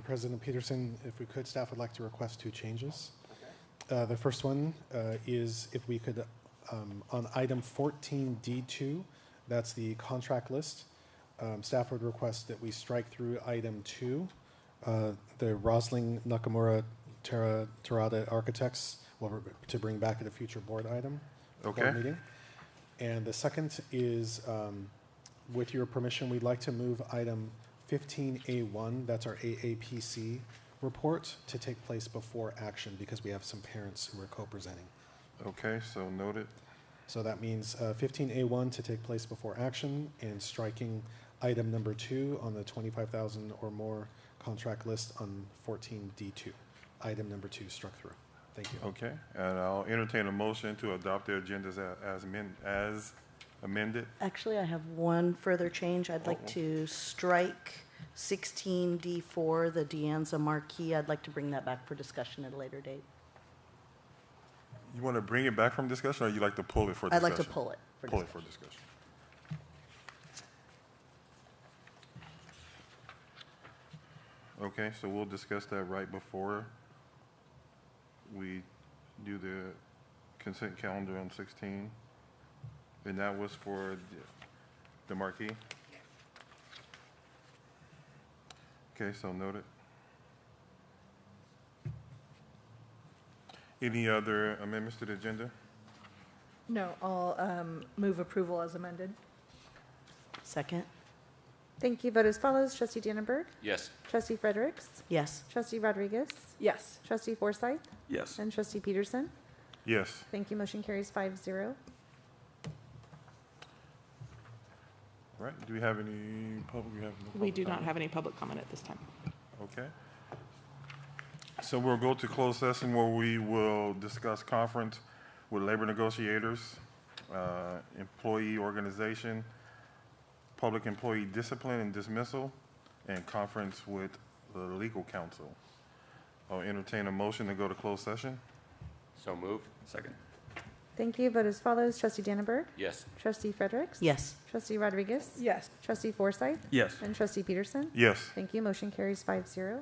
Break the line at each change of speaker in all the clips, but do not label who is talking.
President Peterson, if we could, staff would like to request 2 changes. The first one is if we could, on item 14D2, that's the contract list, staff would request that we strike through item 2, the Rosling Nakamura Terada Architects, to bring back at a future board item, board meeting. And the second is, with your permission, we'd like to move item 15A1, that's our AAPC report, to take place before action because we have some parents who are co-presenting.
Okay, so noted.
So that means 15A1 to take place before action, and striking item number 2 on the 25,000 or more contract list on 14D2. Item number 2 struck through. Thank you.
Okay, and I'll entertain a motion to adopt the agendas as amended.
Actually, I have one further change. I'd like to strike 16D4, the Deanza marquee. I'd like to bring that back for discussion at a later date.
You want to bring it back from discussion, or you like to pull it for
I'd
discussion?
like to pull it for
Pull
discussion.
it for discussion. Okay, so we'll discuss that right before we do the consent calendar on 16. And that was for the marquee? Okay, so noted. Any other amendments to the agenda?
No, I'll move approval as amended.
Second?
Thank you. Vote as follows. Trustee Dannenberg.
Yes.
Trustee Fredericks.
Yes.
Trustee Rodriguez.
Yes.
Trustee Forsythe.
Yes.
And Trustee Peterson.
Yes.
Thank you. Motion carries 5-0.
All right, do we have any public?
We do not have any public comment at this time.
Okay. So we'll go to closed session where we will discuss conference with labor negotiators, employee organization, public employee discipline and dismissal, and conference with the legal counsel. I'll entertain a motion to go to closed session.
So moved. Second.
Thank you. Vote as follows. Trustee Dannenberg.
Yes.
Trustee Fredericks.
Yes.
Trustee Rodriguez.
Yes.
Trustee Forsythe.
Yes.
And Trustee Peterson.
Yes.
Thank you. Motion carries 5-0.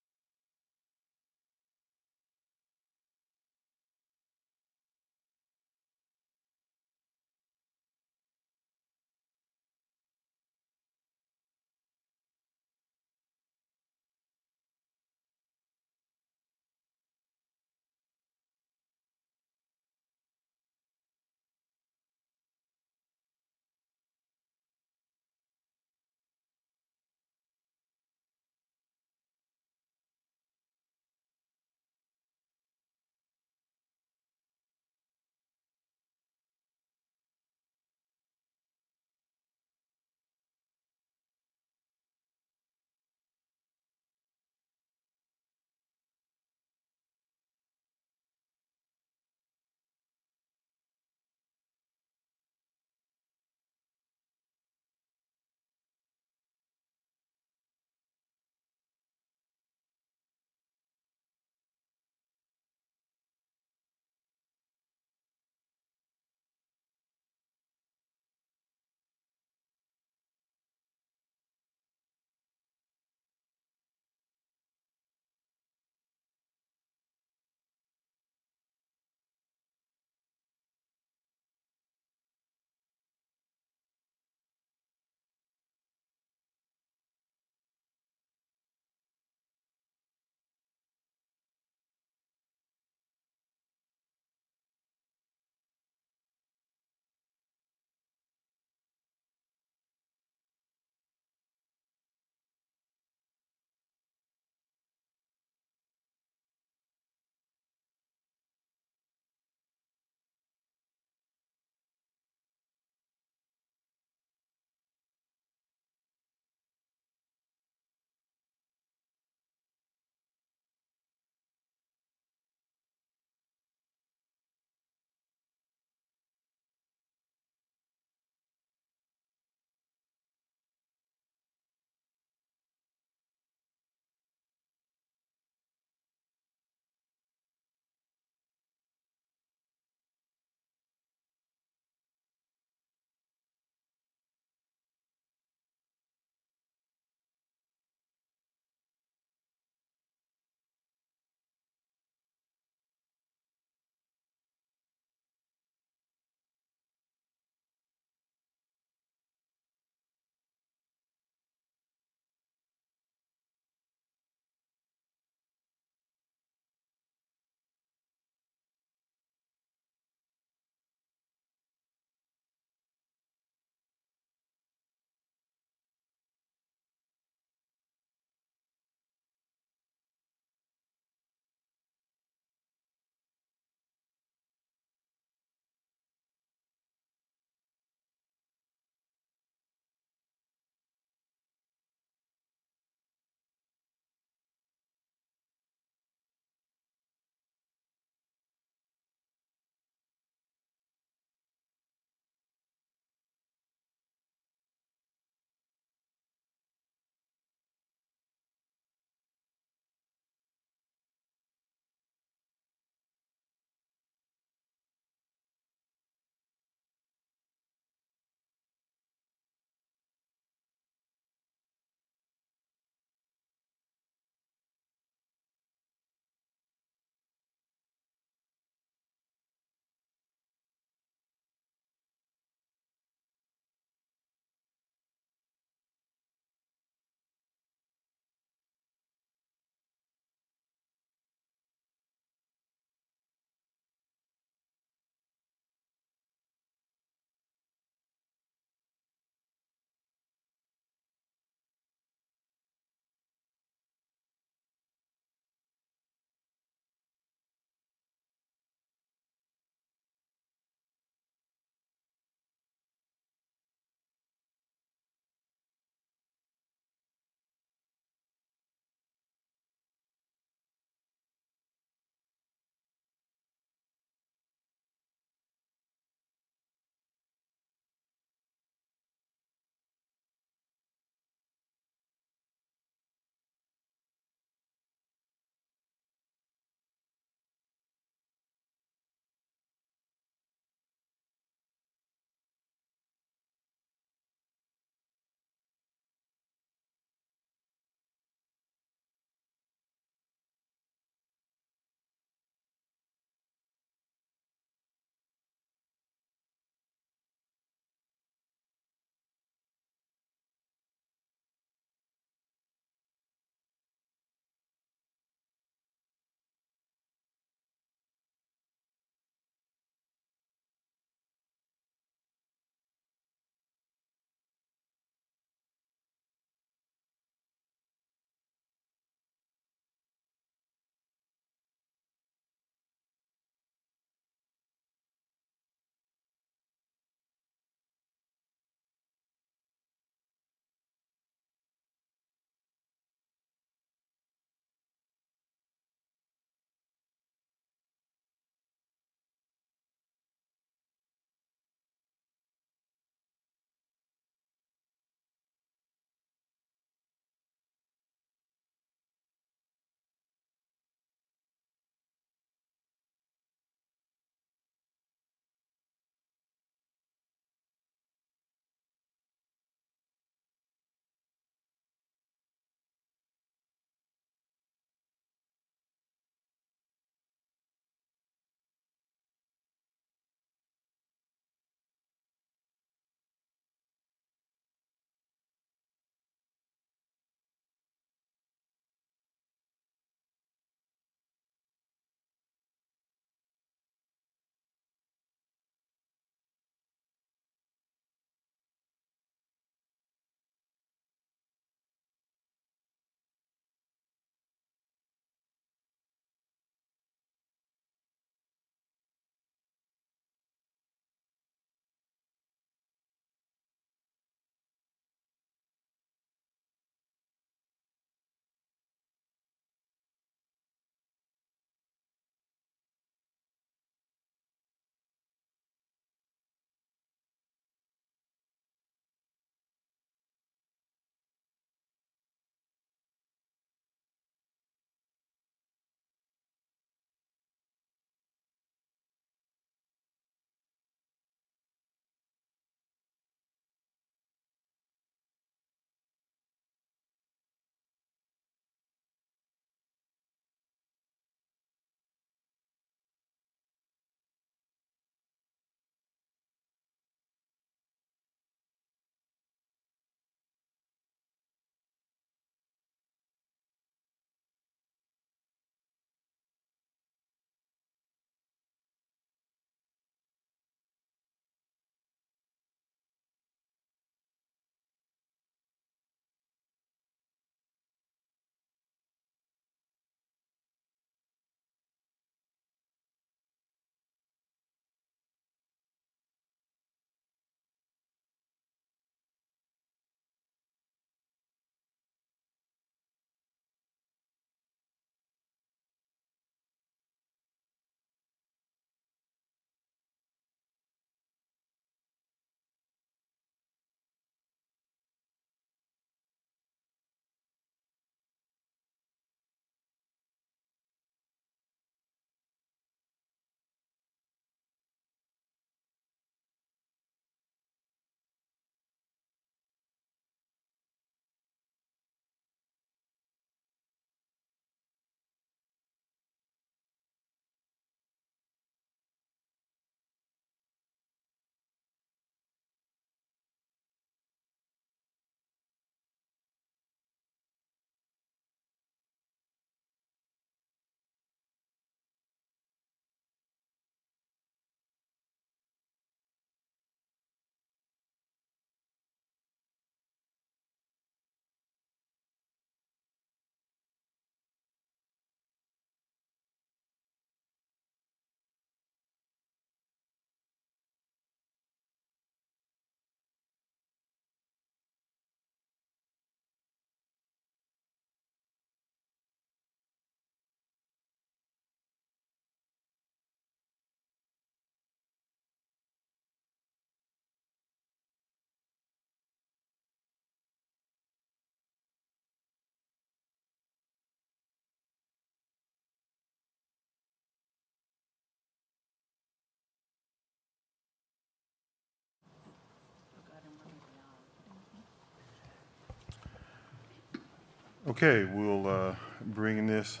Okay, we'll bring this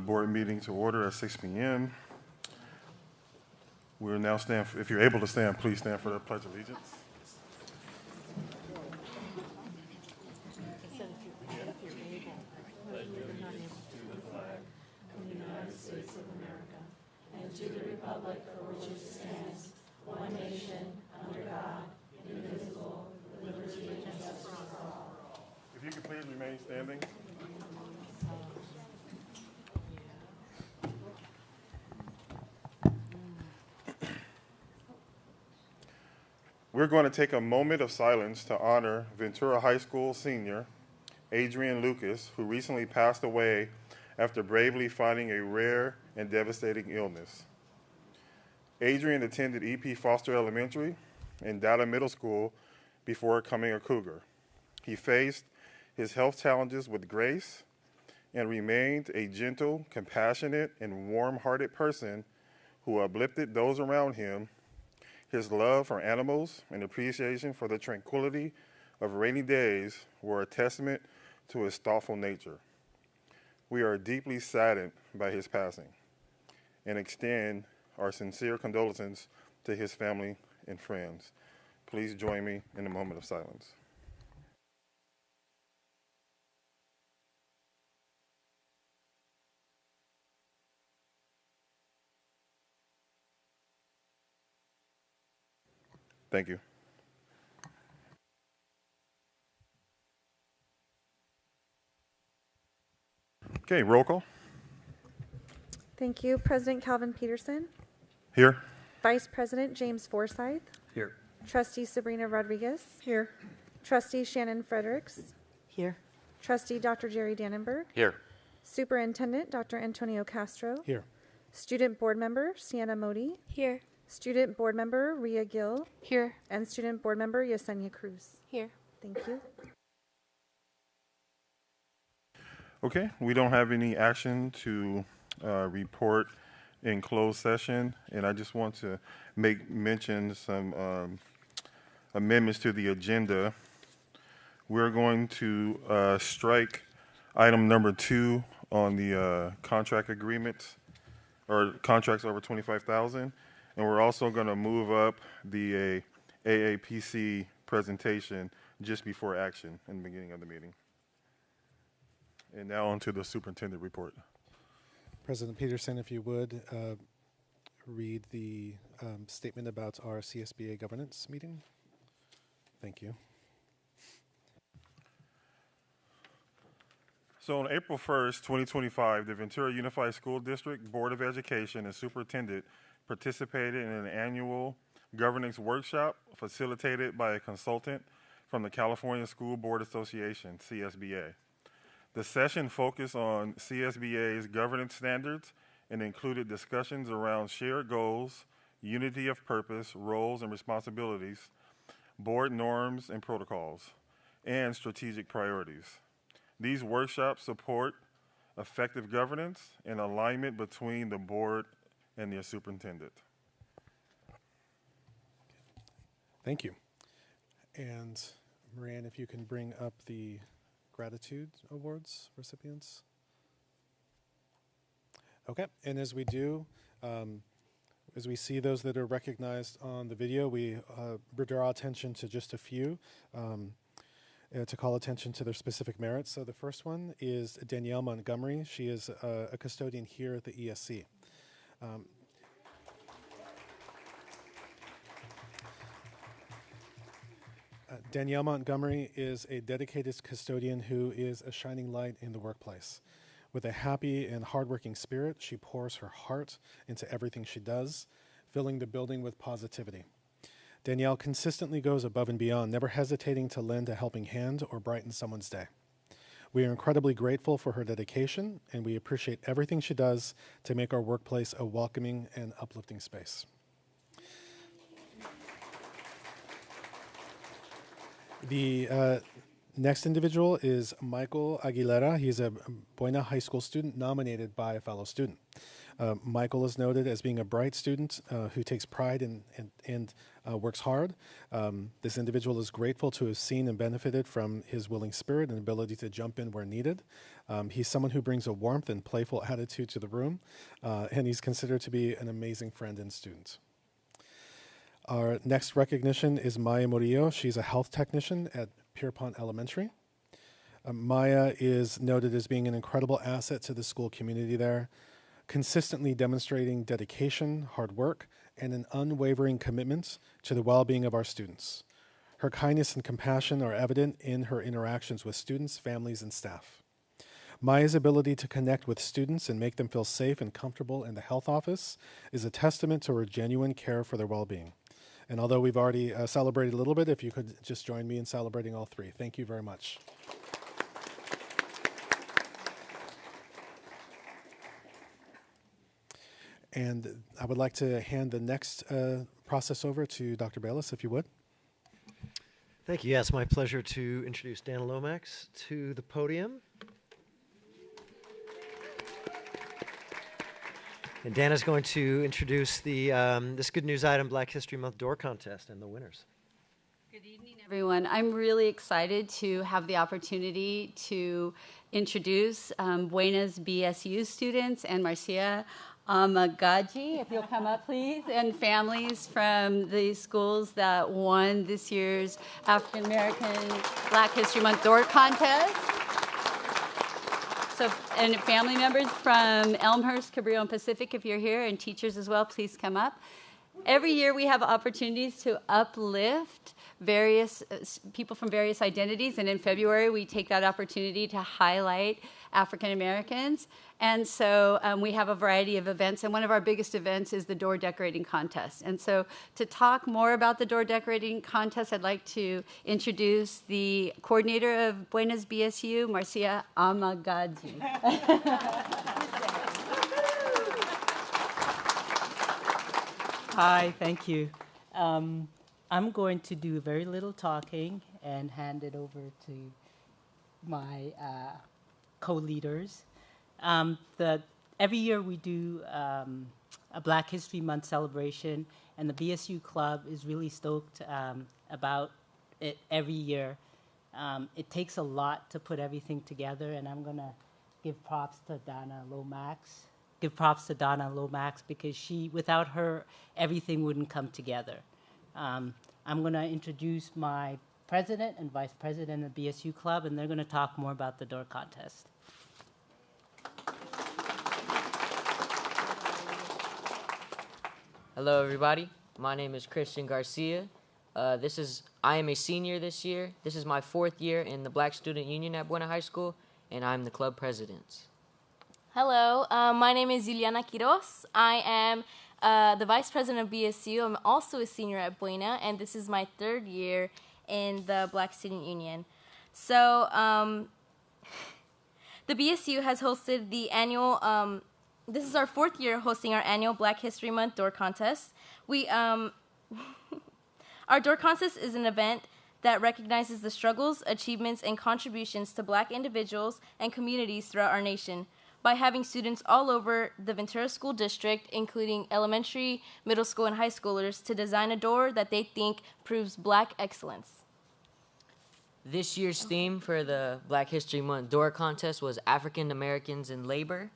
board meeting to order at 6 p.m. We'll now stand, if you're able to stand, please stand for the Pledge of Allegiance. If you could please remain standing. We're going to take a moment of silence to honor Ventura High School senior Adrian Lucas, who recently passed away after bravely fighting a rare and devastating illness. Adrian attended E.P. Foster Elementary and Data Middle School before becoming a Cougar. He faced his health challenges with grace and remained a gentle, compassionate, and warm-hearted person who uplifted those around him. His love for animals and appreciation for the tranquility of rainy days were a testament to his thoughtful nature. We are deeply saddened by his passing and extend our sincere condolences to his family and friends. Please join me in a moment of silence. Thank you. Okay, roll call.
Thank you. President Calvin Peterson,
Here.
Vice President James Forsyth,
Here.
Trustee Sabrina Rodriguez,
Here.
Trustee Shannon Fredericks,
Here.
Trustee Dr. Jerry Dannenberg,
Here.
Superintendent Dr. Antonio Castro,
Here.
Student Board Member Sienna Modi,
Here.
Student Board Member Ria Gill,
Here.
and Student Board Member Yesenia Cruz.
Here.
Thank you.
Okay, we don't have any action to report in closed session, and I just want to make mention some amendments to the agenda. We're going to strike item number 2 on the contract agreements or contracts over $25,000, and we're also going to move up the AAPC presentation just before action in the beginning of the meeting. And now on to the superintendent report.
President Peterson, if you would, read the statement about our CSBA governance meeting. Thank you.
So on April 1st, 2025, the Ventura Unified School District Board of Education and Superintendent participated in an annual governance workshop facilitated by a consultant from the California School Board Association, CSBA. The session focused on CSBA's governance standards and included discussions around shared goals, unity of purpose, roles and responsibilities, board norms and protocols, and strategic priorities. These workshops support effective governance and alignment between the board and the superintendent.
Thank you. And Moran, if you can bring up the Gratitude Awards recipients. Okay, and as we do, as we see those that are recognized on the video, we draw attention to just a few to call attention to their specific merits. So the first one is Danielle Montgomery. She is a custodian here at the ESC. Danielle Montgomery is a dedicated custodian who is a shining light in the workplace. With a happy and hardworking spirit, she pours her heart into everything she does, filling the building with positivity. Danielle consistently goes above and beyond, never hesitating to lend a helping hand or brighten someone's day. We are incredibly grateful for her dedication, and we appreciate everything she does to make our workplace a welcoming and uplifting space. The next individual is Michael Aguilera. He's a Buena High School student nominated by a fellow student. Michael is noted as being a bright student who takes pride and works hard. This individual is grateful to have seen and benefited from his willing spirit and ability to jump in where needed. He's someone who brings a warmth and playful attitude to the room, and he's considered to be an amazing friend and student. Our next recognition is Maya Murillo. She's a health technician at Pierpont Elementary. Maya is noted as being an incredible asset to the school community there, consistently demonstrating dedication, hard work, and an unwavering commitment to the well-being of our students. Her kindness and compassion are evident in her interactions with students, families, and staff. Maya's ability to connect with students and make them feel safe and comfortable in the health office is a testament to her genuine care for their well-being. And although we've already celebrated a little bit, if you could just join me in celebrating all three. Thank you very much. And I would like to hand the next process over to Dr. Bayless, if you would.
Thank you. Yes, my pleasure to introduce Dana Lomax to the podium. And Dana's going to introduce the this good news item, Black History Month door contest, and the winners.
Good evening, everyone. I'm really excited to have the opportunity to introduce Buena's BSU students and Marcia Amagaji, if you'll come up, please, and families from the schools that won this year's African American Black History Month door contest. So, and family members from Elmhurst, Cabrillo, and Pacific, if you're here, and teachers as well, please come up. Every year we have opportunities to uplift various people from various identities, and in February we take that opportunity to highlight African Americans. And so we have a variety of events, and one of our biggest events is the door decorating contest. And so to talk more about the door decorating contest, I'd like to introduce the coordinator of Buena's BSU, Marcia Amagaji.
Hi, thank you. I'm going to do very little talking and hand it over to my co-leaders. Every year we do a Black History Month celebration, and the BSU Club is really stoked about it every year. It takes a lot to put everything together, and I'm going to give props to Dana Lomax. Because without her, everything wouldn't come together. I'm going to introduce my president and vice president of BSU Club, and they're going to talk more about the door contest.
Hello, everybody. My name is Christian Garcia. I am a senior this year. This is my 4th year in the Black Student Union at Buena High School, and I'm the club president.
Hello, my name is Juliana Quiros. I am the vice president of BSU. I'm also a senior at Buena, and this is my 3rd year in the Black Student Union. So the BSU has hosted the annual, this is our 4th year hosting our annual Black History Month door contest. Our door contest is an event that recognizes the struggles, achievements, and contributions to Black individuals and communities throughout our nation, by having students all over the Ventura School District, including elementary, middle school, and high schoolers, to design a door that they think proves Black excellence.
This year's theme for the Black History Month door contest was African Americans in labor.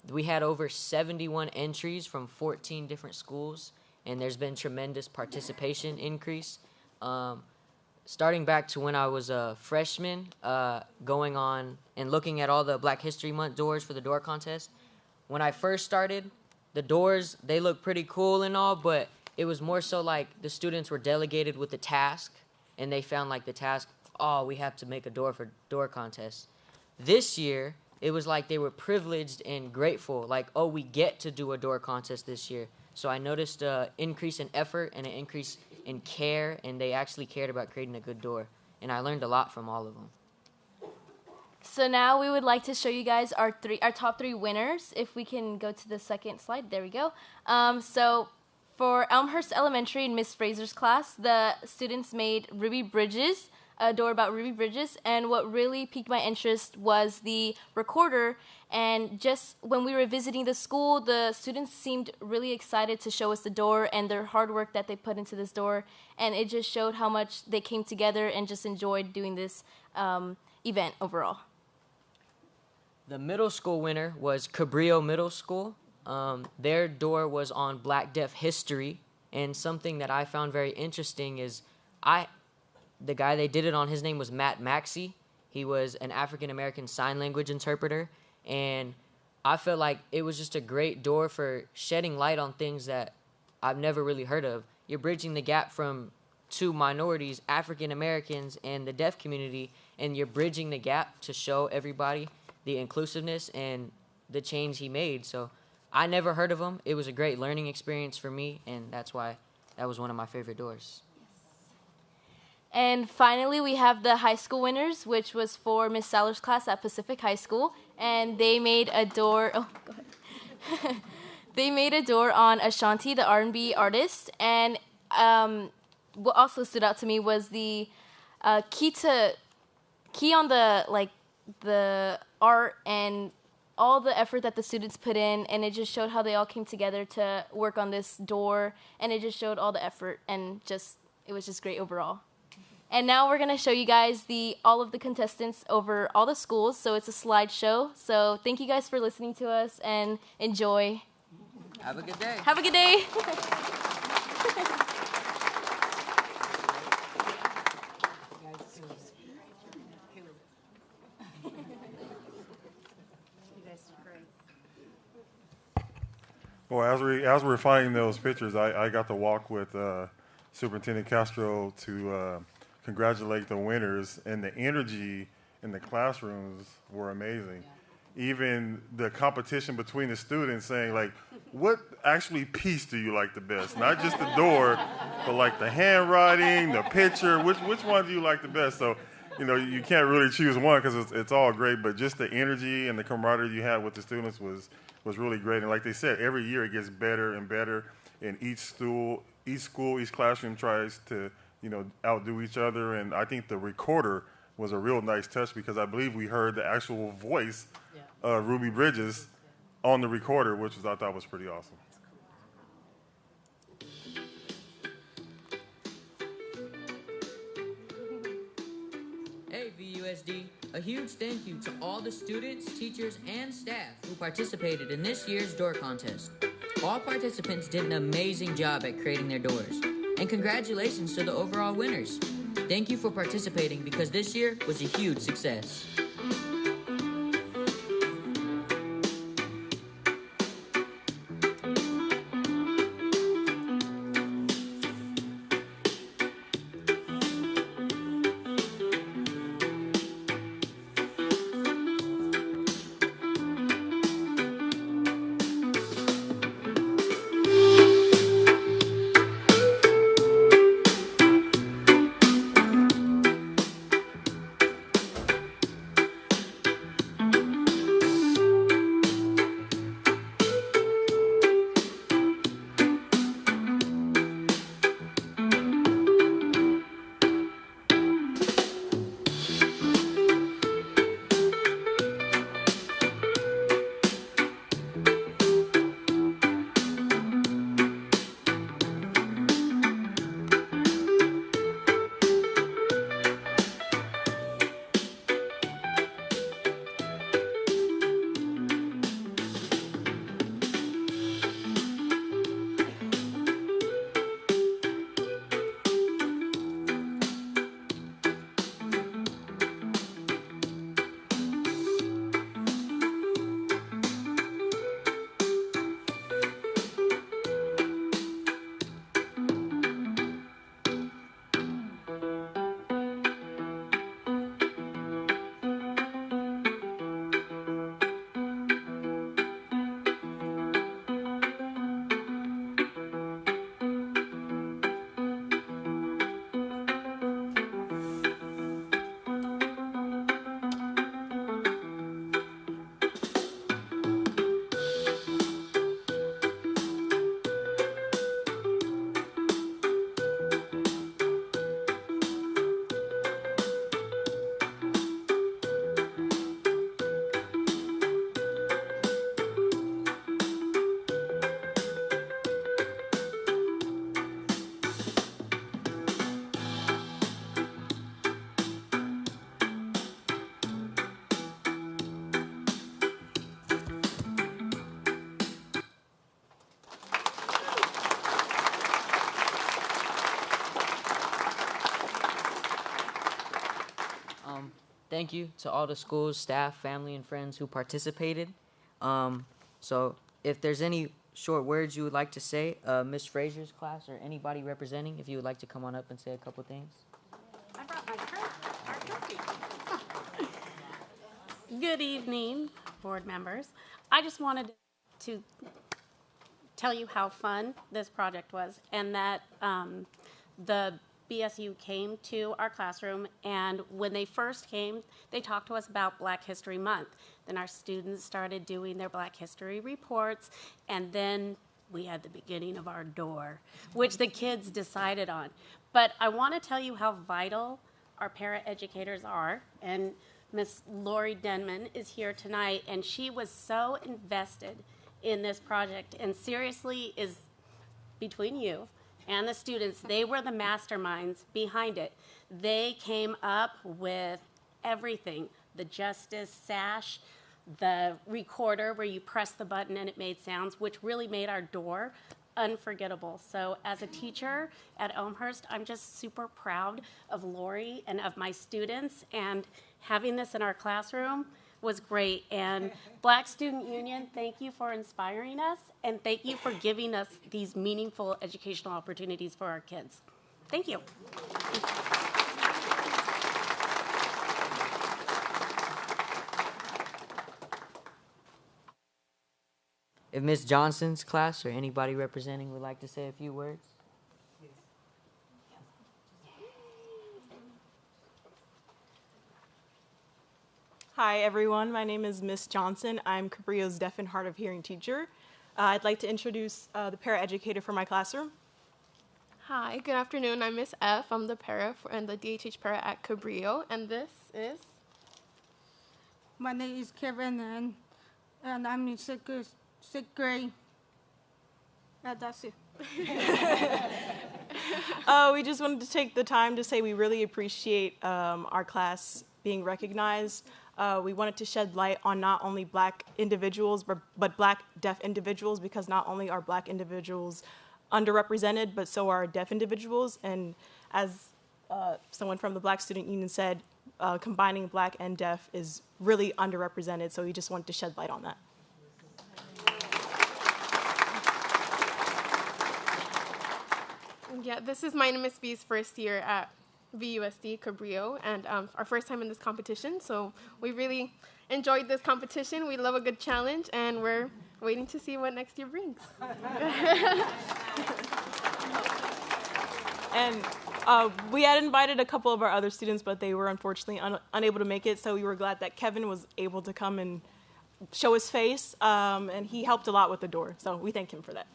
We had over 71 entries from 14 different schools, and there's been tremendous participation increase. Starting back to when I was a freshman, going on and looking at all the Black History Month doors for the door contest, when I first started, the doors, they looked pretty cool and all, but it was more so like the students were delegated with the task, and they found like the task, oh, we have to make a door for door contest. This year, it was like they were privileged and grateful, like, oh, we get to do a door contest this year. So I noticed an increase in effort and an increase in care, and they actually cared about creating a good door. And I learned a lot from all of them.
So now we would like to show you guys our top 3 winners. If we can go to the second slide, there we go. So for Elmhurst Elementary in Miss Fraser's class, the students made Ruby Bridges, a door about Ruby Bridges, and what really piqued my interest was the recorder. And just when we were visiting the school, the students seemed really excited to show us the door and their hard work that they put into this door, and it just showed how much they came together and just enjoyed doing this event overall.
The middle school winner was Cabrillo Middle School. Their door was on Black Deaf history, and something that I found very interesting is the guy they did it on, his name was Matt Maxey. He was an African-American sign language interpreter, and I felt like it was just a great door for shedding light on things that I've never really heard of. You're bridging the gap from two minorities, African-Americans and the deaf community, and you're bridging the gap to show everybody the inclusiveness and the change he made. So I never heard of him. It was a great learning experience for me, and that's why that was one of my favorite doors.
And finally, we have the high school winners, which was for Miss Saller's class at Pacific High School, and they made a door. Oh, go ahead. They made a door on Ashanti, the R&B artist, and what also stood out to me was the key on the art and all the effort that the students put in, and it just showed how they all came together to work on this door, and it just showed all the effort, and it was just great overall. And now we're going to show you guys all of the contestants over all the schools, so it's a slideshow. So thank you guys for listening to us, and enjoy.
Have a good day.
Have a good day.
Well, as we're finding those pictures, I got to walk with Superintendent Castro to congratulate the winners, and the energy in the classrooms were amazing. Even the competition between the students saying, like, what actually piece do you like the best? Not just the door, but like the handwriting, the picture, which one do you like the best? So, you can't really choose one because it's all great, but just the energy and the camaraderie you had with the students was really great. And like they said, every year it gets better and better, and each school, each classroom tries to, outdo each other. And I think the recorder was a real nice touch because I believe we heard the actual voice of Ruby Bridges on the recorder, which I thought was pretty awesome.
Hey VUSD, a huge thank you to all the students, teachers, and staff who participated in this year's door contest. All participants did an amazing job at creating their doors. And congratulations to the overall winners. Thank you for participating because this year was a huge success. thank you to all the schools, staff, family, and friends who participated. So if there's any short words you would like to say, Ms. Frazier's class or anybody representing, if you would like to come on up and say a couple things.
I brought my trophy. Good evening, board members. I just wanted to tell you how fun this project was, and that the BSU came to our classroom, and when they first came, they talked to us about Black History Month. Then our students started doing their Black History reports, and then we had the beginning of our door, which the kids decided on. But I want to tell you how vital our paraeducators are, and Miss Lori Denman is here tonight, and she was so invested in this project, and seriously is between you and the students, they were the masterminds behind it. They came up with everything, the Justice sash, the recorder where you press the button and it made sounds, which really made our door unforgettable. So as a teacher at Elmhurst, I'm just super proud of Lori and of my students, and having this in our classroom was great. And Black Student Union, thank you for inspiring us, and thank you for giving us these meaningful educational opportunities for our kids. Thank you.
If Ms. Johnson's class or anybody representing would like to say a few words.
Hi, everyone. My name is Miss Johnson. I'm Cabrillo's deaf and hard of hearing teacher. I'd like to introduce the paraeducator for my classroom.
Hi, good afternoon. I'm Miss F. I'm the para and the DHH para at Cabrillo, and this is?
My name is Kevin, and I'm in sixth grade. Yeah, that's it.
We just wanted to take the time to say we really appreciate our class being recognized. We wanted to shed light on not only Black individuals, but Black deaf individuals, because not only are Black individuals underrepresented, but so are deaf individuals. And as someone from the Black Student Union said, combining Black and deaf is really underrepresented, so we just wanted to shed light on that.
Yeah, this is my name is V's first year at VUSD Cabrillo, and our first time in this competition, so we really enjoyed this competition. We love a good challenge, and we're waiting to see what next year brings.
And we had invited a couple of our other students, but they were unfortunately unable to make it, so we were glad that Kevin was able to come and show his face, and he helped a lot with the door, so we thank him for that.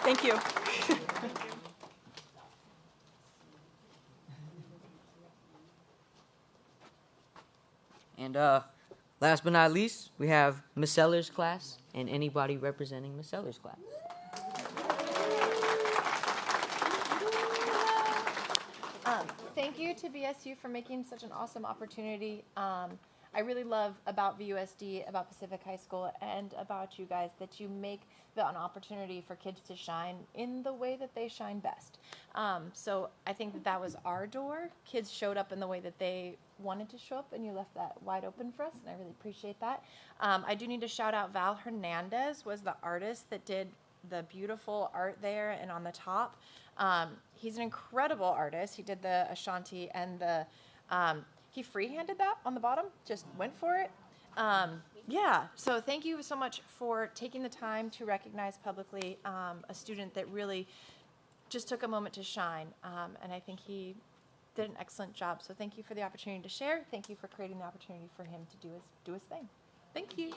Thank you.
And last but not least, we have Ms. Sellers' class and anybody representing Ms. Sellers' class.
Thank you to VSU for making such an awesome opportunity. I really love about VUSD, about Pacific High School, and about you guys that you make an opportunity for kids to shine in the way that they shine best. So I think that was our door. Kids showed up in the way that they wanted to show up, and you left that wide open for us, and I really appreciate that. I do need to shout out Val Hernandez was the artist that did the beautiful art there and on the top. He's an incredible artist. He did the Ashanti and the he free-handed that on the bottom, just went for it. Yeah, so thank you so much for taking the time to recognize publicly a student that really just took a moment to shine, and I think he did an excellent job. So thank you for the opportunity to share. Thank you for creating the opportunity for him to do his thing. Thank you.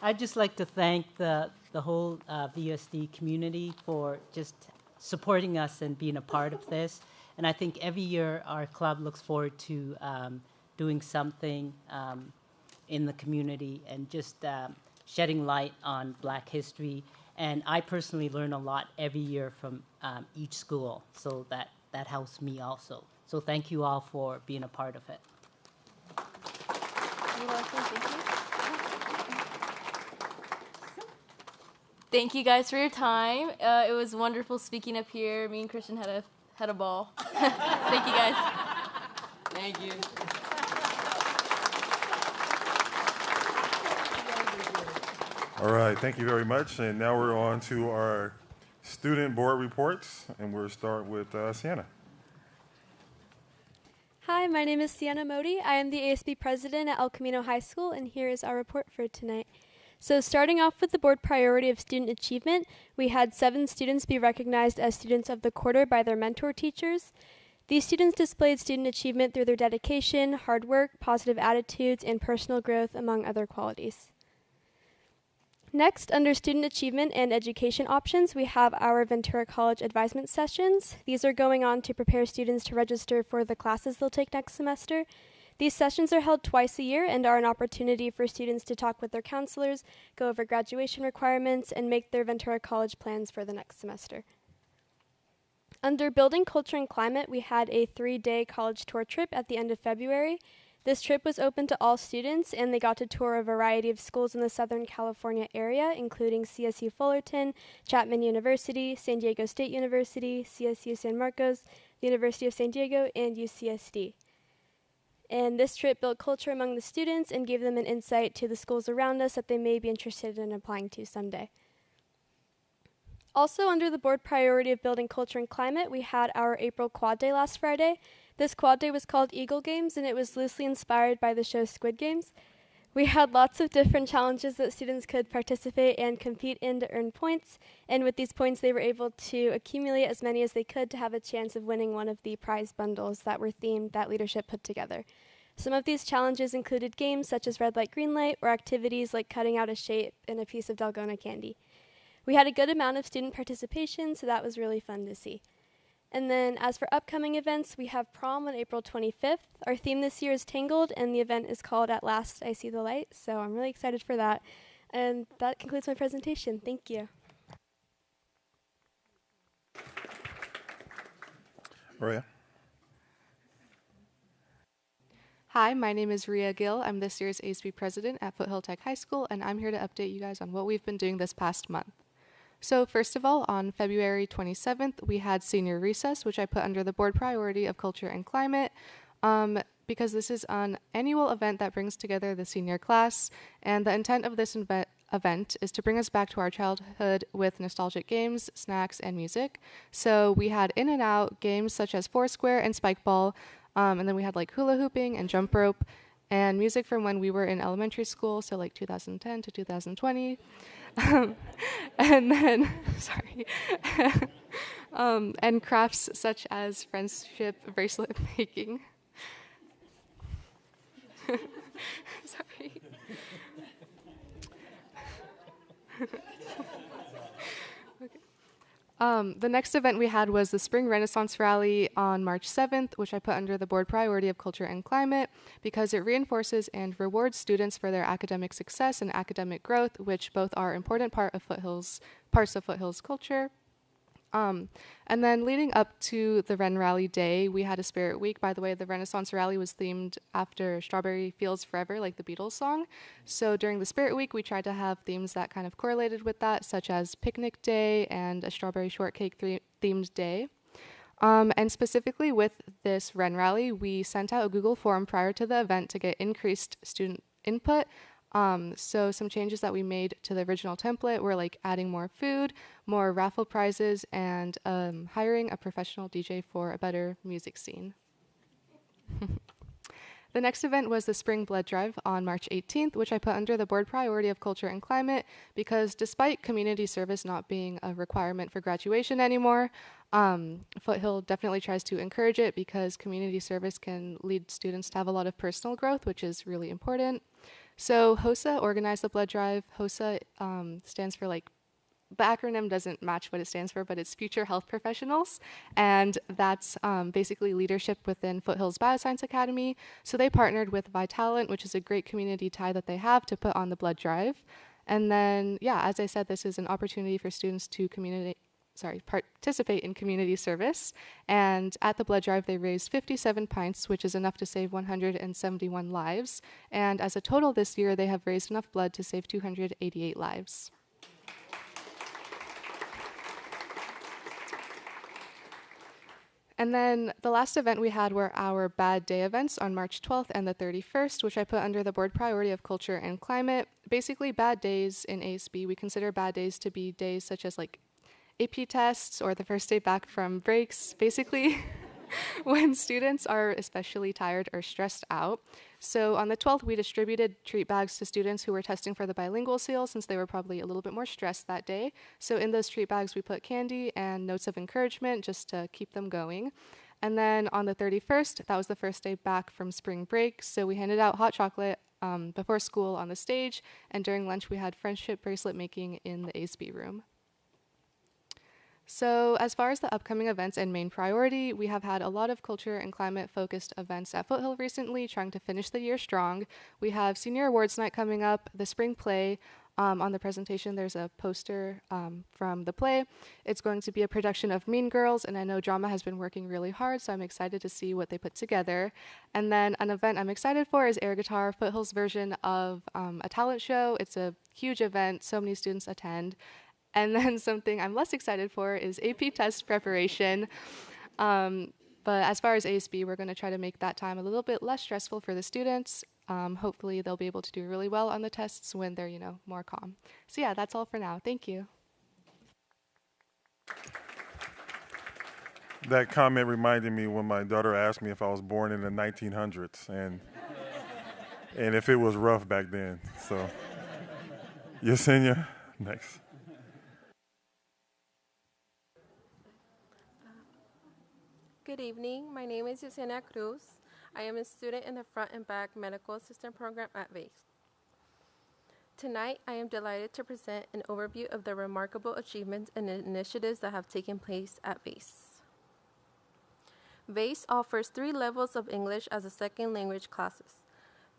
I'd just like to thank the whole VUSD community for just supporting us and being a part of this. And I think every year our club looks forward to doing something in the community and just shedding light on Black history. And I personally learn a lot every year from each school, so that helps me also. So thank you all for being a part of it.
You're welcome. Thank you. Thank you guys for your time. It was wonderful speaking up here. Me and Christian had a ball. Thank you guys.
Thank you.
All right, thank you very much. And now we're on to our student board reports, and we'll start with Sienna.
Hi, my name is Sienna Modi. I am the ASB president at El Camino High School, and here is our report for tonight. So starting off with the board priority of student achievement, we had 7 students be recognized as students of the quarter by their mentor teachers. These students displayed student achievement through their dedication, hard work, positive attitudes, and personal growth, among other qualities. Next, under student achievement and education options, we have our Ventura College advisement sessions. These are going on to prepare students to register for the classes they'll take next semester. These sessions are held twice a year and are an opportunity for students to talk with their counselors, go over graduation requirements, and make their Ventura College plans for the next semester. Under building culture and climate, we had a 3-day college tour trip at the end of February. This trip was open to all students, and they got to tour a variety of schools in the Southern California area, including CSU Fullerton, Chapman University, San Diego State University, CSU San Marcos, the University of San Diego, and UCSD. And this trip built culture among the students and gave them an insight to the schools around us that they may be interested in applying to someday. Also, under the board priority of building culture and climate, we had our April Quad Day last Friday. This Quad Day was called Eagle Games, and it was loosely inspired by the show Squid Games. We had lots of different challenges that students could participate and compete in to earn points, and with these points they were able to accumulate as many as they could to have a chance of winning one of the prize bundles that were themed that leadership put together. Some of these challenges included games such as red light, green light, or activities like cutting out a shape in a piece of Dalgona candy. We had a good amount of student participation, so that was really fun to see. And then as for upcoming events, we have prom on April 25th. Our theme this year is Tangled, and the event is called At Last I See the Light, so I'm really excited for that. And that concludes my presentation. Thank you.
Maria.
Hi, my name is Ria Gill. I'm this year's ASB president at Foothill Tech High School, and I'm here to update you guys on what we've been doing this past month. So first of all, on February 27th, we had senior recess, which I put under the board priority of culture and climate, because this is an annual event that brings together the senior class, and the intent of this event is to bring us back to our childhood with nostalgic games, snacks, and music. So we had in and out games such as Foursquare and Spike Ball, and then we had like hula hooping and jump rope, and music from when we were in elementary school, so like 2010 to 2020. And then, sorry, and crafts such as friendship bracelet making. Sorry. The next event we had was the Spring Renaissance Rally on March 7th, which I put under the board priority of culture and climate because it reinforces and rewards students for their academic success and academic growth, which both are important parts of Foothill's culture. And then leading up to the Ren Rally Day, we had a Spirit Week. By the way, the Renaissance Rally was themed after Strawberry Fields Forever, like the Beatles song. So during the Spirit Week, we tried to have themes that kind of correlated with that, such as Picnic Day and a Strawberry Shortcake themed day. And specifically with this Ren Rally, we sent out a Google form prior to the event to get increased student input. So some changes that we made to the original template were like adding more food, more raffle prizes, and hiring a professional DJ for a better music scene. The next event was the Spring Blood Drive on March 18th, which I put under the board priority of culture and climate because despite community service not being a requirement for graduation anymore, Foothill definitely tries to encourage it because community service can lead students to have a lot of personal growth, which is really important. So HOSA organized the blood drive. HOSA stands for like, the acronym doesn't match what it stands for, but it's Future Health Professionals. And that's basically leadership within Foothill's Bioscience Academy. So they partnered with Vitalent, which is a great community tie that they have to put on the blood drive. And then, yeah, as I said, this is an opportunity for students to participate in community service. And at the blood drive, they raised 57 pints, which is enough to save 171 lives. And as a total this year, they have raised enough blood to save 288 lives. And then the last event we had were our Bad Day events on March 12th and the 31st, which I put under the board priority of culture and climate. Basically, bad days in ASB, we consider bad days to be days such as like AP tests or the first day back from breaks, basically when students are especially tired or stressed out. So on the 12th, we distributed treat bags to students who were testing for the bilingual seal since they were probably a little bit more stressed that day. So in those treat bags, we put candy and notes of encouragement just to keep them going. And then on the 31st, that was the first day back from spring break. So we handed out hot chocolate before school on the stage. And during lunch, we had friendship bracelet making in the ASB room. So as far as the upcoming events and main priority, we have had a lot of culture and climate focused events at Foothill recently, trying to finish the year strong. We have senior awards night coming up, the spring play. On the presentation, there's a poster from the play. It's going to be a production of Mean Girls, and I know drama has been working really hard, so I'm excited to see what they put together. And then an event I'm excited for is Air Guitar, Foothill's version of a talent show. It's a huge event, so many students attend. And then something I'm less excited for is AP test preparation. But as far as ASB, we're going to try to make that time a little bit less stressful for the students. Hopefully they'll be able to do really well on the tests when they're, more calm. So yeah, that's all for now. Thank you.
That comment reminded me when my daughter asked me if I was born in the 1900s and if it was rough back then. So, Yesenia, next.
Good evening. My name is Yesenia Cruz. I am a student in the front and back medical assistant program at VACE. Tonight, I am delighted to present an overview of the remarkable achievements and initiatives that have taken place at VACE. VACE offers 3 levels of English as a second language classes,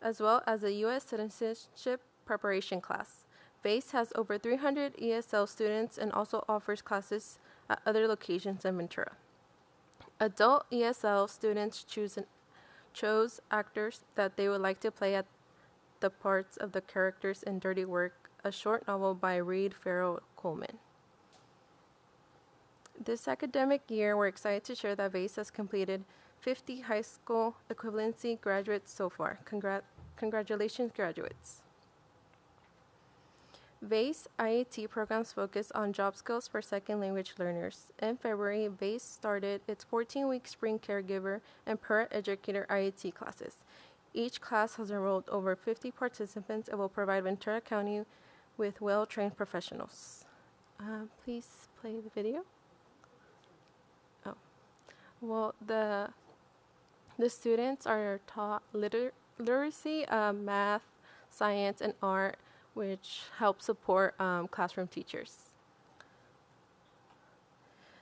as well as a U.S. citizenship preparation class. VACE has over 300 ESL students and also offers classes at other locations in Ventura. Adult ESL students chose actors that they would like to play at the parts of the characters in Dirty Work, a short novel by Reed Farrell Coleman. This academic year, we're excited to share that VACE has completed 50 high school equivalency graduates so far. Congratulations, graduates. VACE IAT programs focus on job skills for second language learners. In February, VACE started its 14-week spring caregiver and per-educator IAT classes. Each class has enrolled over 50 participants and will provide Ventura County with well-trained professionals. Please play the video. Oh, well, the students are taught literacy, math, science, and art, which helps support classroom teachers.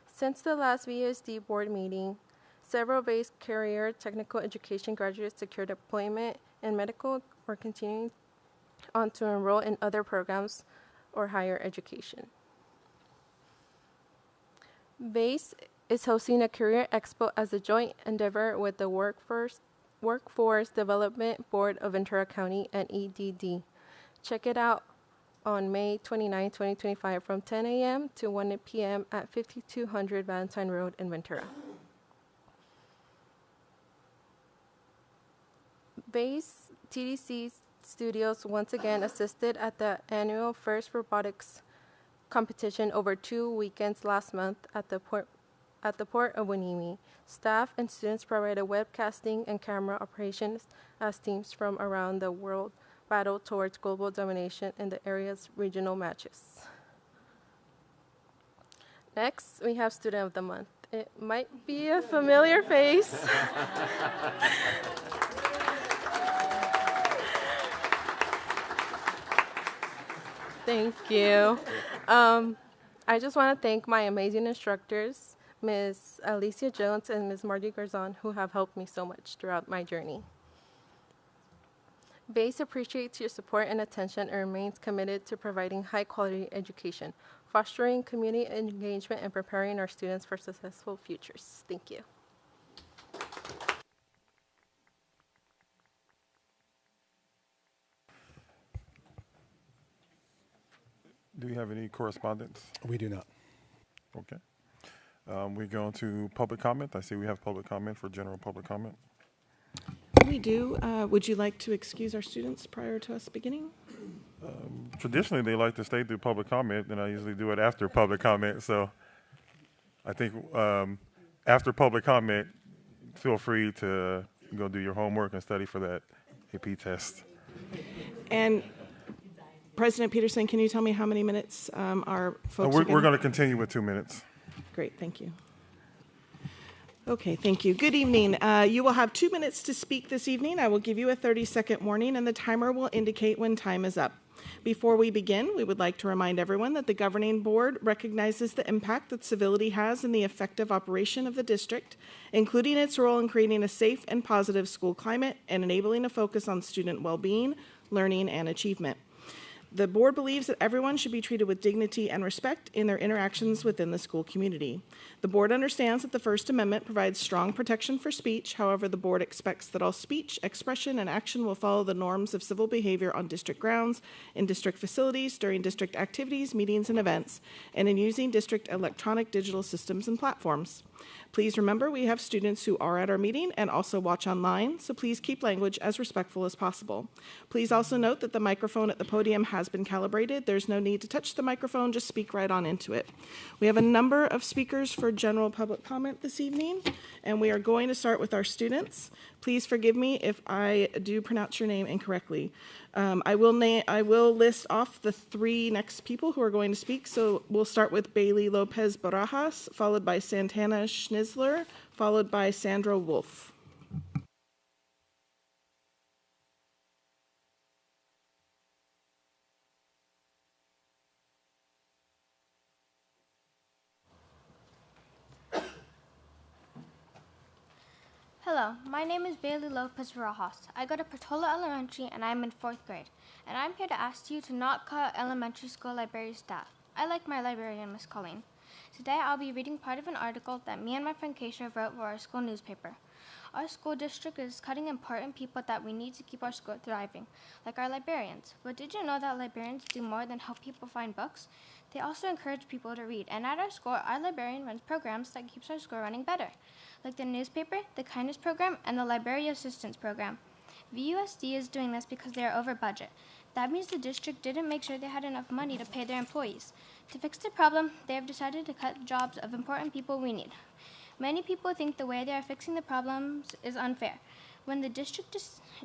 Since the last VUSD board meeting, several VACE career technical education graduates secured employment in medical or continuing on to enroll in other programs or higher education. VACE is hosting a career expo as a joint endeavor with the Workforce Development Board of Ventura County and EDD. Check it out on May 29, 2025 from 10 a.m. to 1 p.m. at 5200 Valentine Road in Ventura. VACE TDC Studios once again assisted at the annual First Robotics competition over 2 weekends last month at the port of Winimi. Staff and students provided webcasting and camera operations as teams from around the world battle towards global domination in the area's regional matches. Next, we have Student of the Month. It might be a familiar face. Thank you. I just want to thank my amazing instructors, Ms. Alicia Jones and Ms. Margie Garzon, who have helped me so much throughout my journey. VACE appreciates your support and attention and remains committed to providing high-quality education, fostering community engagement, and preparing our students for successful futures. Thank you.
Do you have any correspondence?
We do not.
Okay. We go into public comment. I see we have public comment for general public comment.
We do. Would you like to excuse our students prior to us beginning?
Traditionally, they like to stay through public comment, and I usually do it after public comment. So I think after public comment, feel free to go do your homework and study for that AP test.
And President Peterson, can you tell me how many minutes our folks are
We're going to continue with 2 minutes.
Great, thank you. Okay, thank you. Good evening. You will have 2 minutes to speak this evening. I will give you a 30-second warning, and the timer will indicate when time is up. Before we begin, we would like to remind everyone that the governing board recognizes the impact that civility has in the effective operation of the district, including its role in creating a safe and positive school climate and enabling a focus on student well-being, learning, and achievement. The board believes that everyone should be treated with dignity and respect in their interactions within the school community. The board understands that the First Amendment provides strong protection for speech. However, the board expects that all speech, expression, and action will follow the norms of civil behavior on district grounds, in district facilities, during district activities, meetings, and events, and in using district electronic digital systems and platforms. Please remember we have students who are at our meeting and also watch online, so please keep language as respectful as possible. Please also note that the microphone at the podium has been calibrated. There's no need to touch the microphone, just speak right on into it. We have a number of speakers for general public comment this evening, and we are going to start with our students. Please forgive me if I do pronounce your name incorrectly. I will list off the 3 next people who are going to speak. So we'll start with Bailey Lopez Barajas, followed by Santana Schnitzler, followed by Sandra Wolf.
Hello, my name is Bailey Lopez Barajas. I go to Portola Elementary and I'm in 4th grade. And I'm here to ask you to not cut elementary school library staff. I like my librarian, Miss Colleen. Today I'll be reading part of an article that me and my friend Keisha wrote for our school newspaper. Our school district is cutting important people that we need to keep our school thriving, like our librarians. But did you know that librarians do more than help people find books? They also encourage people to read. And at our school, our librarian runs programs that keeps our school running better, like the newspaper, the kindness program, and the library assistance program. VUSD is doing this because they are over budget. That means the district didn't make sure they had enough money to pay their employees. To fix the problem, they have decided to cut jobs of important people we need. Many people think the way they are fixing the problems is unfair. When the district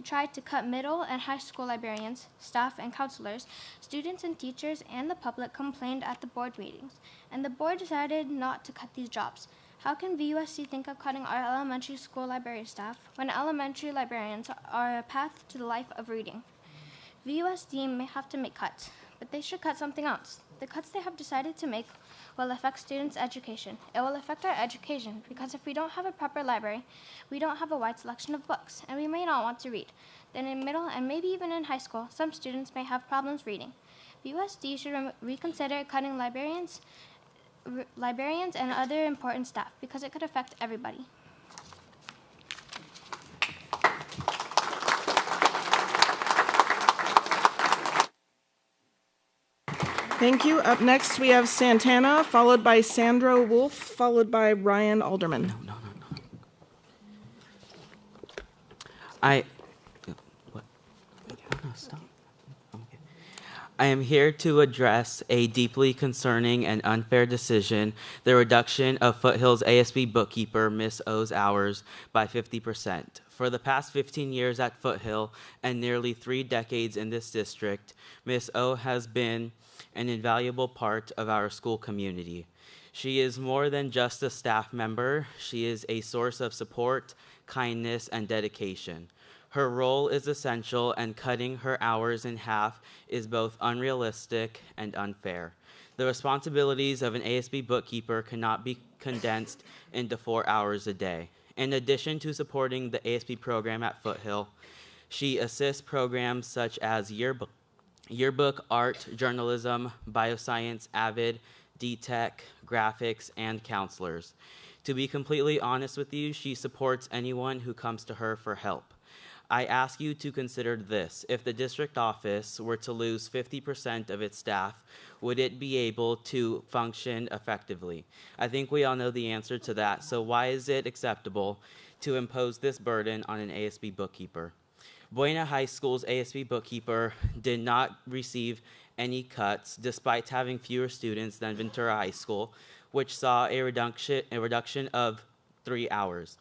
tried to cut middle and high school librarians, staff, and counselors, students and teachers and the public complained at the board meetings, and the board decided not to cut these jobs. How can VUSD think of cutting our elementary school library staff when elementary librarians are a path to the life of reading? VUSD may have to make cuts, but they should cut something else. The cuts they have decided to make will affect students' education. It will affect our education because if we don't have a proper library, we don't have a wide selection of books, and we may not want to read. Then in middle and maybe even in high school, some students may have problems reading. VUSD should reconsider cutting librarians and other important staff because it could affect everybody.
Thank you. Up next, we have Santana, followed by Sandra Wolf, followed by Ryan Alderman.
I am here to address a deeply concerning and unfair decision, the reduction of Foothill's ASB bookkeeper, Miss O's hours by 50%. For the past 15 years at Foothill and nearly 3 decades in this district, Miss O has been an invaluable part of our school community. She is more than just a staff member. She is a source of support, kindness, and dedication. Her role is essential, and cutting her hours in half is both unrealistic and unfair. The responsibilities of an ASB bookkeeper cannot be condensed into 4 hours a day. In addition to supporting the ASB program at Foothill, she assists programs such as yearbook, art, journalism, bioscience, AVID, DTech, graphics, and counselors. To be completely honest with you, she supports anyone who comes to her for help. I ask you to consider this. If the district office were to lose 50% of its staff, would it be able to function effectively? I think we all know the answer to that, so why is it acceptable to impose this burden on an ASB bookkeeper? Buena High School's ASB bookkeeper did not receive any cuts despite having fewer students than Ventura High School, which saw a reduction of 3 hours.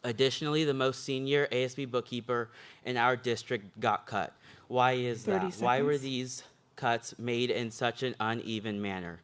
Additionally, the most senior ASB bookkeeper in our district got cut. Why is that? Why were these cuts made in such an uneven manner?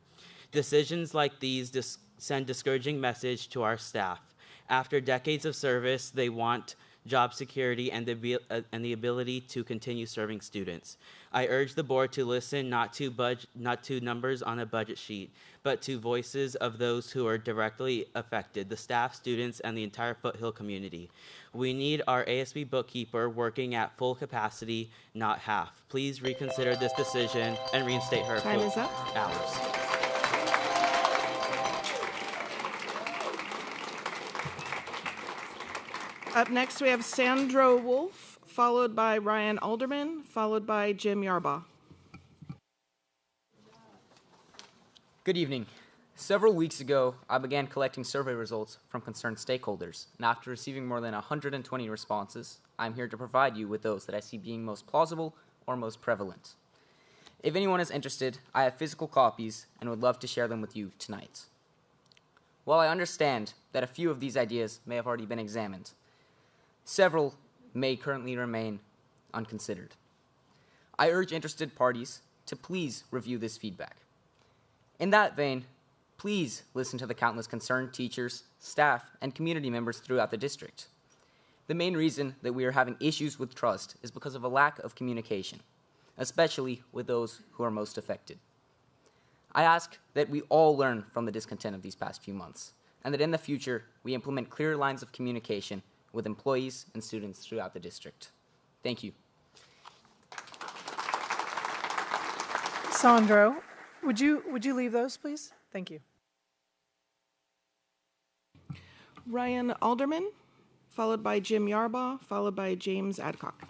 Decisions like these send discouraging message to our staff. After decades of service, they want job security and the ability to continue serving students. I urge the board to listen not to numbers on a budget sheet, but to voices of those who are directly affected, the staff, students, and the entire Foothill community. We need our ASB bookkeeper working at full capacity, not half. Please reconsider this decision and reinstate her
Time is up.
hours.
Up next, we have Sandro Wolf, followed by Ryan Alderman, followed by Jim Yarbaugh.
Good evening. Several weeks ago, I began collecting survey results from concerned stakeholders, and after receiving more than 120 responses, I'm here to provide you with those that I see being most plausible or most prevalent. If anyone is interested, I have physical copies and would love to share them with you tonight. While I understand that a few of these ideas may have already been examined, several may currently remain unconsidered. I urge interested parties to please review this feedback. In that vein, please listen to the countless concerned teachers, staff, and community members throughout the district. The main reason that we are having issues with trust is because of a lack of communication, especially with those who are most affected. I ask that we all learn from the discontent of these past few months, and that in the future, we implement clear lines of communication with employees and students throughout the district. Thank you.
Sandro, would you leave those, please? Thank you.
Ryan Alderman, followed by Jim Yarbaugh, followed by James Adcock.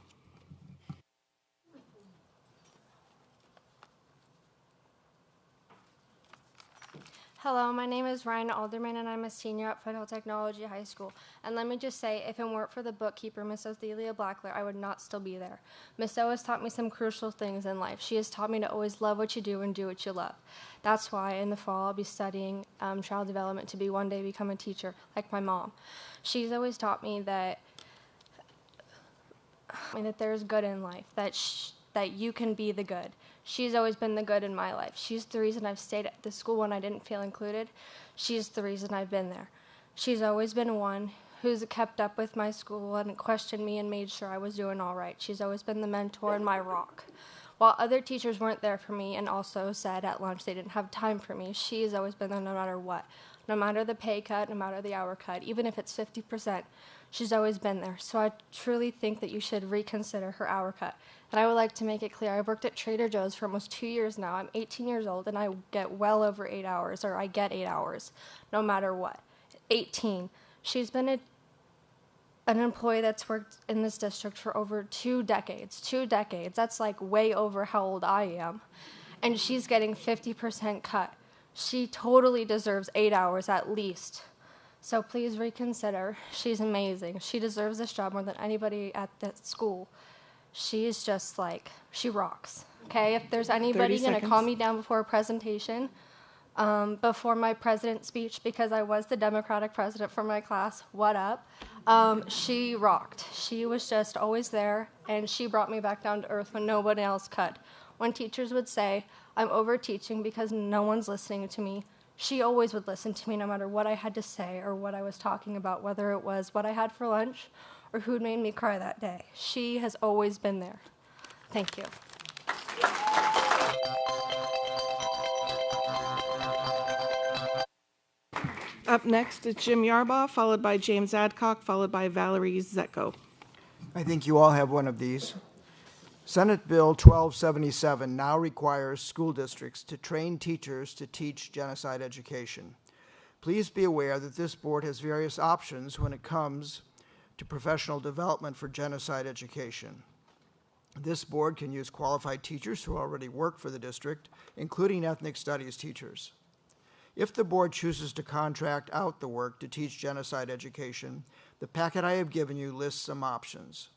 Hello, my name is Ryan Alderman, and I'm a senior at Foothill Technology High School. And let me just say, if it weren't for the bookkeeper, Miss Othelia Blackler, I would not still be there. Miss O has taught me some crucial things in life. She has taught me to always love what you do and do what you love. That's why in the fall I'll be studying child development to one day become a teacher, like my mom. She's always taught me that there's good in life, that you can be the good. She's always been the good in my life. She's the reason I've stayed at the school when I didn't feel included. She's the reason I've been there. She's always been one who's kept up with my school and questioned me and made sure I was doing all right. She's always been the mentor and my rock. While other teachers weren't there for me and also said at lunch they didn't have time for me, she's always been there no matter what. No matter the pay cut, no matter the hour cut, even if it's 50%, she's always been there. So I truly think that you should reconsider her hour cut. And I would like to make it clear, I've worked at Trader Joe's for almost 2 years now. I'm 18 years old, and I get well over 8 hours, or I get 8 hours, no matter what. 18. She's been an employee that's worked in this district for over 2 decades. 2 decades. That's like way over how old I am. And she's getting 50% cut. She totally deserves 8 hours at least. So please reconsider. She's amazing. She deserves this job more than anybody at the school. She's just like, she rocks. Okay, if there's anybody going to calm me down before a presentation, before my president's speech, because I was the Democratic president for my class, what up? She rocked. She was just always there, and she brought me back down to earth when nobody else could. When teachers would say, I'm over teaching because no one's listening to me, she always would listen to me no matter what I had to say or what I was talking about, whether it was what I had for lunch or who made me cry that day. She has always been there. Thank you.
Up next is Jim Yarbaugh, followed by James Adcock, followed by Valerie Zetko.
I think you all have one of these. Senate Bill 1277 now requires school districts to train teachers to teach genocide education. Please be aware that this board has various options when it comes to professional development for genocide education. This board can use qualified teachers who already work for the district, including ethnic studies teachers. If the board chooses to contract out the work to teach genocide education, the packet I have given you lists some options.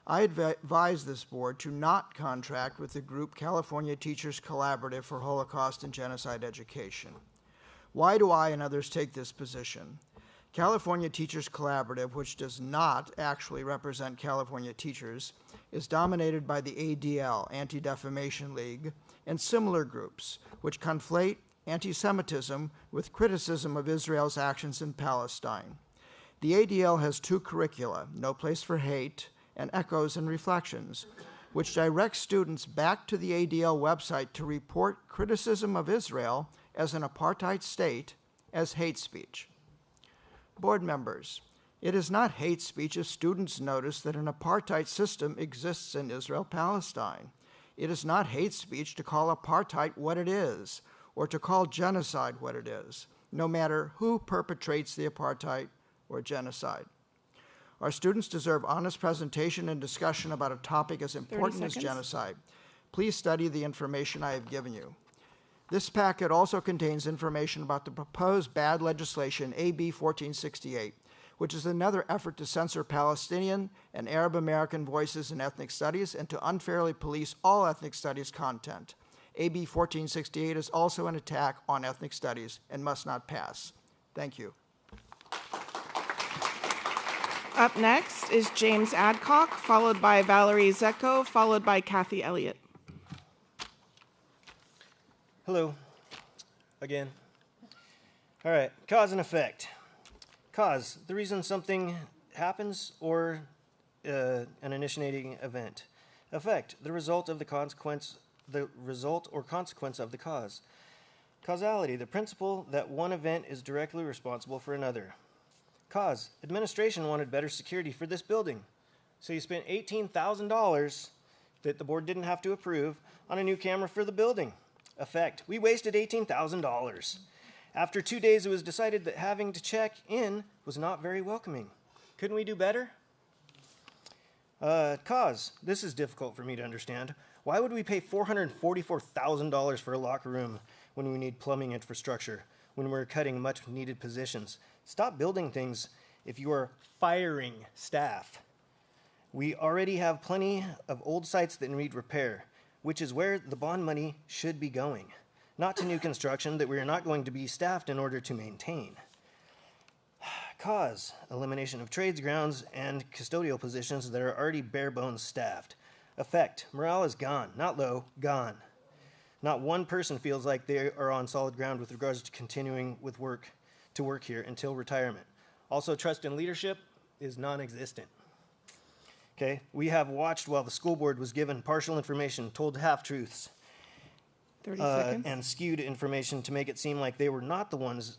I advise this board to not contract with the group California Teachers Collaborative for Holocaust and Genocide Education. Why do I and others take this position? California Teachers Collaborative, which does not actually represent California teachers, is dominated by the ADL, Anti-Defamation League, and similar groups, which conflate anti-Semitism with criticism of Israel's actions in Palestine. The ADL has two curricula, No Place for Hate and Echoes and Reflections, which direct students back to the ADL website to report criticism of Israel as an apartheid state as hate speech. Board members, it is not hate speech if students notice that an apartheid system exists in Israel-Palestine. It is not hate speech to call apartheid what it is, or to call genocide what it is, no matter who perpetrates the apartheid or genocide. Our students deserve honest presentation and discussion about a topic as important as genocide. Please study the information I have given you. This packet also contains information about the proposed bad legislation, AB 1468, which is another effort to censor Palestinian and Arab American voices in ethnic studies and to unfairly police all ethnic studies content. AB 1468 is also an attack on ethnic studies and must not pass. Thank you.
Up next is James Adcock, followed by Valerie Zecco, followed by Kathy Elliott.
Hello, again. All right, cause and effect. Cause, the reason something happens or an initiating event. Effect, the result of the consequence, the result or consequence of the cause. Causality, the principle that one event is directly responsible for another. Cause, administration wanted better security for this building, so you spent $18,000 that the board didn't have to approve on a new camera for the building. Effect, we wasted $18,000. After 2 days, it was decided that having to check in was not very welcoming. Couldn't we do better? Cause, this is difficult for me to understand. Why would we pay $444,000 for a locker room when we need plumbing infrastructure, when we're cutting much needed positions? Stop building things if you are firing staff. We already have plenty of old sites that need repair, which is where the bond money should be going, not to new construction that we are not going to be staffed in order to maintain. Cause, elimination of trades grounds and custodial positions that are already bare bones staffed. Effect, morale is gone, not low, gone. Not one person feels like they are on solid ground with regards to continuing with work here until retirement. Also, trust in leadership is non-existent. Okay, we have watched while the school board was given partial information, told half-truths,
30 seconds.
and skewed information to make it seem like they were not the ones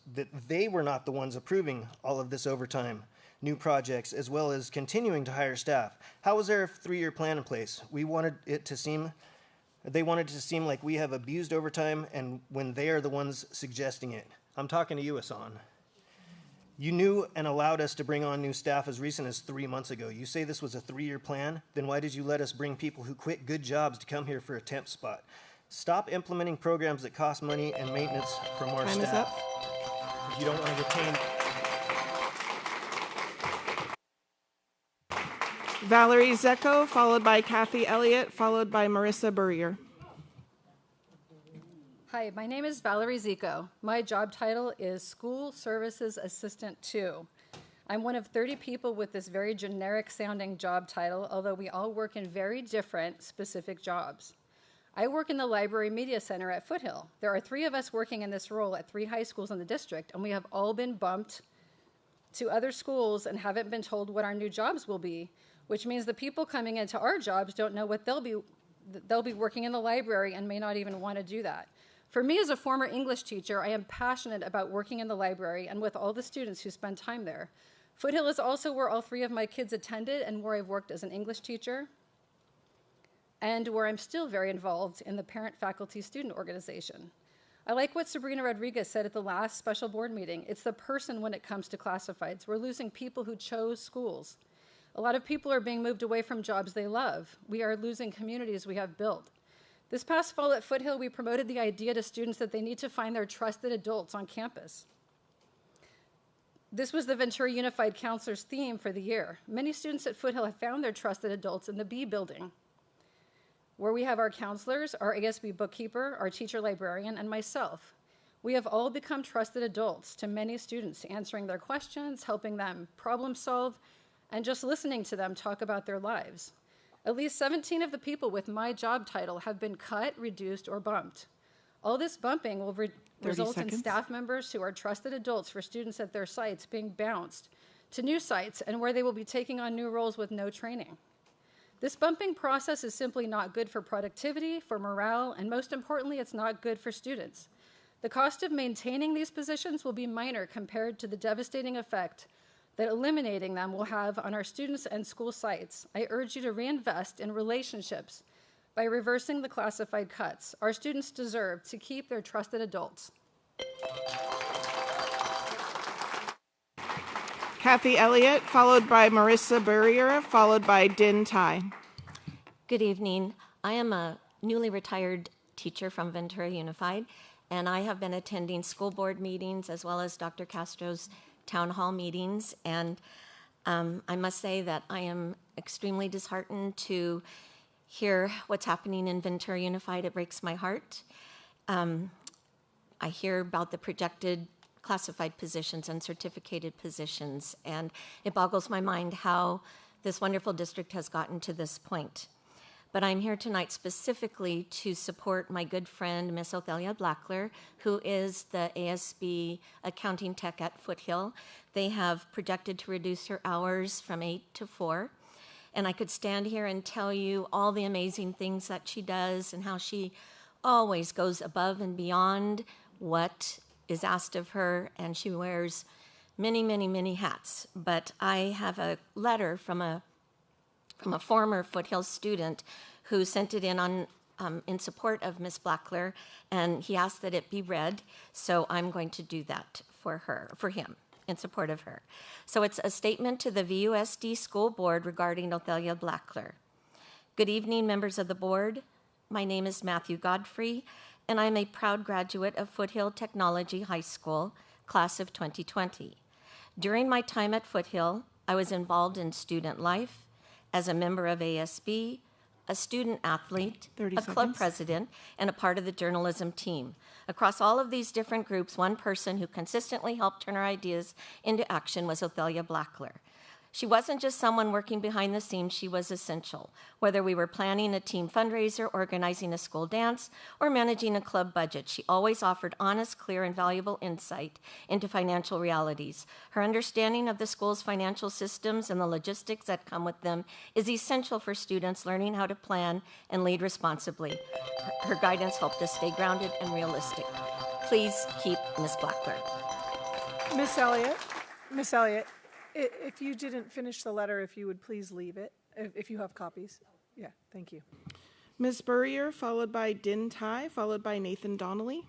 approving all of this overtime, new projects, as well as continuing to hire staff. How was there a 3-year plan in place? They wanted it to seem like we have abused overtime, and when they are the ones suggesting it. I'm talking to you, Hassan. You knew and allowed us to bring on new staff as recent as 3 months ago. You say this was a 3-year plan? Then why did you let us bring people who quit good jobs to come here for a temp spot? Stop implementing programs that cost money and maintenance from our
Time is
staff.
up.
If you don't want to retain...
Valerie Zecco, followed by Kathy Elliott, followed by Marissa Burrier.
Hi, my name is Valerie Zico. My job title is School Services Assistant 2. I'm one of 30 people with this very generic sounding job title, although we all work in very different specific jobs. I work in the Library Media Center at Foothill. There are 3 of us working in this role at 3 high schools in the district, and we have all been bumped to other schools and haven't been told what our new jobs will be, which means the people coming into our jobs don't know what they'll be working in the library and may not even want to do that. For me, as a former English teacher, I am passionate about working in the library and with all the students who spend time there. Foothill is also where all 3 of my kids attended and where I've worked as an English teacher, and where I'm still very involved in the parent-faculty-student organization. I like what Sabrina Rodriguez said at the last special board meeting. It's the person when it comes to classifieds. We're losing people who chose schools. A lot of people are being moved away from jobs they love. We are losing communities we have built. This past fall at Foothill, we promoted the idea to students that they need to find their trusted adults on campus. This was the Ventura Unified Counselors theme for the year. Many students at Foothill have found their trusted adults in the B building, where we have our counselors, our ASB bookkeeper, our teacher librarian, and myself. We have all become trusted adults to many students, answering their questions, helping them problem solve, and just listening to them talk about their lives. At least 17 of the people with my job title have been cut, reduced, or bumped. All this bumping will result in staff members who are trusted adults for students at their sites being bounced to new sites and where they will be taking on new roles with no training. This bumping process is simply not good for productivity, for morale, and most importantly, it's not good for students. The cost of maintaining these positions will be minor compared to the devastating effect that eliminating them will have on our students and school sites. I urge you to reinvest in relationships by reversing the classified cuts. Our students deserve to keep their trusted adults.
Kathy Elliott, followed by Marissa Burrier, followed by Din Tai.
Good evening. I am a newly retired teacher from Ventura Unified, and I have been attending school board meetings as well as Dr. Castro's town hall meetings, and I must say that I am extremely disheartened to hear what's happening in Ventura Unified. It breaks my heart. I hear about the projected classified positions and certificated positions, and it boggles my mind how this wonderful district has gotten to this point. But I'm here tonight specifically to support my good friend, Miss Othelia Blackler, who is the ASB accounting tech at Foothill. They have projected to reduce her hours from 8 to 4. And I could stand here and tell you all the amazing things that she does and how she always goes above and beyond what is asked of her, and she wears many, many, many hats. But I have a letter from a former Foothill student who sent it in support of Miss Blackler, and he asked that it be read, so I'm going to do that for him, in support of her. So it's a statement to the VUSD School Board regarding Othelia Blackler. Good evening, members of the board. My name is Matthew Godfrey, and I'm a proud graduate of Foothill Technology High School, class of 2020. During my time at Foothill, I was involved in student life, as a member of ASB, a student athlete, a club president, and a part of the journalism team. Across all of these different groups, one person who consistently helped turn our ideas into action was Othelia Blackler. She wasn't just someone working behind the scenes, she was essential. Whether we were planning a team fundraiser, organizing a school dance, or managing a club budget, she always offered honest, clear, and valuable insight into financial realities. Her understanding of the school's financial systems and the logistics that come with them is essential for students learning how to plan and lead responsibly. Her guidance helped us stay grounded and realistic. Please keep Ms. Blackler.
Miss Elliott, if you didn't finish the letter, if you would please leave it, if you have copies. Yeah, thank you.
Ms. Burrier, followed by Din Tai, followed by Nathan Donnelly.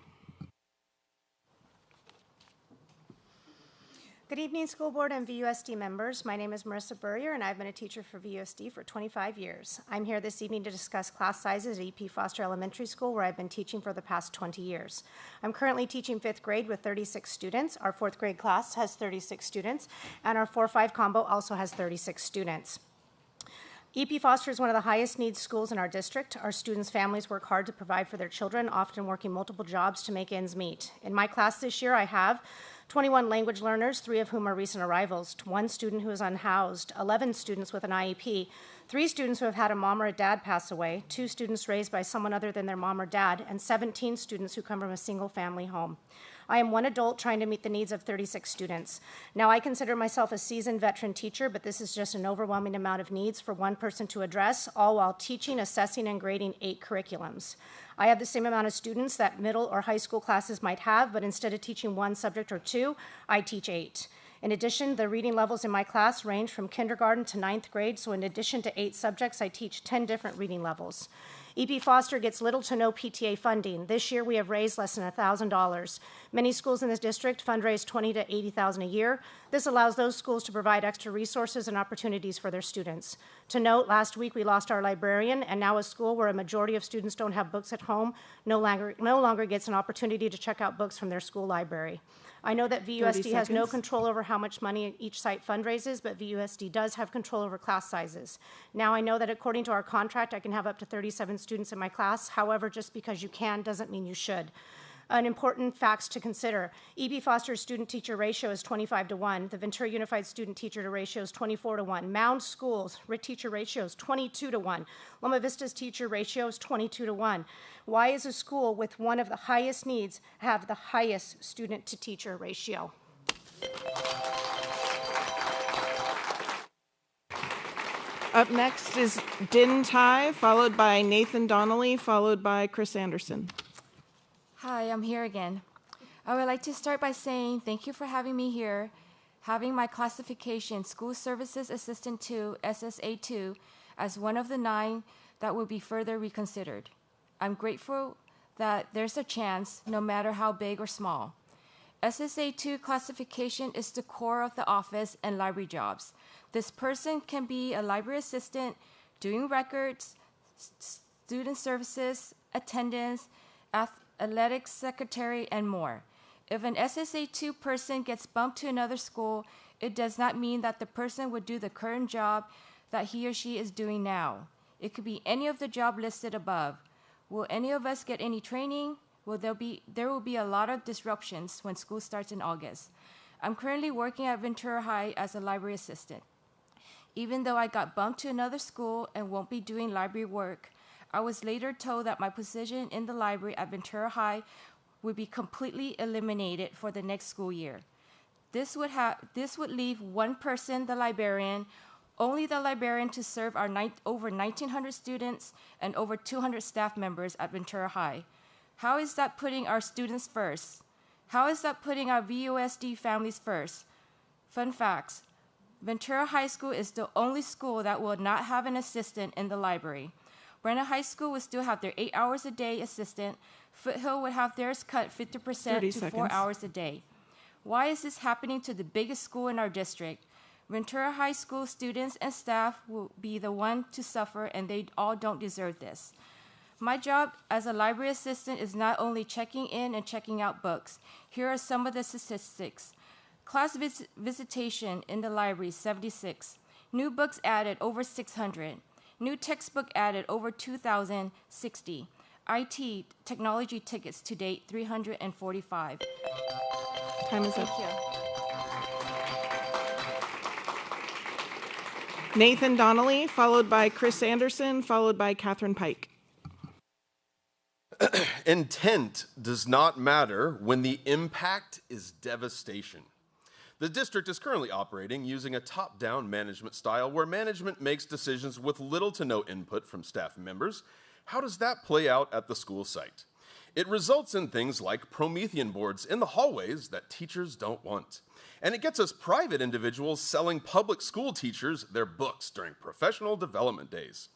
Good evening, school board and VUSD members. My name is Marissa Burrier, and I've been a teacher for VUSD for 25 years. I'm here this evening to discuss class sizes at E.P. Foster Elementary School, where I've been teaching for the past 20 years. I'm currently teaching 5th grade with 36 students. Our 4th grade class has 36 students, and our 4-5 combo also has 36 students. E.P. Foster is one of the highest needs schools in our district. Our students' families work hard to provide for their children, often working multiple jobs to make ends meet. In my class this year, I have 21 language learners, 3 of whom are recent arrivals, 1 student who is unhoused, 11 students with an IEP, 3 students who have had a mom or a dad pass away, 2 students raised by someone other than their mom or dad, and 17 students who come from a single-family home. I am one adult trying to meet the needs of 36 students. Now, I consider myself a seasoned veteran teacher, but this is just an overwhelming amount of needs for one person to address, all while teaching, assessing, and grading 8 curriculums. I have the same amount of students that middle or high school classes might have, but instead of teaching 1 subject or 2, I teach 8. In addition, the reading levels in my class range from kindergarten to 9th grade, so in addition to 8 subjects, I teach 10 different reading levels. EP Foster gets little to no PTA funding. This year, we have raised less than $1,000. Many schools in this district fundraise $20,000 to $80,000 a year. This allows those schools to provide extra resources and opportunities for their students. To note, last week we lost our librarian, and now a school where a majority of students don't have books at home no longer gets an opportunity to check out books from their school library. I know that VUSD has no control over how much money each site fundraises, but VUSD does have control over class sizes. Now I know that according to our contract, I can have up to 37 students in my class. However, just because you can doesn't mean you should. An important facts to consider. EP Foster's student-teacher ratio is 25-1. The Ventura Unified student-teacher ratio is 24-1. Mound School's teacher ratio is 22-1. Loma Vista's teacher ratio is 22-1. Why is a school with one of the highest needs have the highest student-to-teacher ratio?
Up next is Din Tai, followed by Nathan Donnelly, followed by Chris Anderson.
Hi, I'm here again. I would like to start by saying thank you for having me here, having my classification, School Services Assistant 2, SSA 2, as one of the 9 that will be further reconsidered. I'm grateful that there's a chance, no matter how big or small. SSA 2 classification is the core of the office and library jobs. This person can be a library assistant, doing records, student services, attendance, athletics secretary, and more. If an SSA 2 person gets bumped to another school, it does not mean that the person would do the current job that he or she is doing now. It could be any of the job listed above. Will any of us get any training? There will be a lot of disruptions when school starts in August. I'm currently working at Ventura High as a library assistant. Even though I got bumped to another school and won't be doing library work, I was later told that my position in the library at Ventura High would be completely eliminated for the next school year. This would leave one person, the librarian, only the librarian to serve our over 1,900 students and over 200 staff members at Ventura High. How is that putting our students first? How is that putting our VUSD families first? Fun facts. Ventura High School is the only school that will not have an assistant in the library. Brenna High School will still have their 8 hours a day assistant. Foothill would have theirs cut 50% to 4 hours a day. Why is this happening to the biggest school in our district? Ventura High School students and staff will be the one to suffer, and they all don't deserve this. My job as a library assistant is not only checking in and checking out books. Here are some of the statistics. Class visitation in the library, 76. New books added, over 600. New textbook added, over 2,060. IT, technology tickets to date, 345.
Time is up.
Thank you.
Nathan Donnelly, followed by Chris Anderson, followed by Catherine Pike.
Intent does not matter when the impact is devastation. The district is currently operating using a top-down management style where management makes decisions with little to no input from staff members. How does that play out at the school site? It results in things like Promethean boards in the hallways that teachers don't want. And it gets us private individuals selling public school teachers their books during professional development days.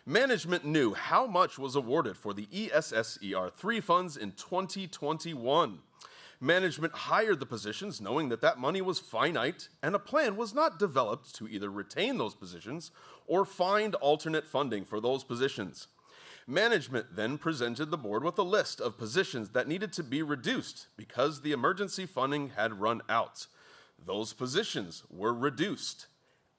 Management knew how much was awarded for the ESSER 3 funds in 2021. Management hired the positions knowing that that money was finite, and a plan was not developed to either retain those positions or find alternate funding for those positions. Management then presented the board with a list of positions that needed to be reduced because the emergency funding had run out. Those positions were reduced.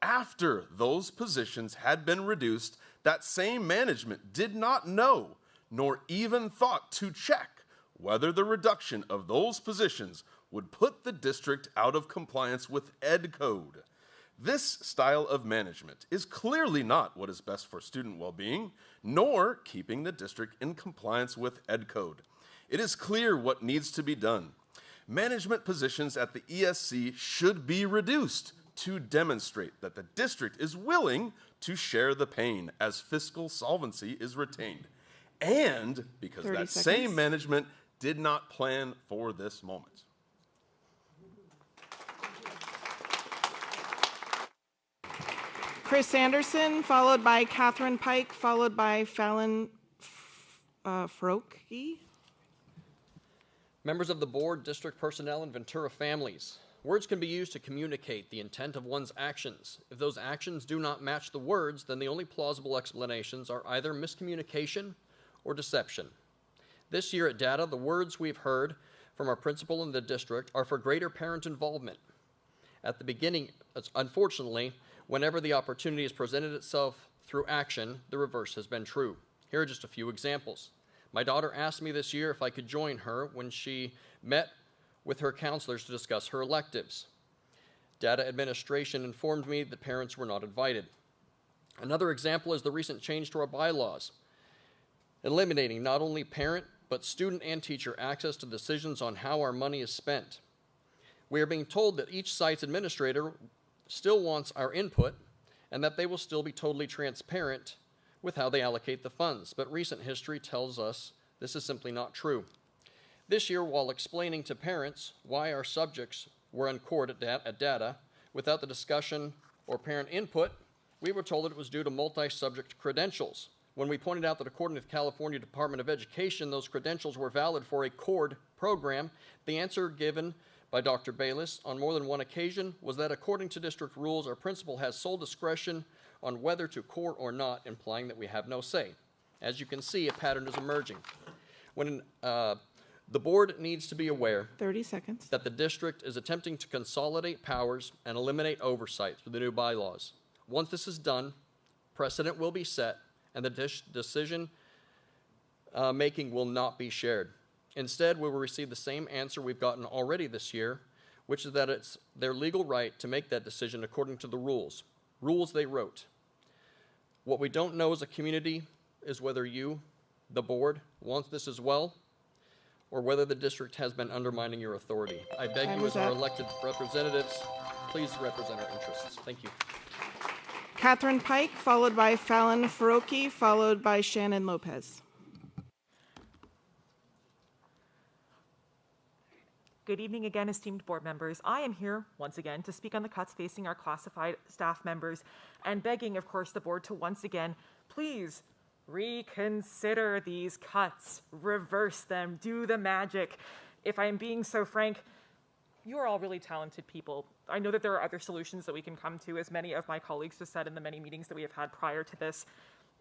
After those positions had been reduced, that same management did not know, nor even thought to check whether the reduction of those positions would put the district out of compliance with Ed Code. This style of management is clearly not what is best for student well-being, nor keeping the district in compliance with Ed Code. It is clear what needs to be done. Management positions at the ESC should be reduced to demonstrate that the district is willing to share the pain as fiscal solvency is retained. And because that same management did not plan for this moment.
Chris Anderson, followed by Catherine Pike, followed by Fallon Froke.
Members of the board, district personnel, and Ventura families. Words can be used to communicate the intent of one's actions. If those actions do not match the words, then the only plausible explanations are either miscommunication or deception. This year at DATA, the words we've heard from our principal in the district are for greater parent involvement. At the beginning, unfortunately, whenever the opportunity has presented itself through action, the reverse has been true. Here are just a few examples. My daughter asked me this year if I could join her when she met with her counselors to discuss her electives. Data administration informed me that parents were not invited. Another example is the recent change to our bylaws, eliminating not only parent, but student and teacher access to decisions on how our money is spent. We are being told that each site's administrator still wants our input and that they will still be totally transparent with how they allocate the funds, but recent history tells us this is simply not true. This year, while explaining to parents why our subjects were uncored at DATA, without the discussion or parent input, we were told that it was due to multi-subject credentials. When we pointed out that according to the California Department of Education, those credentials were valid for a CORD program, the answer given by Dr. Bayless on more than one occasion was that according to district rules, our principal has sole discretion on whether to core or not, implying that we have no say. As you can see, a pattern is emerging. When the board needs to be aware
30 seconds.
That the district is attempting to consolidate powers and eliminate oversight through the new bylaws. Once this is done, precedent will be set and the decision making will not be shared. Instead, we will receive the same answer we've gotten already this year, which is that it's their legal right to make that decision according to the rules they wrote. What we don't know as a community is whether you, the board, want this as well, or whether the district has been undermining your authority. I beg you as our elected representatives, please represent our interests. Thank you.
Catherine Pike, followed by Fallon Faroki, followed by Shannon Lopez.
Good evening again, esteemed board members. I am here once again to speak on the cuts facing our classified staff members and begging, of course, the board to once again, please reconsider these cuts, reverse them, do the magic. If I am being so frank, you are all really talented people. I know that there are other solutions that we can come to, as many of my colleagues have said in the many meetings that we have had prior to this.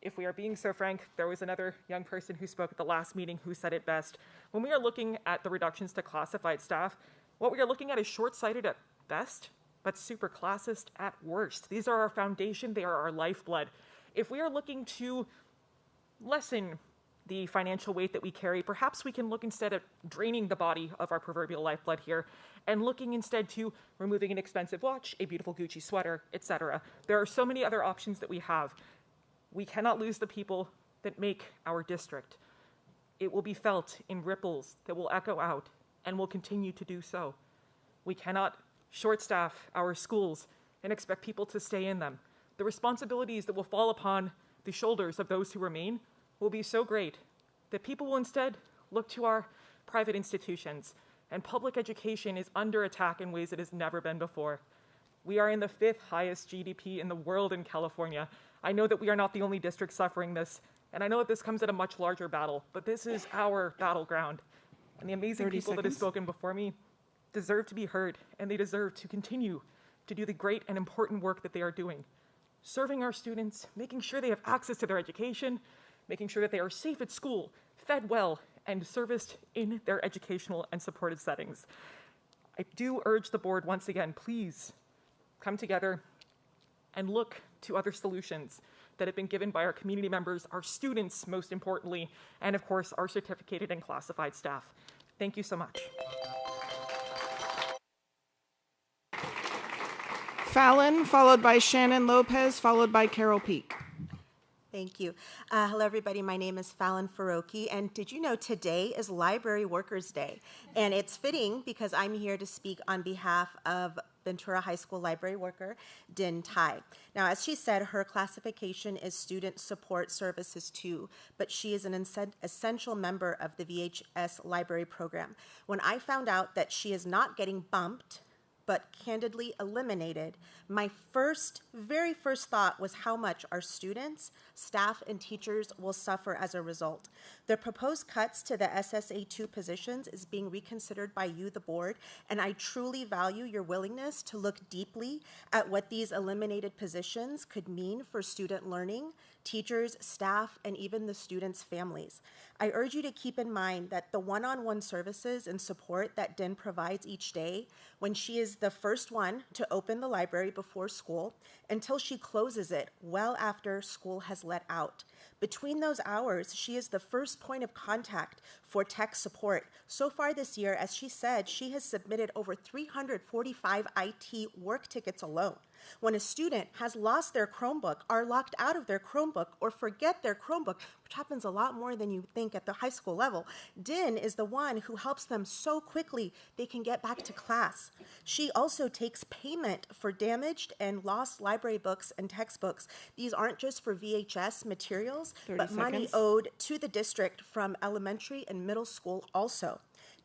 If we are being so frank, there was another young person who spoke at the last meeting who said it best. When we are looking at the reductions to classified staff, what we are looking at is short-sighted at best, but super classist at worst. These are our foundation, they are our lifeblood. If we are looking to lessen the financial weight that we carry, perhaps we can look instead at draining the body of our proverbial lifeblood here and looking instead to removing an expensive watch, a beautiful Gucci sweater, etc. There are so many other options that we have. We cannot lose the people that make our district. It will be felt in ripples that will echo out and will continue to do so. We cannot short-staff our schools and expect people to stay in them. The responsibilities that will fall upon the shoulders of those who remain will be so great that people will instead look to our private institutions, and public education is under attack in ways it has never been before. We are in the 5th highest GDP in the world in California. I know that we are not the only district suffering this, and I know that this comes at a much larger battle, but this is our battleground. And the amazing people that have spoken before me deserve to be heard, and they deserve to continue to do the great and important work that they are doing. Serving our students, making sure they have access to their education, making sure that they are safe at school, fed well, and serviced in their educational and supported settings. I do urge the board once again, please come together and look to other solutions that have been given by our community members, our students most importantly, and of course our certificated and classified staff. Thank you so much.
Fallon, followed by Shannon Lopez, followed by Carol Peak.
Thank you. Hello, everybody. My name is Fallon Faroki, and did you know today is Library Workers Day? And it's fitting because I'm here to speak on behalf of Ventura High School library worker, Din Tai. Now, as she said, her classification is Student Support Services 2, but she is an essential member of the VHS library program. When I found out that she is not getting bumped but candidly eliminated, my very first thought was how much our students, staff, and teachers will suffer as a result. The proposed cuts to the SSA2 positions is being reconsidered by you, the board, and I truly value your willingness to look deeply at what these eliminated positions could mean for student learning, teachers, staff, and even the students' families. I urge you to keep in mind that the one-on-one services and support that DIN provides each day, when she is the first one to open the library before school until she closes it well after school has let out. Between those hours, she is the first point of contact for tech support. So far this year, as she said, she has submitted over 345 IT work tickets alone. When a student has lost their Chromebook, are locked out of their Chromebook, or forget their Chromebook, which happens a lot more than you think at the high school level, DIN is the one who helps them so quickly they can get back to class. She also takes payment for damaged and lost library books and textbooks. These aren't just for VHS materials, but money owed to the district from elementary and middle school also.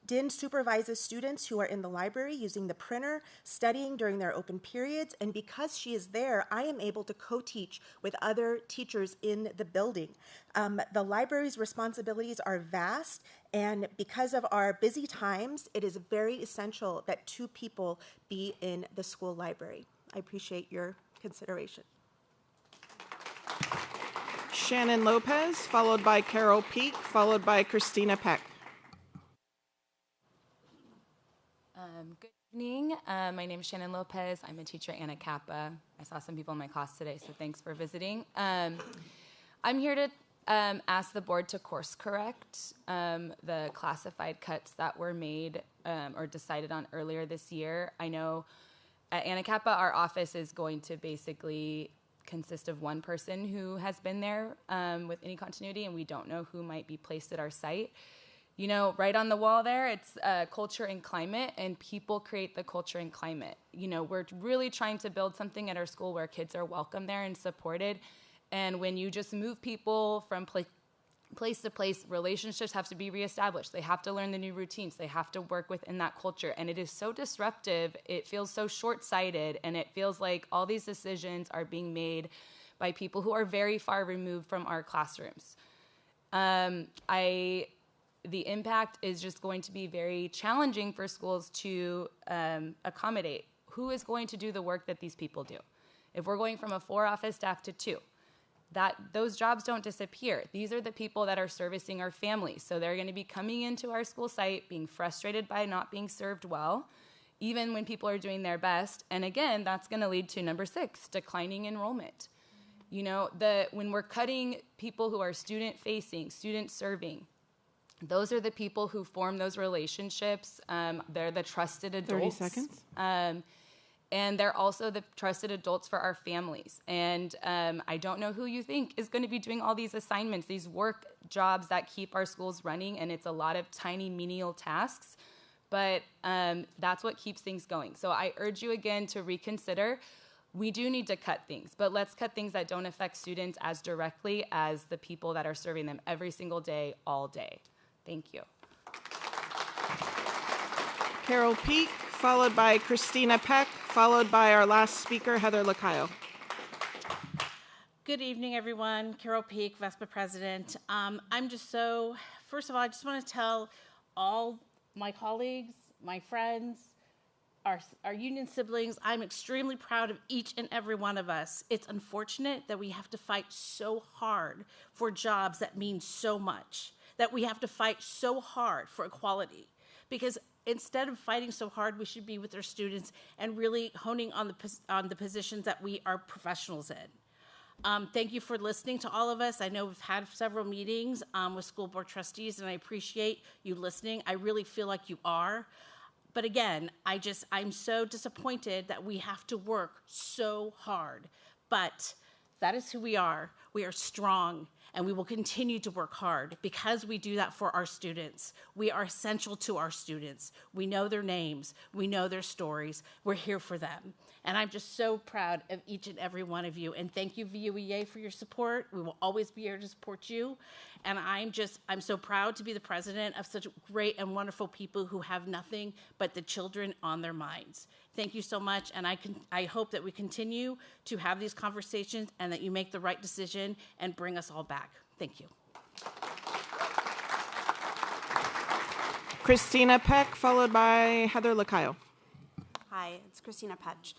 DIN supervises students who are in the library using the printer, studying during their open periods, and because she is there, I am able to co-teach with other teachers in the building. The library's responsibilities are vast, and because of our busy times, it is very essential that 2 people be in the school library. I appreciate your consideration.
Shannon Lopez, followed by Carol Peak, followed by Christina Peck.
Good evening. My name is Shannon Lopez. I'm a teacher at AAPC. I saw some people in my class today, so thanks for visiting. I'm here to ask the board to course correct the classified cuts that were made or decided on earlier this year. I know at AAPC, our office is going to basically consist of one person who has been there with any continuity, and we don't know who might be placed at our site. You know, right on the wall there, it's culture and climate, and people create the culture and climate. You know, we're really trying to build something at our school where kids are welcome there and supported. And when you just move people from place to place, relationships have to be reestablished. They have to learn the new routines. They have to work within that culture. And it is so disruptive. It feels so short-sighted, and it feels like all these decisions are being made by people who are very far removed from our classrooms. The impact is just going to be very challenging for schools to accommodate. Who is going to do the work that these people do? If we're going from a 4 office staff to 2, those jobs don't disappear. These are the people that are servicing our families. So they're going to be coming into our school site, being frustrated by not being served well, even when people are doing their best. And again, that's going to lead to number 6, declining enrollment. You know, when we're cutting people who are student-facing, student-serving, those are the people who form those relationships. They're the trusted adults.
30 seconds.
And they're also the trusted adults for our families. And I don't know who you think is going to be doing all these assignments, these work jobs that keep our schools running, and it's a lot of tiny, menial tasks. But that's what keeps things going. So I urge you again to reconsider. We do need to cut things, but let's cut things that don't affect students as directly as the people that are serving them every single day, all day. Thank you.
Carol Peak, followed by Christina Peck, followed by our last speaker, Heather Lacayo.
Good evening, everyone. Carol Peak, VESPA president. First of all, I just want to tell all my colleagues, my friends, our union siblings, I'm extremely proud of each and every one of us. It's unfortunate that we have to fight so hard for jobs that mean so much, that we have to fight so hard for equality, because instead of fighting so hard, we should be with our students and really honing on the positions that we are professionals in. Thank you for listening to all of us. I know we've had several meetings with school board trustees, and I appreciate you listening. I really feel like you are. But again, I'm so disappointed that we have to work so hard. But that is who we are. We are strong, and we will continue to work hard because we do that for our students. We are essential to our students. We know their names. We know their stories. We're here for them. And I'm just so proud of each and every one of you. And thank you, VUEA, for your support. We will always be here to support you. And I'm so proud to be the president of such great and wonderful people who have nothing but the children on their minds. Thank you so much, and I hope that we continue to have these conversations and that you make the right decision and bring us all back. Thank you.
Christina Peck, followed by Heather Lacayo.
Hi, it's Christina Petch.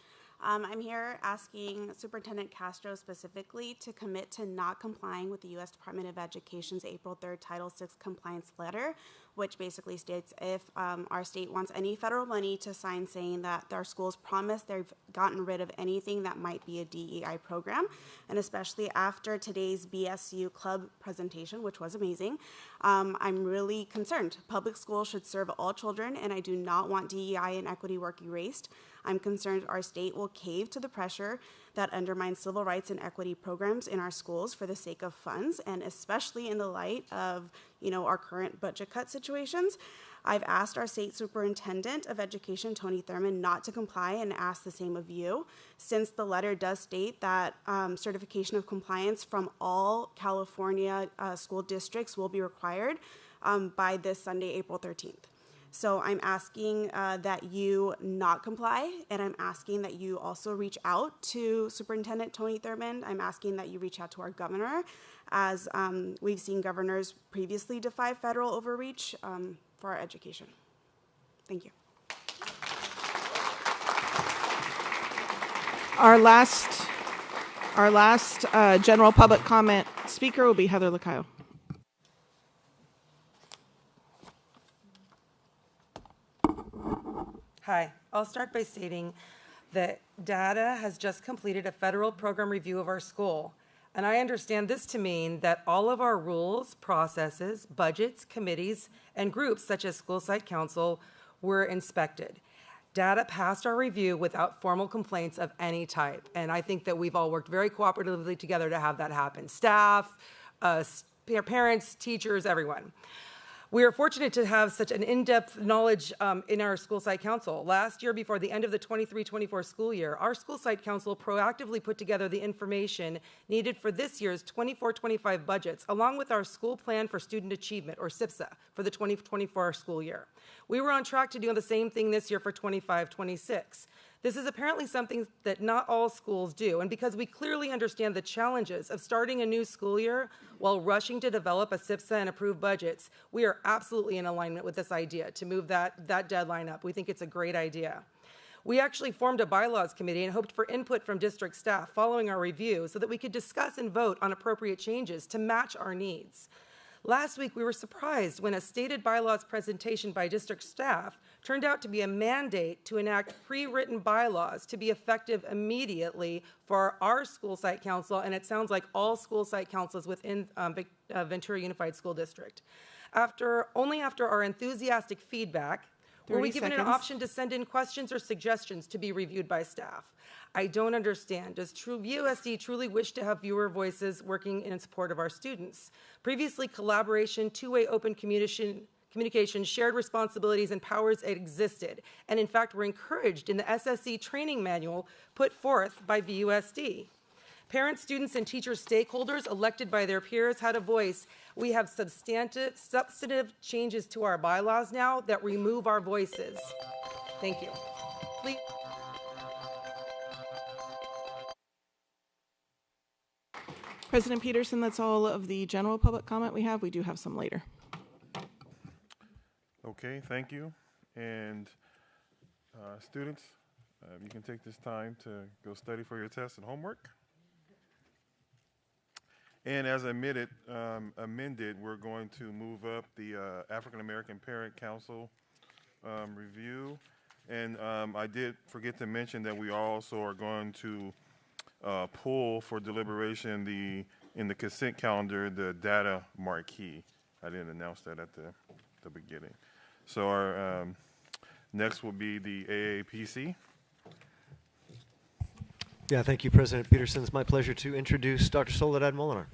I'm here asking Superintendent Castro specifically to commit to not complying with the U.S. Department of Education's April 3rd Title VI compliance letter, which basically states if our state wants any federal money to sign saying that our schools promise they've gotten rid of anything that might be a DEI program, and especially after today's BSU club presentation, which was amazing, I'm really concerned. Public schools should serve all children, and I do not want DEI and equity work erased. I'm concerned our state will cave to the pressure that undermines civil rights and equity programs in our schools for the sake of funds, and especially in the light of, our current budget cut situations. I've asked our state superintendent of education, Tony Thurmond, not to comply and ask the same of you, since the letter does state that certification of compliance from all California school districts will be required by this Sunday, April 13th. So I'm asking that you not comply, and I'm asking that you also reach out to Superintendent Tony Thurmond. I'm asking that you reach out to our governor, as we've seen governors previously defy federal overreach for our education. Thank you.
Our last general public comment speaker will be Heather Lacayo.
Hi, I'll start by stating that DATA has just completed a federal program review of our school. And I understand this to mean that all of our rules, processes, budgets, committees, and groups such as School Site Council were inspected. DATA passed our review without formal complaints of any type. And I think that we've all worked very cooperatively together to have that happen. Staff, parents, teachers, everyone. We are fortunate to have such an in-depth knowledge in our School Site Council. Last year, before the end of the 23-24 school year, our School Site Council proactively put together the information needed for this year's 24-25 budgets, along with our School Plan for Student Achievement, or SIPSA, for the 2024 school year. We were on track to do the same thing this year for 25-26. This is apparently something that not all schools do, and because we clearly understand the challenges of starting a new school year while rushing to develop a SIPSA and approve budgets, we are absolutely in alignment with this idea to move that deadline up. We think it's a great idea. We actually formed a bylaws committee and hoped for input from district staff following our review so that we could discuss and vote on appropriate changes to match our needs. Last week, we were surprised when a stated bylaws presentation by district staff turned out to be a mandate to enact pre-written bylaws to be effective immediately for our School Site Council, and it sounds like all school site councils within Ventura Unified School District. Only after our enthusiastic feedback were we given an option to send in questions or suggestions to be reviewed by staff. I don't understand. Does VUSD truly wish to have fewer voices working in support of our students? Previously, collaboration, two-way open communication, shared responsibilities, and powers existed, and in fact were encouraged in the SSE training manual put forth by VUSD. Parents, students, and teacher stakeholders elected by their peers had a voice. We have substantive changes to our bylaws now that remove our voices. Thank you. Please.
President Peterson, that's all of the general public comment we have. We do have some later.
Okay, thank you. And students, you can take this time to go study for your tests and homework. And as amended, we're going to move up the African American Parent Council review. And I did forget to mention that we also are going to pull for deliberation in the consent calendar the data marquee. I didn't announce that at the beginning. So our next will be the AAPC.
Yeah, thank you, President Peterson. It's my pleasure to introduce Dr. Soledad Molinar.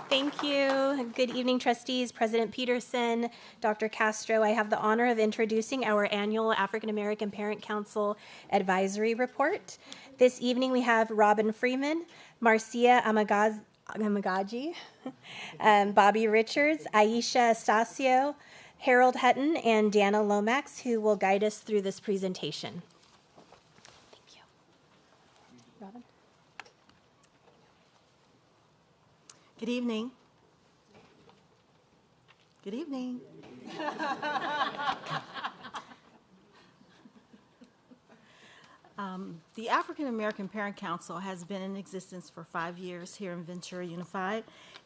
Thank you. Good evening, trustees, President Peterson, Dr. Castro. I have the honor of introducing our annual African American Parent Council Advisory Report. This evening we have Robin Freeman, Marcia Gamagaji, Bobby Richards, Aisha Estacio, Harold Hutton, and Dana Lomax, who will guide us through this presentation. Thank you. Robin?
Good evening. Good evening. The African American Parent Council has been in existence for 5 years here in Ventura Unified,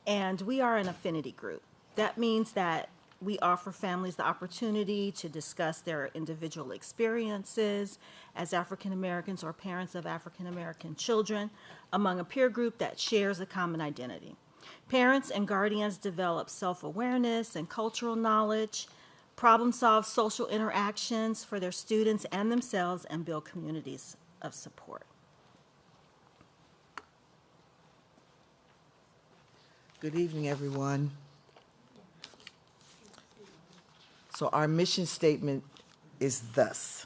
and we are an affinity group. That means that we offer families the opportunity to discuss their individual experiences as African Americans or parents of African American children among a peer group that shares a common identity. Parents and guardians develop self-awareness and cultural knowledge, problem-solve social interactions for their students and themselves, and build communities of support.
Good evening, everyone. So our mission statement is thus.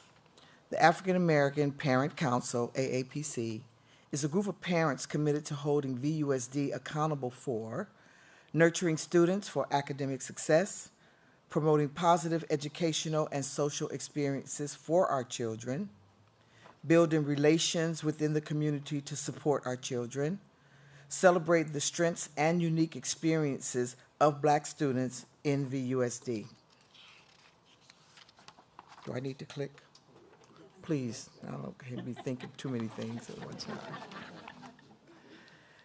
The African American Parent Council, AAPC, is a group of parents committed to holding VUSD accountable for nurturing students for academic success, promoting positive educational and social experiences for our children, building relations within the community to support our children, celebrate the strengths and unique experiences of Black students in VUSD. Do I need to click? Please, I don't hear me thinking too many things at one time.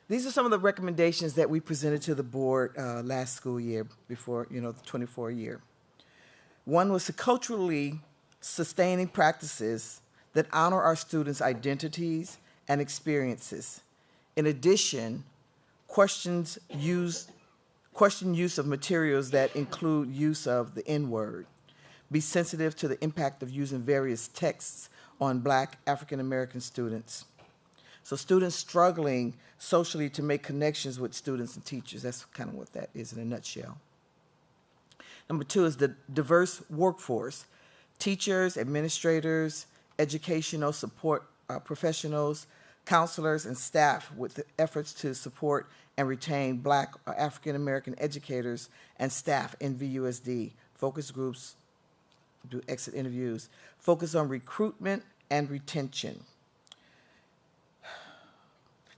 These are some of the recommendations that we presented to the board last school year before, the 24 year. One was to culturally sustaining practices that honor our students' identities and experiences. In addition, question use of materials that include use of the N-word. Be sensitive to the impact of using various texts on Black African American students. So students struggling socially to make connections with students and teachers. That's kind of what that is in a nutshell. Number 2 is the diverse workforce. Teachers, administrators, educational support professionals, counselors, and staff with the efforts to support and retain Black or African American educators and staff in VUSD. Focus groups, do exit interviews. Focus on recruitment and retention.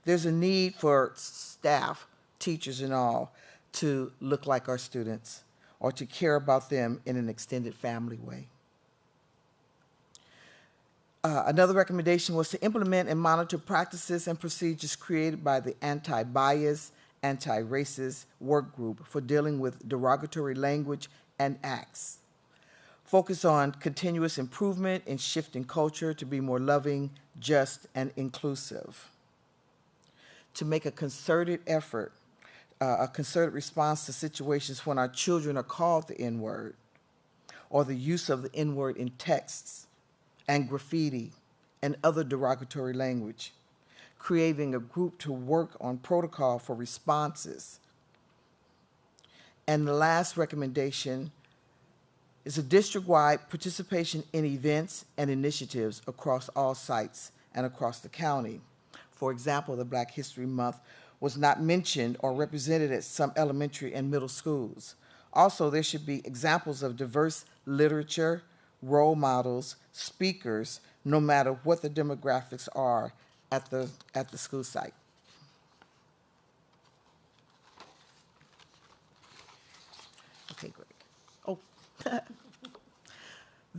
There's a need for staff, teachers and all, to look like our students or to care about them in an extended family way. Another recommendation was to implement and monitor practices and procedures created by the anti-bias, anti-racist work group for dealing with derogatory language and acts. Focus on continuous improvement in shifting culture to be more loving, just, and inclusive. To make a concerted effort, a concerted response to situations when our children are called the N-word or the use of the N-word in texts and graffiti and other derogatory language. Creating a group to work on protocol for responses. And the last recommendation is a district-wide participation in events and initiatives across all sites and across the county. For example, the Black History Month was not mentioned or represented at some elementary and middle schools. Also, there should be examples of diverse literature, role models, speakers, no matter what the demographics are at the school site. Okay, great. Oh.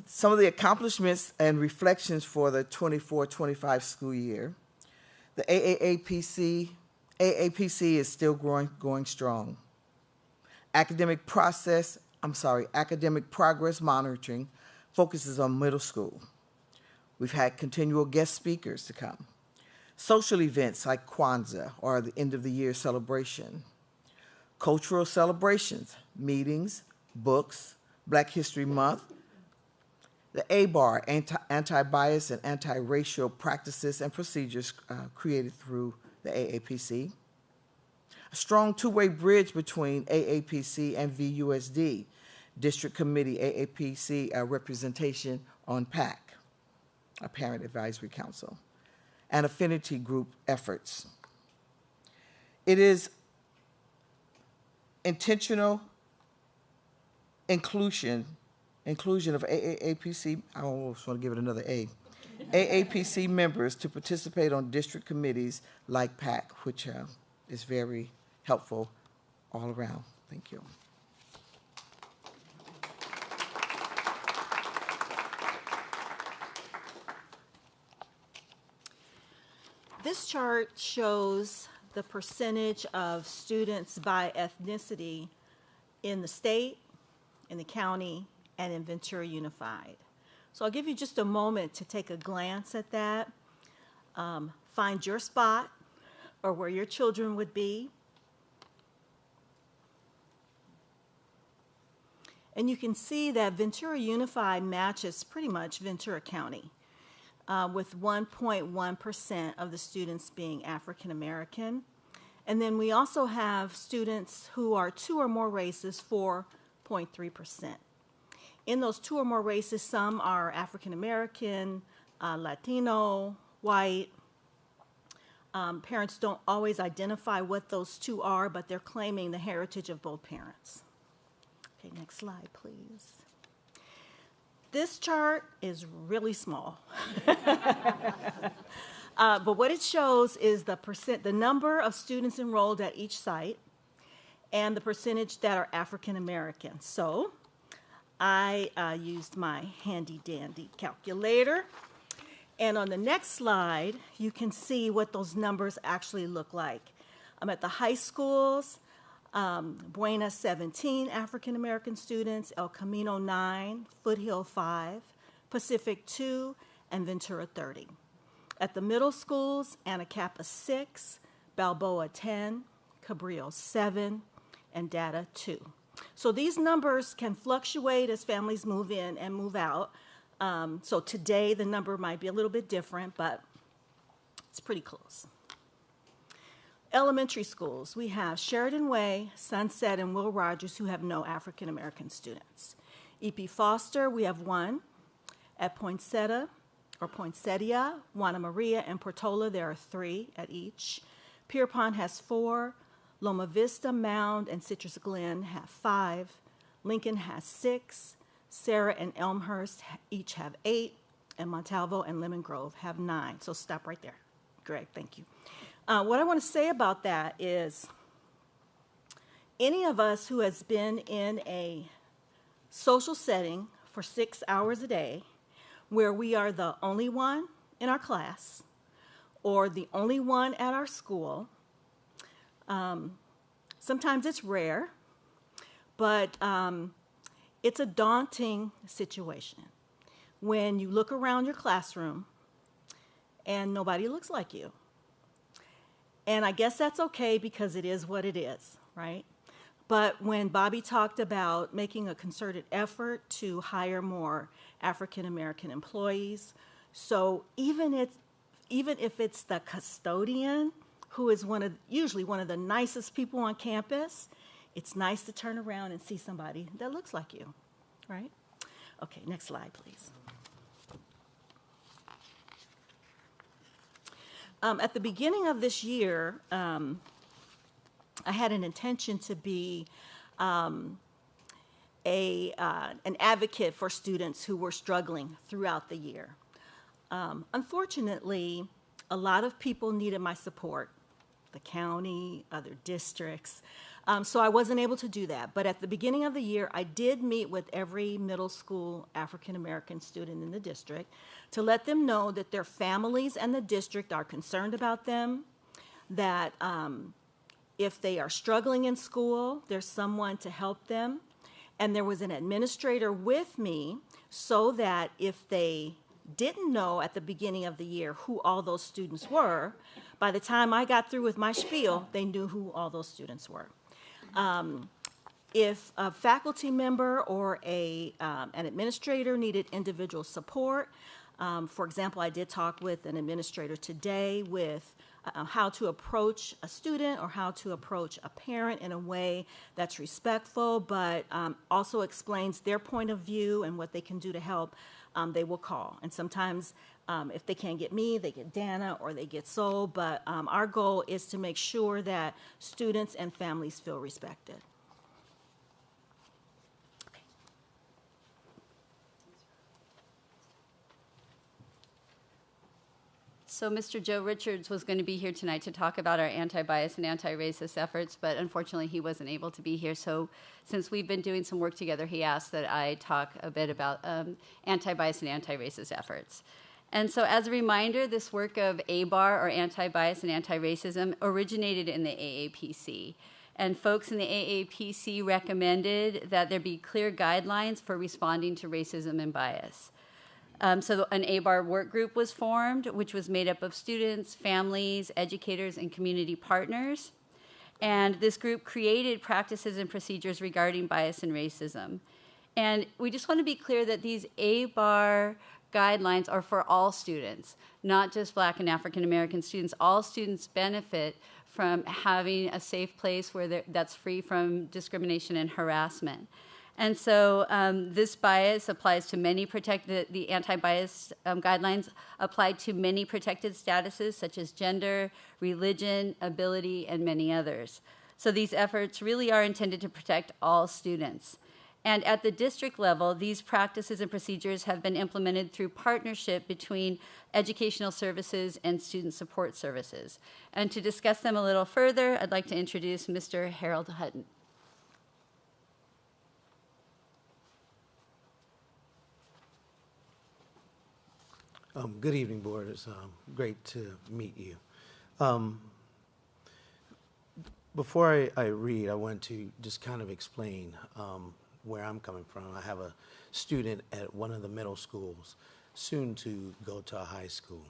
Some of the accomplishments and reflections for the 24-25 school year. The AAPC is still going strong. Academic progress monitoring focuses on middle school. We've had continual guest speakers to come. Social events like Kwanzaa or the end of the year celebration. Cultural celebrations, meetings, books, Black History Month, the ABAR, anti-bias and anti-racial practices and procedures created through the AAPC. A strong two-way bridge between AAPC and VUSD, District Committee AAPC representation on PAC, a Parent Advisory Council, and affinity group efforts. It is intentional inclusion of AAPC, I almost want to give it another A, AAPC members to participate on district committees like PAC, which is very helpful all around. Thank you.
This chart shows the percentage of students by ethnicity in the state, in the county, and in Ventura Unified. So I'll give you just a moment to take a glance at that. Find your spot or where your children would be. And you can see that Ventura Unified matches pretty much Ventura County, with 1.1% of the students being African American. And then we also have students who are 2 or more races, 4.3%. In those 2 or more races, some are African American, Latino, white. Parents don't always identify what those 2 are, but they're claiming the heritage of both parents. Okay, next slide, please. This chart is really small. But what it shows is the number of students enrolled at each site and the percentage that are African American. So I used my handy dandy calculator. And on the next slide, you can see what those numbers actually look like. I'm at the high schools. Buena 17 African American students, El Camino 9, Foothill 5, Pacific 2, and Ventura 30. At the middle schools, Anacapa 6, Balboa 10, Cabrillo 7, and Data 2. So these numbers can fluctuate as families move in and move out. So today the number might be a little bit different, but it's pretty close. Elementary schools, we have Sheridan Way, Sunset, and Will Rogers, who have no African American students. E.P. Foster, we have 1. At Poinsettia, Juana Maria, and Portola, there are 3 at each. Pierpont has 4. Loma Vista, Mound, and Citrus Glen have 5. Lincoln has 6. Sarah and Elmhurst each have 8. And Montalvo and Lemon Grove have 9. So stop right there. Greg, thank you. What I want to say about that is any of us who has been in a social setting for 6 hours a day where we are the only one in our class or the only one at our school, sometimes it's rare, but it's a daunting situation when you look around your classroom and nobody looks like you. And I guess that's okay because it is what it is, right? But when Bobby talked about making a concerted effort to hire more African American employees, so even if it's the custodian who is usually one of the nicest people on campus, it's nice to turn around and see somebody that looks like you, right? Okay, next slide, please. At the beginning of this year, I had an intention to be an advocate for students who were struggling throughout the year. Unfortunately, a lot of people needed my support, the county, other districts, so I wasn't able to do that. But at the beginning of the year, I did meet with every middle school African American student in the district to let them know that their families and the district are concerned about them, that if they are struggling in school, there's someone to help them. And there was an administrator with me so that if they didn't know at the beginning of the year who all those students were, by the time I got through with my spiel, they knew who all those students were. If a faculty member or an administrator needed individual support, for example, I did talk with an administrator today with how to approach a student or how to approach a parent in a way that's respectful, but also explains their point of view and what they can do to help. They will call. And sometimes if they can't get me, they get Dana or they get Sol, but our goal is to make sure that students and families feel respected.
So Mr. Joe Richards was going to be here tonight to talk about our anti-bias and anti-racist efforts, but unfortunately he wasn't able to be here. So since we've been doing some work together, he asked that I talk a bit about anti-bias and anti-racist efforts. And so as a reminder, this work of ABAR, or anti-bias and anti-racism, originated in the AAPC. And folks in the AAPC recommended that there be clear guidelines for responding to racism and bias. So an ABAR work group was formed, which was made up of students, families, educators, and community partners. And this group created practices and procedures regarding bias and racism. And we just want to be clear that these ABAR guidelines are for all students, not just Black and African American students. All students benefit from having a safe place where that's free from discrimination and harassment. And so this bias applies to many the anti-bias guidelines apply to many protected statuses such as gender, religion, ability, and many others. So these efforts really are intended to protect all students. And at the district level, these practices and procedures have been implemented through partnership between educational services and student support services. And to discuss them a little further, I'd like to introduce Mr. Harold Hutton.
Good evening, Board. It's great to meet you. Before I read, I want to just kind of explain where I'm coming from. I have a student at one of the middle schools, soon to go to a high school.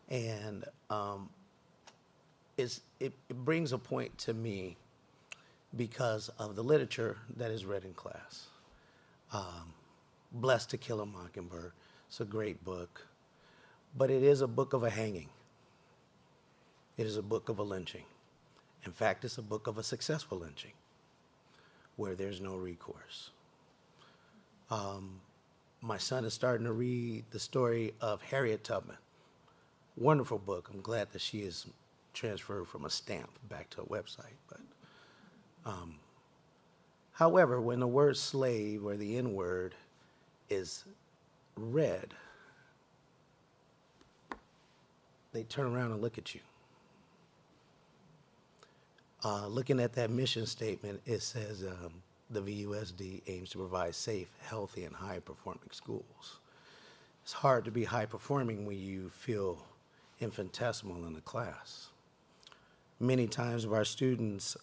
And it brings a point to me because of the literature that is read in class. Blessed to Kill a Mockingbird. It's a great book. But it is a book of a hanging. It is a book of a lynching. In fact, it's a book of a successful lynching where there's no recourse. My son is starting to read the story of Harriet Tubman. Wonderful book. I'm glad that she is transferred from a stamp back to a website. But, however, when the word slave or the N-word is read, they turn around and look at you. Looking at that mission statement, it says the VUSD aims to provide safe, healthy, and high-performing schools. It's hard to be high-performing when you feel infinitesimal in the class. Many times of our students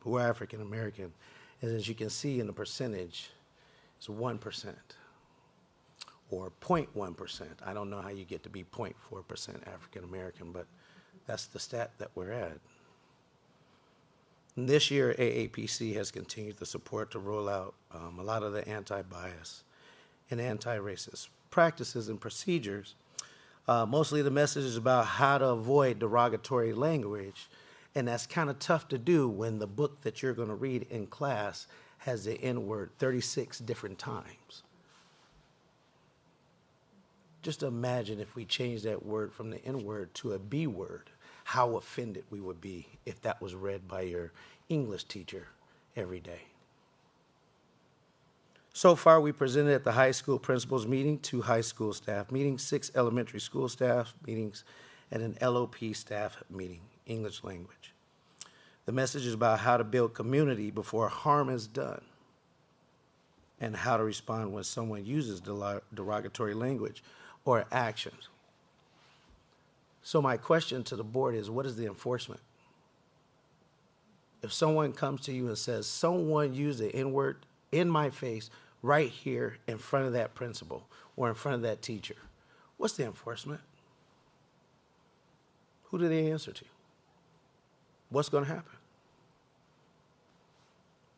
who are African American, as you can see in the percentage, it's 1%. Or 0.1%. I don't know how you get to be 0.4% African American, but that's the stat that we're at. And this year, AAPC has continued the support to roll out a lot of the anti-bias and anti-racist practices and procedures. Mostly the message is about how to avoid derogatory language, and that's kind of tough to do when the book that you're going to read in class has the N-word 36 different times. Just imagine if we changed that word from the N-word to a B word, how offended we would be if that was read by your English teacher every day. So far, we presented at the high school principals meeting, 2 high school staff meetings, 6 elementary school staff meetings, and an LOP staff meeting, English language. The message is about how to build community before harm is done and how to respond when someone uses derogatory language or actions. So my question to the board is, what is the enforcement? If someone comes to you and says, someone used the N-word in my face right here in front of that principal or in front of that teacher, what's the enforcement? Who do they answer to? What's going to happen?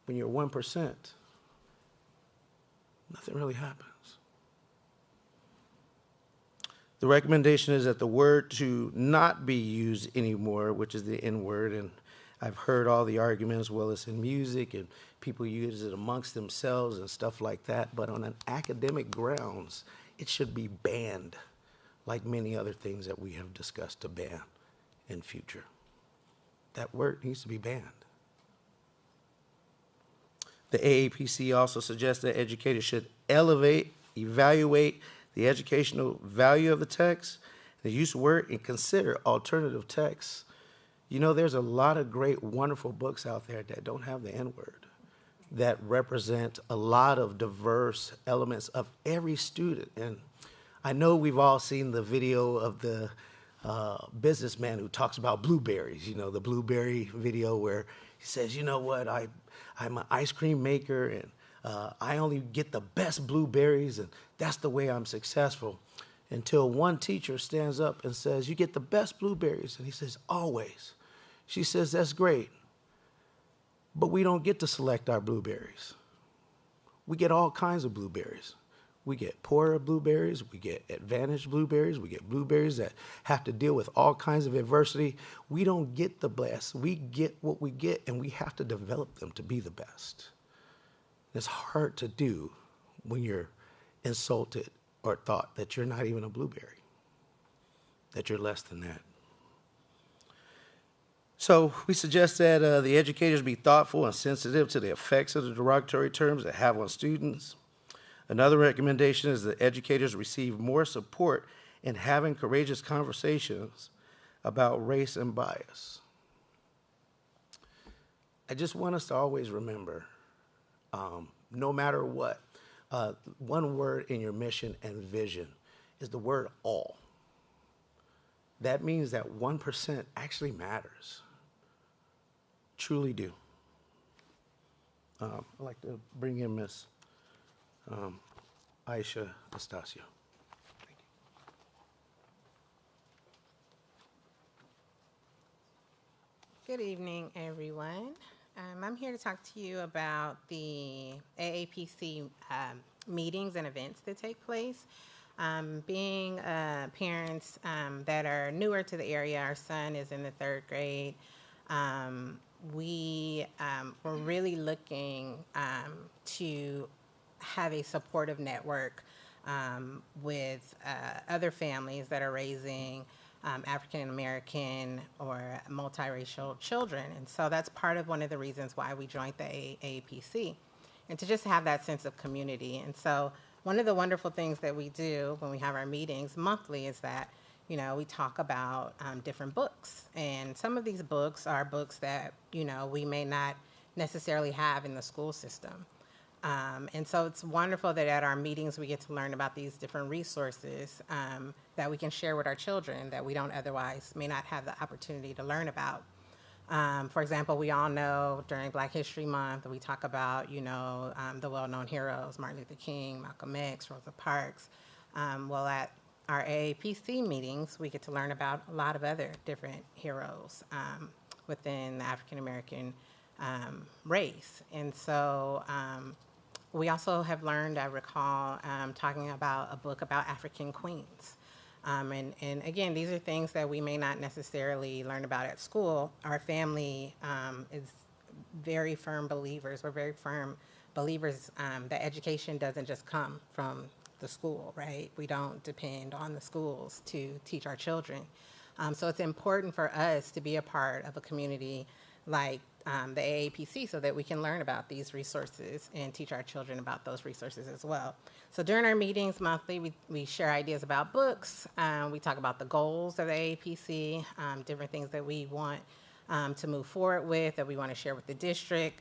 When you're 1%, nothing really happens. The recommendation is that the word to not be used anymore, which is the N-word, and I've heard all the arguments, well, it's in music and people use it amongst themselves and stuff like that, but on an academic grounds, it should be banned, like many other things that we have discussed to ban in future. That word needs to be banned. The AAPC also suggests that educators should evaluate the educational value of the text The use of word and consider alternative texts. You know, there's a lot of great, wonderful books out there that don't have the N-word, that represent a lot of diverse elements of every student. And I know we've all seen the video of the businessman who talks about blueberries, you know, the blueberry video where he says, you know what, I'm an ice cream maker and I only get the best blueberries and that's the way I'm successful. Until one teacher stands up and says, you get the best blueberries. And he says, always. She says, that's great. But we don't get to select our blueberries. We get all kinds of blueberries. We get poorer blueberries, we get advantaged blueberries, we get blueberries that have to deal with all kinds of adversity. We don't get the best. We get what we get, and we have to develop them to be the best. It's hard to do when you're insulted or thought that you're not even a blueberry, that you're less than that. So we suggest that the educators be thoughtful and sensitive to the effects of the derogatory terms that have on students. Another recommendation is that educators receive more support in having courageous conversations about race and bias. I just want us to always remember, no matter what, one word in your mission and vision is the word all. That means that 1% actually matters. Truly do. I'd like to bring in Miss Aisha Estacio.
Good evening, everyone. I'm here to talk to you about the AAPC meetings and events that take place. Being parents that are newer to the area, our son is in the 3rd grade. We were really looking to have a supportive network with other families that are raising African American or multiracial children. And so that's part of one of the reasons why we joined the AAPC, and to just have that sense of community. And so one of the wonderful things that we do when we have our meetings monthly is that, you know, we talk about different books. And some of these books are books that, you know, we may not necessarily have in the school system. And so it's wonderful that at our meetings we get to learn about these different resources that we can share with our children that we don't otherwise may not have the opportunity to learn about. For example, we all know during Black History Month we talk about, you know, the well-known heroes, Martin Luther King, Malcolm X, Rosa Parks. Well, at our AAPC meetings, we get to learn about a lot of other different heroes within the African American race. And so we also have learned, I recall, talking about a book about African queens. And again, these are things that we may not necessarily learn about at school. Our family is very firm believers. We're very firm believers that education doesn't just come from the school, right? We don't depend on the schools to teach our children. So it's important for us to be a part of a community like the AAPC so that we can learn about these resources and teach our children about those resources as well. So during our meetings monthly, we share ideas about books. We talk about the goals of the AAPC, different things that we want to move forward with, that we want to share with the district.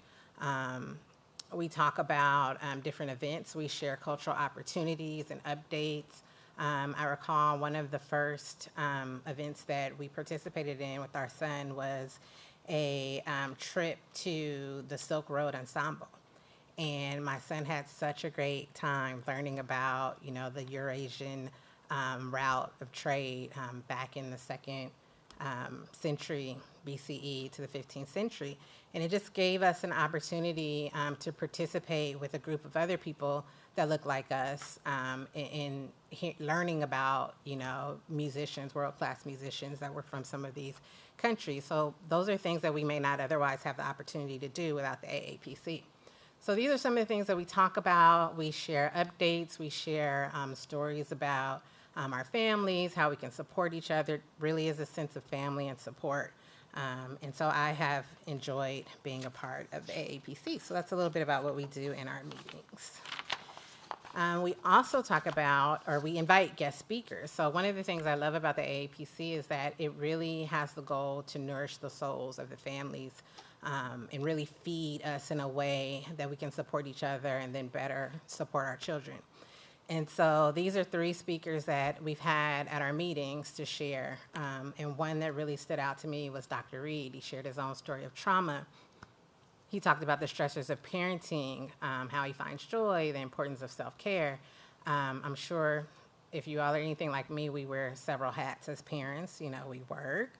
We talk about different events. We share cultural opportunities and updates. I recall one of the first events that we participated in with our son was a trip to the Silk Road Ensemble. And my son had such a great time learning about, you know, the Eurasian route of trade back in the 2nd century BCE to the 15th century. And it just gave us an opportunity to participate with a group of other people that look like us in learning about, you know, musicians, world-class musicians that were from some of these countries. So those are things that we may not otherwise have the opportunity to do without the AAPC. So these are some of the things that we talk about. We share updates. We share stories about our families, how we can support each other. It really is a sense of family and support. And so I have enjoyed being a part of the AAPC. So that's a little bit about what we do in our meetings. We also talk about, or we invite guest speakers. So one of the things I love about the AAPC is that it really has the goal to nourish the souls of the families and really feed us in a way that we can support each other and then better support our children. And so these are 3 speakers that we've had at our meetings to share. And one that really stood out to me was Dr. Reed. He shared his own story of trauma. He talked about the stressors of parenting, how he finds joy, the importance of self-care. I'm sure if you all are anything like me, we wear several hats as parents. You know, we work,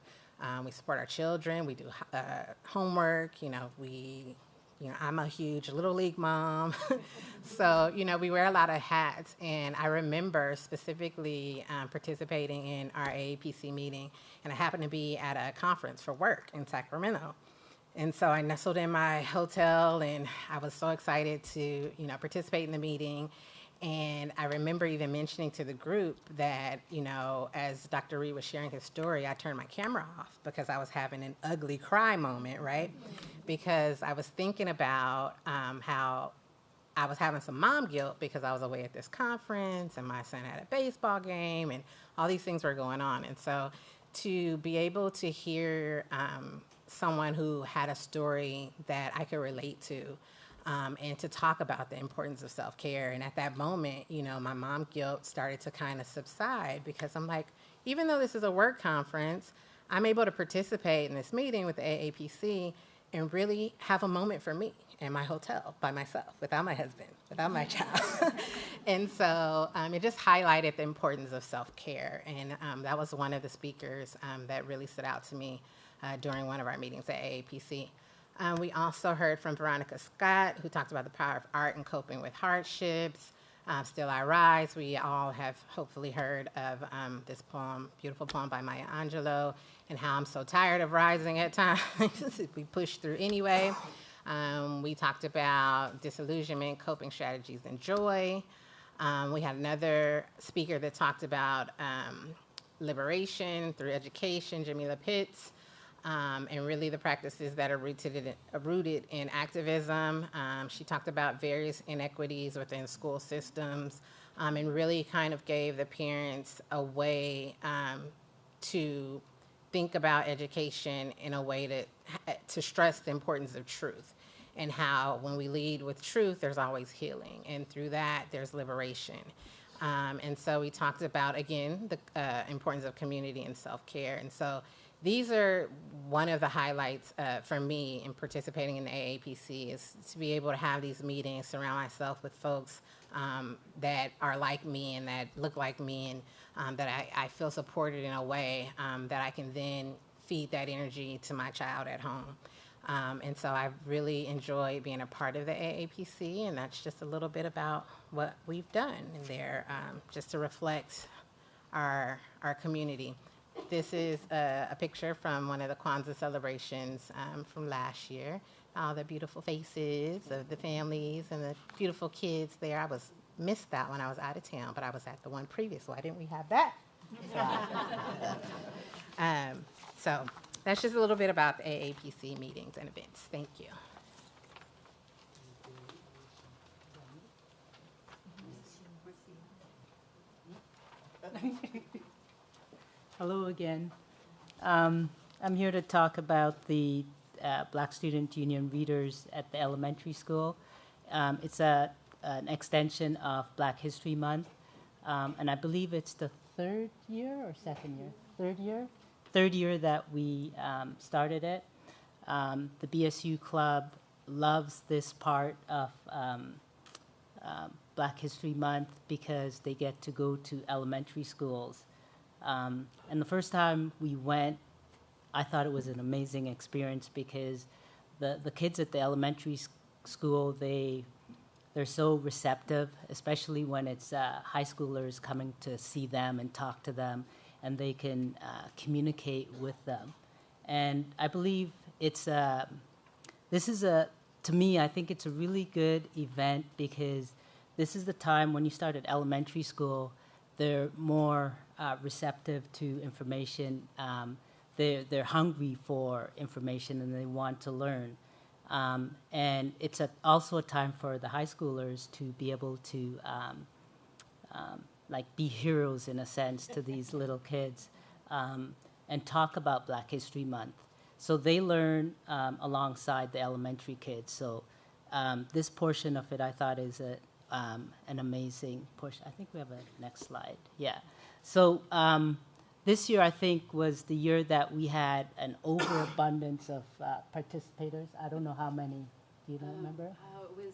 we support our children, we do homework, I'm a huge Little League mom. So, we wear a lot of hats. And I remember specifically participating in our AAPC meeting, and I happened to be at a conference for work in Sacramento. And so I nestled in my hotel, and I was so excited to, participate in the meeting. And I remember even mentioning to the group that, as Dr. Reed was sharing his story, I turned my camera off because I was having an ugly cry moment, right? Because I was thinking about how I was having some mom guilt because I was away at this conference and my son had a baseball game and all these things were going on. And so to be able to hear someone who had a story that I could relate to, and to talk about the importance of self-care. And at that moment, my mom guilt started to kind of subside because I'm like, even though this is a work conference, I'm able to participate in this meeting with the AAPC and really have a moment for me in my hotel by myself, without my husband, without my child. And so it just highlighted the importance of self-care. And that was one of the speakers that really stood out to me during one of our meetings at AAPC. We also heard from Veronica Scott, who talked about the power of art and coping with hardships. Still I Rise. We all have hopefully heard of this poem, beautiful poem by Maya Angelou, and how I'm so tired of rising at times. We push through anyway. We talked about disillusionment, coping strategies, and joy. We had another speaker that talked about liberation through education, Jamila Pitts. And really the practices that are rooted in activism. She talked about various inequities within school systems and really kind of gave the parents a way to think about education in a way to stress the importance of truth and how when we lead with truth, there's always healing. And through that, there's liberation. And so we talked about, again, the importance of community and self-care. And so these are one of the highlights for me in participating in the AAPC is to be able to have these meetings, surround myself with folks that are like me and that look like me and that I feel supported in a way that I can then feed that energy to my child at home. And so I've really enjoyed being a part of the AAPC, and that's just a little bit about what we've done in there, just to reflect our community. This is a picture from one of the Kwanzaa celebrations from last year. All the beautiful faces of the families and the beautiful kids there. I missed that when I was out of town, but I was at the one previous. Why didn't we have that? So that's just a little bit about the AAPC meetings and events. Thank you.
Hello again. I'm here to talk about the Black Student Union Readers at the elementary school. It's an extension of Black History Month, and I believe it's the third year or second year? Third year? Third year that we started it. The BSU Club loves this part of Black History Month because they get to go to elementary schools. And the first time we went, I thought it was an amazing experience because the kids at the elementary school, they're so receptive, especially when it's high schoolers coming to see them and talk to them, and they can communicate with them. And I believe to me, I think it's a really good event because this is the time when you start at elementary school, they're more receptive to information. They're hungry for information and they want to learn. And it's also a time for the high schoolers to be able to like be heroes in a sense to these little kids and talk about Black History Month. So they learn alongside the elementary kids. So this portion of it I thought is an amazing portion. I think we have a next slide. Yeah. So this year I think was the year that we had an overabundance of participators. I don't know how many. Do you remember?
It was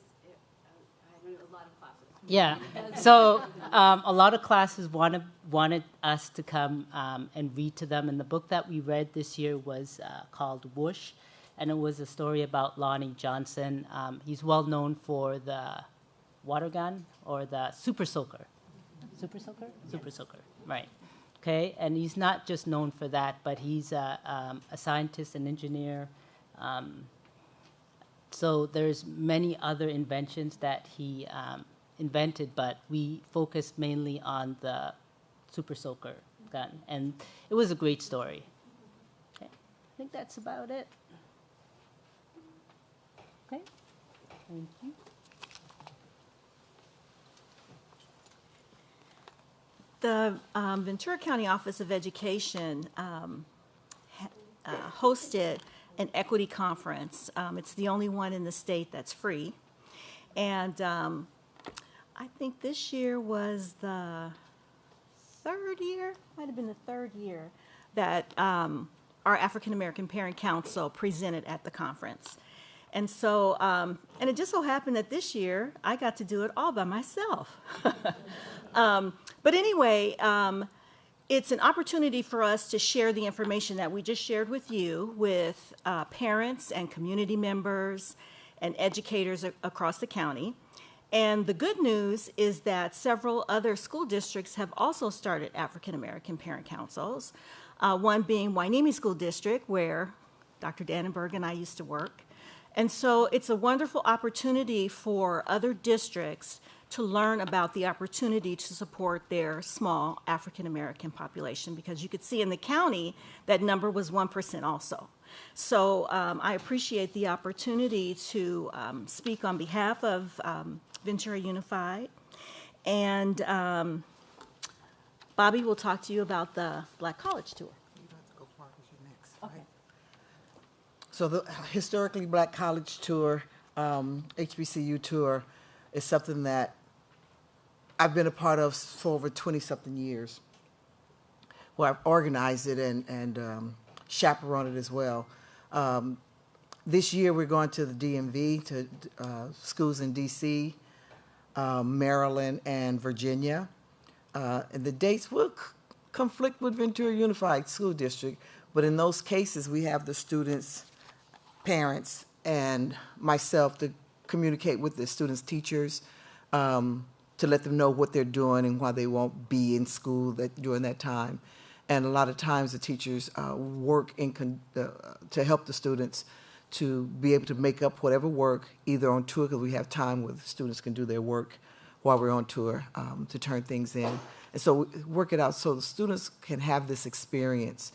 a lot of classes.
Yeah. So a lot of classes wanted us to come and read to them. And the book that we read this year was called Whoosh. And it was a story about Lonnie Johnson. He's well known for the water gun or the super soaker. Super soaker? Yes. Super soaker, right. Okay, and he's not just known for that, but he's a scientist and engineer. So there's many other inventions that he invented, but we focused mainly on the super soaker gun. And it was a great story. Okay, I think that's about it. Okay, thank you.
The Ventura County Office of Education hosted an equity conference. It's the only one in the state that's free. And I think this year was the third year, might have been the third year, that our African American Parent Council presented at the conference. And so, and it just so happened that this year I got to do it all by myself. But anyway, it's an opportunity for us to share the information that we just shared with you with parents and community members and educators across the county. And the good news is that several other school districts have also started African American Parent Councils, one being Hueneme School District, where Dr. Dannenberg and I used to work. And so it's a wonderful opportunity for other districts to learn about the opportunity to support their small African American population, because you could see in the county that number was 1% also. So I appreciate the opportunity to speak on behalf of Ventura Unified. And Bobby will talk to you about the Black College Tour. Okay.
So the Historically Black College Tour, HBCU tour, is something that I've been a part of for over 20-something years, where I've organized it and chaperoned it as well. This year we're going to the DMV, to schools in D.C., Maryland, and Virginia. And the dates will conflict with Ventura Unified School District, but in those cases we have the students, parents, and myself to communicate with the students' teachers, to let them know what they're doing and why they won't be in school during that time. And a lot of times the teachers work to help the students to be able to make up whatever work, either on tour, because we have time where the students can do their work while we're on tour, to turn things in. And so we work it out so the students can have this experience.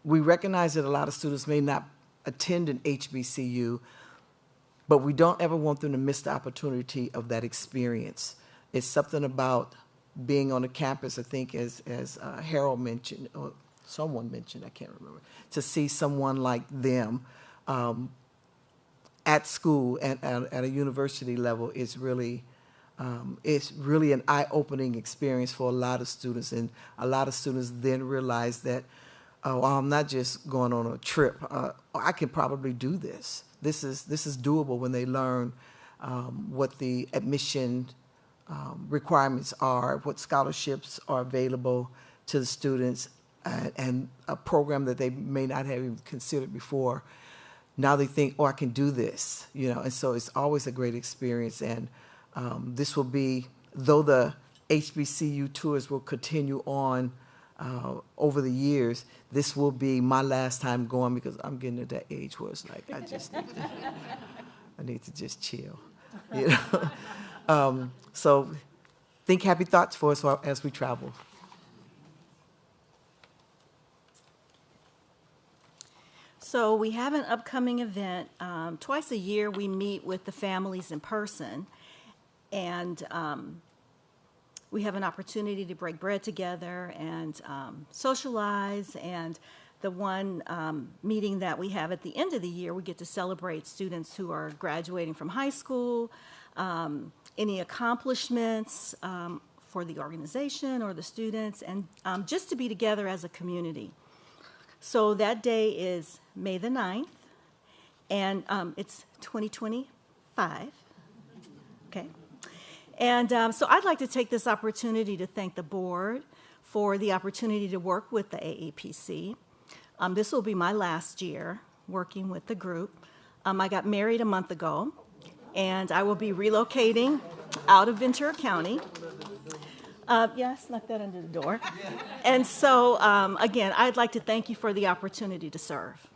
We recognize that a lot of students may not attend an HBCU, but we don't ever want them to miss the opportunity of that experience. It's something about being on a campus, I think, as Harold mentioned, or someone mentioned, I can't remember, to see someone like them at school and at a university level is really, it's really an eye-opening experience for a lot of students. And a lot of students then realize that, oh, I'm not just going on a trip. I can probably do this. This is doable when they learn what the admission requirements are, what scholarships are available to the students, and a program that they may not have even considered before. Now they think, oh, I can do this, you know. And so it's always a great experience. And this will be, though the HBCU tours will continue on over the years, this will be my last time going, because I'm getting to that age where it's like I need to just chill, you know. So think happy thoughts for us as we travel.
So we have an upcoming event. Twice a year, we meet with the families in person, and we have an opportunity to break bread together and socialize. And the one meeting that we have at the end of the year, we get to celebrate students who are graduating from high school, any accomplishments for the organization or the students, and just to be together as a community. So that day is May the 9th, and it's 2025, okay? And so I'd like to take this opportunity to thank the board for the opportunity to work with the AAPC. This will be my last year working with the group. I got married a month ago, and I will be relocating out of Ventura County. Yeah, I snuck that under the door. And so, again, I'd like to thank you for the opportunity to serve.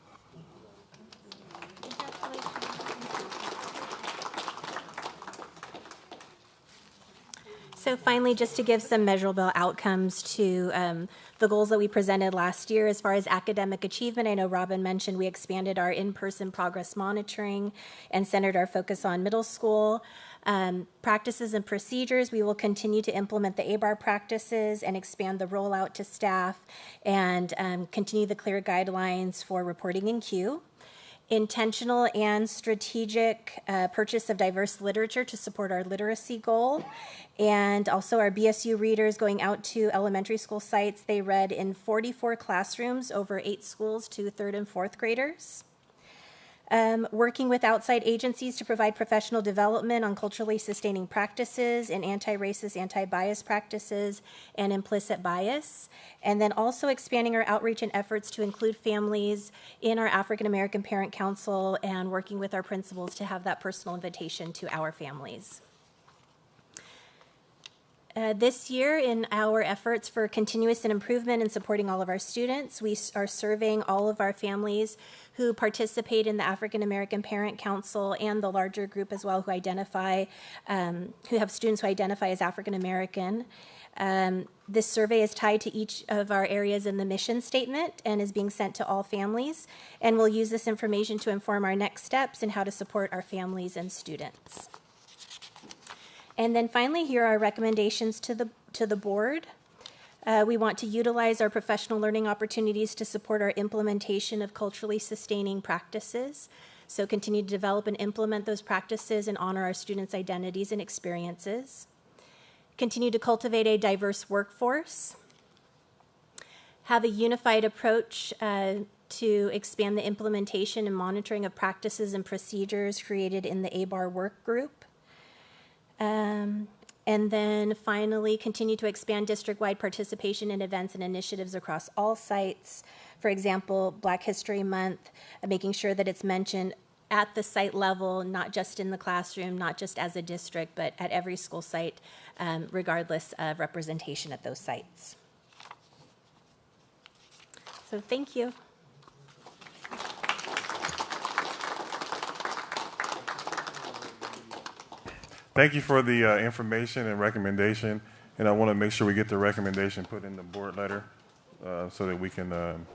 So finally, just to give some measurable outcomes to the goals that we presented last year as far as academic achievement, I know Robin mentioned we expanded our in-person progress monitoring and centered our focus on middle school. Practices and procedures, we will continue to implement the ABAR practices and expand the rollout to staff and continue the clear guidelines for reporting in queue. Intentional and strategic purchase of diverse literature to support our literacy goal, and also our BSU readers going out to elementary school sites. They read in 44 classrooms over 8 schools to 3rd and 4th graders. Working with outside agencies to provide professional development on culturally sustaining practices and anti-racist, anti-bias practices and implicit bias. And then also expanding our outreach and efforts to include families in our African American Parent Council and working with our principals to have that personal invitation to our families. This year, in our efforts for continuous and improvement in supporting all of our students, we are serving all of our families who participate in the African American Parent Council and the larger group as well who identify, who have students who identify as African American. This survey is tied to each of our areas in the mission statement and is being sent to all families. And we'll use this information to inform our next steps and how to support our families and students. And then finally, here are our recommendations to the board. We want to utilize our professional learning opportunities to support our implementation of culturally sustaining practices. So continue to develop and implement those practices and honor our students' identities and experiences. Continue to cultivate a diverse workforce. Have a unified approach to expand the implementation and monitoring of practices and procedures created in the ABAR work group. And then finally, continue to expand district-wide participation in events and initiatives across all sites. For example, Black History Month, making sure that it's mentioned at the site level, not just in the classroom, not just as a district, but at every school site, regardless of representation at those sites. So thank you.
Thank you for the information and recommendation, and I want to make sure we get the recommendation put in the board letter so that we can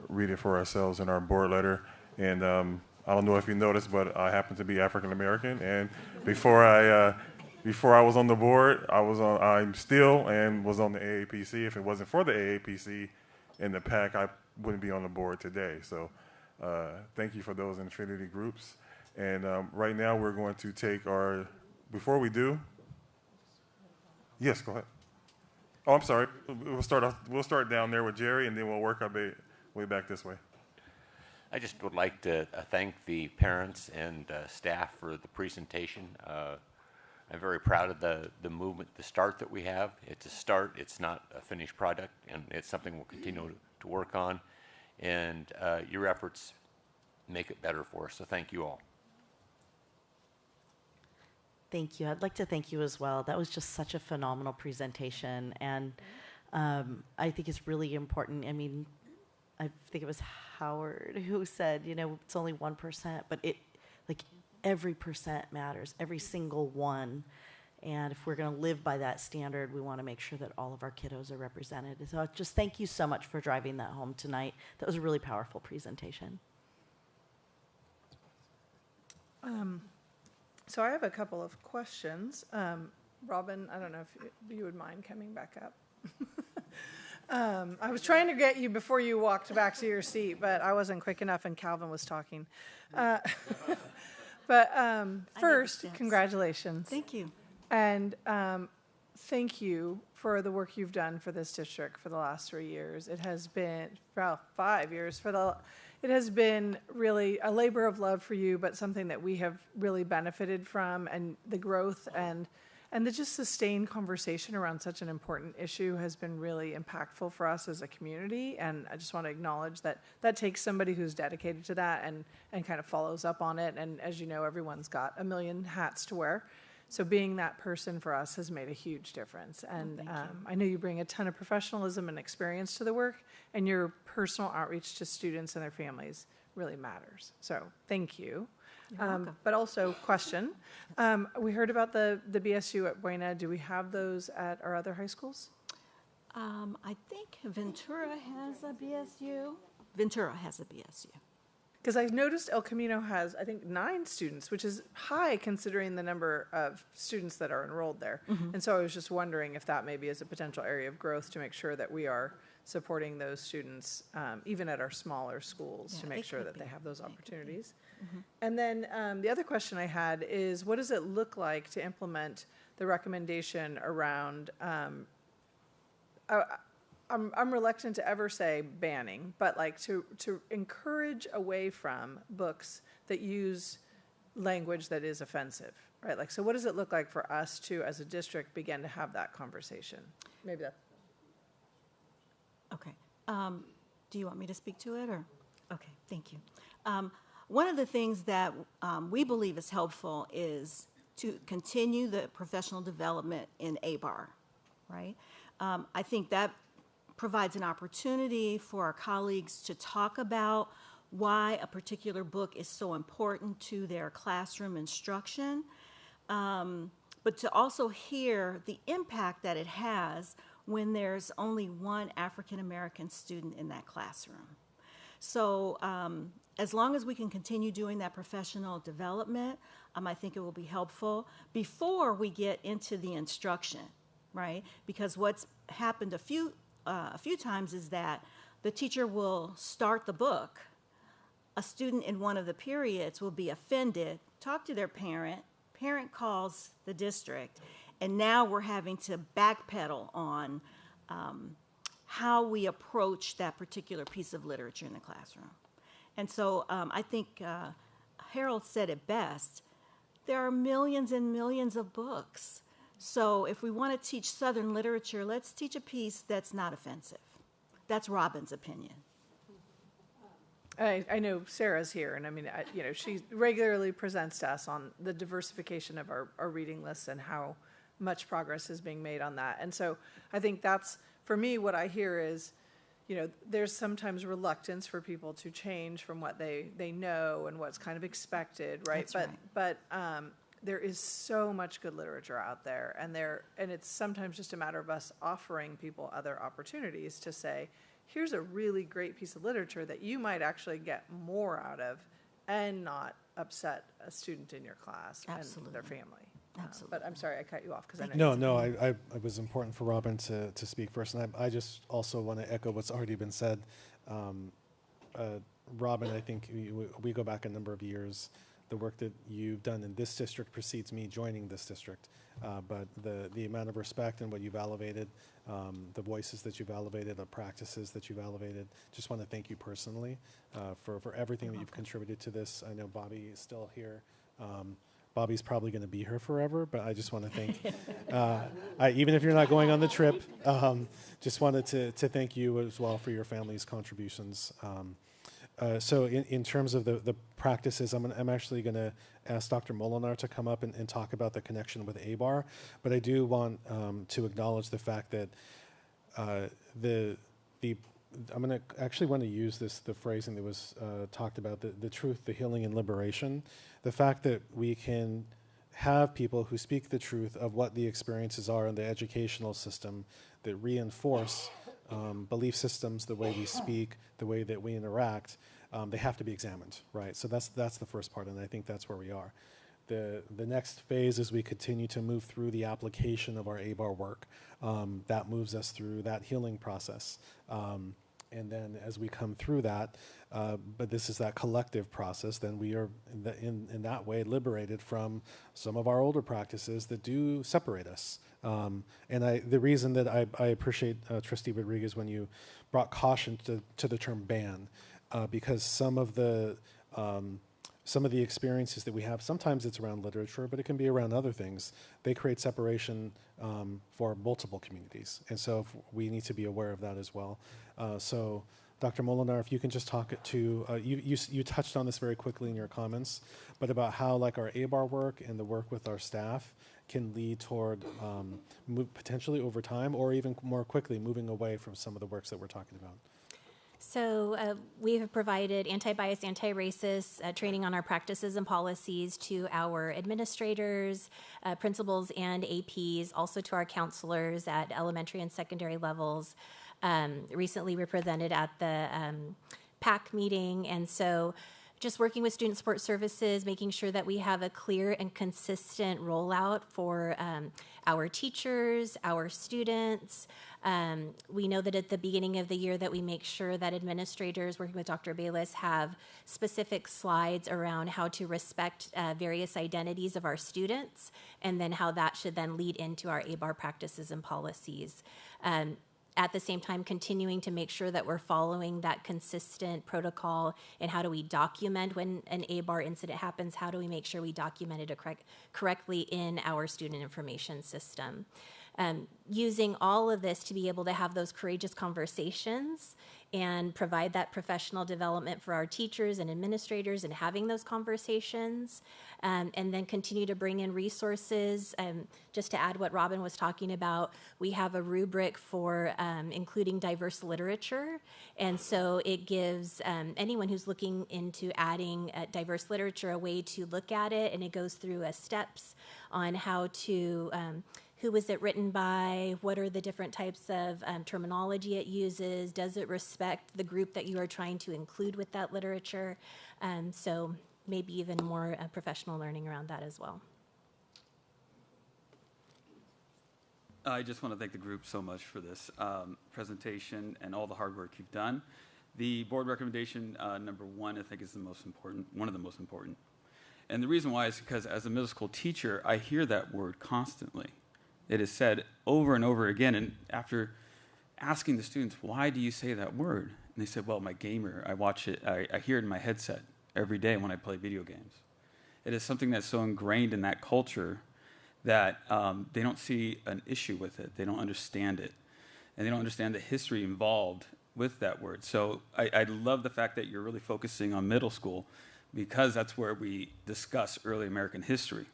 read it for ourselves in our board letter. And I don't know if you noticed, but I happen to be African American, and before I was on the board, I'm still and was on the AAPC. If it wasn't for the AAPC and the PAC, I wouldn't be on the board today. So thank you for those infinity groups. And right now we're going to take our, before we do, yes, go ahead. Oh, I'm sorry. We'll start down there with Jerry, and then we'll work our way back this way.
I just would like to thank the parents and staff for the presentation. I'm very proud of the movement, the start that we have. It's a start. It's not a finished product, and it's something we'll continue to work on. And your efforts make it better for us, so thank you all.
Thank you. I'd like to thank you as well. That was just such a phenomenal presentation, and I think it's really important. I mean, I think it was Howard who said, you know, it's only 1%, but like every percent matters, every single one. And if we're going to live by that standard, we want to make sure that all of our kiddos are represented. So just thank you so much for driving that home tonight. That was a really powerful presentation.
So I have a couple of questions. Robin, I don't know if you would mind coming back up. I was trying to get you before you walked back to your seat, but I wasn't quick enough and Calvin was talking. First, congratulations.
Thank you.
And thank you for the work you've done for this district for the last 3 years. It has been, well, 5 years. It has been really a labor of love for you, but something that we have really benefited from, and the growth and the just sustained conversation around such an important issue has been really impactful for us as a community. And I just want to acknowledge that that takes somebody who's dedicated to that and kind of follows up on it. And as you know, everyone's got a million hats to wear. So being that person for us has made a huge difference. And I know you bring a ton of professionalism and experience to the work, and your personal outreach to students and their families really matters. So thank you.
You're welcome.
But also, question. We heard about the BSU at Buena. Do we have those at our other high schools?
I think Ventura has a BSU. Ventura has a BSU.
Because I noticed El Camino has, I think, 9 students, which is high considering the number of students that are enrolled there.
Mhm.
And so I was just wondering if that maybe is a potential area of growth to make sure that we are supporting those students, even at our smaller schools, to make sure that they have those opportunities.
Mhm.
And then the other question I had is, what does it look like to implement the recommendation around, I'm reluctant to ever say banning, but like to encourage away from books that use language that is offensive, right? Like, so what does it look like for us to, as a district, begin to have that conversation? Maybe that.
Okay. Do you want me to speak to it, or? Okay, thank you. One of the things that we believe is helpful is to continue the professional development in ABAR, right? I think that provides an opportunity for our colleagues to talk about why a particular book is so important to their classroom instruction, but to also hear the impact that it has when there's only one African American student in that classroom. So as long as we can continue doing that professional development, I think it will be helpful before we get into the instruction, right? Because what's happened a few times is that the teacher will start the book, a student in one of the periods will be offended, talk to their parent calls the district, and now we're having to backpedal on how we approach that particular piece of literature in the classroom. And so I think Harold said it best. There are millions and millions of books. So if we want to teach Southern literature, let's teach a piece that's not offensive. That's Robin's opinion.
I know Sarah's here, and I mean, she regularly presents to us on the diversification of our reading lists and how much progress is being made on that. And so I think that's, for me, what I hear is, there's sometimes reluctance for people to change from what they know and what's kind of expected, right?
That's
But there is so much good literature out there, and it's sometimes just a matter of us offering people other opportunities to say, here's a really great piece of literature that you might actually get more out of and not upset a student in your class and their family.
Absolutely.
But I'm sorry, I cut you off because I know.
No, it was important for Robin to speak first, and I just also want to echo what's already been said. Robin, I think we go back a number of years. The work that you've done in this district precedes me joining this district, but the amount of respect and what you've elevated, the voices that you've elevated, the practices that you've elevated, just want to thank you personally for everything that you've contributed to this. I know Bobby is still here. Bobby's probably going to be here forever, but I just want to thank, even if you're not going on the trip, just wanted to thank you as well for your family's contributions. So in terms of the practices, I'm actually going to ask Dr. Molinar to come up and talk about the connection with ABAR, but I do want to acknowledge the fact that I'm going to actually want to use the phrasing that was talked about, the truth, the healing, and liberation. The fact that we can have people who speak the truth of what the experiences are in the educational system that reinforce belief systems, the way we speak, the way that we interact, they have to be examined, right? So that's the first part, and I think that's where we are. The next phase is we continue to move through the application of our ABAR work. That moves us through that healing process. And then as we come through that, but this is that collective process, then we are in that way liberated from some of our older practices that do separate us. And the reason that I appreciate Trustee Rodriguez when you brought caution to the term ban, because some of the experiences that we have, sometimes it's around literature, but it can be around other things. They create separation for multiple communities. And so we need to be aware of that as well. So Dr. Molinar, if you can just talk to, you touched on this very quickly in your comments, but about how like our ABAR work and the work with our staff can lead toward potentially over time or even more quickly moving away from some of the works that we're talking about.
So we have provided anti-bias, anti-racist training on our practices and policies to our administrators, principals, and APs, also to our counselors at elementary and secondary levels. Recently we presented at the PAC meeting, and so just working with student support services, making sure that we have a clear and consistent rollout for our teachers, our students. We know that at the beginning of the year that we make sure that administrators working with Dr. Bayless have specific slides around how to respect various identities of our students, and then how that should then lead into our ABAR practices and policies. At the same time, continuing to make sure that we're following that consistent protocol, and how do we document when an ABAR incident happens? How do we make sure we document it correctly in our student information system? Using all of this to be able to have those courageous conversations and provide that professional development for our teachers and administrators and having those conversations, and then continue to bring in resources. Just to add what Robin was talking about, we have a rubric for including diverse literature, and so it gives anyone who's looking into adding diverse literature a way to look at it, and it goes through steps on how to who was it written by? What are the different types of terminology it uses? Does it respect the group that you are trying to include with that literature? So maybe even more professional learning around that as well.
I just want to thank the group so much for this presentation and all the hard work you've done. The board recommendation number one, I think, is the most important, one of the most important. And the reason why is because as a middle school teacher, I hear that word constantly. It is said over and over again, and after asking the students, why do you say that word? And they said, well, my gamer, I watch it, I hear it in my headset every day when I play video games. It is something that's so ingrained in that culture that they don't see an issue with it. They don't understand it. And they don't understand the history involved with that word. So I love the fact that you're really focusing on middle school, because that's where we discuss early American history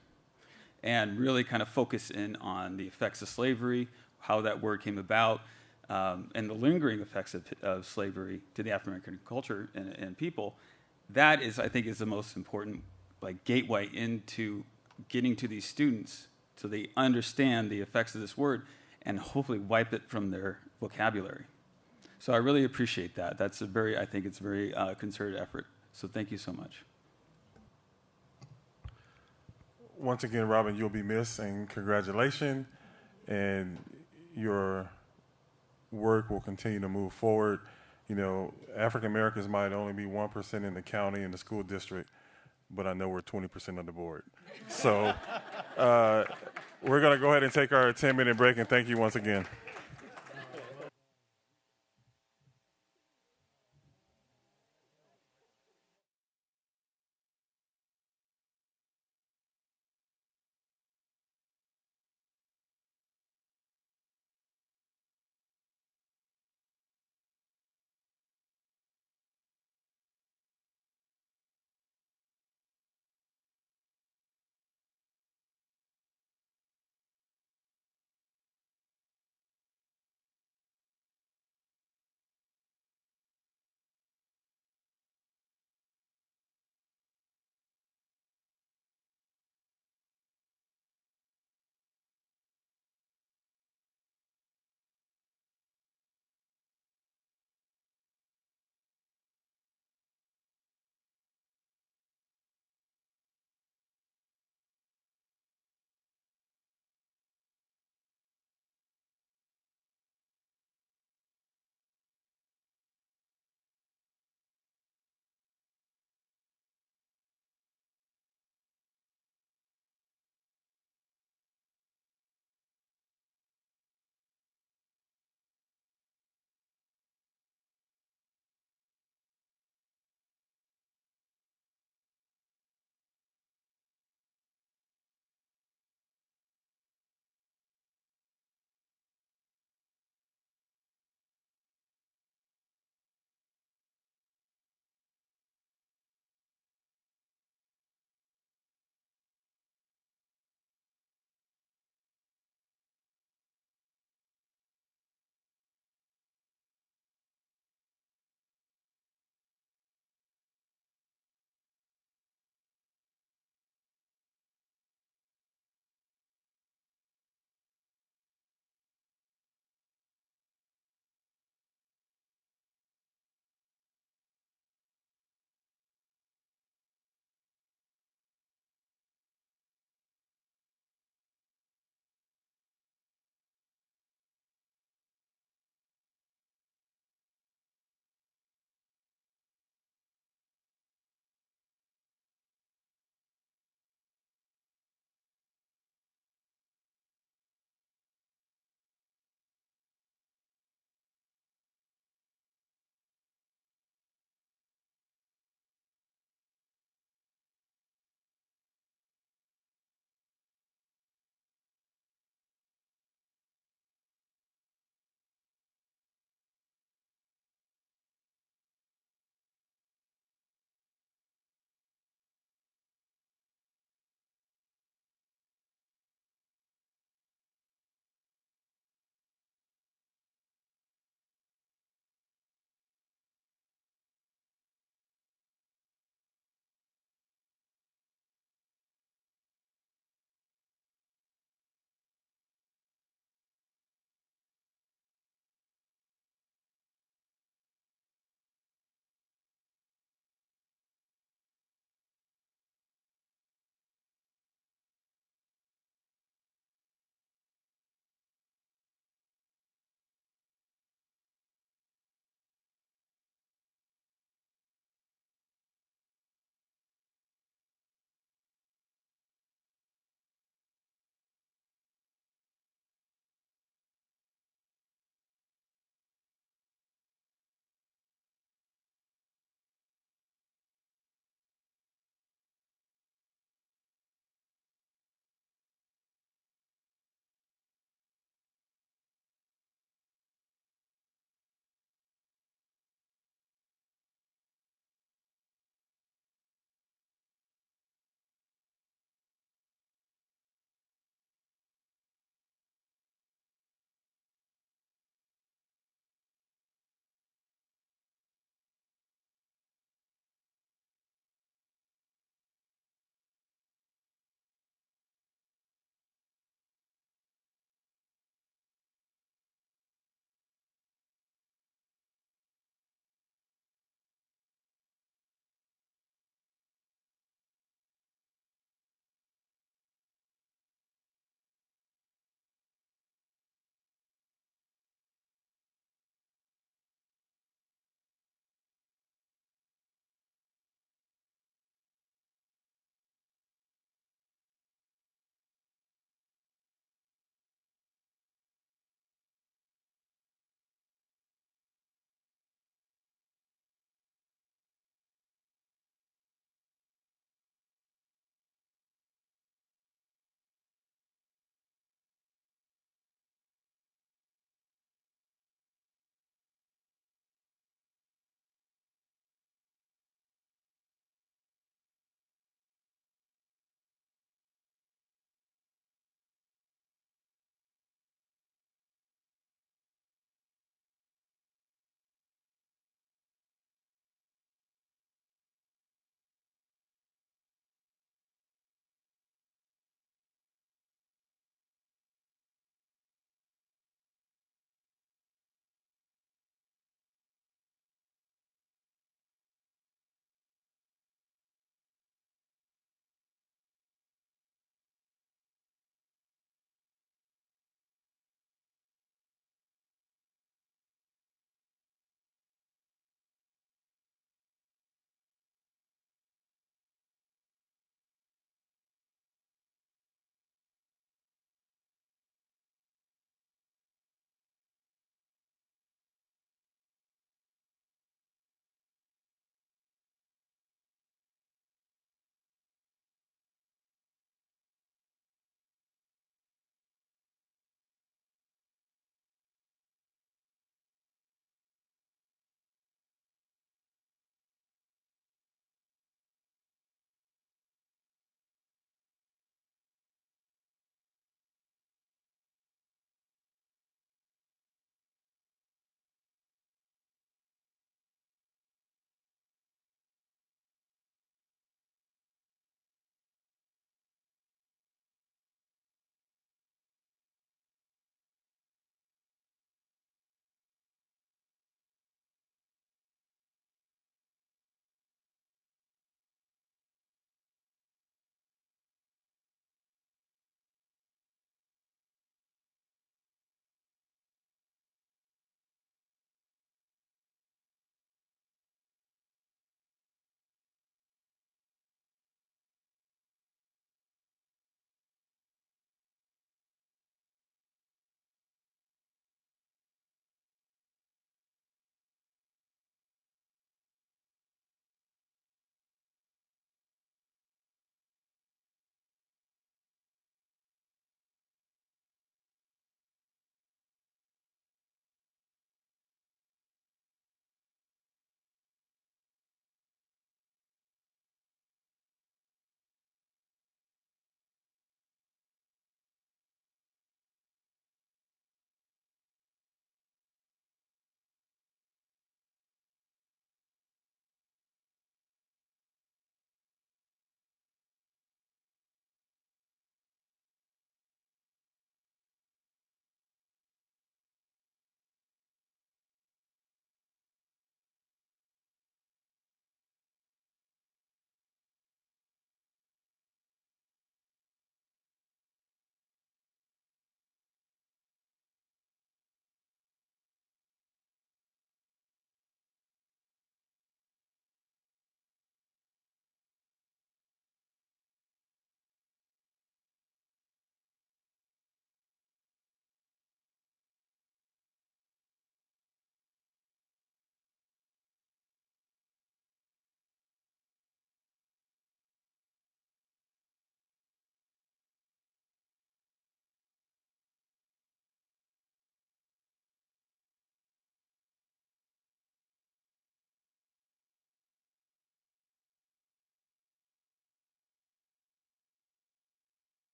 and really kind of focus in on the effects of slavery, how that word came about, and the lingering effects of slavery to the African-American culture and people. That is, I think, is the most important gateway into getting to these students so they understand the effects of this word and hopefully wipe it from their vocabulary. So I really appreciate that. That's I think it's a very concerted effort. So thank you so much.
Once again, Robin, you'll be missed, and congratulations. And your work will continue to move forward. You know, African Americans might only be 1% in the county and the school district, but I know we're 20% of the board. So we're going to go ahead and take our 10-minute break, and thank you once again.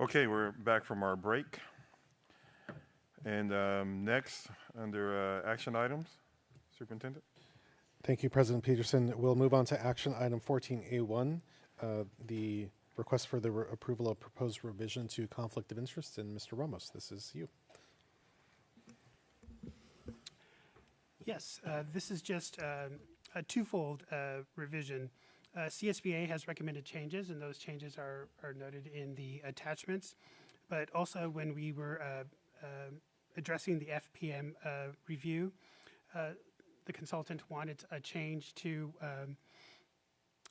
Okay, we're back from our break. And next, under action items, Superintendent.
Thank you, President Peterson. We'll move on to action item 14A1, the request for the approval of proposed revision to conflict of interest. And Mr. Ramos, this is you.
Yes, this is just a twofold revision. CSBA has recommended changes, and those changes are noted in the attachments. But also, when we were addressing the FPM review, the consultant wanted a change to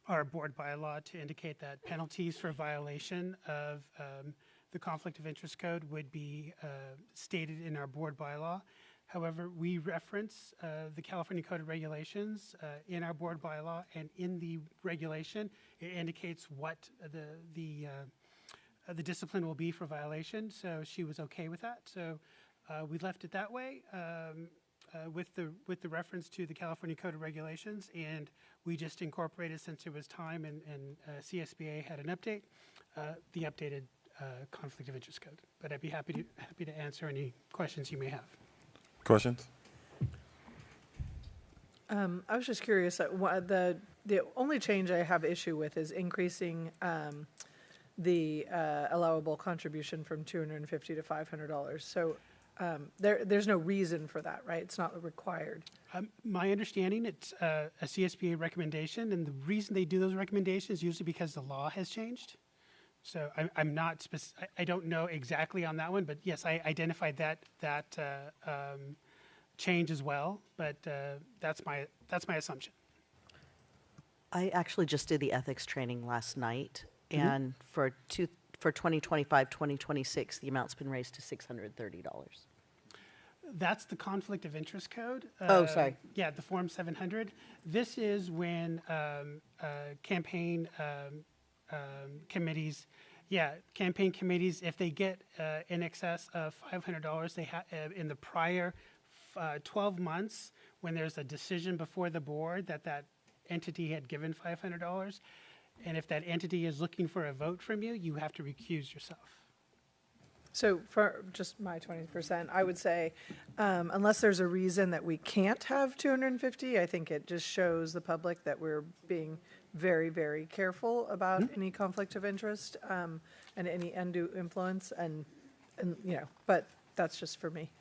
our board bylaw to indicate that penalties for violation of the conflict of interest code would be stated in our board bylaw. However, we reference the California Code of Regulations in our board bylaw, and in the regulation, it indicates what the discipline will be for violation. So she was okay with that. So we left it that way with the reference to the California Code of Regulations, and we just incorporated, since it was time and CSBA had an update, the updated conflict of interest code. But I'd be happy to answer any questions you may have.
Questions?
I was just curious. The only change I have issue with is increasing the allowable contribution from $250 to $500. So there's no reason for that, right? It's not required.
My understanding, it's a CSBA recommendation, and the reason they do those recommendations is usually because the law has changed. So I'm not I don't know exactly on that one, but yes, I identified that change as well. But that's my assumption.
I actually just did the ethics training last night, and for 2025, 2026, the amount's been raised to $630.
That's the conflict of interest code.
Oh, sorry.
Yeah, the Form 700. This is when campaign committees, if they get in excess of $500, they have in the prior 12 months, when there's a decision before the board that entity had given $500, and if that entity is looking for a vote from you, you have to recuse yourself.
So for just my 20%, I would say, unless there's a reason that we can't have 250, I think it just shows the public that we're being very, very careful about any conflict of interest and any undue influence, and but that's just for me.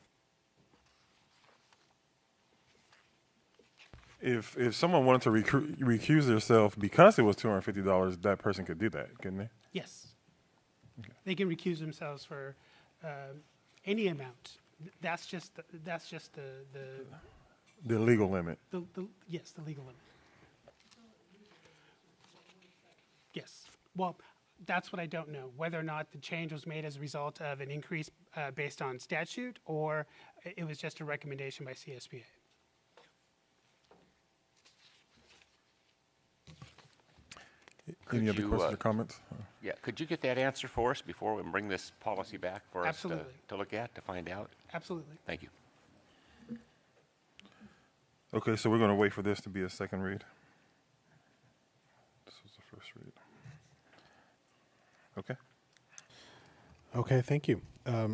If someone wanted to recuse themselves because it was $250, that person could do that, couldn't they?
Yes. Okay. They can recuse themselves for any amount. That's just the
legal limit.
Yes, the legal limit. Yes. Well, that's what I don't know, whether or not the change was made as a result of an increase based on statute, or it was just a recommendation by CSBA.
Any other questions or comments?
Yeah, could you get that answer for us before we bring this policy back for us to look at, to find out?
Absolutely.
Thank you.
Okay, so we're going to wait for this to be a second read. This was the first read. Okay.
Okay, thank you.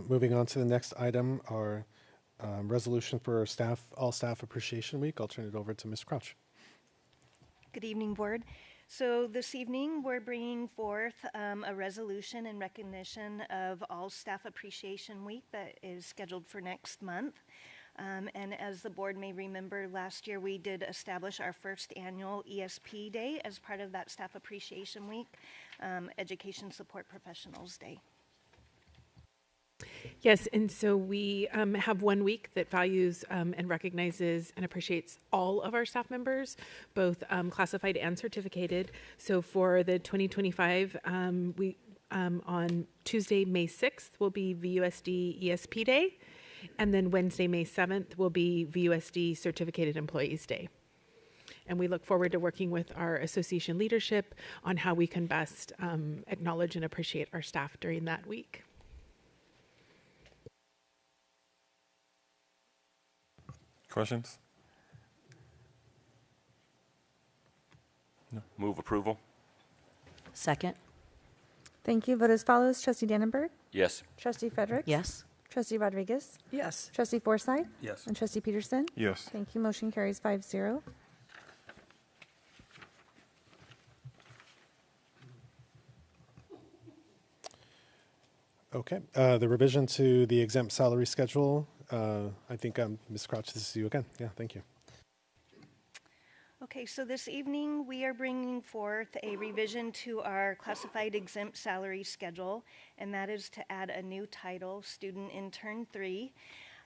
Moving on to the next item, our resolution for All Staff Appreciation Week. I'll turn it over to Ms. Crouch.
Good evening, Board. So this evening, we're bringing forth a resolution in recognition of All Staff Appreciation Week that is scheduled for next month. And as the board may remember, last year we did establish our first annual ESP Day as part of that Staff Appreciation Week, Education Support Professionals Day.
Yes, and so we have 1 week that values and recognizes and appreciates all of our staff members, both classified and certificated. So for the 2025, we on Tuesday, May 6th, will be VUSD ESP Day, and then Wednesday, May 7th, will be VUSD Certificated Employees Day. And we look forward to working with our association leadership on how we can best acknowledge and appreciate our staff during that week.
Questions?
No. Move approval.
Second.
Thank you. Vote as follows. Trustee Dannenberg.
Yes.
Trustee Fredericks.
Yes.
Trustee Rodriguez.
Yes.
Trustee Forsythe.
Yes.
And Trustee Peterson.
Yes.
Thank you. Motion carries 5-0.
Okay, the revision to the exempt salary schedule, I think, Ms. Crouch, this is you again. Yeah, thank you.
Okay, so this evening we are bringing forth a revision to our classified exempt salary schedule, and that is to add a new title, Student Intern 3,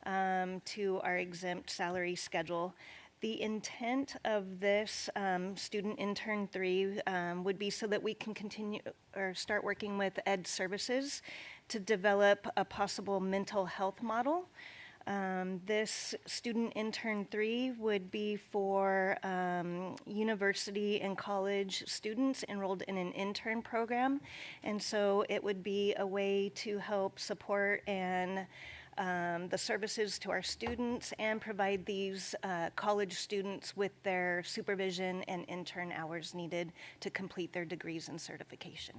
to our exempt salary schedule. The intent of this Student Intern 3 would be so that we can continue or start working with Ed Services to develop a possible mental health model. This Student Intern 3 would be for university and college students enrolled in an intern program. And so it would be a way to help support and the services to our students and provide these college students with their supervision and intern hours needed to complete their degrees and certification.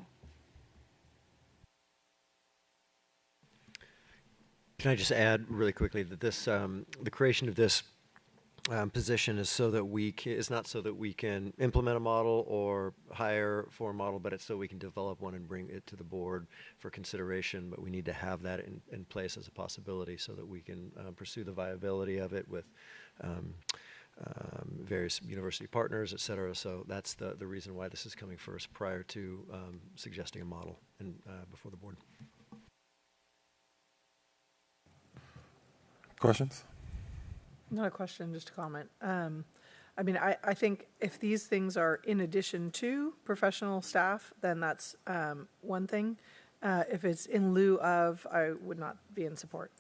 Can I just add really quickly that this, the creation of this position is so that is not so that we can implement a model or hire for a model, but it's so we can develop one and bring it to the board for consideration. But we need to have that in place as a possibility so that we can pursue the viability of it with various university partners, et cetera. So that's the reason why this is coming first prior to suggesting a model and before the board.
Questions?
Not a question, just a comment. I mean, I think if these things are in addition to professional staff, then that's one thing. If it's in lieu of, I would not be in support.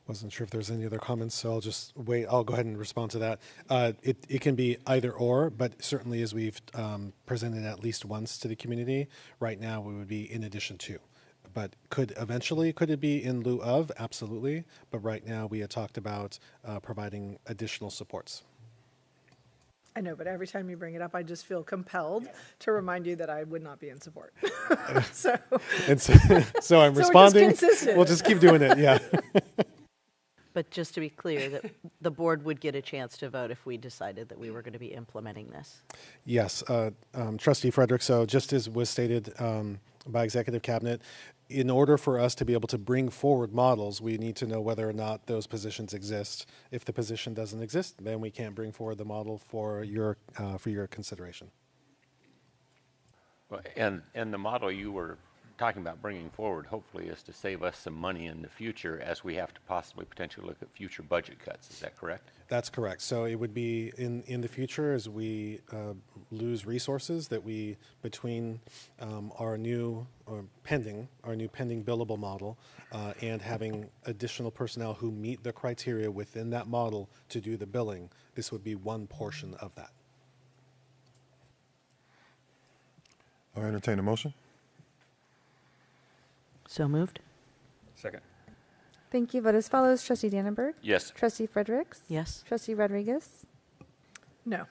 Wasn't sure if there's any other comments, so I'll just wait. I'll go ahead and respond to that. It can be either or, but certainly as we've presented at least once to the community, right now we would be in addition to. But could it be in lieu of? Absolutely. But right now we had talked about providing additional supports.
I know, but every time you bring it up, I just feel compelled to remind you that I would not be in support. so
I'm responding. We'll just keep doing it, yeah.
But just to be clear, that the board would get a chance to vote if we decided that we were going to be implementing this.
Yes, Trustee Frederick, so just as was stated by Executive Cabinet, in order for us to be able to bring forward models, we need to know whether or not those positions exist. If the position doesn't exist, then we can't bring forward the model for your consideration.
Well, and the model you were talking about bringing forward hopefully is to save us some money in the future as we have to possibly potentially look at future budget cuts. Is that correct? That's correct.
So it would be in the future as we lose resources that we, between our new pending billable model and having additional personnel who meet the criteria within that model to do the billing, this would be one portion of that.
I'll entertain a motion.
So moved.
Second.
Thank you. Vote as follows. Trustee Dannenberg.
Yes.
Trustee Fredericks.
Yes.
Trustee Rodriguez.
No.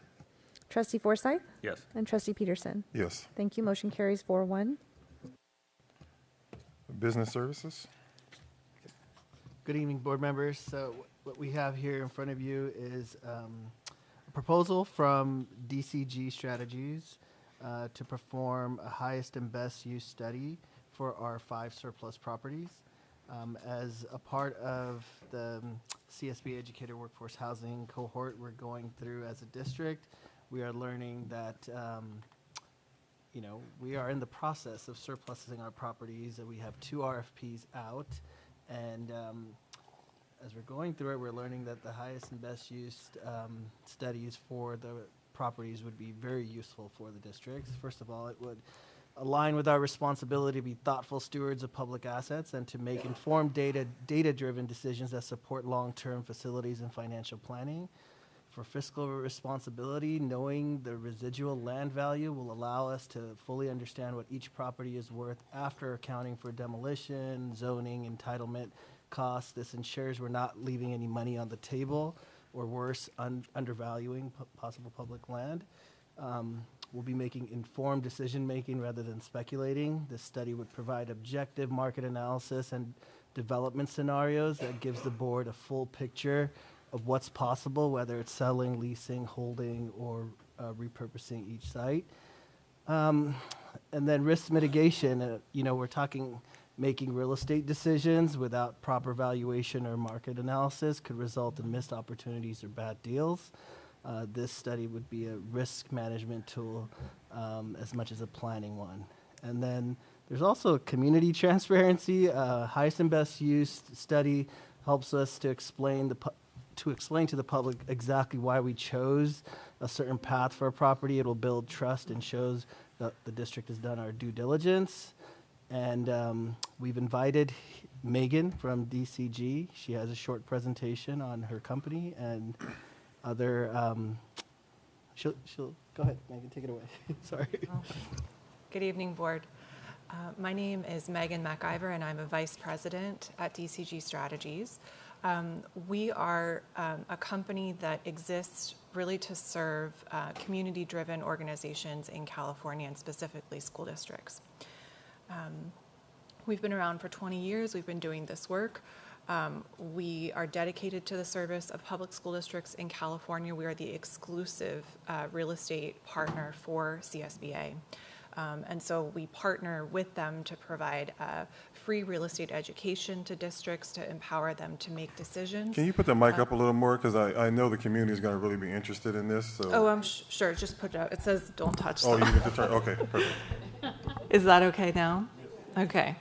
Trustee Forsythe.
Yes.
And Trustee Peterson.
Yes.
Thank you. Motion carries 4-1.
Business services.
Good evening, board members. So what we have here in front of you is a proposal from DCG Strategies to perform a highest and best use study for our 5 surplus properties. As a part of the CSB Educator Workforce Housing cohort we're going through as a district, we are learning that we are in the process of surplusing our properties, and we have 2 RFPs out. And as we're going through it, we're learning that the highest and best use studies for the properties would be very useful for the districts. First of all, it would align with our responsibility to be thoughtful stewards of public assets and to make informed data-driven decisions that support long-term facilities and financial planning. For fiscal responsibility, knowing the residual land value will allow us to fully understand what each property is worth after accounting for demolition, zoning, entitlement, costs. This ensures we're not leaving any money on the table, or worse, undervaluing possible public land. We'll be making informed decision-making rather than speculating. This study would provide objective market analysis and development scenarios that gives the board a full picture of what's possible, whether it's selling, leasing, holding, or repurposing each site. And then risk mitigation, we're talking making real estate decisions without proper valuation or market analysis could result in missed opportunities or bad deals. This study would be a risk management tool as much as a planning one. And then there's also community transparency. Highest and best use study helps us to explain to the public exactly why we chose a certain path for a property. It will build trust and shows that the district has done our due diligence. And we've invited Megan from DCG. She has a short presentation on her company and other, she'll go ahead, Megan, take it away. Sorry.
Good evening, board. My name is Megan McIver, and I'm a vice president at DCG Strategies. We are a company that exists really to serve community-driven organizations in California, and specifically school districts. We've been around for 20 years. We've been doing this work. We are dedicated to the service of public school districts in California. We are the exclusive real estate partner for CSBA. And so we partner with them to provide free real estate education to districts to empower them to make decisions.
Can you put the mic up a little more? Because I know the community is going to really be interested in this. So.
Oh, I'm sure. Just put it up. It says don't touch.
Oh, you get to turn. Okay, perfect.
Is that okay now? Okay.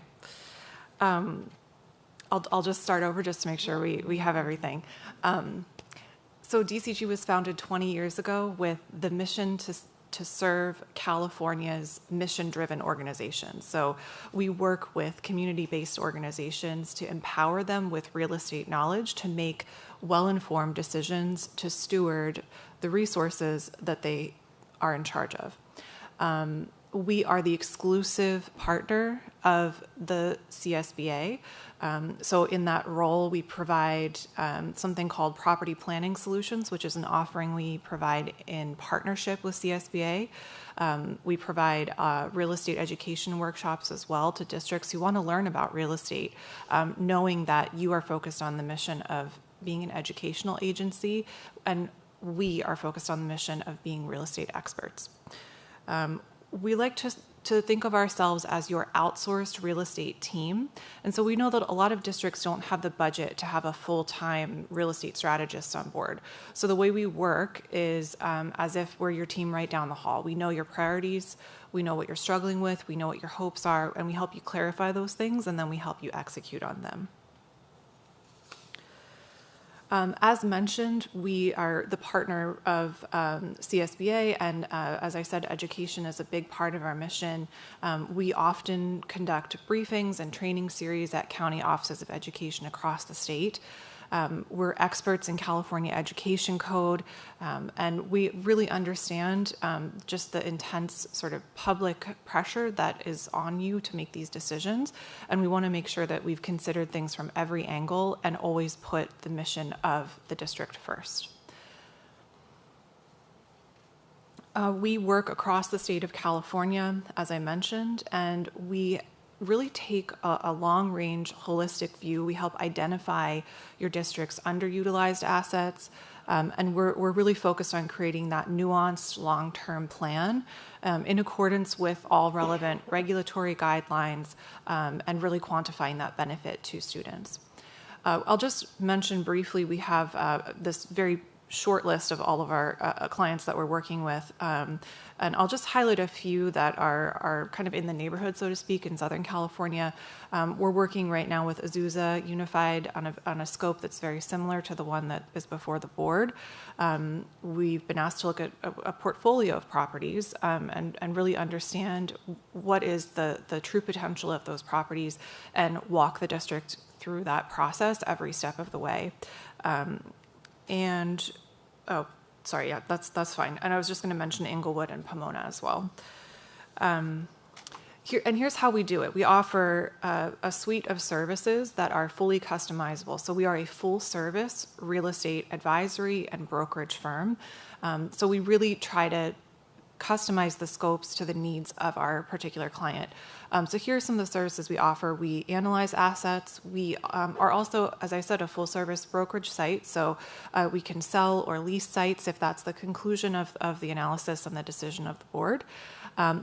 I'll just start over just to make sure we have everything. So DCG was founded 20 years ago with the mission to serve California's mission-driven organizations. So we work with community-based organizations to empower them with real estate knowledge to make well-informed decisions to steward the resources that they are in charge of. We are the exclusive partner of the CSBA. So in that role, we provide something called Property Planning Solutions, which is an offering we provide in partnership with CSBA. We provide real estate education workshops as well to districts who want to learn about real estate, knowing that you are focused on the mission of being an educational agency, and we are focused on the mission of being real estate experts. We like to think of ourselves as your outsourced real estate team. And so we know that a lot of districts don't have the budget to have a full-time real estate strategist on board. So the way we work is as if we're your team right down the hall. We know your priorities, we know what you're struggling with, we know what your hopes are, and we help you clarify those things, and then we help you execute on them. As mentioned, we are the partner of CSBA, and as I said, education is a big part of our mission. We often conduct briefings and training series at county offices of education across the state. We're experts in California education code, and we really understand just the intense sort of public pressure that is on you to make these decisions. And we want to make sure that we've considered things from every angle and always put the mission of the district first. We work across the state of California, as I mentioned, and we really take a long-range holistic view. We help identify your district's underutilized assets, and we're really focused on creating that nuanced long-term plan in accordance with all relevant regulatory guidelines and really quantifying that benefit to students. I'll just mention briefly, we have this very short list of all of our clients that we're working with. And I'll just highlight a few that are kind of in the neighborhood, so to speak, in Southern California. We're working right now with Azusa Unified on a scope that's very similar to the one that is before the board. We've been asked to look at a portfolio of properties and really understand what is the true potential of those properties and walk the district through that process every step of the way. And, oh, sorry, yeah, that's fine. And I was just going to mention Inglewood and Pomona as well. Here's how we do it. We offer a suite of services that are fully customizable. So we are a full-service real estate advisory and brokerage firm. So we really try to customize the scopes to the needs of our particular client. So here are some of the services we offer. We analyze assets. We are also, as I said, a full-service brokerage site. So we can sell or lease sites if that's the conclusion of the analysis and the decision of the board.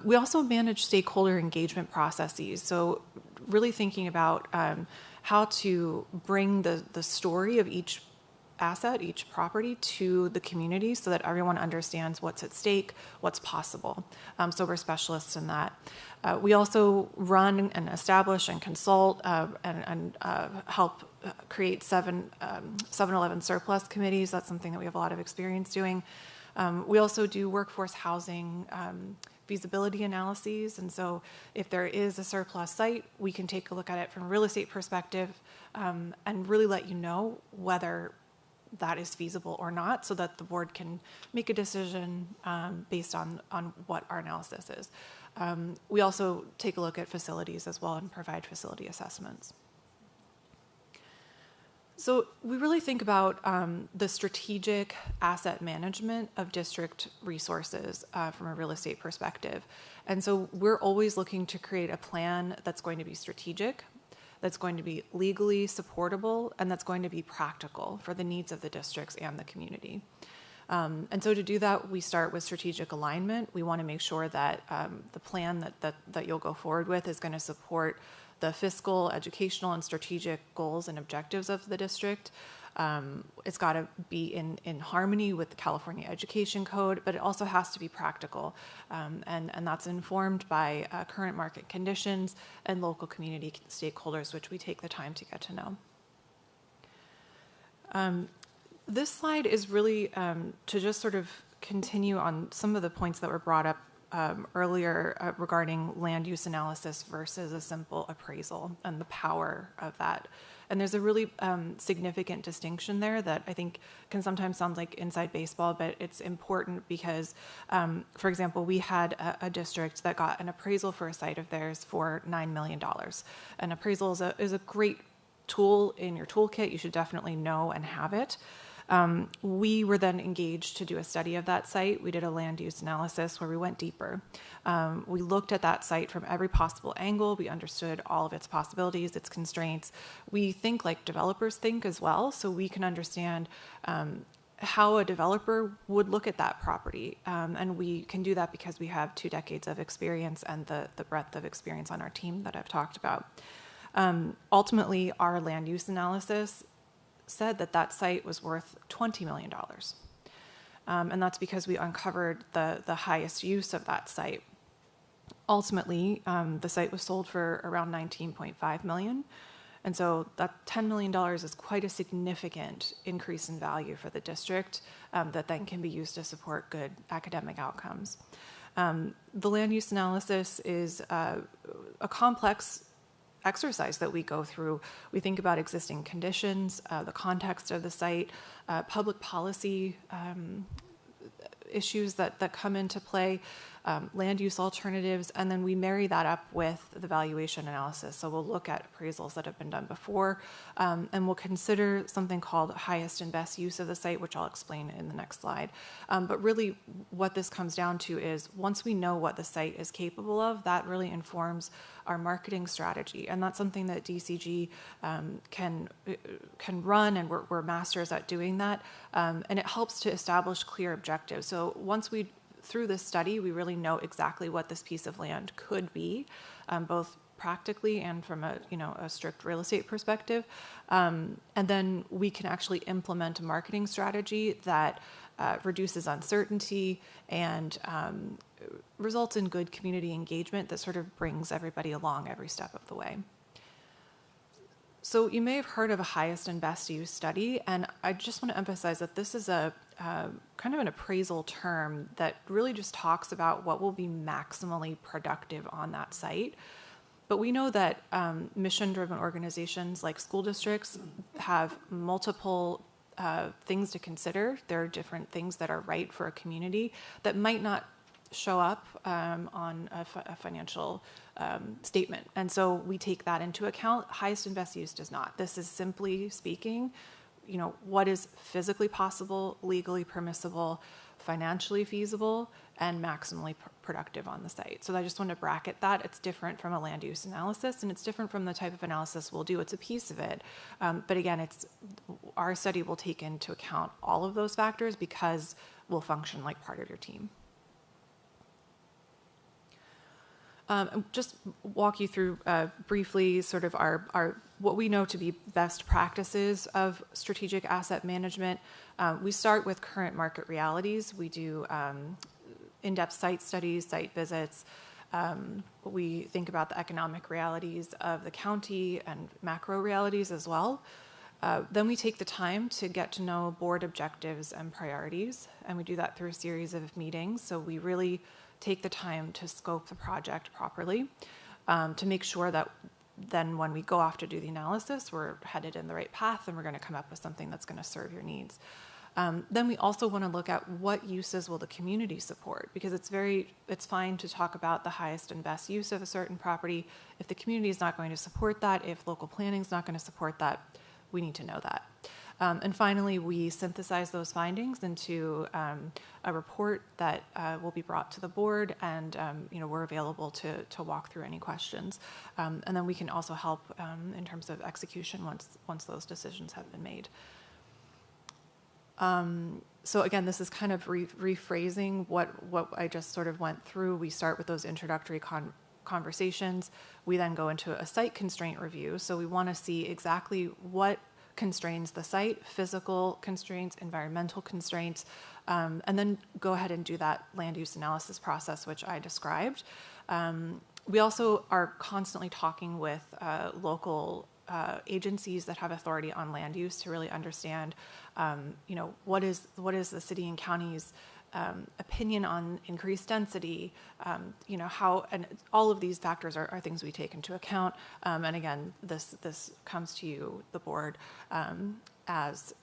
We also manage stakeholder engagement processes. So really thinking about how to bring the story of each asset, each property to the community so that everyone understands what's at stake, what's possible. So we're specialists in that. We also run and establish and consult and help create 7-Eleven surplus committees. That's something that we have a lot of experience doing. We also do workforce housing feasibility analyses. And so if there is a surplus site, we can take a look at it from a real estate perspective and really let you know whether that is feasible or not so that the board can make a decision based on what our analysis is. We also take a look at facilities as well and provide facility assessments. So we really think about the strategic asset management of district resources from a real estate perspective. And so we're always looking to create a plan that's going to be strategic, that's going to be legally supportable, and that's going to be practical for the needs of the districts and the community. And so to do that, we start with strategic alignment. We want to make sure that the plan that you'll go forward with is going to support the fiscal, educational, and strategic goals and objectives of the district. It's got to be in harmony with the California Education Code, but it also has to be practical. And that's informed by current market conditions and local community stakeholders, which we take the time to get to know. This slide is really to just sort of continue on some of the points that were brought up earlier regarding land use analysis versus a simple appraisal and the power of that. And there's a really significant distinction there that I think can sometimes sound like inside baseball, but it's important because, for example, we had a district that got an appraisal for a site of theirs for $9 million. An appraisal is a great tool in your toolkit. You should definitely know and have it. We were then engaged to do a study of that site. We did a land use analysis where we went deeper. We looked at that site from every possible angle. We understood all of its possibilities, its constraints. We think like developers think as well, so we can understand how a developer would look at that property. And we can do that because we have 2 decades of experience and the breadth of experience on our team that I've talked about. Ultimately, our land use analysis said that site was worth $20 million. And that's because we uncovered the highest use of that site. Ultimately, the site was sold for around $19.5 million. And so that $10 million is quite a significant increase in value for the district that then can be used to support good academic outcomes. The land use analysis is a complex exercise that we go through. We think about existing conditions, the context of the site, public policy issues that come into play, land use alternatives, and then we marry that up with the valuation analysis. So we'll look at appraisals that have been done before, and we'll consider something called highest and best use of the site, which I'll explain in the next slide. But really what this comes down to is once we know what the site is capable of, that really informs our marketing strategy. And that's something that DCG can run, and we're masters at doing that. And it helps to establish clear objectives. So once through this study, we really know exactly what this piece of land could be, both practically and from a strict real estate perspective. And then we can actually implement a marketing strategy that reduces uncertainty and results in good community engagement that sort of brings everybody along every step of the way. So you may have heard of a highest and best use study, and I just want to emphasize that this is a kind of an appraisal term that really just talks about what will be maximally productive on that site. But we know that mission-driven organizations like school districts have multiple things to consider. There are different things that are right for a community that might not show up on a financial statement. And so we take that into account. Highest and best use does not. This is simply speaking, what is physically possible, legally permissible, financially feasible, and maximally productive on the site. So I just want to bracket that. It's different from a land use analysis, and it's different from the type of analysis we'll do. It's a piece of it. But again, our study will take into account all of those factors because we'll function like part of your team. Just walk you through briefly sort of our what we know to be best practices of strategic asset management. We start with current market realities. We do in-depth site studies, site visits. We think about the economic realities of the county and macro realities as well. Then we take the time to get to know board objectives and priorities, and we do that through a series of meetings. So we really take the time to scope the project properly to make sure that then when we go off to do the analysis, we're headed in the right path and we're going to come up with something that's going to serve your needs. Then we also want to look at what uses will the community support, because it's fine to talk about the highest and best use of a certain property. If the community is not going to support that, if local planning is not going to support that, we need to know that. And finally, we synthesize those findings into a report that will be brought to the board, and we're available to walk through any questions. And then we can also help in terms of execution once those decisions have been made. So again, this is kind of rephrasing what I just sort of went through. We start with those introductory conversations. We then go into a site constraint review. So we want to see exactly what constrains the site, physical constraints, environmental constraints, and then go ahead and do that land use analysis process, which I described. We also are constantly talking with local agencies that have authority on land use to really understand, what is the city and county's opinion on increased density, how, and all of these factors are things we take into account. And again, this comes to you, the board, as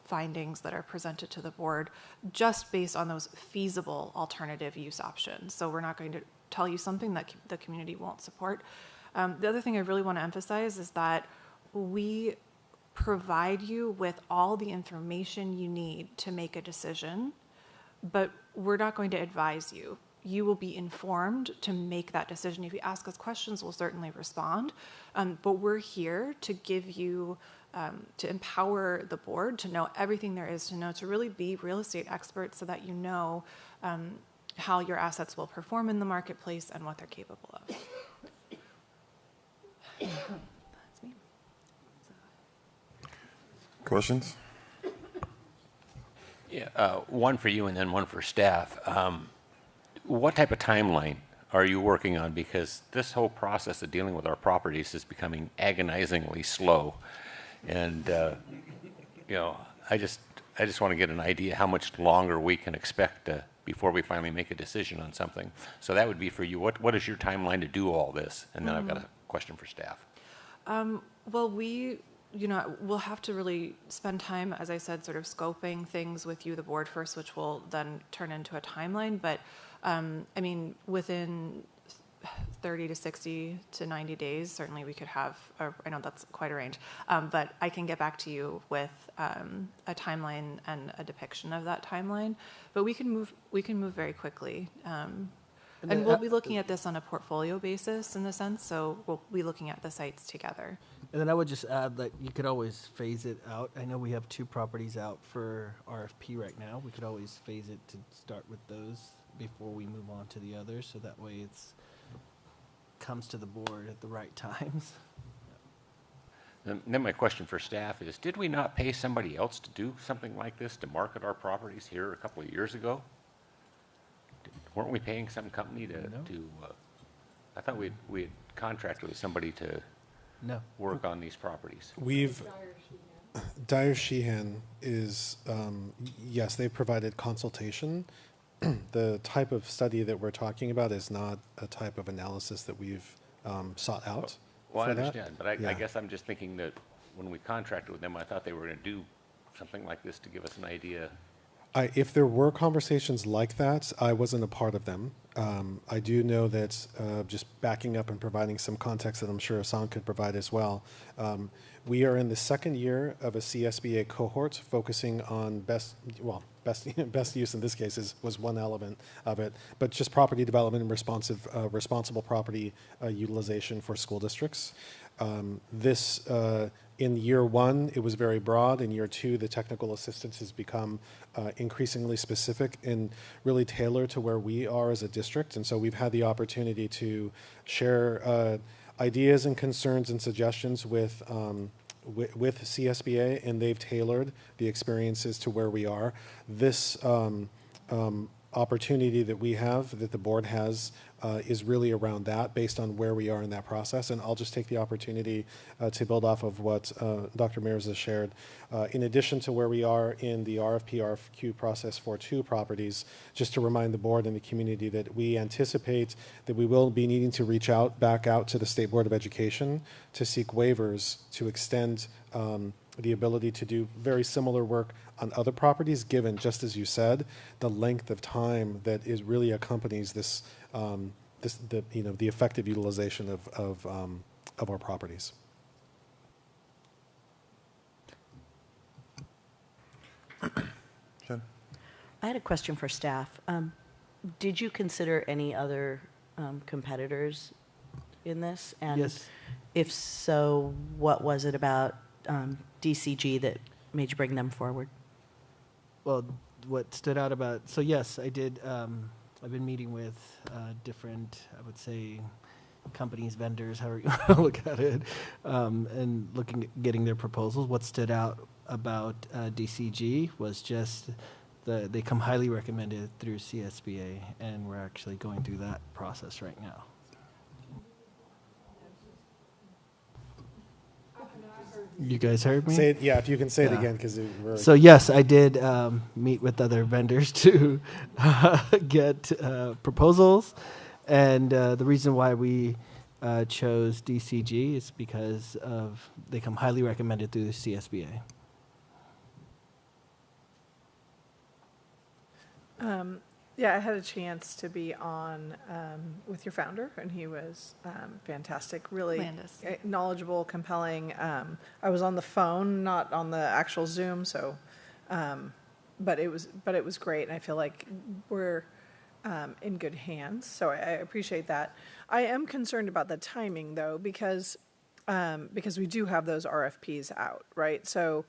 findings that are presented to the board just based on those feasible alternative use options. So we're not going to tell you something that the community won't support. The other thing I really want to emphasize is that we provide you with all the information you need to make a decision, but we're not going to advise you. You will be informed to make that decision. If you ask us questions, we'll certainly respond. But we're here to give you, to empower the board to know everything there is to know, to really be real estate experts so that you know how your assets will perform in the marketplace and what they're capable of. That's me.
Questions?
Yeah, one for you and then one for staff. What type of timeline are you working on? Because this whole process of dealing with our properties is becoming agonizingly slow. And, I just want to get an idea how much longer we can expect before we finally make a decision on something. So that would be for you. What is your timeline to do all this? And then I've got a question for staff.
Well, we'll have to really spend time, as I said, sort of scoping things with you, the board first, which will then turn into a timeline. But within 30 to 60 to 90 days, certainly we could have, I know that's quite a range, but I can get back to you with a timeline and a depiction of that timeline. But we can move very quickly. And we'll be looking at this on a portfolio basis in the sense, so we'll be looking at the sites together.
And then I would just add that you could always phase it out. I know we have 2 properties out for RFP right now. We could always phase it to start with those before we move on to the others, so that way it's comes to the board at the right times.
And then my question for staff is, did we not pay somebody else to do something like this, to market our properties here a couple of years ago? Weren't we paying some company to I thought we had contracted with somebody to work on these properties.
Dyer Sheehan is, yes, they've provided consultation. The type of study that we're talking about is not a type of analysis that we've sought out.
Well, I understand, but I guess I'm just thinking that when we contracted with them, I thought they were going to do something like this to give us an idea.
If there were conversations like that, I wasn't a part of them. I do know that, just backing up and providing some context that I'm sure Hassan could provide as well, we are in the second year of a CSBA cohort focusing on best use in this case was one element of it, but just property development and responsible property utilization for school districts. In year one, it was very broad. In year two, the technical assistance has become increasingly specific and really tailored to where we are as a district. And so we've had the opportunity to share ideas and concerns and suggestions with CSBA, and they've tailored the experiences to where we are. This opportunity that we have, that the board has, is really around that, based on where we are in that process. And I'll just take the opportunity to build off of what Dr. Mears has shared. In addition to where we are in the RFP, RFQ process for 2 properties, just to remind the board and the community that we anticipate that we will be needing to reach back out to the State Board of Education to seek waivers to extend the ability to do very similar work on other properties, given, just as you said, the length of time that is really accompanies this, the effective utilization of our properties.
Jen?
I had a question for staff. Did you consider any other competitors in this? And
Yes.
if so, what was it about DCG that made you bring them forward?
Well, what stood out about, so yes, I did, I've been meeting with different, I would say, companies, vendors, however you want to look at it, and getting their proposals. What stood out about DCG was just they come highly recommended through CSBA, and we're actually going through that process right now. You guys heard me?
Say it, yeah, if you can say it again, because
So yes, I did meet with other vendors to get proposals, and the reason why we chose DCG is because of they come highly recommended through the CSBA.
Yeah, I had a chance to be on with your founder, and he was fantastic, really
Landis.
knowledgeable, compelling. I was on the phone, not on the actual Zoom, so, but it was great, and I feel like we're in good hands. So I appreciate that. I am concerned about the timing, though, because we do have those RFPs out, right? So,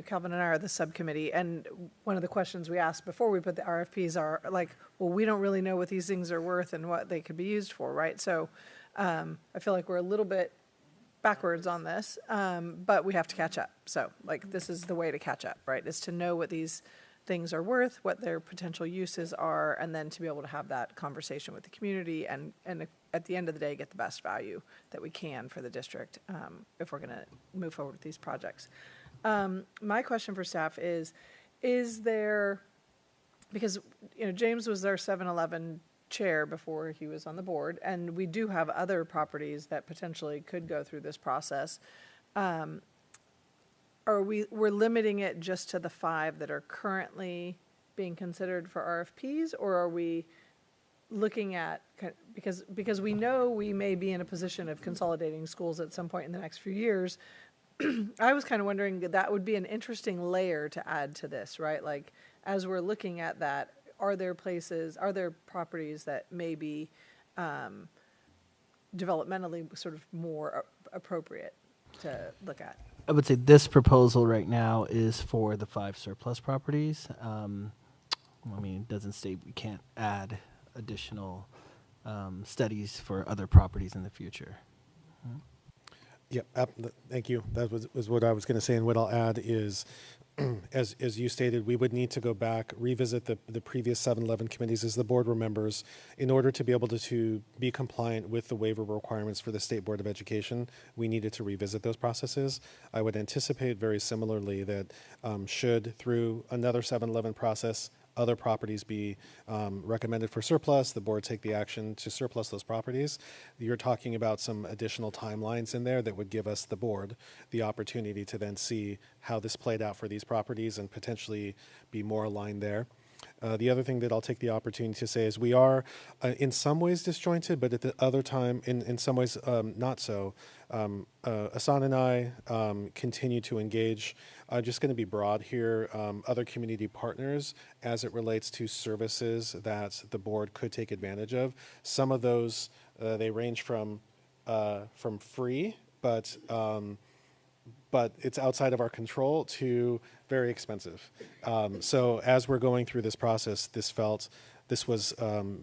Calvin and I are the subcommittee, and one of the questions we asked before we put the RFPs are like, well, we don't really know what these things are worth and what they could be used for, right? So I feel like we're a little bit backwards on this, but we have to catch up. So like, this is the way to catch up, right? Is to know what these things are worth, what their potential uses are, and then to be able to have that conversation with the community and at the end of the day, get the best value that we can for the district if we're gonna move forward with these projects. My question for staff is there, because James was our 7-Eleven chair before he was on the board, and we do have other properties that potentially could go through this process. We're limiting it just to the 5 that are currently being considered for RFPs, or are we looking at, because we know we may be in a position of consolidating schools at some point in the next few years. I was kind of wondering that would be an interesting layer to add to this, right? Like, as we're looking at that, are there properties that may be developmentally sort of more appropriate to look at?
I would say this proposal right now is for the 5 surplus properties. It doesn't state we can't add additional studies for other properties in the future.
Yeah, thank you. That was what I was going to say, and what I'll add is, as you stated, we would need to go back, revisit the previous 7-Eleven committees, as the board remembers, in order to be able to be compliant with the waiver requirements for the State Board of Education. We needed to revisit those processes. I would anticipate very similarly that should, through another 7-Eleven process, other properties be recommended for surplus, the board take the action to surplus those properties. You're talking about some additional timelines in there that would give us, the board, the opportunity to then see how this played out for these properties and potentially be more aligned there. The other thing that I'll take the opportunity to say is we are in some ways disjointed, but at the other time, in some ways not so. Asan and I continue to engage. I'm just going to be broad here. Other community partners as it relates to services that the board could take advantage of. Some of those, they range from free, but it's outside of our control, to very expensive. So as we're going through this process, this was,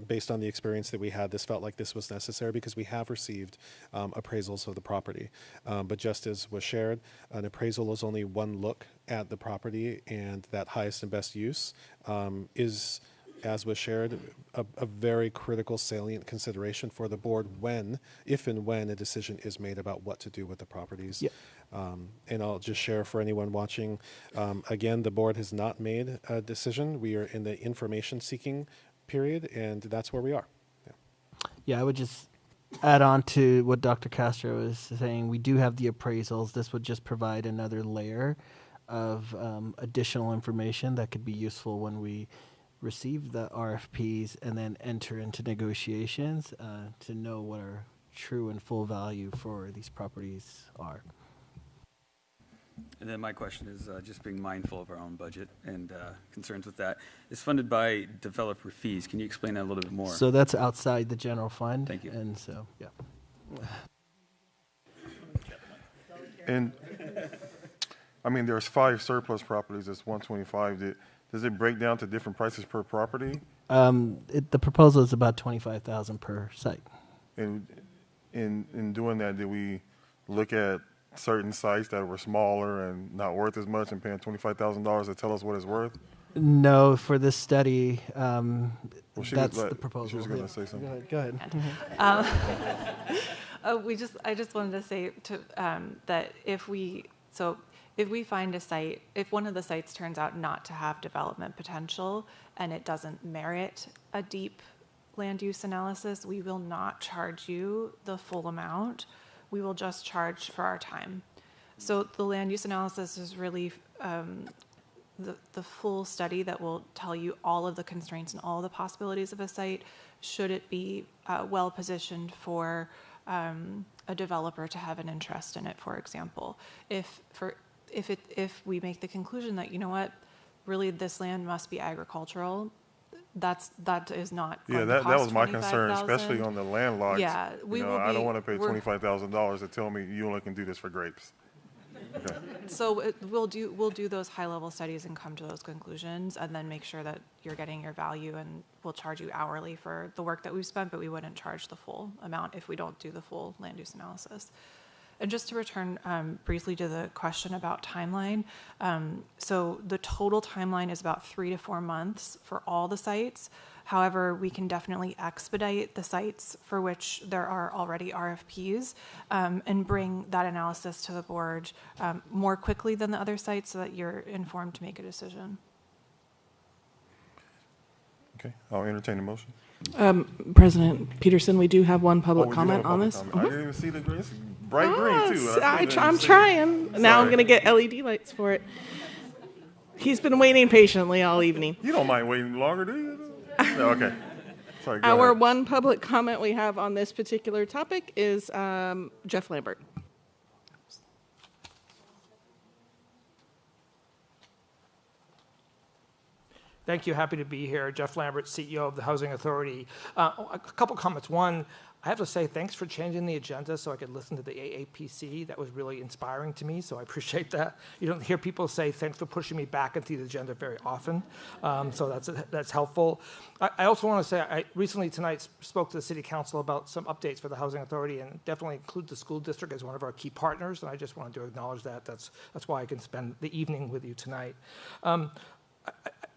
based on the experience that we had, this felt like this was necessary because we have received appraisals of the property. But just as was shared, an appraisal is only one look at the property, and that highest and best use is, as was shared, a very critical, salient consideration for the board if and when a decision is made about what to do with the properties.
Yep.
And I'll just share for anyone watching, again, the board has not made a decision. We are in the information seeking period, and that's where we are.
Yeah, I would just add on to what Dr. Castro was saying. We do have the appraisals. This would just provide another layer of additional information that could be useful when we receive the RFPs and then enter into negotiations to know what our true and full value for these properties are.
And then my question is just being mindful of our own budget and concerns with that. It's funded by developer fees. Can you explain that a little bit more?
So that's outside the general fund.
Thank you.
And so, yeah.
And, I mean, there's 5 surplus properties, that's 125. Does it break down to different prices per property?
The proposal is about $25,000 per site.
And in doing that, did we look at certain sites that were smaller and not worth as much and paying $25,000 to tell us what it's worth?
No, for this study, that's the proposal.
She was going to say something.
Go ahead.
I just wanted to say that if we find a site, if one of the sites turns out not to have development potential and it doesn't merit a deep land use analysis, we will not charge you the full amount. We will just charge for our time. So the land use analysis is really the full study that will tell you all of the constraints and all the possibilities of a site, should it be well positioned for a developer to have an interest in it, for example. If we make the conclusion that, you know what, really this land must be agricultural, that is not going to cost
that was my concern,
$25,000.
especially on the landlocked.
Yeah,
I don't want to pay $25,000 to tell me you only can do this for grapes. Okay.
So we'll do those high level studies and come to those conclusions, and then make sure that you're getting your value, and we'll charge you hourly for the work that we've spent, but we wouldn't charge the full amount if we don't do the full land use analysis. And just to return briefly to the question about timeline, so the total timeline is about 3 to 4 months for all the sites. However, we can definitely expedite the sites for which there are already RFPs and bring that analysis to the board more quickly than the other sites, so that you're informed to make a decision.
Okay, I'll entertain a motion.
President Peterson, we do have one public comment on this.
I didn't even see the green. It's bright green, too.
I'm trying. Now I'm going to get LED lights for it. He's been waiting patiently all evening.
You don't mind waiting longer, do you? No, okay. Sorry, go
Our
ahead.
one public comment we have on this particular topic is Jeff Lambert.
Thank you. Happy to be here. Jeff Lambert, CEO of the Housing Authority. A couple comments. One, I have to say thanks for changing the agenda so I could listen to the AAPC. That was really inspiring to me, so I appreciate that. You don't hear people say thanks for pushing me back into the agenda very often, so that's helpful. I also want to say I recently tonight spoke to the City Council about some updates for the Housing Authority, and definitely include the school district as one of our key partners, and I just wanted to acknowledge that. That's why I can spend the evening with you tonight.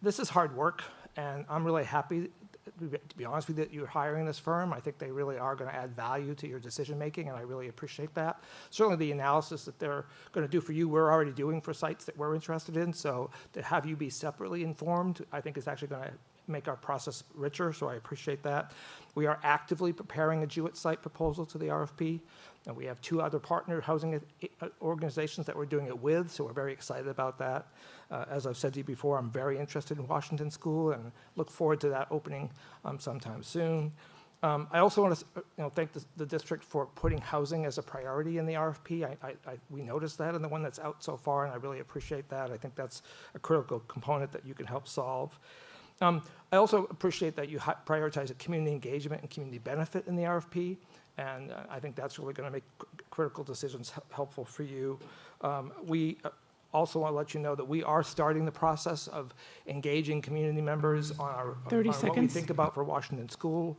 This is hard work, and I'm really happy to be honest with you, that you're hiring this firm. I think they really are going to add value to your decision-making, and I really appreciate that. Certainly the analysis that they're going to do for you, we're already doing for sites that we're interested in, so to have you be separately informed, I think is actually going to make our process richer, so I appreciate that. We are actively preparing a Jewett site proposal to the RFP, and we have 2 other partner housing organizations that we're doing it with, so we're very excited about that. As I've said to you before, I'm very interested in Washington School and look forward to that opening sometime soon. I also want to thank the district for putting housing as a priority in the RFP. We noticed that in the one that's out so far, and I really appreciate that. I think that's a critical component that you can help solve. I also appreciate that you prioritize community engagement and community benefit in the RFP, and I think that's really going to make critical decisions helpful for you. We also want to let you know that we are starting the process of engaging community members on what we think about for Washington School.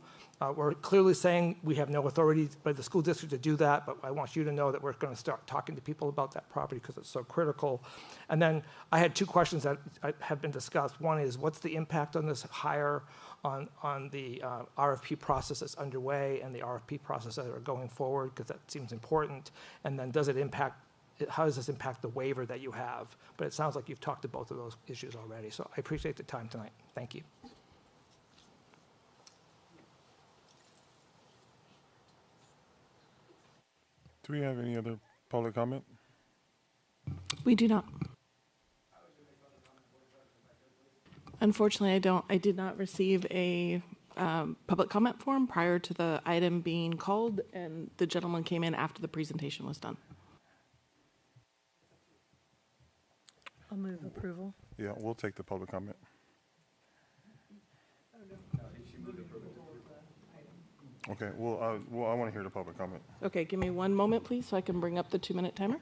We're clearly saying we have no authority by the school district to do that, but I want you to know that we're going to start talking to people about that property because it's so critical. And then I had 2 questions that have been discussed. One is, what's the impact on this hire on the RFP process that's underway and the RFP process that are going forward, because that seems important. And then how does this impact the waiver that you have? But it sounds like you've talked to both of those issues already, so I appreciate the time tonight. Thank you.
Do we have any other public comment?
We do not. Unfortunately, I did not receive a public comment form prior to the item being called, and the gentleman came in after the presentation was done.
I'll move approval.
Yeah, we'll take the public comment. Okay, well, I want to hear the public comment.
Okay, give me 1 moment, please, so I can bring up the 2-minute timer.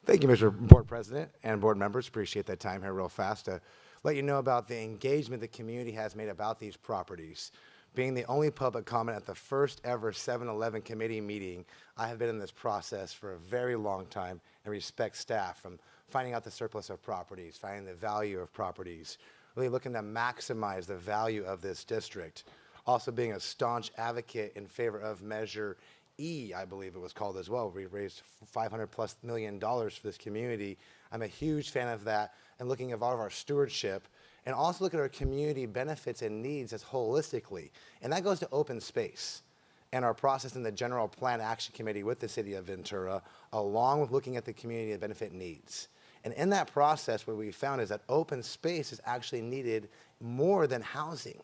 Thank you, Mr. Board President and board members. Appreciate that time here real fast to let you know about the engagement the community has made about these properties. Being the only public comment at the first ever 7-Eleven committee meeting, I have been in this process for a very long time and respect staff from finding out the surplus of properties, finding the value of properties, really looking to maximize the value of this district. Also being a staunch advocate in favor of Measure E, I believe it was called as well. We raised $500+ million for this community. I'm a huge fan of that and looking at all of our stewardship and also look at our community benefits and needs as holistically. And that goes to open space and our process in the General Plan Action Committee with the City of Ventura, along with looking at the community benefit needs. And in that process, what we found is that open space is actually needed more than housing.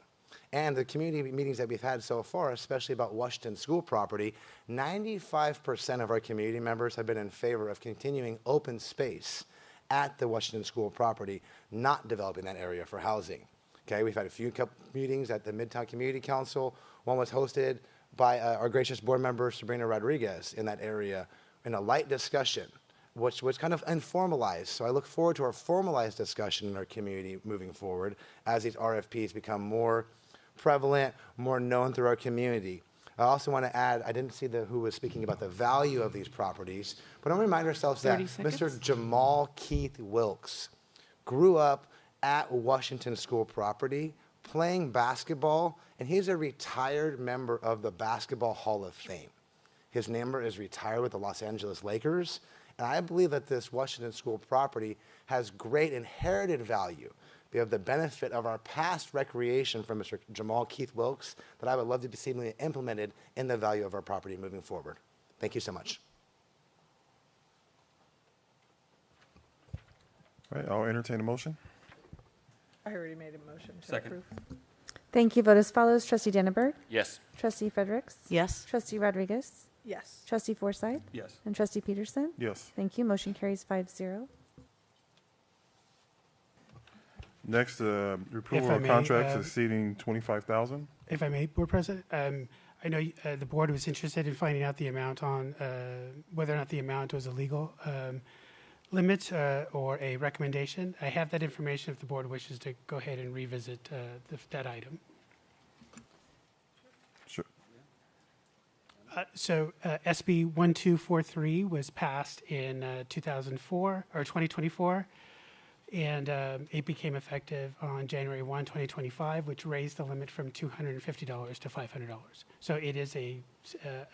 And the community meetings that we've had so far, especially about Washington School property, 95% of our community members have been in favor of continuing open space at the Washington School property, not developing that area for housing. Okay, we've had a few meetings at the Midtown Community Council. One was hosted by our gracious board member, Sabrina Rodriguez, in that area, in a light discussion, which was kind of informalized. So I look forward to our formalized discussion in our community moving forward as these RFPs become more prevalent, more known through our community. I also want to add, I didn't see who was speaking about the value of these properties, but I want to remind ourselves that Mr. Jamal Keith Wilkes grew up at Washington School property playing basketball, and he's a retired member of the Basketball Hall of Fame. His number is retired with the Los Angeles Lakers, and I believe that this Washington School property has great inherited value. We have the benefit of our past recreation from Mr. Jamal Keith Wilkes that I would love to see implemented in the value of our property moving forward. Thank you so much.
All right, I'll entertain a motion.
I already made a motion to
Second.
approve.
Thank you. Vote as follows. Trustee Dannenberg.
Yes.
Trustee Fredericks.
Yes.
Trustee Rodriguez.
Yes.
Trustee Forsythe.
Yes.
And Trustee Peterson.
Yes.
Thank you. Motion carries 5-0.
Next, approval
If I
of
may,
contracts exceeding $25,000.
If I may, Board President, I know the board was interested in finding out the amount on whether or not the amount was a legal limit or a recommendation. I have that information if the board wishes to go ahead and revisit that item.
Sure.
SB 1243 was passed in 2004 or 2024, and it became effective on January 1, 2025, which raised the limit from $250 to $500. So it is a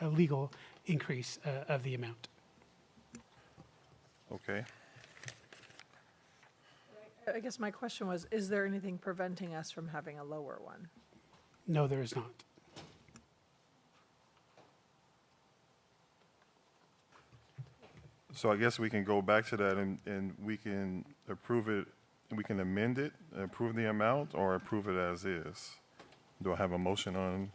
legal increase of the amount.
Okay.
I guess my question was, is there anything preventing us from having a lower one?
No, there is not.
So I guess we can go back to that and we can approve it, we can amend it, approve the amount, or approve it as is. Do I have a motion on?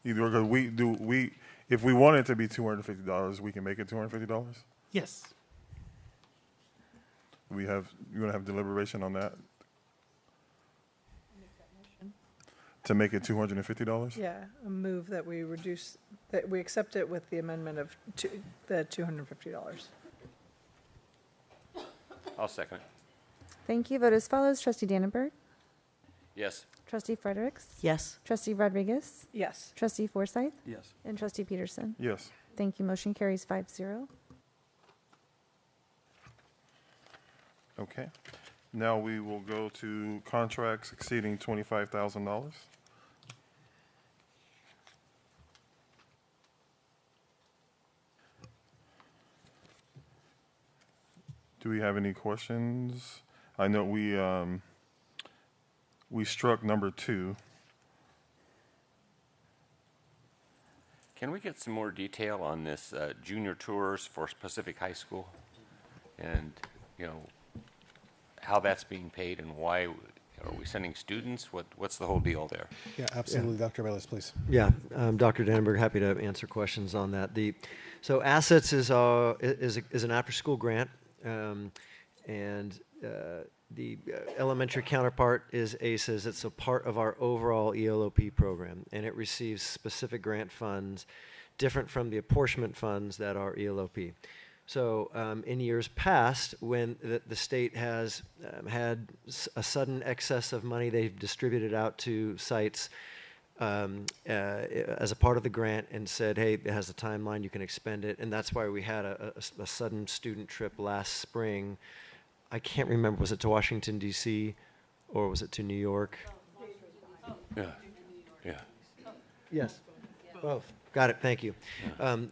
Either, because if we want it to be $250, we can make it $250?
Yes.
You want to have deliberation on that? To make it $250?
Yeah, a move that we reduce, that we accept it with the amendment of the $250.
I'll second it.
Thank you. Vote as follows. Trustee Dannenberg.
Yes.
Trustee Fredericks.
Yes.
Trustee Rodriguez.
Yes.
Trustee Forsythe.
Yes.
And Trustee Peterson.
Yes.
Thank you. Motion carries 5-0.
Okay. Now we will go to contracts exceeding $25,000. Do we have any questions? I know we struck number 2.
Can we get some more detail on this junior tours for Pacific High School? And, how that's being paid and why are we sending students? What's the whole deal there?
Yeah, absolutely. Dr. Bayless, please.
Yeah, Dr. Dannenberg, happy to answer questions on that. So Assets is an after-school grant, and the elementary counterpart is ACES. It's a part of our overall ELOP program, and it receives specific grant funds different from the apportionment funds that are ELOP. So in years past, when the state has had a sudden excess of money, they've distributed out to sites as a part of the grant and said, hey, it has a timeline, you can expend it. And that's why we had a sudden student trip last spring. I can't remember, was it to Washington, D.C., or was it to New York?
Yeah.
Yes, both. Got it, thank you.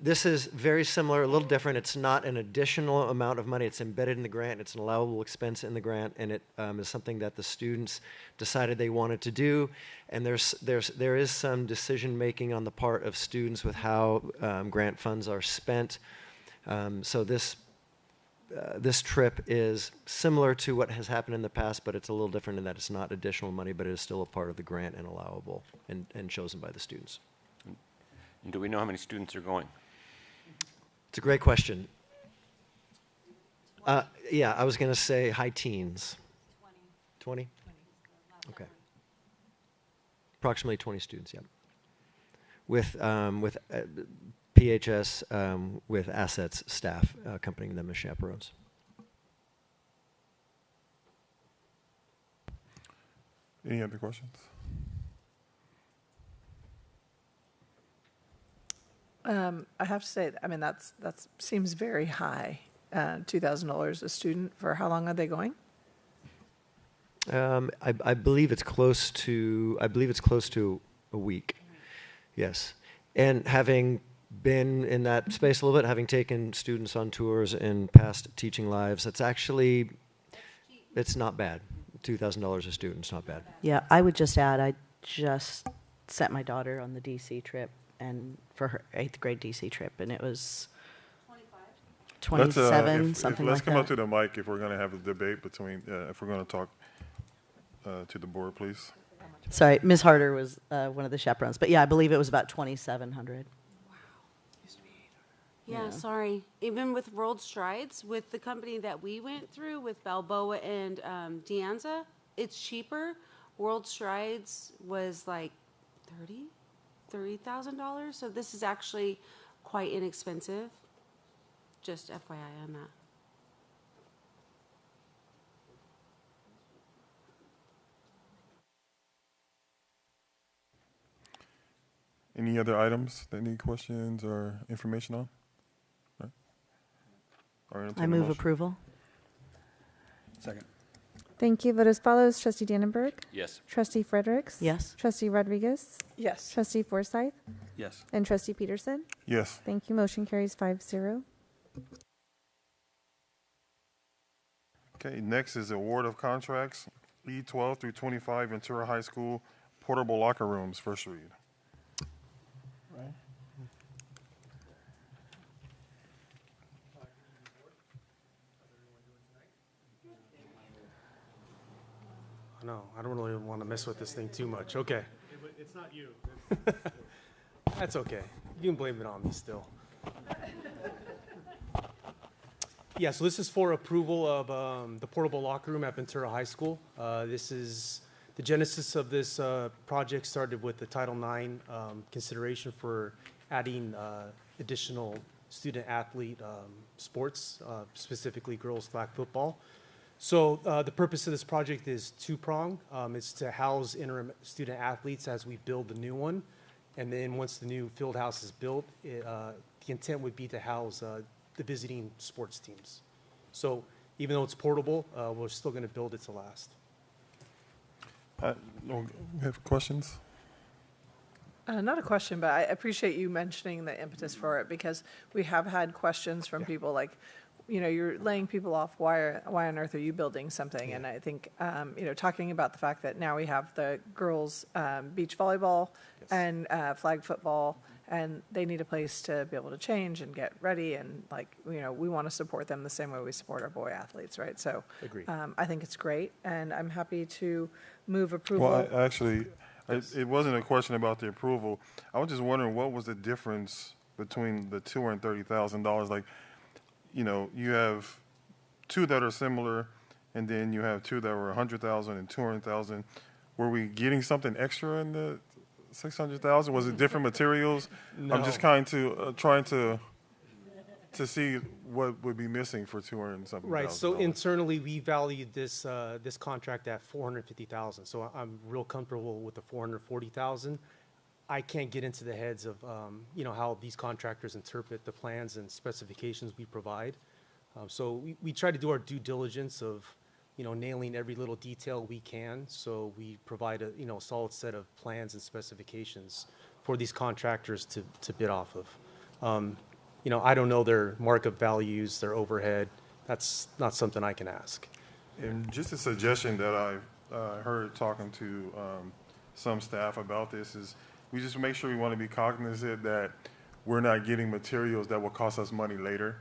This is very similar, a little different. It's not an additional amount of money. It's embedded in the grant. It's an allowable expense in the grant, and it is something that the students decided they wanted to do. And there is some decision-making on the part of students with how grant funds are spent. So this trip is similar to what has happened in the past, but it's a little different in that it's not additional money, but it is still a part of the grant and allowable and chosen by the students.
And do we know how many students are going?
It's a great question. Yeah, I was going to say high teens. 20? Okay. Approximately 20 students, yeah. With PHS, with Assets staff accompanying them as chaperones.
Any other questions?
I have to say, I mean, that seems very high. $2,000 a student for how long are they going?
I believe it's close to a week. Yes, and having been in that space a little bit, having taken students on tours in past teaching lives, it's not bad. $2,000 a student is not bad.
Yeah, I would just add, I just sent my daughter on the DC trip, and for her 8th grade DC trip, and it was 27, something like that.
Let's come up to the mic if we're going to have a debate between, if we're going to talk to the board, please.
Sorry, Ms. Harder was one of the chaperones, but yeah, I believe it was about 2,700.
Yeah, sorry. Even with World Strides, with the company that we went through with Balboa and Deanza, it's cheaper. World Strides was like $30,000. So this is actually quite inexpensive. Just FYI on that.
Any other items that need questions or information on? Right. Or entertain
I
a
move
motion.
approval.
Second.
Thank you. Vote as follows. Trustee Dannenberg.
Yes.
Trustee Fredericks.
Yes.
Trustee Rodriguez.
Yes.
Trustee Forsythe.
Yes.
And Trustee Peterson.
Yes.
Thank you. Motion carries 5-0.
Okay, next is award of contracts, E12 through 25 Ventura High School portable locker rooms, first read.
Right.
No, I don't really want to mess with this thing too much. Okay.
It's not you.
That's okay. You can blame it on me still. Yeah, so this is for approval of the portable locker room at Ventura High School. This is the genesis of this project started with the Title IX consideration for adding additional student athlete sports, specifically girls flag football. So the purpose of this project is two-pronged. It's to house interim student athletes as we build the new one. And then once the new field house is built, the intent would be to house the visiting sports teams. So even though it's portable, we're still going to build it to last.
We have questions?
Not a question, but I appreciate you mentioning the impetus for it, because we have had questions from people like, you know, you're laying people off. Why on earth are you building something? And I think, you know, talking about the fact that now we have the girls beach volleyball and flag football, and they need a place to be able to change and get ready. And like, you know, we want to support them the same way we support our boy athletes, right? So
Agreed.
I think it's great, and I'm happy to move approval.
Well, I actually, it wasn't a question about the approval. I was just wondering what was the difference between the $230,000? Like, you know, you have two that are similar, and then you have two that were 100,000 and 200,000. Were we getting something extra in the 600,000? Was it different materials?
No.
I'm just kind to trying to see what would be missing for 200 and something.
Right. So internally, we valued this this contract at $450,000. So I'm real comfortable with the $440,000. I can't get into the heads of you know, how these contractors interpret the plans and specifications we provide. So we try to do our due diligence of, you know, nailing every little detail we can. So we provide a, you know, solid set of plans and specifications for these contractors to bid off of. You know, I don't know their markup values, their overhead. That's not something I can ask.
And just a suggestion that I heard talking to some staff about this is we just make sure we want to be cognizant that we're not getting materials that will cost us money later.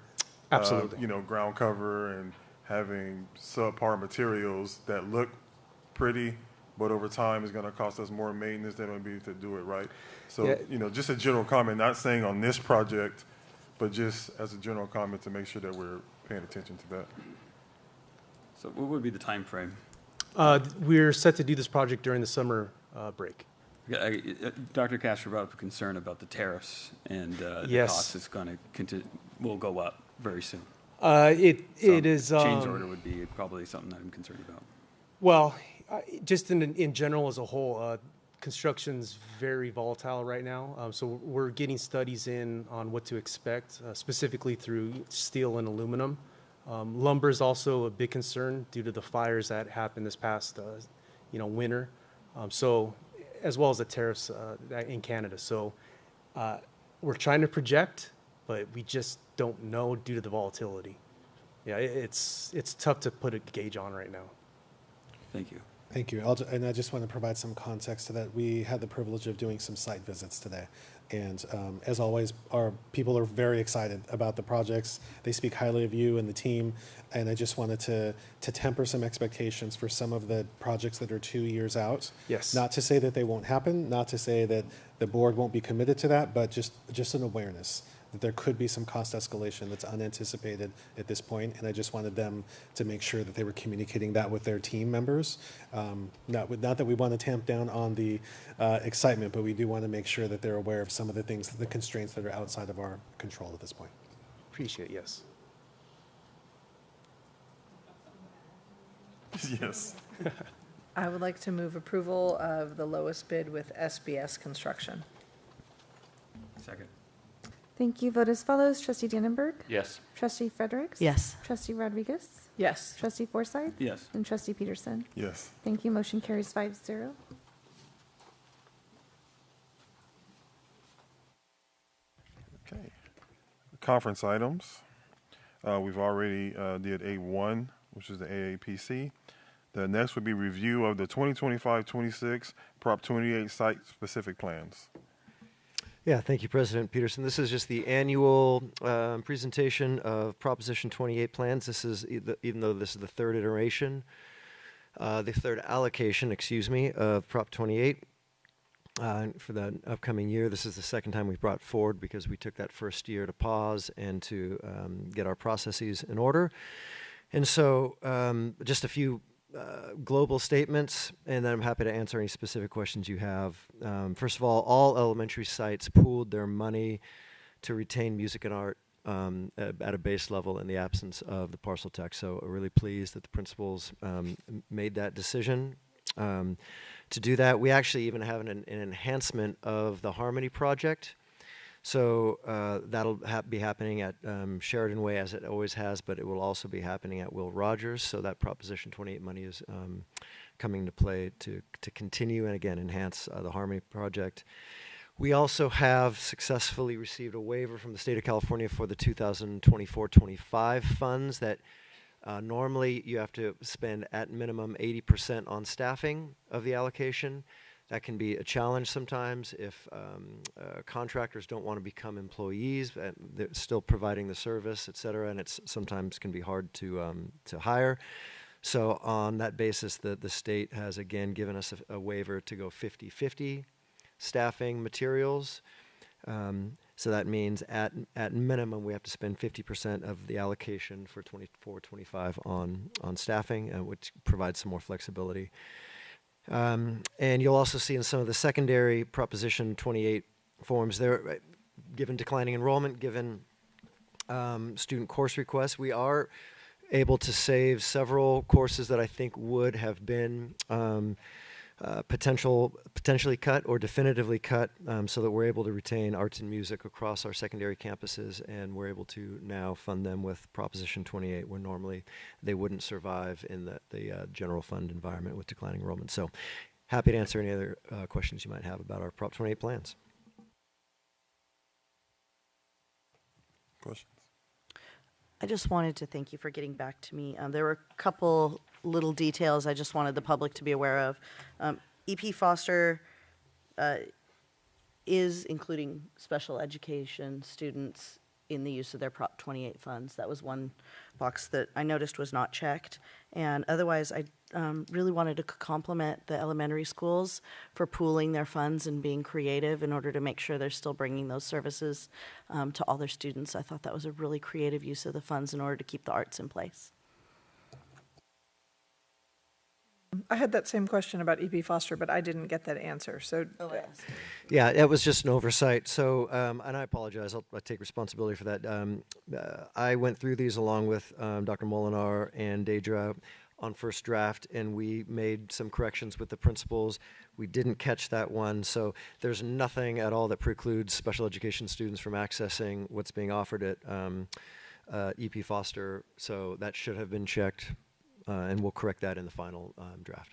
Absolutely.
You know, ground cover and having subpar materials that look pretty, but over time is going to cost us more maintenance than it would be to do it right. So,
Yeah.
you know, just a general comment, not saying on this project, but just as a general comment to make sure that we're paying attention to that.
So what would be the time frame?
We're set to do this project during the summer break.
Dr. Castro brought up a concern about the tariffs, and the
Yes.
cost is going to will go up very soon.
It is
change order would be probably something that I'm concerned about.
Well, just in general as a whole, construction's very volatile right now. So we're getting studies in on what to expect, specifically through steel and aluminum. Lumber is also a big concern due to the fires that happened this past, you know, winter. So, as well as the tariffs in Canada. So, we're trying to project, but we just don't know due to the volatility. Yeah, it's tough to put a gauge on right now.
Thank you.
Thank you. And I just want to provide some context to that. We had the privilege of doing some site visits today. And as always, our people are very excited about the projects. They speak highly of you and the team. And I just wanted to temper some expectations for some of the projects that are 2 years out.
Yes.
Not to say that they won't happen, not to say that the board won't be committed to that, but just an awareness that there could be some cost escalation that's unanticipated at this point, and I just wanted them to make sure that they were communicating that with their team members. Not that we want to tamp down on the excitement, but we do want to make sure that they're aware of some of the things, the constraints that are outside of our control at this point.
Appreciate it, yes.
Yes.
I would like to move approval of the lowest bid with SBS Construction.
Second.
Thank you. Vote as follows. Trustee Dannenberg.
Yes.
Trustee Fredericks.
Yes.
Trustee Rodriguez.
Yes.
Trustee Forsythe.
Yes.
And Trustee Peterson.
Yes.
Thank you. Motion carries 5-0.
Okay. Conference items. We've already did A1, which is the AAPC. The next would be review of the 2025-26 Prop 28 site-specific plans.
Yeah, thank you, President Peterson. This is just the annual presentation of Proposition 28 plans. This is, even though this is the third iteration, the third allocation, excuse me, of Prop 28 for the upcoming year. This is the second time we brought forward because we took that first year to pause and to get our processes in order. And so just a few global statements, and then I'm happy to answer any specific questions you have. First of all elementary sites pooled their money to retain music and art at a base level in the absence of the parcel tax. So we're really pleased that the principals made that decision to do that. We actually even have an enhancement of the Harmony project. So that'll be happening at Sheridan Way, as it always has, but it will also be happening at Will Rogers. So that Proposition 28 money is coming into play to continue and, again, enhance the Harmony project. We also have successfully received a waiver from the state of California for the 2024-25 funds that normally you have to spend at minimum 80% on staffing of the allocation. That can be a challenge sometimes if contractors don't want to become employees, and they're still providing the service, et cetera, and it's sometimes can be hard to hire. So on that basis, the state has again given us a waiver to go 50-50 staffing materials. So that means at minimum we have to spend 50% of the allocation for 24-25 on staffing, which provides some more flexibility. And you'll also see in some of the secondary Proposition 28 forms there, given declining enrollment, given student course requests, we are able to save several courses that I think would have been potentially cut or definitively cut, so that we're able to retain arts and music across our secondary campuses, and we're able to now fund them with Proposition 28, where normally they wouldn't survive in the general fund environment with declining enrollment. So happy to answer any other questions you might have about our Prop 28 plans.
Questions?
I just wanted to thank you for getting back to me. There were a couple little details I just wanted the public to be aware of. EP Foster is including special education students in the use of their Prop 28 funds. That was one box that I noticed was not checked. And otherwise, I really wanted to compliment the elementary schools for pooling their funds and being creative in order to make sure they're still bringing those services to all their students. I thought that was a really creative use of the funds in order to keep the arts in place.
I had that same question about EP Foster, but I didn't get that answer. So,
yeah, it was just an oversight. So, and I apologize. I'll take responsibility for that. I went through these along with Dr. Molinar and Deidre on first draft, and we made some corrections with the principals. We didn't catch that one, so there's nothing at all that precludes special education students from accessing what's being offered at EP Foster. So that should have been checked. And we'll correct that in the final draft.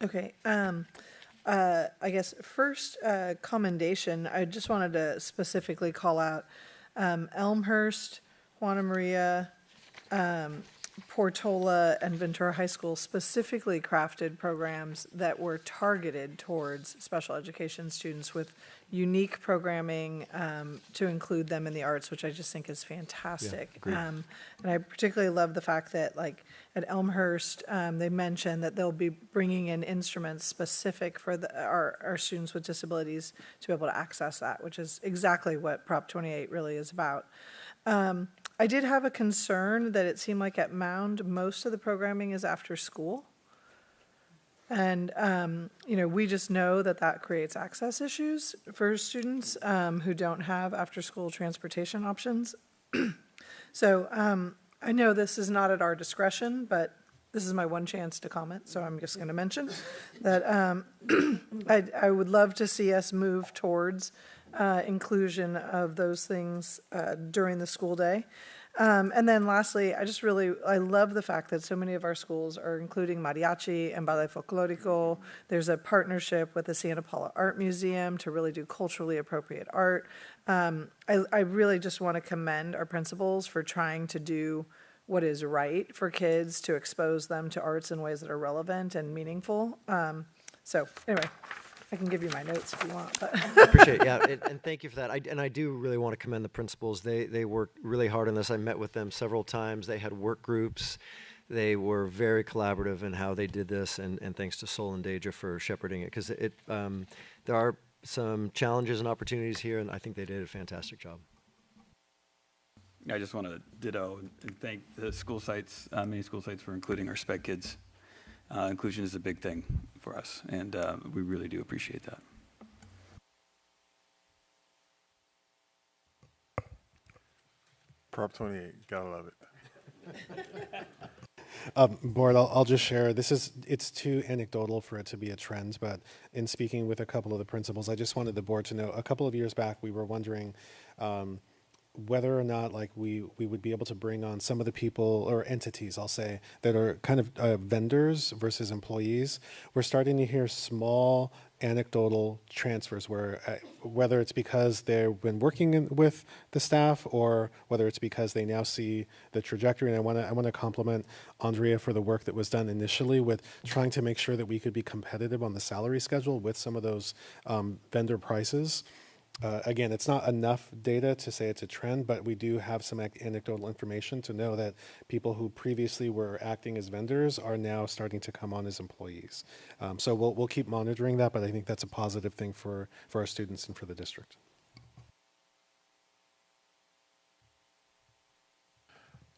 Okay. I guess first commendation, I just wanted to specifically call out Elmhurst, Juana Maria, Portola, and Ventura High School specifically crafted programs that were targeted towards special education students with unique programming to include them in the arts, which I just think is fantastic.
Yeah,
and I particularly love the fact that, like, at Elmhurst, they mentioned that they'll be bringing in instruments specific for our students with disabilities to be able to access that, which is exactly what Prop 28 really is about. I did have a concern that it seemed like at Mound, most of the programming is after school. And, we just know that creates access issues for students who don't have after-school transportation options. So I know this is not at our discretion, but this is my one chance to comment, so I'm just going to mention that I would love to see us move towards inclusion of those things during the school day. And then lastly, I love the fact that so many of our schools are including mariachi and ballet folklorico. There's a partnership with the Santa Paula Art Museum to really do culturally appropriate art. I really just want to commend our principals for trying to do what is right for kids, to expose them to arts in ways that are relevant and meaningful. So anyway, I can give you my notes if you want. But
I appreciate it, yeah, and thank you for that. I do really want to commend the principals. They worked really hard on this. I met with them several times. They had work groups. They were very collaborative in how they did this, and thanks to Sol and Deja for shepherding it, because there are some challenges and opportunities here, and I think they did a fantastic job.
I just want to ditto and thank the school sites, many school sites, for including our spec kids. Inclusion is a big thing for us, and we really do appreciate that.
Prop 28, gotta love it.
Board, I'll just share. It's too anecdotal for it to be a trend, but in speaking with a couple of the principals, I just wanted the board to know, a couple of years back, we were wondering whether or not we would be able to bring on some of the people or entities, I'll say, that are kind of vendors versus employees. We're starting to hear small anecdotal transfers where whether it's because they've been working with the staff or whether it's because they now see the trajectory. And I want to compliment Andrea for the work that was done initially with trying to make sure that we could be competitive on the salary schedule with some of those vendor prices. Again, it's not enough data to say it's a trend, but we do have some anecdotal information to know that people who previously were acting as vendors are now starting to come on as employees. So we'll keep monitoring that, but I think that's a positive thing for our students and for the district.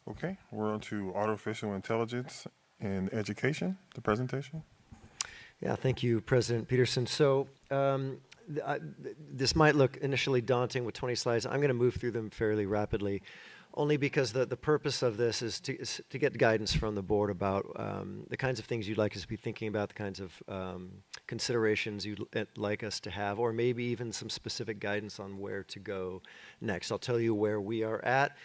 Okay, we're on to artificial intelligence in education, the presentation.
Yeah, thank you, President Peterson. So this might look initially daunting with 20 slides. I'm going to move through them fairly rapidly, only because the purpose of this is to get guidance from the board about the kinds of things you'd like us to be thinking about, the kinds of considerations you'd like us to have, or maybe even some specific guidance on where to go next. I'll tell you where we are at,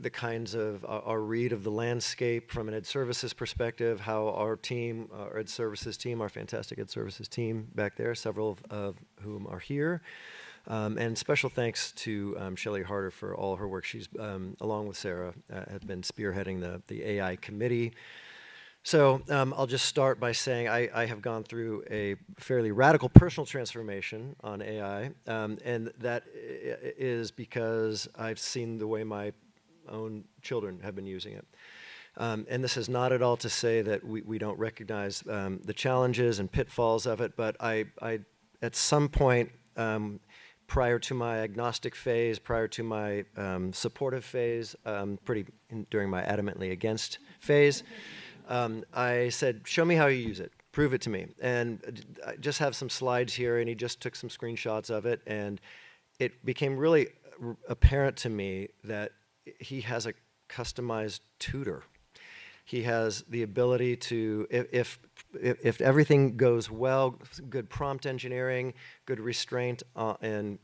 the kinds of our read of the landscape from an ed services perspective, how our team, our ed services team, our fantastic ed services team back there, several of whom are here. And special thanks to Shelley Harder for all her work. She's, along with Sarah, have been spearheading the AI committee. So I'll just start by saying I have gone through a fairly radical personal transformation on AI, and that is because I've seen the way my own children have been using it. And this is not at all to say that we don't recognize the challenges and pitfalls of it, but I at some point, prior to my agnostic phase, prior to my supportive phase, during my adamantly against phase, I said, show me how you use it. Prove it to me. And I just have some slides here, and he just took some screenshots of it, and it became really apparent to me that he has a customized tutor. He has the ability to, if everything goes well, good prompt engineering, good restraint and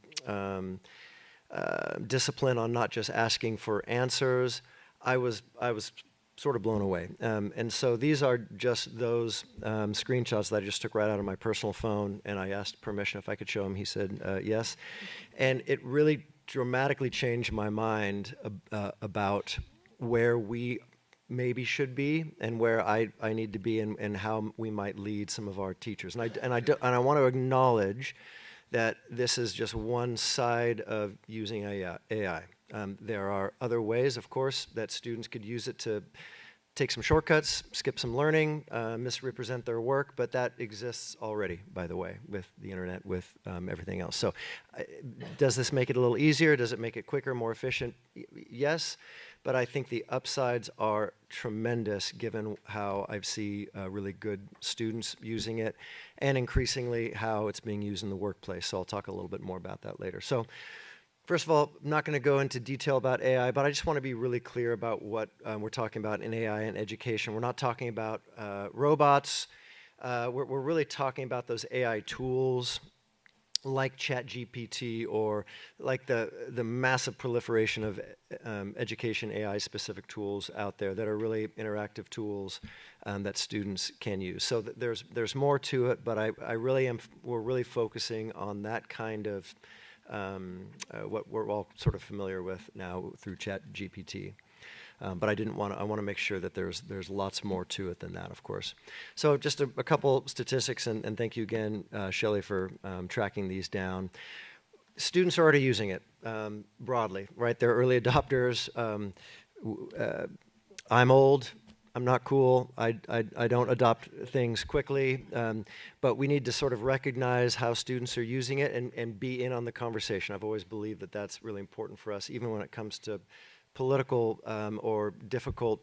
discipline on not just asking for answers, I was sort of blown away. And so these are just those screenshots that I just took right out of my personal phone, and I asked permission if I could show him. He said yes. And it really dramatically changed my mind about where we maybe should be and where I need to be, and how we might lead some of our teachers. And I want to acknowledge that this is just one side of using AI. There are other ways, of course, that students could use it to take some shortcuts, skip some learning, misrepresent their work, but that exists already, by the way, with the internet, with everything else. So does this make it a little easier? Does it make it quicker, more efficient? Yes, but I think the upsides are tremendous given how I see really good students using it, and increasingly how it's being used in the workplace. So I'll talk a little bit more about that later. So first of all, I'm not going to go into detail about AI, but I just want to be really clear about what we're talking about in AI and education. We're not talking about robots. We're really talking about those AI tools like ChatGPT or like the massive proliferation of education AI-specific tools out there that are really interactive tools that students can use. So there's more to it, but we're really focusing on that kind of what we're all sort of familiar with now through ChatGPT. But I want to make sure that there's lots more to it than that, of course. So just a couple statistics, and thank you again, Shelley, for tracking these down. Students are already using it broadly, right? They're early adopters. I'm old. I'm not cool. I don't adopt things quickly. But we need to sort of recognize how students are using it and be in on the conversation. I've always believed that that's really important for us, even when it comes to political or difficult,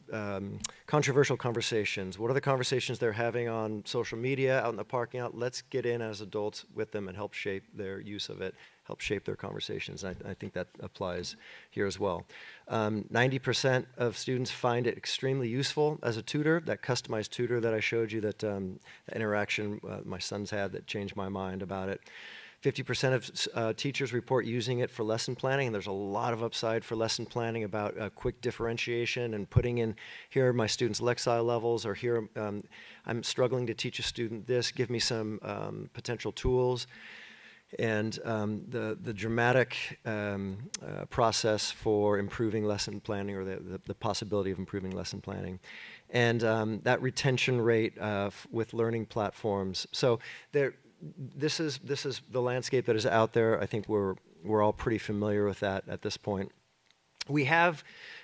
controversial conversations. What are the conversations they're having on social media, out in the parking lot? Let's get in as adults with them and help shape their use of it, help shape their conversations. I think that applies here as well. 90% of students find it extremely useful as a tutor. That customized tutor that I showed you, that interaction my sons had that changed my mind about it. 50% of teachers report using it for lesson planning, and there's a lot of upside for lesson planning about quick differentiation and putting in, here are my students' Lexile levels, or here I'm struggling to teach a student this, give me some potential tools. And the dramatic process for improving lesson planning, or the possibility of improving lesson planning. And that retention rate with learning platforms. So this is the landscape that is out there. I think we're all pretty familiar with that at this point. We have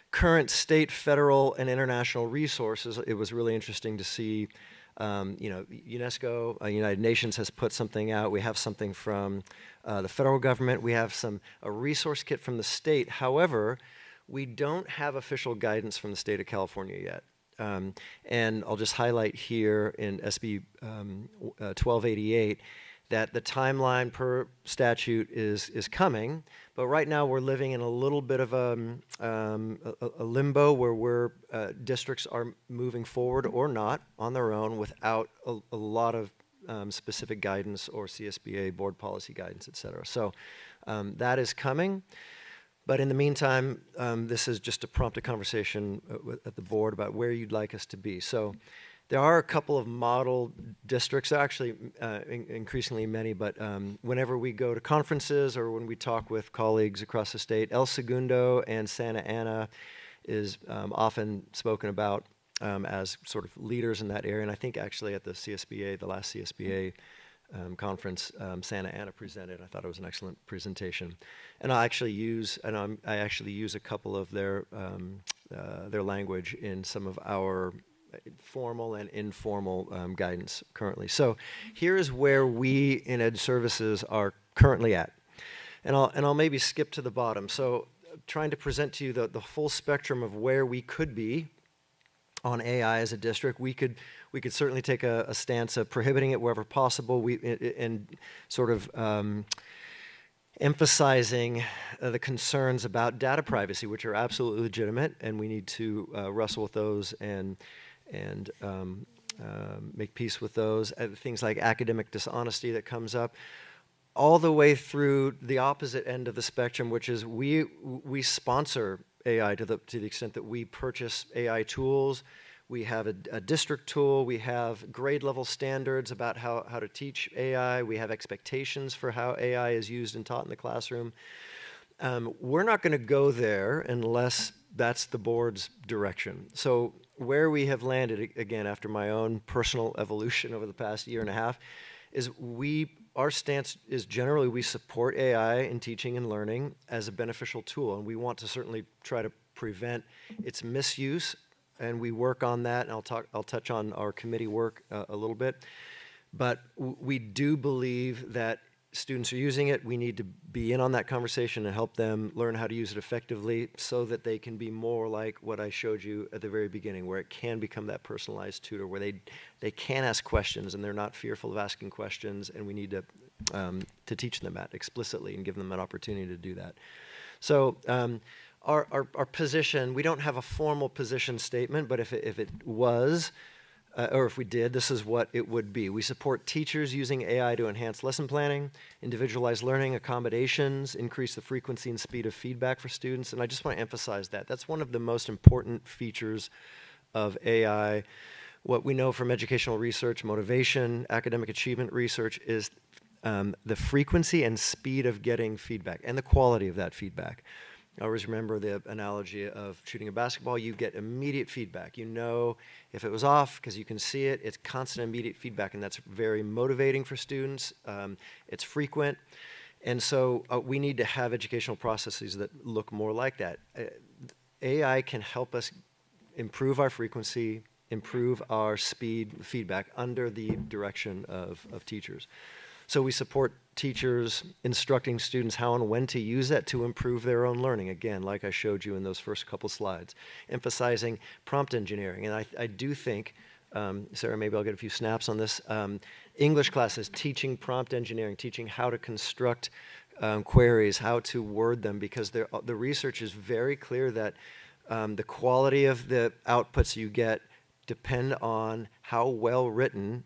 current state, federal, and international resources. It was really interesting to see, UNESCO, United Nations has put something out. We have something from the federal government. We have a resource kit from the state. However, we don't have official guidance from the state of California yet. And I'll just highlight here in SB 1288 that the timeline per statute is coming, but right now we're living in a little bit of a limbo where districts are moving forward or not on their own without a lot of specific guidance or CSBA board policy guidance, et cetera. So that is coming. But in the meantime, this is just to prompt a conversation at the board about where you'd like us to be. So there are a couple of model districts, actually increasingly many, but whenever we go to conferences or when we talk with colleagues across the state, El Segundo and Santa Ana is often spoken about as sort of leaders in that area. And I think actually at the CSBA, the last CSBA conference, Santa Ana presented. I thought it was an excellent presentation, and I actually use a couple of their language in some of our formal and informal guidance currently. So here is where we in Ed Services are currently at, and I'll maybe skip to the bottom. So trying to present to you the full spectrum of where we could be on AI as a district. We could certainly take a stance of prohibiting it wherever possible, and sort of emphasizing the concerns about data privacy, which are absolutely legitimate, and we need to wrestle with those and make peace with those. Things like academic dishonesty that comes up, all the way through the opposite end of the spectrum, which is we sponsor AI to the extent that we purchase AI tools. We have a district tool. We have grade level standards about how to teach AI. We have expectations for how AI is used and taught in the classroom. We're not going to go there unless that's the board's direction. So where we have landed, again, after my own personal evolution over the past year and a half, is our stance is generally we support AI in teaching and learning as a beneficial tool, and we want to certainly try to prevent its misuse, and we work on that, and I'll touch on our committee work a little bit. But we do believe that students are using it. We need to be in on that conversation and help them learn how to use it effectively so that they can be more like what I showed you at the very beginning, where it can become that personalized tutor, where they can ask questions and they're not fearful of asking questions, and we need to teach them that explicitly and give them an opportunity to do that. So our position, we don't have a formal position statement, but if it was, or if we did, this is what it would be. We support teachers using AI to enhance lesson planning, individualized learning accommodations, increase the frequency and speed of feedback for students. And I just want to emphasize that. That's one of the most important features of AI. What we know from educational research, motivation, academic achievement research is the frequency and speed of getting feedback and the quality of that feedback. I always remember the analogy of shooting a basketball. You get immediate feedback. You know if it was off because you can see it. It's constant immediate feedback, and that's very motivating for students. It's frequent. And so we need to have educational processes that look more like that. AI can help us improve our frequency, improve our speed feedback under the direction of teachers. So we support teachers instructing students how and when to use that to improve their own learning. Again, like I showed you in those first couple slides, emphasizing prompt engineering. And I do think, Sarah, maybe I'll get a few snaps on this. English classes, teaching prompt engineering, teaching how to construct queries, how to word them, because the research is very clear that the quality of the outputs you get depend on how well written,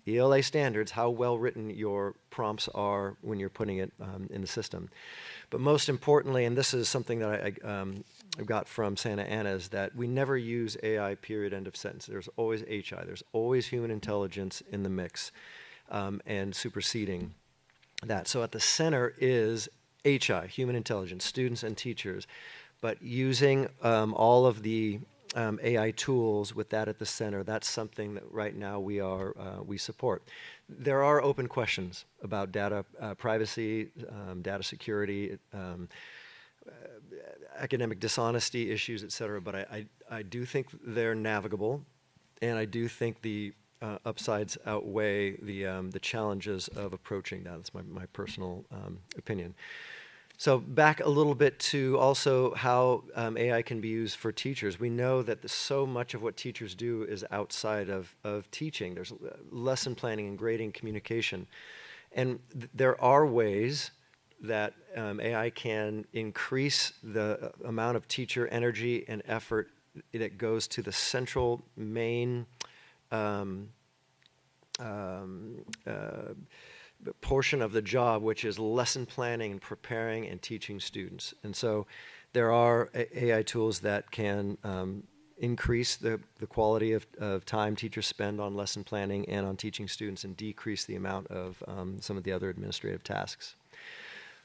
ELA standards, how well written your prompts are when you're putting it in the system. But most importantly, and this is something that I got from Santa Ana, is that we never use AI, period, end of sentence. There's always HI. There's always human intelligence in the mix and superseding that. So at the center is HI, human intelligence, students and teachers. But using all of the AI tools with that at the center, that's something that right now we support. There are open questions about data privacy, data security, academic dishonesty issues, et cetera, but I do think they're navigable, and I do think the upsides outweigh the challenges of approaching that. That's my personal opinion. So back a little bit to also how AI can be used for teachers. We know that so much of what teachers do is outside of teaching. There's lesson planning and grading, communication. And there are ways that AI can increase the amount of teacher energy and effort that goes to the central main portion of the job, which is lesson planning and preparing and teaching students. And so there are AI tools that can increase the quality of time teachers spend on lesson planning and on teaching students and decrease the amount of some of the other administrative tasks.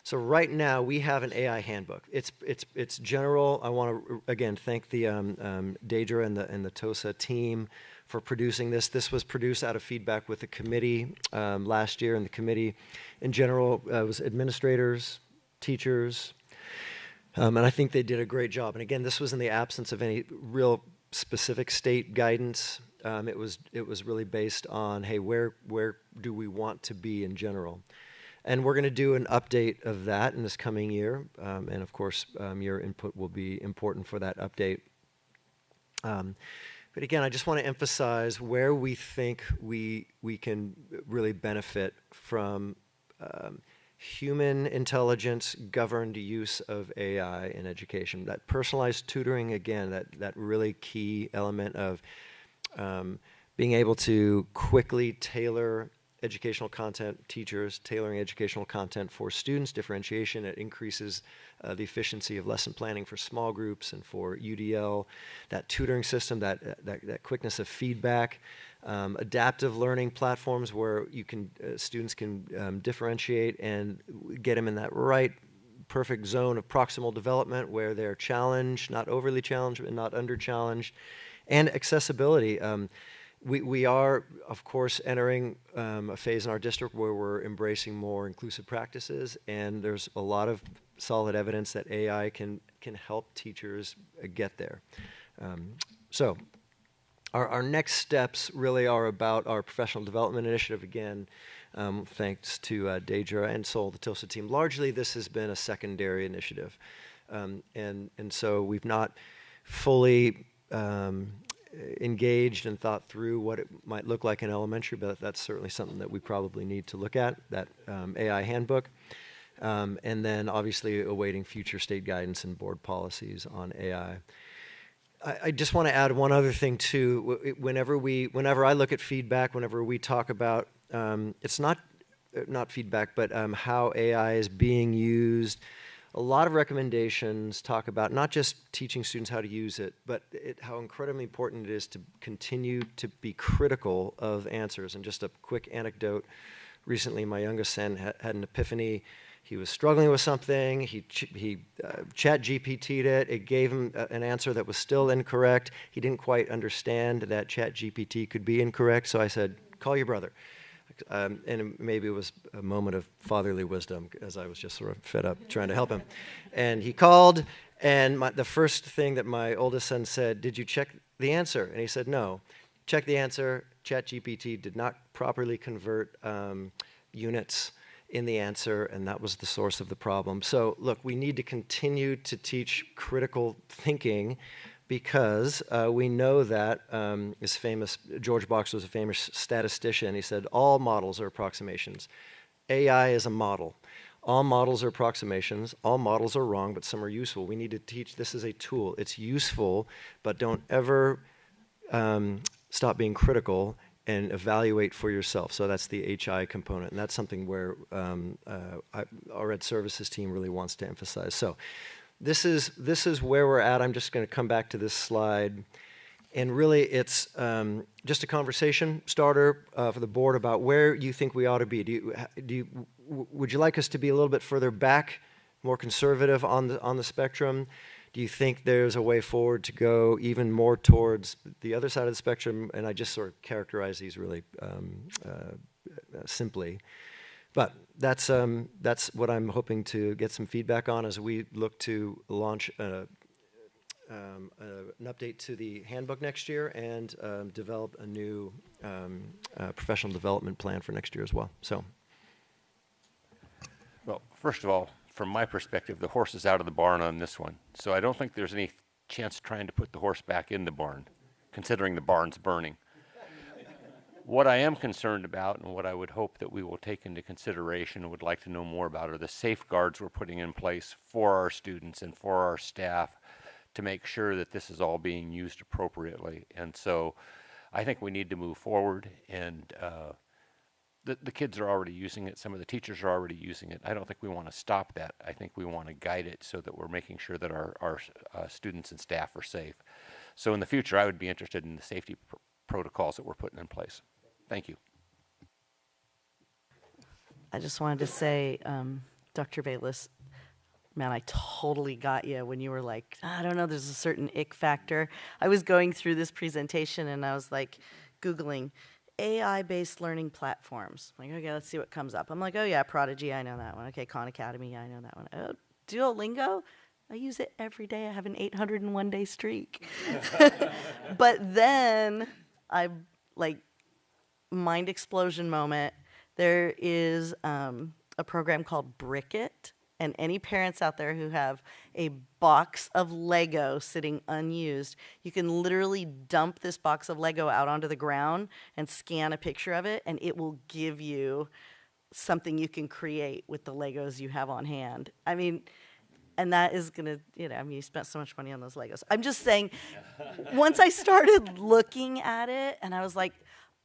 So right now we have an AI handbook. It's general. I want to again thank the Deidre and the TOSA team for producing this. This was produced out of feedback with the committee last year, and the committee in general was administrators, teachers, and I think they did a great job. And again, this was in the absence of any real specific state guidance. It was really based on, hey, where do we want to be in general? And we're going to do an update of that in this coming year, and of course, your input will be important for that update. But again, I just want to emphasize where we think we can really benefit from human intelligence governed use of AI in education. That personalized tutoring, again, that really key element of being able to quickly tailor educational content, teachers tailoring educational content for students, differentiation. It increases the efficiency of lesson planning for small groups and for UDL, that tutoring system, that quickness of feedback, adaptive learning platforms where you can students can differentiate and get them in that right perfect zone of proximal development where they're challenged, not overly challenged and not under challenged, and accessibility. We are, of course, entering a phase in our district where we're embracing more inclusive practices, and there's a lot of solid evidence that AI can help teachers get there. So our next steps really are about our professional development initiative. Again, thanks to Deidre and Sol, the TOSA team. Largely, this has been a secondary initiative, and so we've not fully engaged and thought through what it might look like in elementary, but that's certainly something that we probably need to look at, that AI handbook. And then obviously awaiting future state guidance and board policies on AI. I just want to add one other thing too. Whenever I look at feedback, whenever we talk about, it's not feedback, but how AI is being used. A lot of recommendations talk about not just teaching students how to use it, but how incredibly important it is to continue to be critical of answers. And just a quick anecdote, recently my youngest son had an epiphany. He was struggling with something, he chat GPT'd it, it gave him an answer that was still incorrect. He didn't quite understand that chat GPT could be incorrect, so I said, call your brother. And maybe it was a moment of fatherly wisdom, as I was just sort of fed up trying to help him. And he called, and the first thing that my oldest son said, did you check the answer? And he said, no. Check the answer. ChatGPT did not properly convert units in the answer, and that was the source of the problem. So look, we need to continue to teach critical thinking, because we know that this famous, George Box was a famous statistician. He said, all models are approximations. AI is a model. All models are approximations. All models are wrong, but some are useful. We need to teach this is a tool. It's useful, but don't ever stop being critical and evaluate for yourself. So that's the HI component, and that's something where our Ed Services team really wants to emphasize. So this is where we're at. I'm just going to come back to this slide. And really, it's just a conversation starter for the board about where you think we ought to be. Would you like us to be a little bit further back, more conservative on the spectrum? Do you think there's a way forward to go even more towards the other side of the spectrum? And I just sort of characterize these really simply. But that's what I'm hoping to get some feedback on as we look to launch an update to the handbook next year and develop a new professional development plan for next year as well. So,
well, first of all, from my perspective, the horse is out of the barn on this one. So I don't think there's any chance trying to put the horse back in the barn, considering the barn's burning. What I am concerned about, and what I would hope that we will take into consideration and would like to know more about, are the safeguards we're putting in place for our students and for our staff to make sure that this is all being used appropriately. And so I think we need to move forward, and the kids are already using it. Some of the teachers are already using it. I don't think we want to stop that. I think we want to guide it so that we're making sure that our students and staff are safe. So in the future, I would be interested in the safety protocols that we're putting in place. Thank you.
I just wanted to say, Dr. Bayless, man, I totally got you when you were like, I don't know, there's a certain ick factor. I was going through this presentation and I was like Googling AI-based learning platforms. I'm like, okay, let's see what comes up. I'm like, oh yeah, Prodigy, I know that one. Okay, Khan Academy, I know that one. Oh, Duolingo, I use it every day. I have an 801-day streak. But then I, like, mind explosion moment. There is a program called Brickit, and any parents out there who have a box of Lego sitting unused, you can literally dump this box of Lego out onto the ground and scan a picture of it, and it will give you something you can create with the Legos you have on hand. I mean, and that is gonna, I mean, you spent so much money on those Legos. I'm just saying, once I started looking at it, and I was like,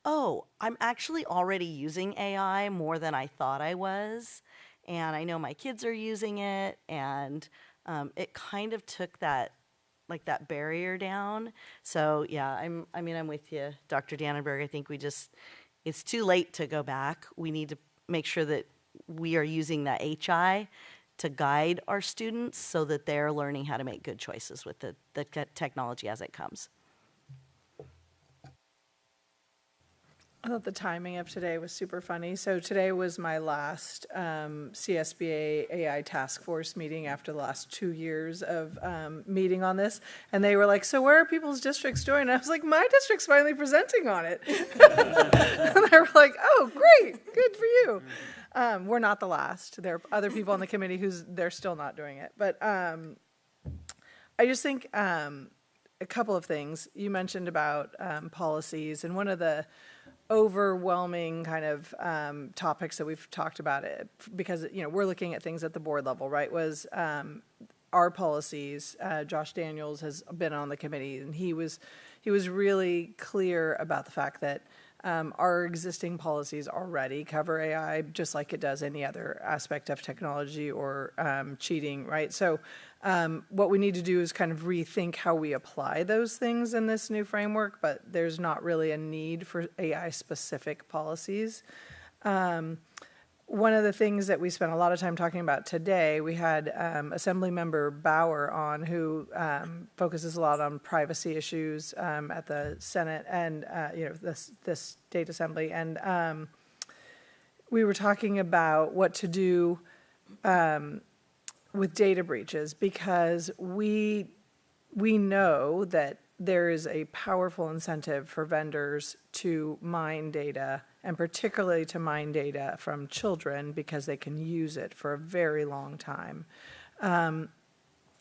oh, I'm actually already using AI more than I thought I was. And I know my kids are using it, and it kind of took that barrier down. So yeah, I'm with you, Dr. Dannenberg. I think it's too late to go back. We need to make sure that we are using that HI to guide our students so that they're learning how to make good choices with the technology as it comes.
I thought the timing of today was super funny. So today was my last CSBA AI task force meeting after the last 2 years of meeting on this. And they were like, so where are people's districts doing? And I was like, my district's finally presenting on it. And they were like, oh, great, good for you. We're not the last. There are other people on the committee they're still not doing it. But I just think a couple of things. You mentioned about policies, and one of the overwhelming kind of topics that we've talked about it, because we're looking at things at the board level, right, was our policies. Josh Daniels has been on the committee, and he was really clear about the fact that our existing policies already cover AI just like it does any other aspect of technology or cheating, right? So what we need to do is kind of rethink how we apply those things in this new framework, but there's not really a need for AI-specific policies. One of the things that we spent a lot of time talking about today, we had Assemblymember Bauer on, who focuses a lot on privacy issues at the Senate and the state assembly, and we were talking about what to do with data breaches, because we know that there is a powerful incentive for vendors to mine data, and particularly to mine data from children, because they can use it for a very long time.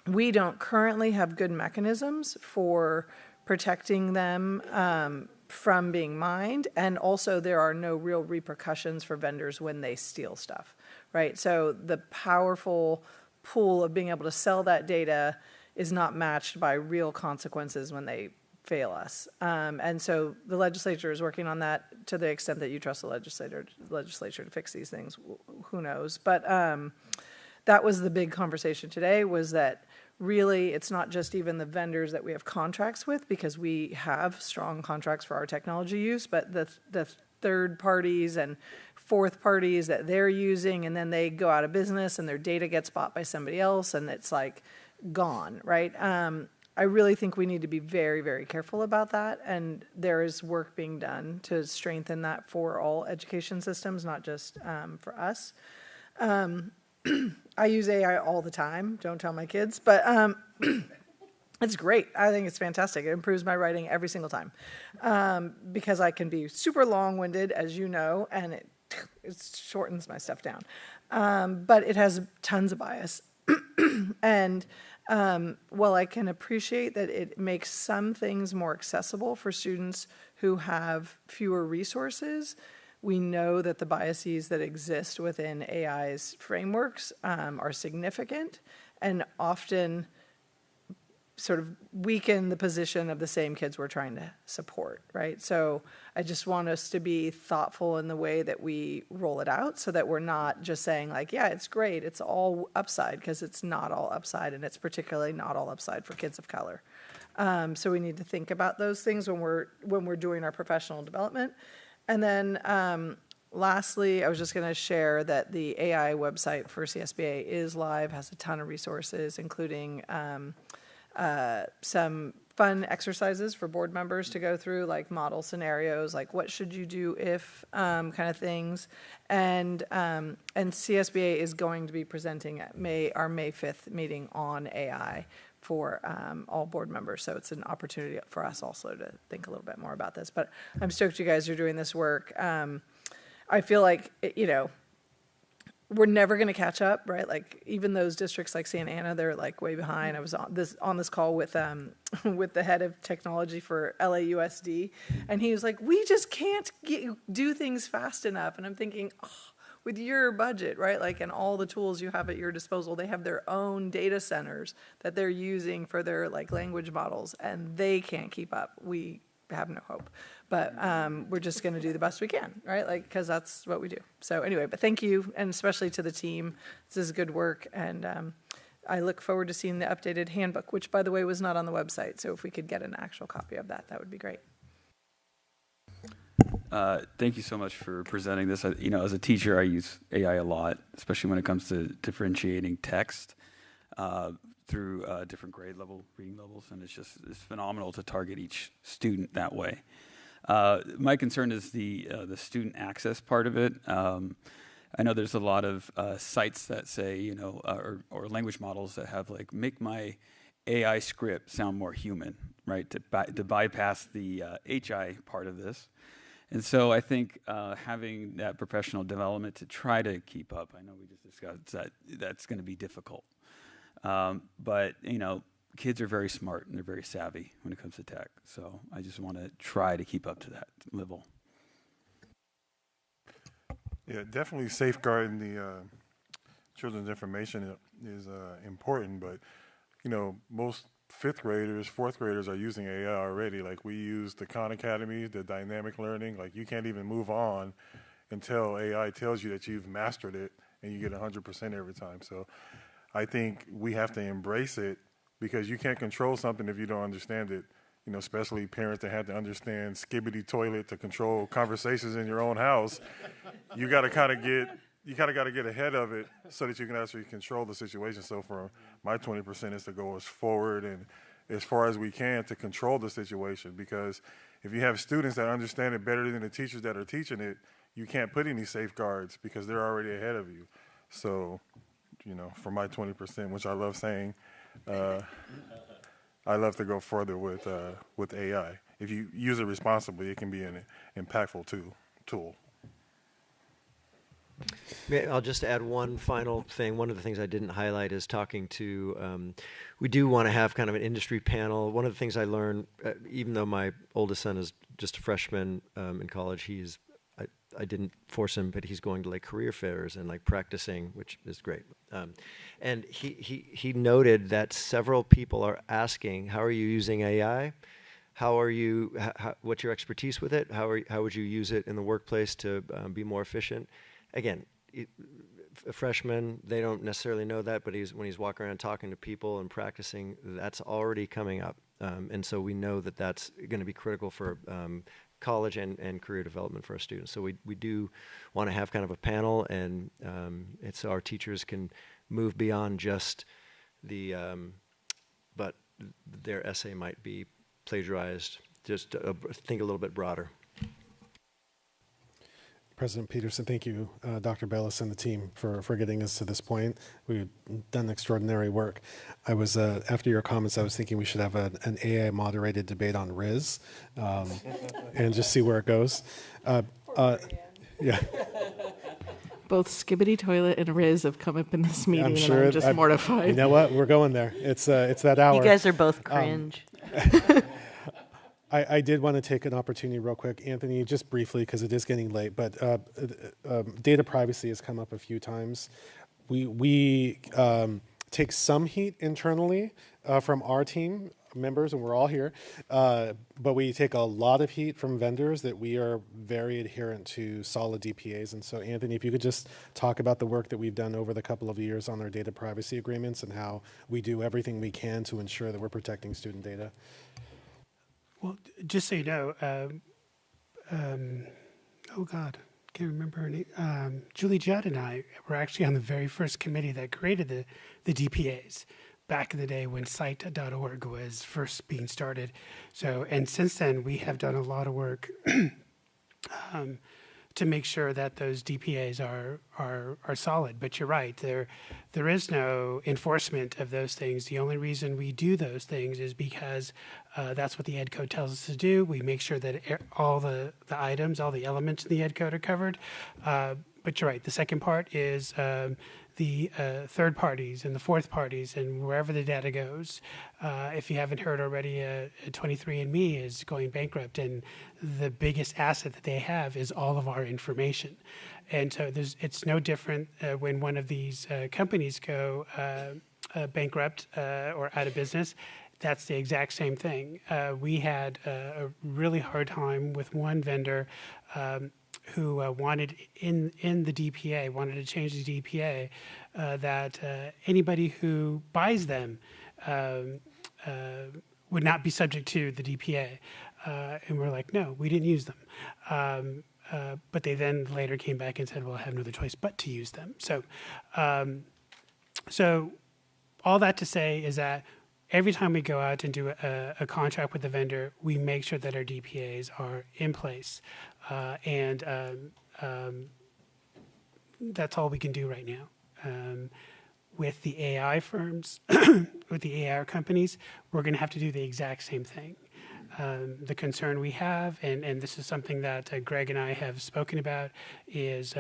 We don't currently have good mechanisms for protecting them from being mined, and also there are no real repercussions for vendors when they steal stuff, right? So the powerful pool of being able to sell that data is not matched by real consequences when they fail us. And so the legislature is working on that. To the extent that you trust the legislature to fix these things, who knows? But that was the big conversation today, was that really it's not just even the vendors that we have contracts with, because we have strong contracts for our technology use, but the third parties and fourth parties that they're using, and then they go out of business and their data gets bought by somebody else, and it's like gone, right? I really think we need to be very, very careful about that, and there is work being done to strengthen that for all education systems, not just for us. I use AI all the time, don't tell my kids, but it's great. I think it's fantastic. It improves my writing every single time, because I can be super long-winded, as you know, and it shortens my stuff down. But it has tons of bias. And while I can appreciate that it makes some things more accessible for students who have fewer resources, we know that the biases that exist within AI's frameworks are significant and often sort of weaken the position of the same kids we're trying to support, right? So I just want us to be thoughtful in the way that we roll it out, so that we're not just saying like, yeah, it's great, it's all upside, because it's not all upside, and it's particularly not all upside for kids of color. So we need to think about those things when we're doing our professional development. And then lastly, I was just going to share that the AI website for CSBA is live, has a ton of resources, including some fun exercises for board members to go through, like model scenarios, like what should you do if kind of things. And CSBA is going to be presenting at our May 5th meeting on AI for all board members. So it's an opportunity for us also to think a little bit more about this. But I'm stoked you guys are doing this work. I feel like, we're never going to catch up, right? Like even those districts like Santa Ana, they're like way behind. I was on this call with the head of technology for LAUSD, and he was like, "We just can't do things fast enough." And I'm thinking, oh, with your budget, right? Like, and all the tools you have at your disposal, they have their own data centers that they're using for their like language models, and they can't keep up. We have no hope. But we're just going to do the best we can, right? Like, because that's what we do. So anyway, but thank you, and especially to the team. This is good work, and I look forward to seeing the updated handbook, which, by the way, was not on the website. So if we could get an actual copy of that, that would be great.
Thank you so much for presenting this. As a teacher, I use AI a lot, especially when it comes to differentiating text through different grade level, reading levels, and it's phenomenal to target each student that way. My concern is the student access part of it. I know there's a lot of sites that say, or language models that have like, make my AI script sound more human, right? To bypass the HI part of this. And so I think having that professional development to try to keep up, I know we just discussed that's going to be difficult. But, kids are very smart and they're very savvy when it comes to tech. So I just want to try to keep up to that level.
Yeah, definitely safeguarding the children's information is important, but you know, most fifth graders, fourth graders are using AI already. Like we use the Khan Academy, the dynamic learning. Like you can't even move on until AI tells you that you've mastered it and you get 100% every time. So I think we have to embrace it because you can't control something if you don't understand it. You know, especially parents that have to understand skibbity toilet to control conversations in your own house. You got to kind of get ahead of it so that you can actually control the situation. So for my 20% is to go as forward and as far as we can to control the situation, because if you have students that understand it better than the teachers that are teaching it, you can't put any safeguards because they're already ahead of you. So, you know, for my 20%, which I love saying, I love to go further with AI. If you use it responsibly, it can be an impactful tool.
I'll just add one final thing. One of the things I didn't highlight is talking to, we do want to have kind of an industry panel. One of the things I learned, even though my oldest son is just a freshman in college, I didn't force him, but he's going to like career fairs and like practicing, which is great. And he noted that several people are asking, how are you using AI? How are you, what's your expertise with it? How would you use it in the workplace to be more efficient? Again, a freshman, they don't necessarily know that, but when he's walking around talking to people and practicing, that's already coming up. And so we know that that's going to be critical for college and career development for our students. So we do want to have kind of a panel, and it's so our teachers can move beyond just the, but their essay might be plagiarized, just think a little bit broader.
President Peterson, thank you, Dr. Bellis and the team for getting us to this point. We've done extraordinary work. I was, after your comments, I was thinking we should have an AI moderated debate on RIS and just see where it goes. Yeah.
Both Skibbity Toilet and Riz have come up in this meeting,
I'm sure,
and I'm just mortified.
You know what? We're going there. It's that hour.
You guys are both cringe.
I did want to take an opportunity real quick, Anthony, just briefly, because it is getting late, but data privacy has come up a few times. We take some heat internally from our team members, and we're all here, but we take a lot of heat from vendors that we are very adherent to solid DPAs. And so, Anthony, if you could just talk about the work that we've done over the couple of years on our data privacy agreements and how we do everything we can to ensure that we're protecting student data.
Well, just so you know, oh God, can't remember her name. Julie Judd and I were actually on the very first committee that created the DPAs back in the day when site.org was first being started. So, and since then, we have done a lot of work to make sure that those DPAs are solid. But you're right, there is no enforcement of those things. The only reason we do those things is because that's what the Ed Code tells us to do. We make sure that all the items, all the elements in the Ed Code are covered. But you're right, the second part is the third parties and the fourth parties and wherever the data goes. If you haven't heard already, 23andMe is going bankrupt, and the biggest asset that they have is all of our information. And so it's no different when one of these companies go bankrupt or out of business. That's the exact same thing. We had a really hard time with one vendor who wanted in the DPA, wanted to change the DPA, that anybody who buys them would not be subject to the DPA. And we're like, no, we didn't use them. But they then later came back and said, well, I have no other choice but to use them. So, so all that to say is that every time we go out and do a contract with the vendor, we make sure that our DPAs are in place. And that's all we can do right now. With the AI firms, with the AI companies, we're going to have to do the exact same thing. The concern we have, and this is something that Greg and I have spoken about, is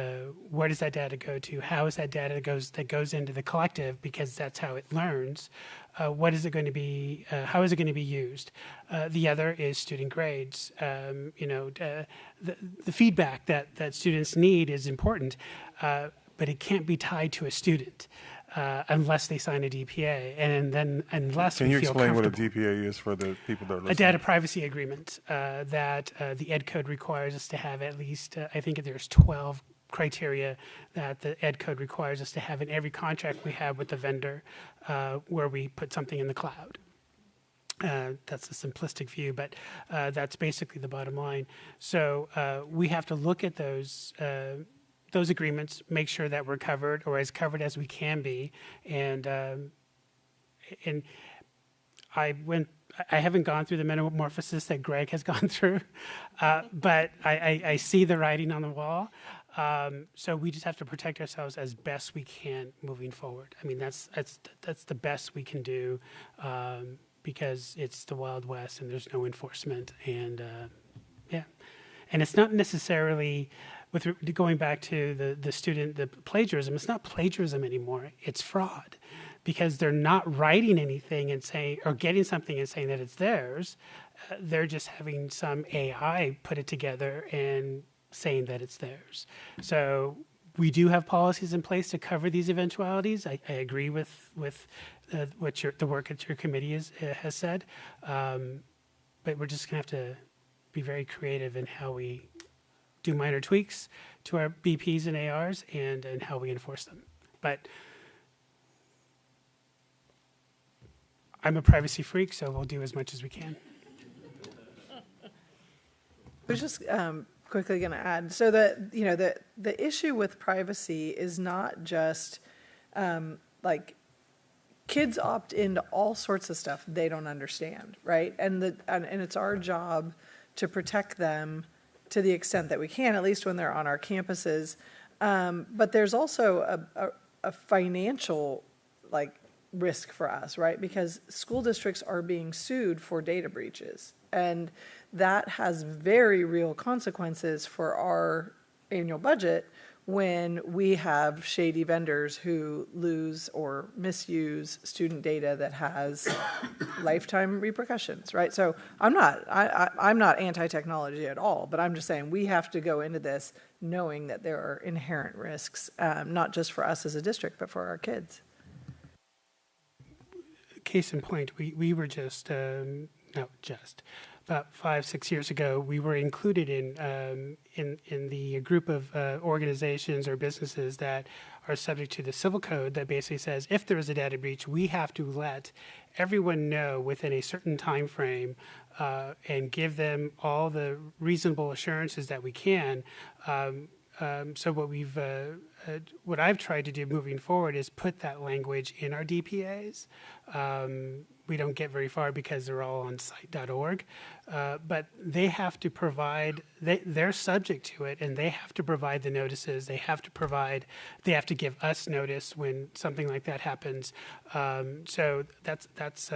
where does that data go to? How is that data that goes into the collective, because that's how it learns. What is it going to be? How is it going to be used? The other is student grades. The feedback that students need is important, but it can't be tied to a student. unless they sign a DPA, and then unless
Can
we
you
feel
explain what a
comfortable.
DPA is for the people that are listening?
A data privacy agreement that the Ed Code requires us to have at least, I think there's 12 criteria that the Ed Code requires us to have in every contract we have with the vendor where we put something in the cloud. That's a simplistic view, but that's basically the bottom line. So we have to look at those agreements, make sure that we're covered or as covered as we can be, and I haven't gone through the metamorphosis that Greg has gone through, but I see the writing on the wall. So we just have to protect ourselves as best we can moving forward. I mean, that's the best we can do because it's the Wild West and there's no enforcement. And yeah, and it's not necessarily going back to the plagiarism. It's not plagiarism anymore. It's fraud. Because they're not writing anything and saying, or getting something and saying that it's theirs. They're just having some AI put it together and saying that it's theirs. So we do have policies in place to cover these eventualities. I agree with what the work that your committee has said. But we're just going to have to be very creative in how we do minor tweaks to our BPs and ARs and how we enforce them. But I'm a privacy freak, so we'll do as much as we can.
I was just quickly going to add, so that the issue with privacy is not just like kids opt into all sorts of stuff they don't understand, right? And it's our job to protect them to the extent that we can, at least when they're on our campuses. But there's also a financial risk for us, right? Because school districts are being sued for data breaches. And that has very real consequences for our annual budget when we have shady vendors who lose or misuse student data that has lifetime repercussions, right? So I'm not anti-technology at all, but I'm just saying we have to go into this knowing that there are inherent risks, not just for us as a district, but for our kids.
Case in point, we were about 5-6 years ago, we were included in the group of organizations or businesses that are subject to the civil code that basically says if there is a data breach, we have to let everyone know within a certain time frame and give them all the reasonable assurances that we can. So what I've tried to do moving forward is put that language in our DPAs. We don't get very far because they're all on site.org, but they have to provide, they're subject to it, and they have to provide the notices. They have to give us notice when something like that happens. So that's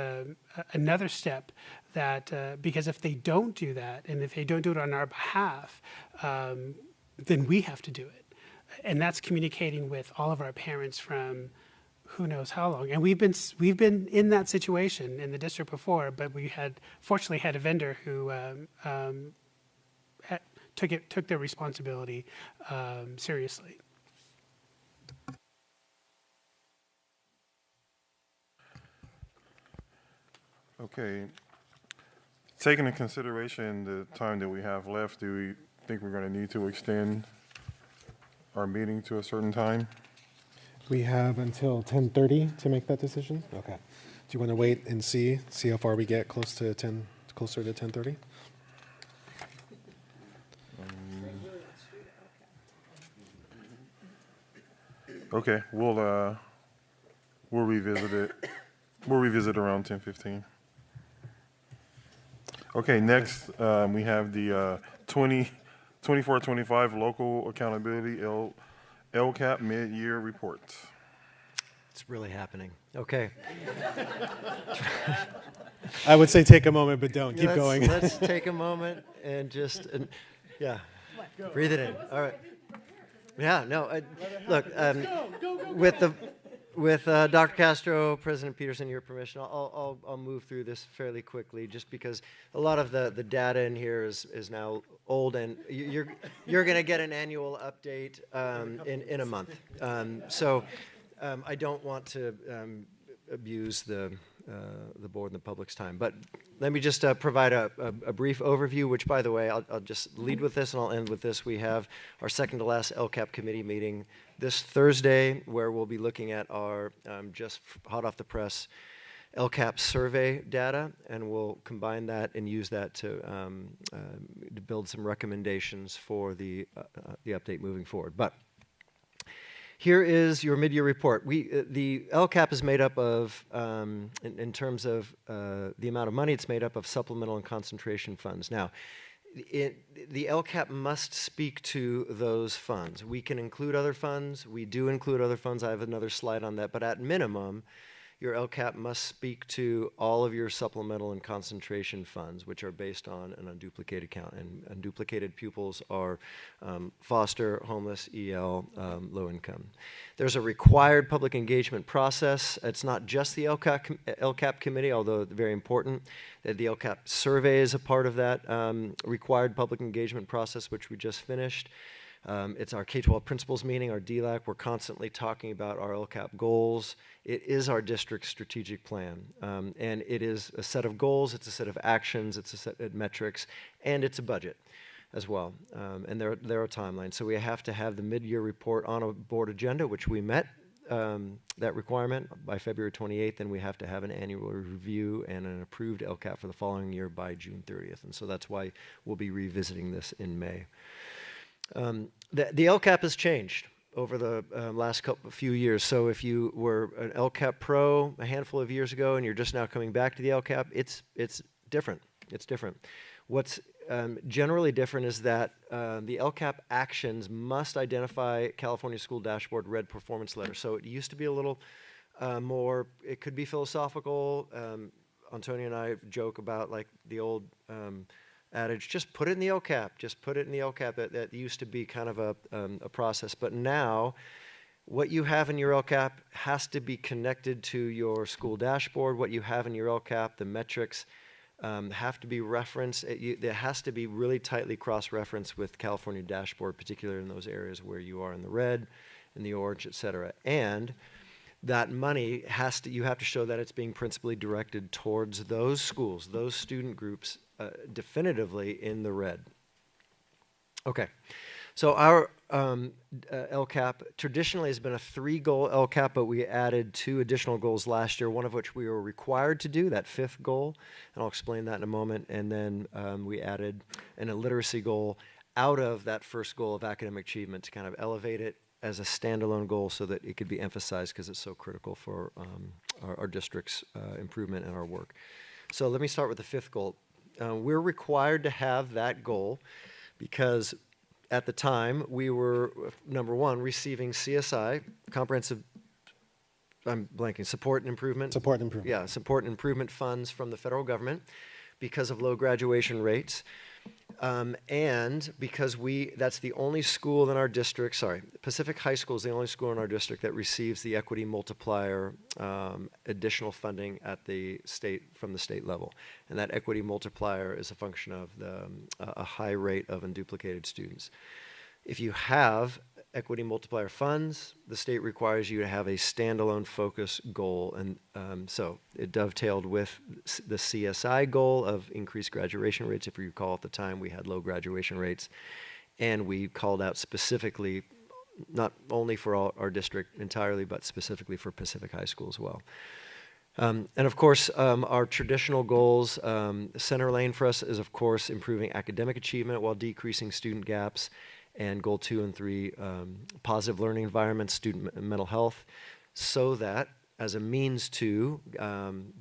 another step that, because if they don't do that, and if they don't do it on our behalf, then we have to do it. And that's communicating with all of our parents from who knows how long. And we've been in that situation in the district before, but we fortunately had a vendor who took their responsibility seriously.
Okay. Taking into consideration the time that we have left, do we think we're going to need to extend our meeting to a certain time?
We have until 10:30 to make that decision? Okay. Do you want to wait and see how far we get closer to 10:30?
Okay, we'll revisit it. We'll revisit around 10:15. Okay, next we have the 24-25 local accountability LCAP mid-year report.
It's really happening. Okay.
I would say take a moment, but don't. Keep going.
Let's take a moment and just, breathe it in. All right. Yeah, no, look, with Dr. Castro, President Peterson, your permission, I'll move through this fairly quickly, just because a lot of the data in here is now old, and you're going to get an annual update in a month. So I don't want to abuse the board and the public's time, but let me just provide a brief overview, which, by the way, I'll just lead with this and I'll end with this. We have our second to last LCAP committee meeting this Thursday, where we'll be looking at our just hot off the press LCAP survey data, and we'll combine that and use that to build some recommendations for the update moving forward. But here is your mid-year report. The LCAP is made up of, in terms of the amount of money, it's made up of supplemental and concentration funds. Now, the LCAP must speak to those funds. We can include other funds. We do include other funds. I have another slide on that. But at minimum, your LCAP must speak to all of your supplemental and concentration funds, which are based on an unduplicated count. And unduplicated pupils are foster, homeless, EL, low income. There's a required public engagement process. It's not just the LCAP committee, although very important. The LCAP survey is a part of that required public engagement process, which we just finished. It's our K-12 principals meeting, our DLAC. We're constantly talking about our LCAP goals. It is our district strategic plan. And it is a set of goals, it's a set of actions, it's a set of metrics, and it's a budget as well. And there are timelines. So we have to have the mid-year report on a board agenda, which we met that requirement by February 28th, and we have to have an annual review and an approved LCAP for the following year by June 30th. And so that's why we'll be revisiting this in May. The LCAP has changed over the last few years. So if you were an LCAP pro a handful of years ago and you're just now coming back to the LCAP, it's different. It's different. What's generally different is that the LCAP actions must identify California School Dashboard Red Performance Letter. So it used to be a little more, it could be philosophical. Antonio and I joke about like the old adage, just put it in the LCAP, just put it in the LCAP. That used to be kind of a process. But now, what you have in your LCAP has to be connected to your school dashboard. What you have in your LCAP, the metrics, have to be referenced. There has to be really tightly cross-referenced with California dashboard, particularly in those areas where you are in the red, in the orange, et cetera. And that money you have to show that it's being principally directed towards those schools, those student groups, definitively in the red. Okay, so our LCAP traditionally has been a 3-goal LCAP, but we added 2 additional goals last year, one of which we were required to do, that 5th goal, and I'll explain that in a moment, and then we added an illiteracy goal out of that first goal of academic achievement to kind of elevate it as a standalone goal so that it could be emphasized because it's so critical for our district's improvement and our work. So let me start with the 5th goal. We're required to have that goal because at the time we were, number one, receiving CSI, comprehensive, I'm blanking, support and improvement?
Support and improvement.
Yeah, support and improvement funds from the federal government because of low graduation rates. And because that's the only school in our district, Pacific High School is the only school in our district that receives the equity multiplier additional funding from the state level. And that equity multiplier is a function of a high rate of unduplicated students. If you have equity multiplier funds, the state requires you to have a standalone focus goal. And so it dovetailed with the CSI goal of increased graduation rates. If you recall, at the time, we had low graduation rates. And we called out specifically, not only for our district entirely, but specifically for Pacific High School as well. And of course, our traditional goals, center lane for us is, of course, improving academic achievement while decreasing student gaps. And goal 2 and 3, positive learning environments, student mental health, so that as a means to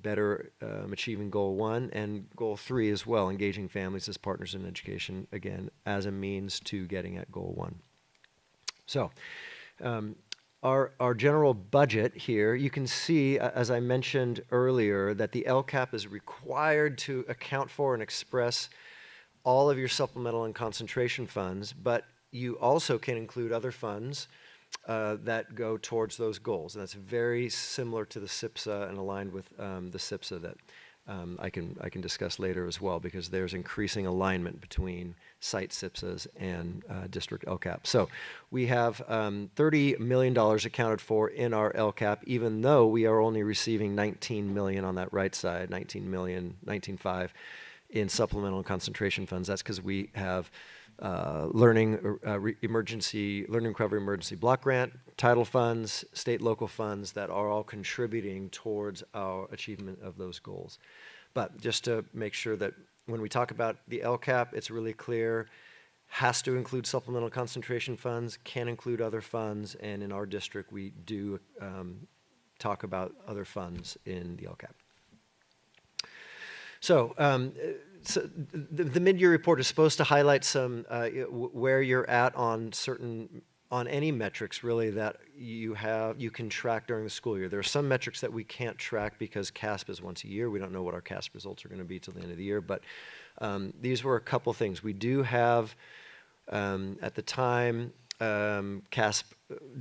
better achieving goal 1 and goal 3 as well, engaging families as partners in education, again, as a means to getting at goal 1. So our general budget here, you can see, as I mentioned earlier, that the LCAP is required to account for and express all of your supplemental and concentration funds, but you also can include other funds that go towards those goals. And that's very similar to the SIPSA and aligned with the SIPSA I can discuss later as well, because there's increasing alignment between site SIPSAs and district LCAP. So we have $30 million accounted for in our LCAP, even though we are only receiving $19 million on that right side, $19.5 in supplemental and concentration funds. That's because we have learning recovery emergency block grant, title funds, state local funds that are all contributing towards our achievement of those goals. But just to make sure that when we talk about the LCAP, it's really clear, has to include supplemental concentration funds, can include other funds, and in our district we do talk about other funds in the LCAP. So, the mid-year report is supposed to highlight some where you're at on any metrics really that you can track during the school year. There are some metrics that we can't track because CASP is once a year. We don't know what our CASP results are going to be till the end of the year, but these were a couple things. We do have at the time CASP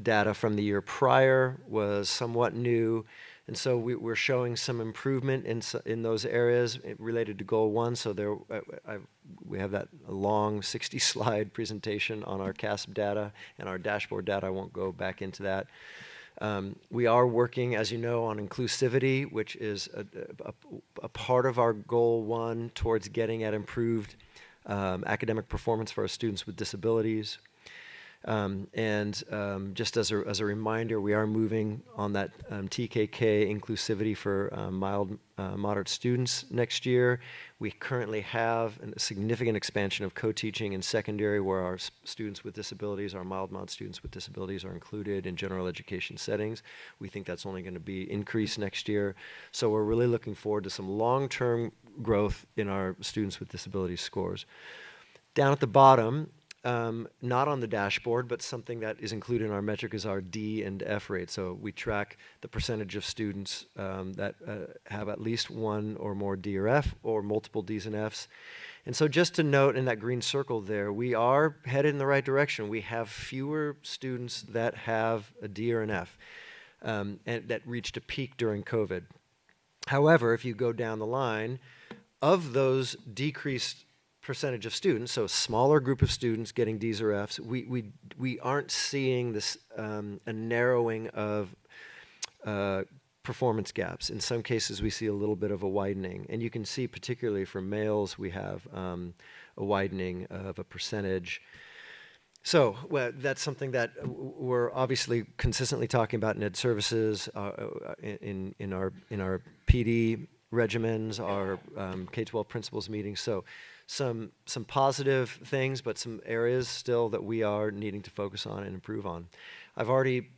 data from the year prior was somewhat new. And so we're showing some improvement in those areas related to Goal 1. So we have that long 60-slide presentation on our CASP data and our dashboard data. I won't go back into that. We are working, as you know, on inclusivity, which is a part of our Goal 1 towards getting at improved academic performance for our students with disabilities. Just as a reminder, we are moving on that TKK inclusivity for mild, moderate students next year. We currently have a significant expansion of co-teaching in secondary, where our students with disabilities, our mild, mod students with disabilities, are included in general education settings. We think that's only going to be increased next year. So we're really looking forward to some long-term growth in our students with disabilities scores. Down at the bottom, not on the dashboard, but something that is included in our metric is our D and F rate. So we track the percentage of students that have at least one or more D or F, or multiple Ds and Fs. And so just to note in that green circle there, we are headed in the right direction. We have fewer students that have a D or an F, and that reached a peak during COVID. However, if you go down the line, of those decreased percentage of students, so a smaller group of students getting Ds or Fs, we aren't seeing this a narrowing of performance gaps. In some cases, we see a little bit of a widening, and you can see particularly for males, we have a widening of a percentage. So that's something that we're obviously consistently talking about in ed services, in our PD regimens, our K-12 principals meetings. So some positive things, but some areas still that we are needing to focus on and improve on. I've already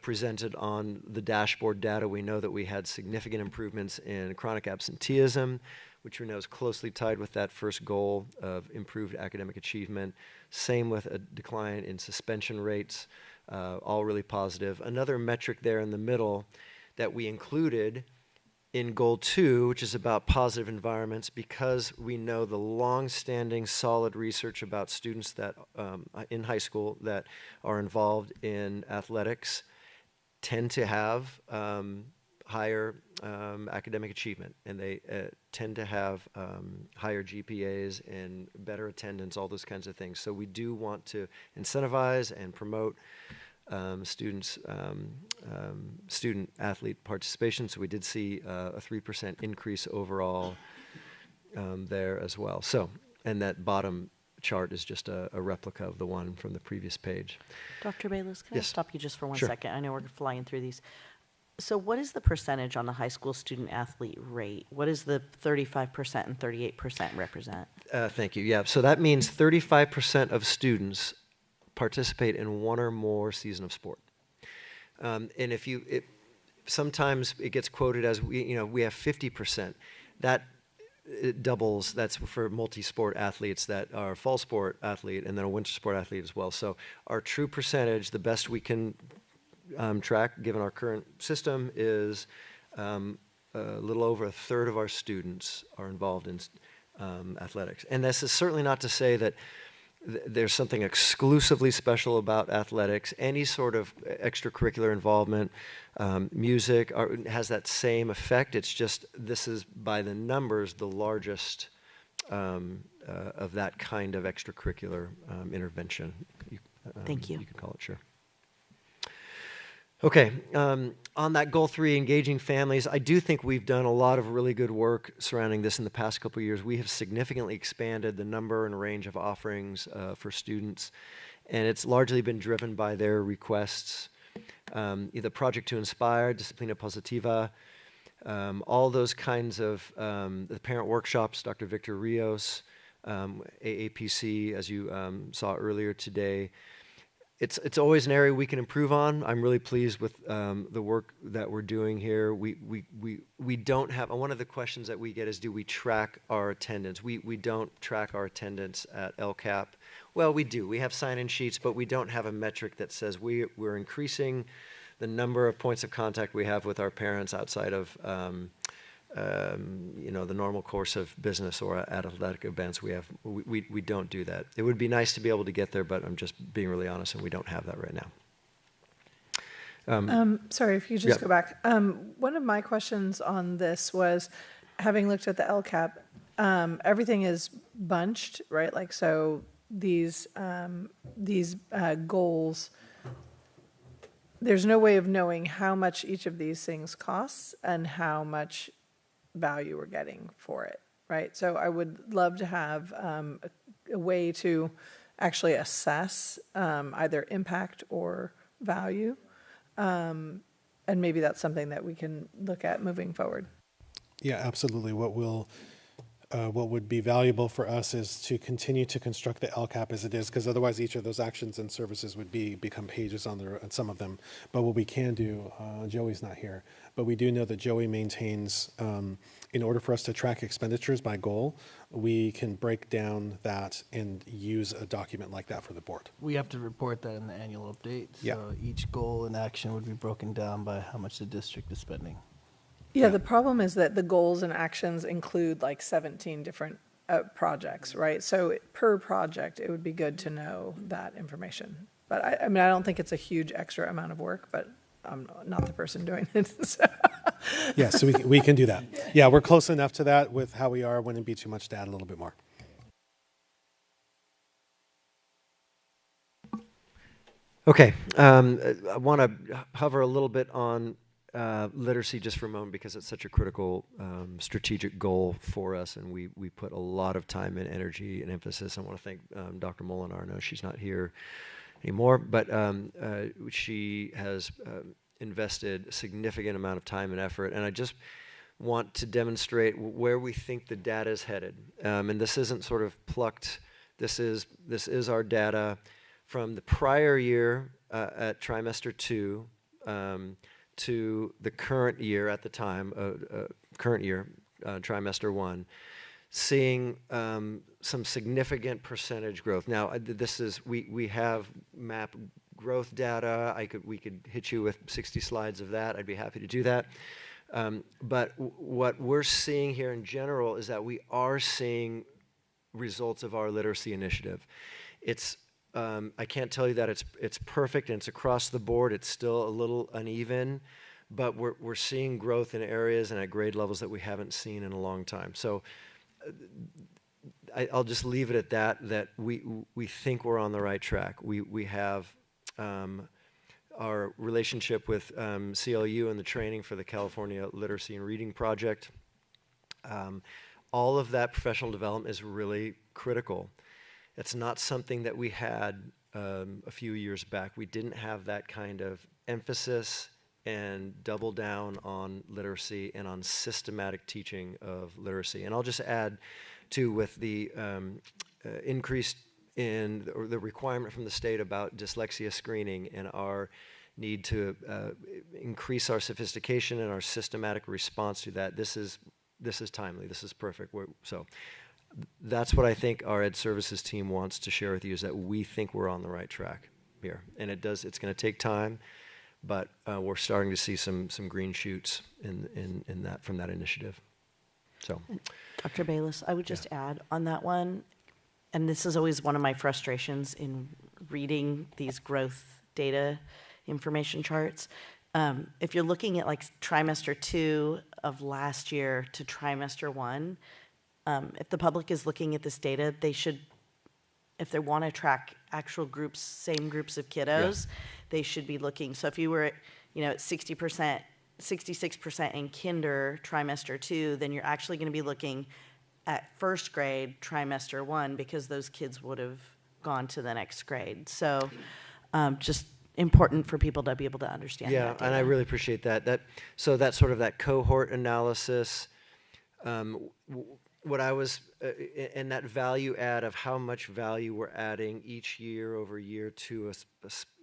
presented on the dashboard data. We know that we had significant improvements in chronic absenteeism, which we know is closely tied with that first goal of improved academic achievement. Same with a decline in suspension rates, all really positive. Another metric there in the middle that we included in Goal 2, which is about positive environments, because we know the long-standing solid research about students that in high school that are involved in athletics tend to have higher academic achievement, and they tend to have higher GPAs and better attendance, all those kinds of things. So we do want to incentivize and promote student athlete participation. So we did see a 3% increase overall there as well. So, and that bottom chart is just a replica of the one from the previous page.
Dr. Bayless, can
Yes.
I stop you just for one
Sure.
second? I know we're flying through these. So what is the percentage on the high school student athlete rate? What does the 35% and 38% represent?
Thank you. Yeah, so that means 35% of students participate in one or more season of sport. And sometimes it gets quoted as we have 50%. That it doubles. That's for multi-sport athletes that are a fall sport athlete and then a winter sport athlete as well. So our true percentage, the best we can track, given our current system, is a little over a third of our students are involved in athletics. And this is certainly not to say that there's something exclusively special about athletics. Any sort of extracurricular involvement, music, has that same effect. It's just this is, by the numbers, the largest of that kind of extracurricular intervention.
Thank you.
You could call it, sure. Okay, on that goal 3, engaging families, I do think we've done a lot of really good work surrounding this in the past couple of years. We have significantly expanded the number and range of offerings for students, and it's largely been driven by their requests. Either Project to Inspire, Disciplina Positiva, all those kinds of the parent workshops, Dr. Victor Rios, AAPC, as you saw earlier today. It's always an area we can improve on. I'm really pleased with the work that we're doing here. We don't have, one of the questions that we get is, do we track our attendance? We don't track our attendance at LCAP. Well, we do. We have sign-in sheets, but we don't have a metric that says we're increasing the number of points of contact we have with our parents outside of the normal course of business or at athletic events. We don't do that. It would be nice to be able to get there, but I'm just being really honest, and we don't have that right now.
Sorry, if you could just go back. One of my questions on this was, having looked at the LCAP, everything is bunched, right? Like, so these goals, there's no way of knowing how much each of these things costs and how much value we're getting for it, right? So I would love to have a way to actually assess either impact or value, and maybe that's something that we can look at moving forward.
Yeah, absolutely. What would be valuable for us is to continue to construct the LCAP as it is, because otherwise each of those actions and services would become pages on some of them. But what we can do, Joey's not here, but we do know that Joey maintains, in order for us to track expenditures by goal, we can break down that and use a document like that for the board.
We have to report that in the annual update.
Yeah.
So each goal and action would be broken down by how much the district is spending.
Yeah, the problem is that the goals and actions include like 17 different projects, right? So per project, it would be good to know that information. But I mean, I don't think it's a huge extra amount of work, but I'm not the person doing it. So.
Yeah, so we can do that. Yeah, we're close enough to that with how we are. Wouldn't be too much to add a little bit more.
Okay, I want to hover a little bit on literacy just for a moment, because it's such a critical strategic goal for us, and we put a lot of time and energy and emphasis. I want to thank Dr. Molinar. I know she's not here anymore, but she has invested a significant amount of time and effort, and I just want to demonstrate where we think the data is headed. And this isn't sort of plucked. This is our data from the prior year at trimester 2 to the current year at the time, trimester 1, seeing some significant percentage growth. Now, this is, we have map growth data. We could hit you with 60 slides of that. I'd be happy to do that. But what we're seeing here in general is that we are seeing results of our literacy initiative. It's I can't tell you that it's perfect and it's across the board. It's still a little uneven, but we're seeing growth in areas and at grade levels that we haven't seen in a long time. So I'll just leave it at that we think we're on the right track. We have our relationship with CLU and the training for the California Literacy and Reading Project. All of that professional development is really critical. It's not something that we had a few years back. We didn't have that kind of emphasis and double down on literacy and on systematic teaching of literacy. And I'll just add, too, with the increase in the requirement from the state about dyslexia screening and our need to increase our sophistication and our systematic response to that. This is timely. This is perfect. So that's what I think our Ed Services team wants to share with you, is that we think we're on the right track here. And it's going to take time, but we're starting to see some green shoots in that, from that initiative. So,
Dr. Bayless, I would just add on that one, and this is always one of my frustrations in reading these growth data information charts. If you're looking at like trimester 2 of last year to trimester 1, if the public is looking at this data, they should, if they want to track actual groups, same groups of kiddos, they should be looking. So if you were, at 60%, 66% in kinder trimester 2, then you're actually going to be looking at first grade trimester 1 because those kids would have gone to the next grade. So just important for people to be able to understand that data.
And I really appreciate that. So that sort of that cohort analysis, what I was, and that value add of how much value we're adding each year over year to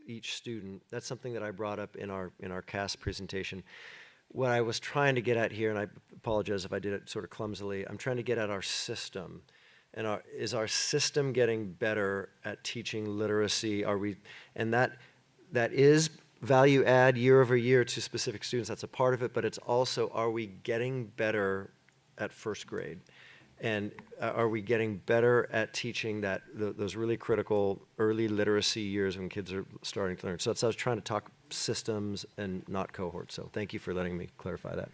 each student, that's something that I brought up in our CAS presentation. What I was trying to get at here, and I apologize if I did it sort of clumsily, I'm trying to get at our system. And is our system getting better at teaching literacy? And that is value add year over year to specific students. That's a part of it, but it's also, are we getting better at first grade? And are we getting better at teaching those really critical early literacy years when kids are starting to learn? So I was trying to talk systems and not cohorts. So thank you for letting me clarify that.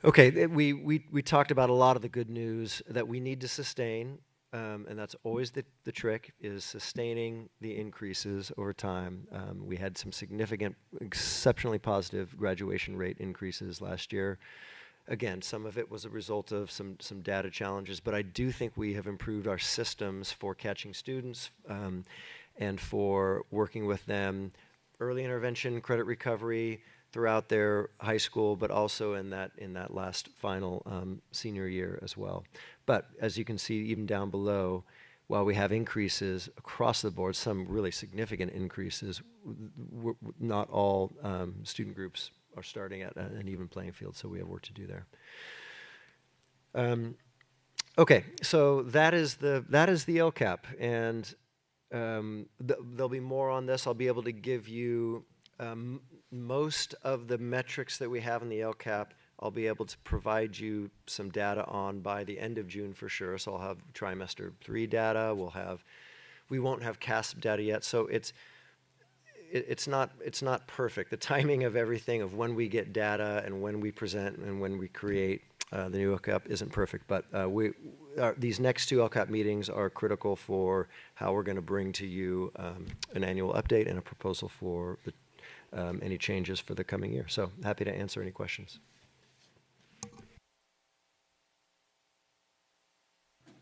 Okay, we talked about a lot of the good news that we need to sustain, and that's always the trick, is sustaining the increases over time. We had some significant, exceptionally positive graduation rate increases last year. Again, some of it was a result of some data challenges, but I do think we have improved our systems for catching students and for working with them, early intervention, credit recovery throughout their high school, but also in that last final senior year as well. But as you can see, even down below, while we have increases across the board, some really significant increases, not all student groups are starting at an even playing field, so we have work to do there. Okay, so that is the LCAP, and there'll be more on this. I'll be able to give you most of the metrics that we have in the LCAP. I'll be able to provide you some data on by the end of June for sure. So I'll have trimester 3 data. We won't have CASP data yet. So it's not perfect. The timing of everything, of when we get data and when we present and when we create the new LCAP isn't perfect. But these next 2 LCAP meetings are critical for how we're going to bring to you an annual update and a proposal for any changes for the coming year. So happy to answer any questions.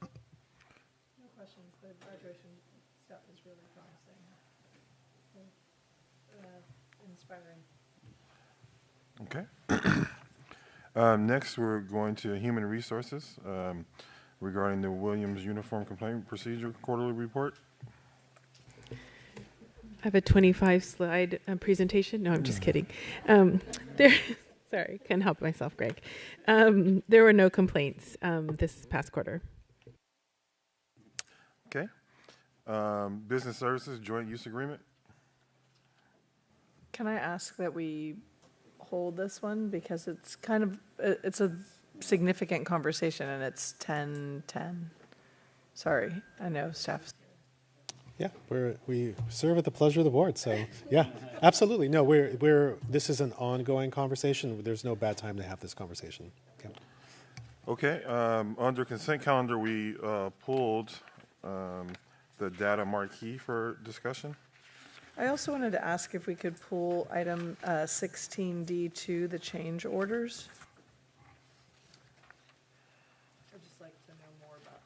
No questions. The graduation stuff is really promising.
Inspiring. Okay. Next, we're going to Human Resources regarding the Williams Uniform Complaint Procedure Quarterly Report.
I have a 25-slide presentation. No, I'm just kidding. Sorry, couldn't help myself, Greg. There were no complaints this past quarter.
Okay. Business Services Joint Use Agreement.
Can I ask that we hold this one because it's it's a significant conversation and it's 10:10. Sorry, I know staff.
Yeah, we serve at the pleasure of the board. So yeah, absolutely. No, this is an ongoing conversation. There's no bad time to have this conversation.
Okay. Under consent calendar, we pulled the data marquee for discussion.
I also wanted to ask if we could pull item 16D2, the change orders. I'd just like to know more about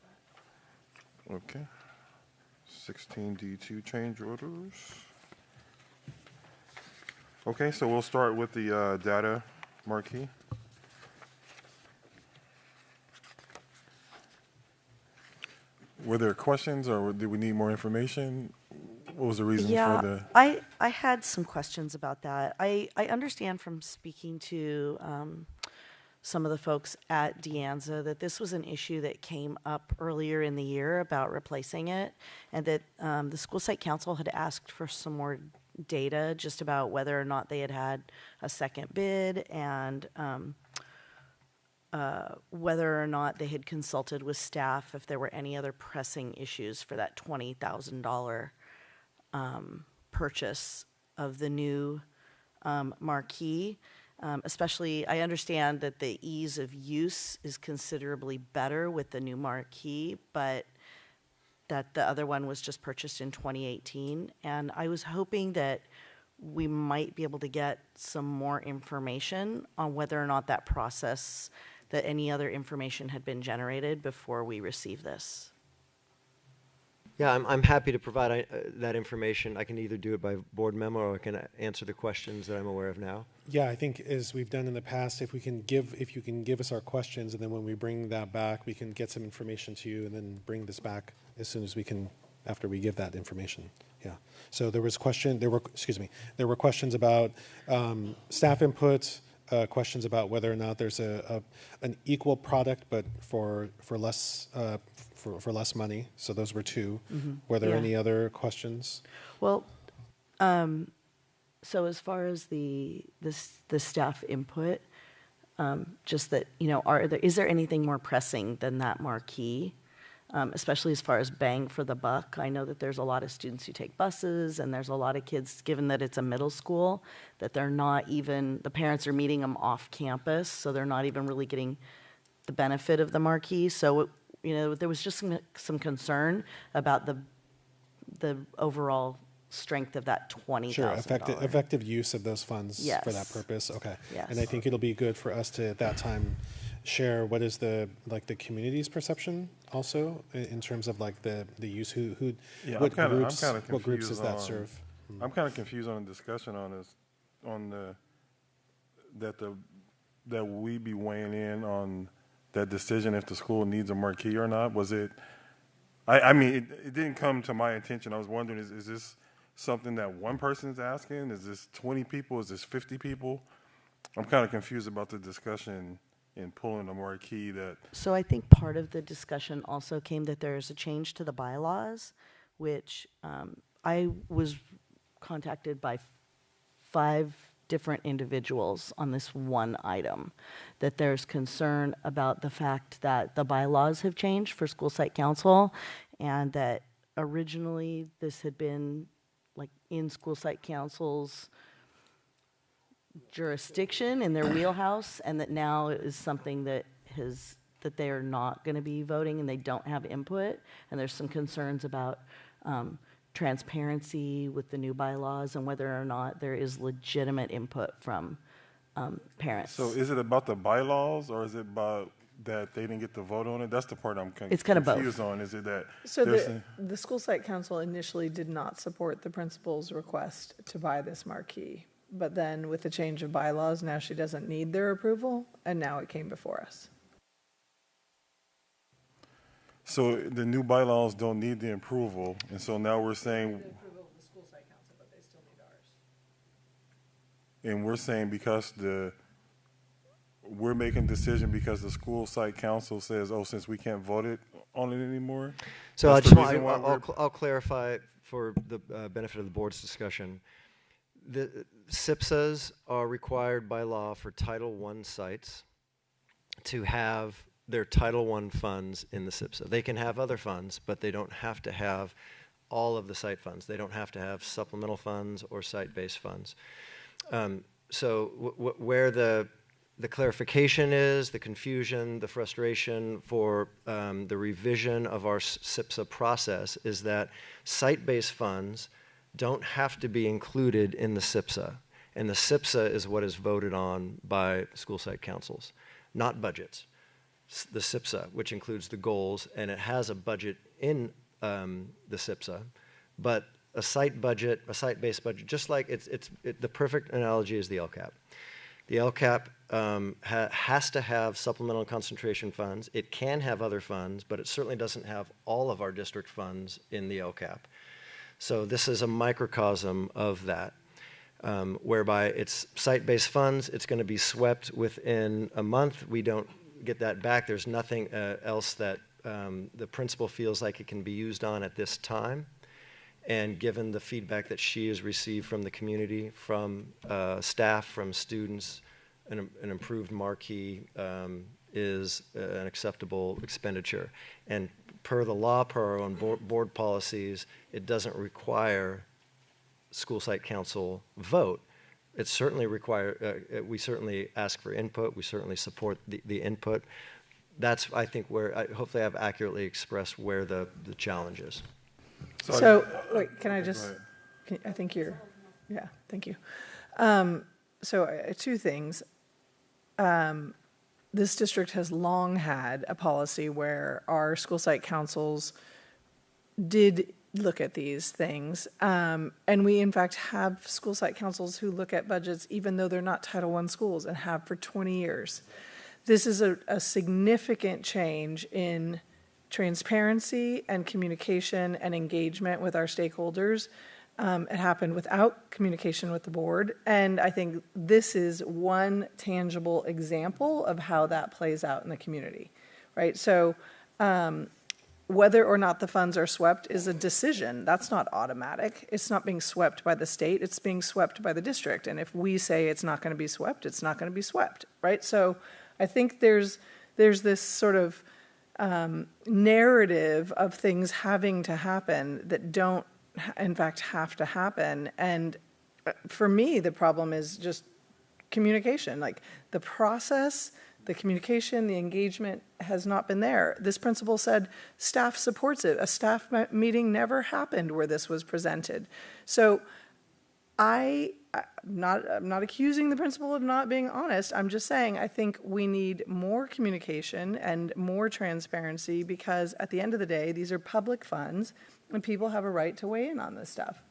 that.
Okay. 16D2 change orders. Okay, so we'll start with the data marquee. Were there questions or did we need more information? What was the reason for the...
I had some questions about that. I understand from speaking to some of the folks at De Anza that this was an issue that came up earlier in the year about replacing it, and that the school site council had asked for some more data just about whether or not they had had a second bid, and whether or not they had consulted with staff if there were any other pressing issues for that $20,000 purchase of the new marquee. Especially, I understand that the ease of use is considerably better with the new marquee, but that the other one was just purchased in 2018. And I was hoping that we might be able to get some more information on whether or not that process, that any other information had been generated before we receive this.
Yeah, I'm happy to provide that information. I can either do it by board memo or I can answer the questions that I'm aware of now.
Yeah, I think as we've done in the past, if you can give us our questions, and then when we bring that back, we can get some information to you and then bring this back as soon as we can after we give that information. Yeah. So there were questions about staff input, questions about whether or not there's an equal product but for less for less money. So those were two.
Mm-hmm.
Were there
Yeah.
any other questions?
Well, so as far as the staff input, just that, is there anything more pressing than that marquee? Especially as far as bang for the buck. I know that there's a lot of students who take buses, and there's a lot of kids, given that it's a middle school, that they're not even, the parents are meeting them off campus, so they're not even really getting the benefit of the marquee. So, there was just some concern about the overall strength of that $20,000.
Sure, effective use of those funds
Yes.
for that purpose. Okay.
Yes.
And I think it'll be good for us to at that time share what is the community's perception also in terms of the use
Yeah,
what
I'm
groups
kinda confused
what groups does that
on-
serve?
I'm kind of confused on the discussion on this, that we be weighing in on that decision if the school needs a marquee or not. Was it? I mean, it didn't come to my attention. I was wondering, is this something that one person is asking? Is this 20 people? Is this 50 people? I'm kind of confused about the discussion in pulling a marquee that.
So I think part of the discussion also came that there's a change to the bylaws, which I was contacted by 5 different individuals on this one item, that there's concern about the fact that the bylaws have changed for school site council, and that originally this had been in school site council's jurisdiction, in their wheelhouse, and that now it is something that they are not going to be voting and they don't have input, and there's some concerns about transparency with the new bylaws and whether or not there is legitimate input from parents.
So is it about the bylaws, or is it about that they didn't get to vote on it? That's the part I'm
It's kind of both.
confused on. Is it that
So
there's
the school site council initially did not support the principal's request to buy this marquee. But then with the change of bylaws, now she doesn't need their approval, and now it came before us.
So the new bylaws don't need the approval, and so now we're saying.
The approval of the school site council, but they still need ours.
And we're saying because we're making a decision because the school site council says, oh, since we can't vote it on it anymore.
So
that's
I just
the reason why
I'll clarify for the benefit of the board's discussion. The SIPSAs are required by law for Title I sites to have their Title I funds in the SIPSA. They can have other funds, but they don't have to have all of the site funds. They don't have to have supplemental funds or site-based funds. So where the clarification is, the confusion, the frustration for the revision of our SIPSA process is that site-based funds don't have to be included in the SIPSA. And the SIPSA is what is voted on by school site councils, not budgets. The SIPSA, which includes the goals, and it has a budget in the SIPSA, but a site budget, a site-based budget, just like the perfect analogy is the LCAP. The LCAP has to have supplemental and concentration funds. It can have other funds, but it certainly doesn't have all of our district funds in the LCAP. So this is a microcosm of that, whereby it's site-based funds. It's going to be swept within a month. We don't get that back. There's nothing else that the principal feels like it can be used on at this time. And given the feedback that she has received from the community, from staff, from students, an improved marquee is an acceptable expenditure. And per the law, per our own board policies, it doesn't require school site council vote. It certainly we certainly ask for input. We certainly support the input. That's, I think, where hopefully I've accurately expressed where the challenge is.
So, wait, can I just, I think you're, yeah, thank you. Two things. This district has long had a policy where our school site councils did look at these things. And we, in fact, have school site councils who look at budgets even though they're not Title I schools, and have for 20 years. This is a significant change in transparency and communication and engagement with our stakeholders. It happened without communication with the board, and I think this is one tangible example of how that plays out in the community, right? So whether or not the funds are swept is a decision. That's not automatic. It's not being swept by the state. It's being swept by the district. And if we say it's not going to be swept, it's not going to be swept, right? So I think there's this sort of narrative of things having to happen that don't, in fact, have to happen. And for me, the problem is just communication. Like the process, the communication, the engagement has not been there. This principal said staff supports it. A staff meeting never happened where this was presented. So I'm not accusing the principal of not being honest. I'm just saying I think we need more communication and more transparency, because at the end of the day, these are public funds and people have a right to weigh in on this stuff.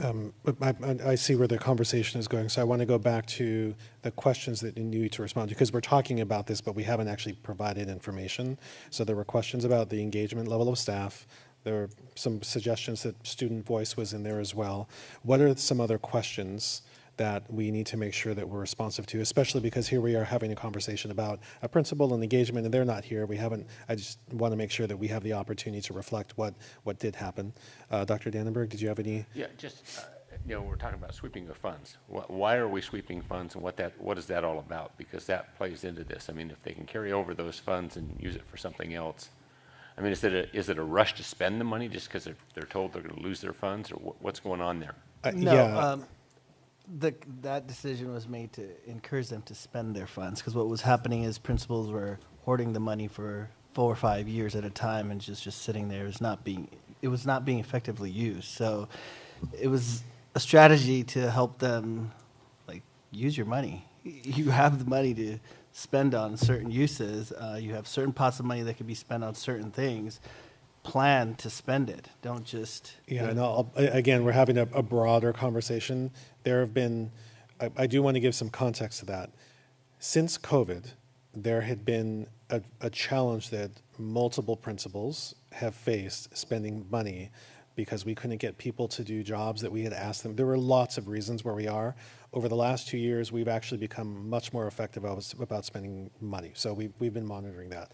I see where the conversation is going, so I want to go back to the questions that you need to respond to, because we're talking about this, but we haven't actually provided information. So there were questions about the engagement level of staff. There are some suggestions that student voice was in there as well. What are some other questions that we need to make sure that we're responsive to, especially because here we are having a conversation about a principal and engagement, and they're not here. I just want to make sure that we have the opportunity to reflect what did happen. Dr. Dannenberg, did you have any?
Yeah, just, we're talking about sweeping of funds. Why are we sweeping funds, and what is that all about? Because that plays into this. I mean, if they can carry over those funds and use it for something else, I mean, is it a rush to spend the money just because they're told they're going to lose their funds, or what's going on there?
No, that decision was made to encourage them to spend their funds, because what was happening is principals were hoarding the money for 4 or 5 years at a time and just sitting there. It was not being effectively used. So it was a strategy to help them use your money. You have the money to spend on certain uses. You have certain pots of money that can be spent on certain things. Plan to spend it. Don't just...
Yeah, and again, we're having a broader conversation. There have been, I do want to give some context to that. Since COVID, there had been a challenge that multiple principals have faced spending money because we couldn't get people to do jobs that we had asked them. There were lots of reasons where we are. Over the last 2 years, we've actually become much more effective about spending money. So we've been monitoring that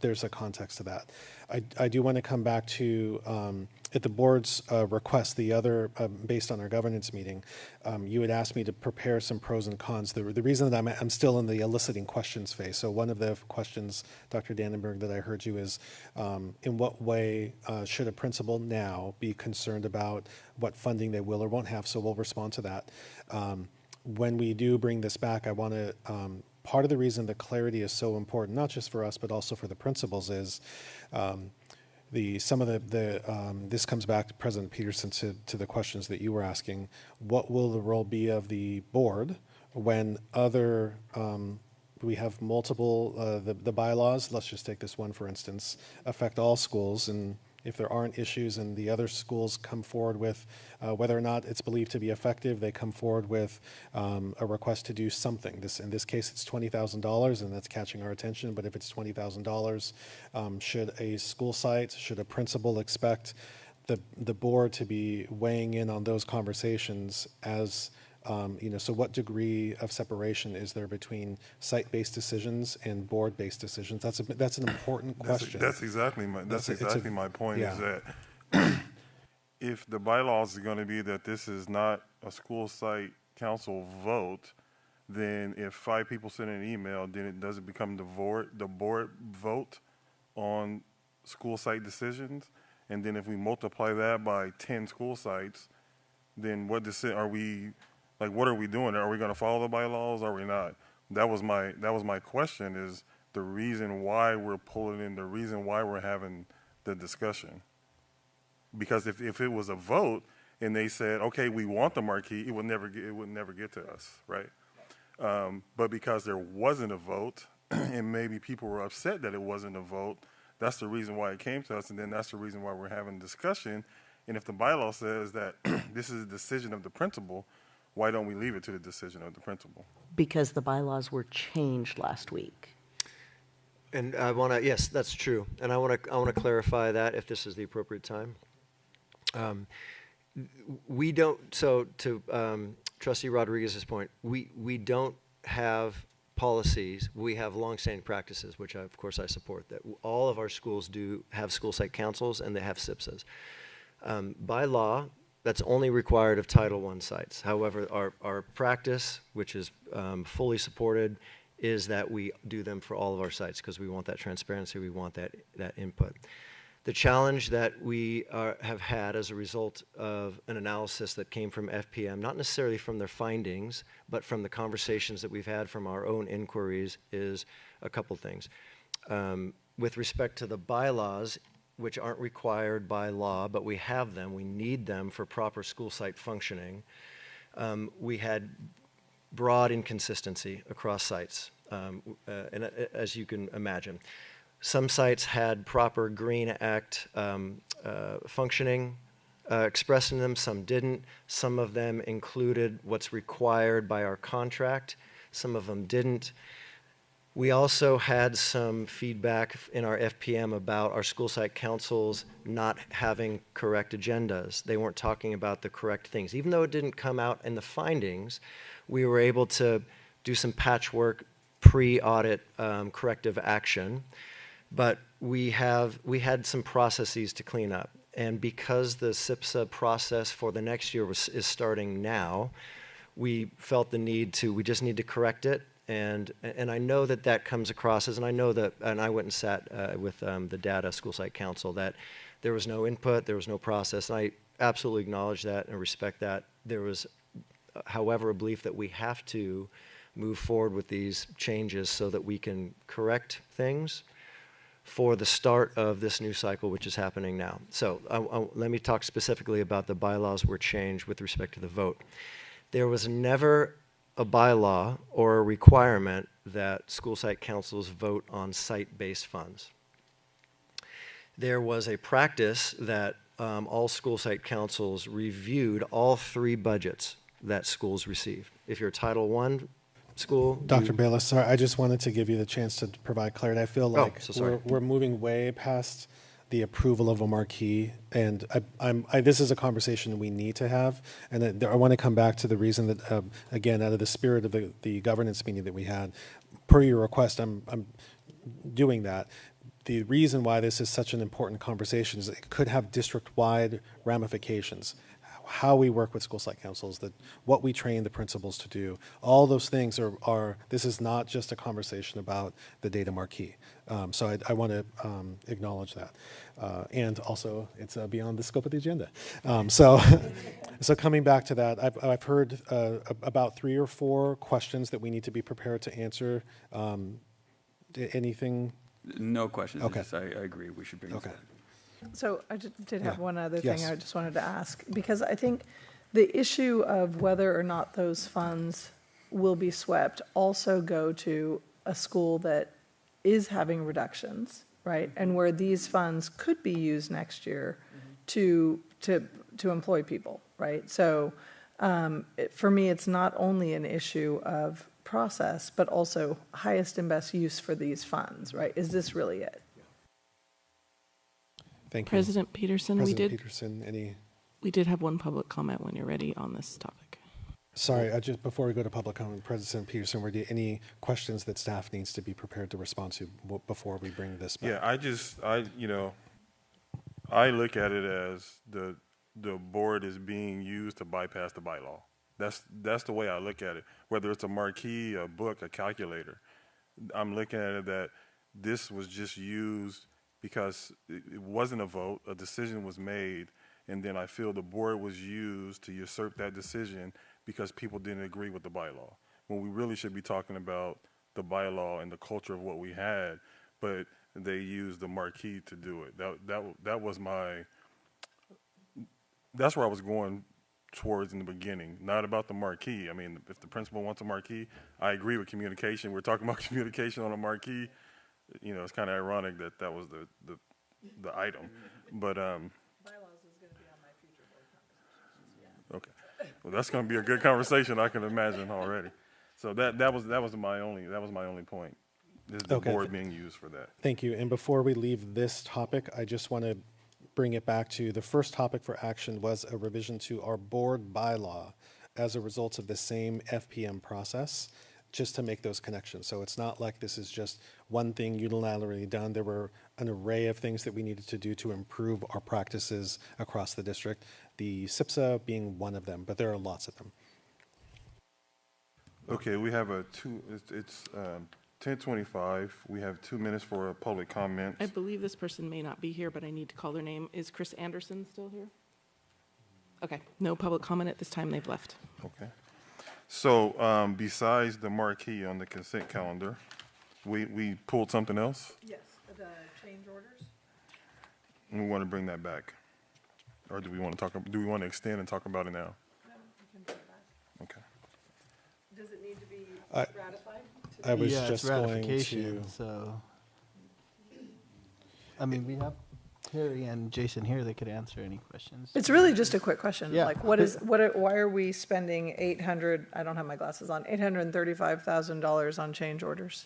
there's a context to that. I do want to come back to, at the board's request, based on our governance meeting, you had asked me to prepare some pros and cons. The reason that I'm still in the eliciting questions phase. So one of the questions, Dr. Dannenberg, that I heard you is, in what way should a principal now be concerned about what funding they will or won't have? So we'll respond to that. When we do bring this back, I want to, part of the reason the clarity is so important, not just for us, but also for the principals, is this comes back to President Peterson to the questions that you were asking. What will the role be of the board when we have multiple, the bylaws, let's just take this one for instance, affect all schools, and if there aren't issues and the other schools come forward with whether or not it's believed to be effective, they come forward with a request to do something. In this case, it's $20,000, and that's catching our attention. But if it's $20,000, should a school site, should a principal expect the board to be weighing in on those conversations as so what degree of separation is there between site-based decisions and board-based decisions? That's an important question.
That's exactly my point. Yeah. Is that if the bylaws are going to be that this is not a school site council vote, then if 5 people send an email, then it doesn't become the board vote on school site decisions. And then if we multiply that by 10 school sites, then what are we doing? Are we going to follow the bylaws? Or are we not? That was my question, is the reason why we're pulling in, the reason why we're having the discussion. Because if it was a vote and they said, okay, we want the marquee, it would never get to us, right? But because there wasn't a vote, and maybe people were upset that it wasn't a vote, that's the reason why it came to us, and then that's the reason why we're having discussion. And if the bylaw says that this is a decision of the principal, why don't we leave it to the decision of the principal?
Because the bylaws were changed last week.
And I want to, yes, that's true. And I want to clarify that if this is the appropriate time. We don't, so to Trustee Rodriguez's point, we don't have policies. We have longstanding practices, which of course I support, that all of our schools do have school site councils and they have SIPSAs. By law, that's only required of Title I sites. However, our practice, which is fully supported, is that we do them for all of our sites because we want that transparency, we want that input. The challenge that we have had as a result of an analysis that came from FPM, not necessarily from their findings, but from the conversations that we've had from our own inquiries, is a couple things. With respect to the bylaws, which aren't required by law, but we have them, we need them for proper school site functioning, we had broad inconsistency across sites, and as you can imagine. Some sites had proper Green Act functioning expressed in them, some didn't. Some of them included what's required by our contract, some of them didn't. We also had some feedback in our FPM about our school site councils not having correct agendas. They weren't talking about the correct things. Even though it didn't come out in the findings, we were able to do some patchwork pre-audit corrective action. But we had some processes to clean up. And because the SIPSA process for the next year is starting now, we felt the need to, we just need to correct it. And I know that comes across as, and I know that, and I went and sat with the Data School Site Council, that there was no input, there was no process. And I absolutely acknowledge that and respect that. There was, however, a belief that we have to move forward with these changes so that we can correct things for the start of this new cycle, which is happening now. So let me talk specifically about the bylaws were changed with respect to the vote. There was never a bylaw or a requirement that school site councils vote on site-based funds. There was a practice that all school site councils reviewed all 3 budgets that schools received. If you're Title I school.
Dr. Bayless, sorry, I just wanted to give you the chance to provide clarity. I feel like we're moving way past the approval of a marquee, and this is a conversation we need to have. And I want to come back to the reason that, again, out of the spirit of the governance meeting that we had, per your request, I'm doing that. The reason why this is such an important conversation is it could have district-wide ramifications. How we work with school site councils, what we train the principals to do, all those things are this is not just a conversation about the data marquee. So I want to acknowledge that. And also, it's beyond the scope of the agenda. So coming back to that, I've heard about 3 or 4 questions that we need to be prepared to answer. Anything?
No questions.
Okay.
I agree. We should bring this up.
So I did have one other thing I just wanted to ask, because I think the issue of whether or not those funds will be swept also go to a school that is having reductions, right? And where these funds could be used next year to employ people, right? So for me, it's not only an issue of process, but also highest and best use for these funds, right? Is this really it?
Thank you.
President Peterson, we did have one public comment when you're ready on this topic.
Sorry, just before we go to public comment, President Peterson, were there any questions that staff needs to be prepared to respond to before we bring this back?
Yeah, I look at it as the board is being used to bypass the bylaw. That's the way I look at it. Whether it's a marquee, a book, a calculator, I'm looking at it that this was just used because it wasn't a vote, a decision was made, and then I feel the board was used to usurp that decision because people didn't agree with the bylaw. When we really should be talking about the bylaw and the culture of what we had, but they used the marquee to do it. That was that's where I was going towards in the beginning, not about the marquee. I mean, if the principal wants a marquee, I agree with communication. We're talking about communication on a marquee. You know, it's kind of ironic that that was the item, but
Bylaws is going to be on my future board conversations. Yeah.
okay. Well, that's going to be a good conversation. I can imagine already. So that was my only point. Is the board being used for that?
Thank you. And before we leave this topic, I just want to bring it back to the first topic for action was a revision to our board bylaw as a result of the same FPM process, just to make those connections. So it's not like this is just one thing unilaterally done. There were an array of things that we needed to do to improve our practices across the district, the SIPSA being one of them, but there are lots of them.
Okay, we have it's 10:25. We have 2 minutes for a public comment.
I believe this person may not be here, but I need to call their name. Is Chris Anderson still here? Okay, no public comment at this time. They've left.
Okay. So besides the marquee on the consent calendar, we pulled something else?
Yes, the change orders.
And we want to bring that back? Or do we want to extend and talk about it now?
No, we can bring it back.
Okay.
Does it need to be ratified?
I was
yeah,
just
it's ratification,
going to.
So, I mean, we have Terry and Jason here that could answer any questions.
It's really just a quick question.
Yeah.
Like, why are we spending I don't have my glasses on, $835,000 on change orders?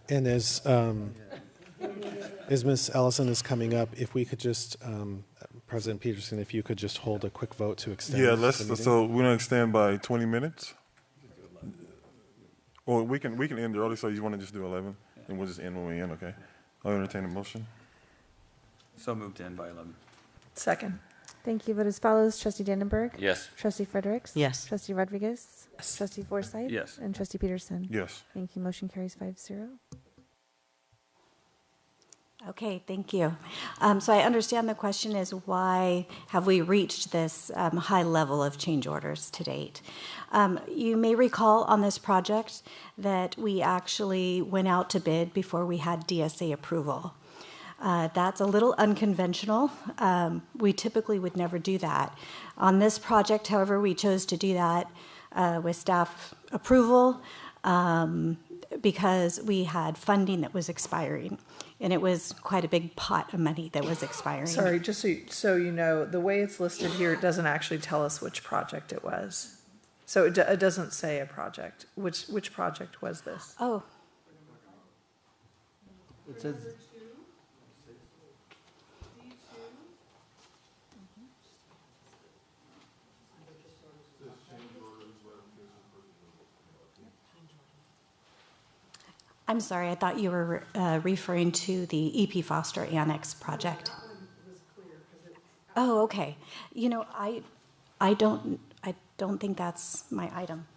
And as Ms. Ellison is coming up, if we could just, President Peterson, if you could just hold a quick vote to extend.
Yeah,
the meeting.
so we're gonna extend by 20 minutes? Or we can end early, so you wanna just do 11? And we'll just end when we end, okay? I'll entertain a motion.
So moved to end by 11.
Second.
Thank you. Vote as follows. Trustee Danenberg.
Yes.
Trustee Fredericks.
Yes.
Trustee Rodriguez. Yes. Trustee Forsythe.
Yes.
And Trustee Peterson.
Yes.
Thank you. Motion carries 5-0.
Okay, thank you. So I understand the question is why have we reached this high level of change orders to date? You may recall on this project that we actually went out to bid before we had DSA approval. That's a little unconventional. We typically would never do that. On this project, however, we chose to do that with staff approval because we had funding that was expiring. And it was quite a big pot of money that was expiring.
Sorry, just so you know, the way it's listed here, it doesn't actually tell us which project it was. So it doesn't say a project. Which project was this?
Oh.
It says.
I'm sorry, I thought you were referring to the EP Foster Annex project. Oh, okay. You know, I don't think that's my item.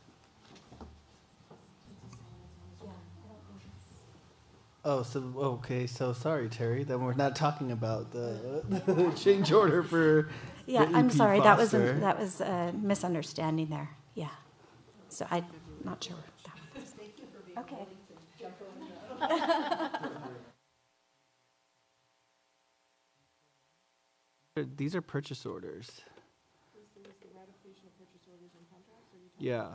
Oh, so okay. So sorry, Terry. Then we're not talking about the change order for.
Yeah,
the
I'm
EP
sorry.
Foster.
That was a misunderstanding there. Yeah. So I'm not sure. Okay.
These are purchase orders. Yeah.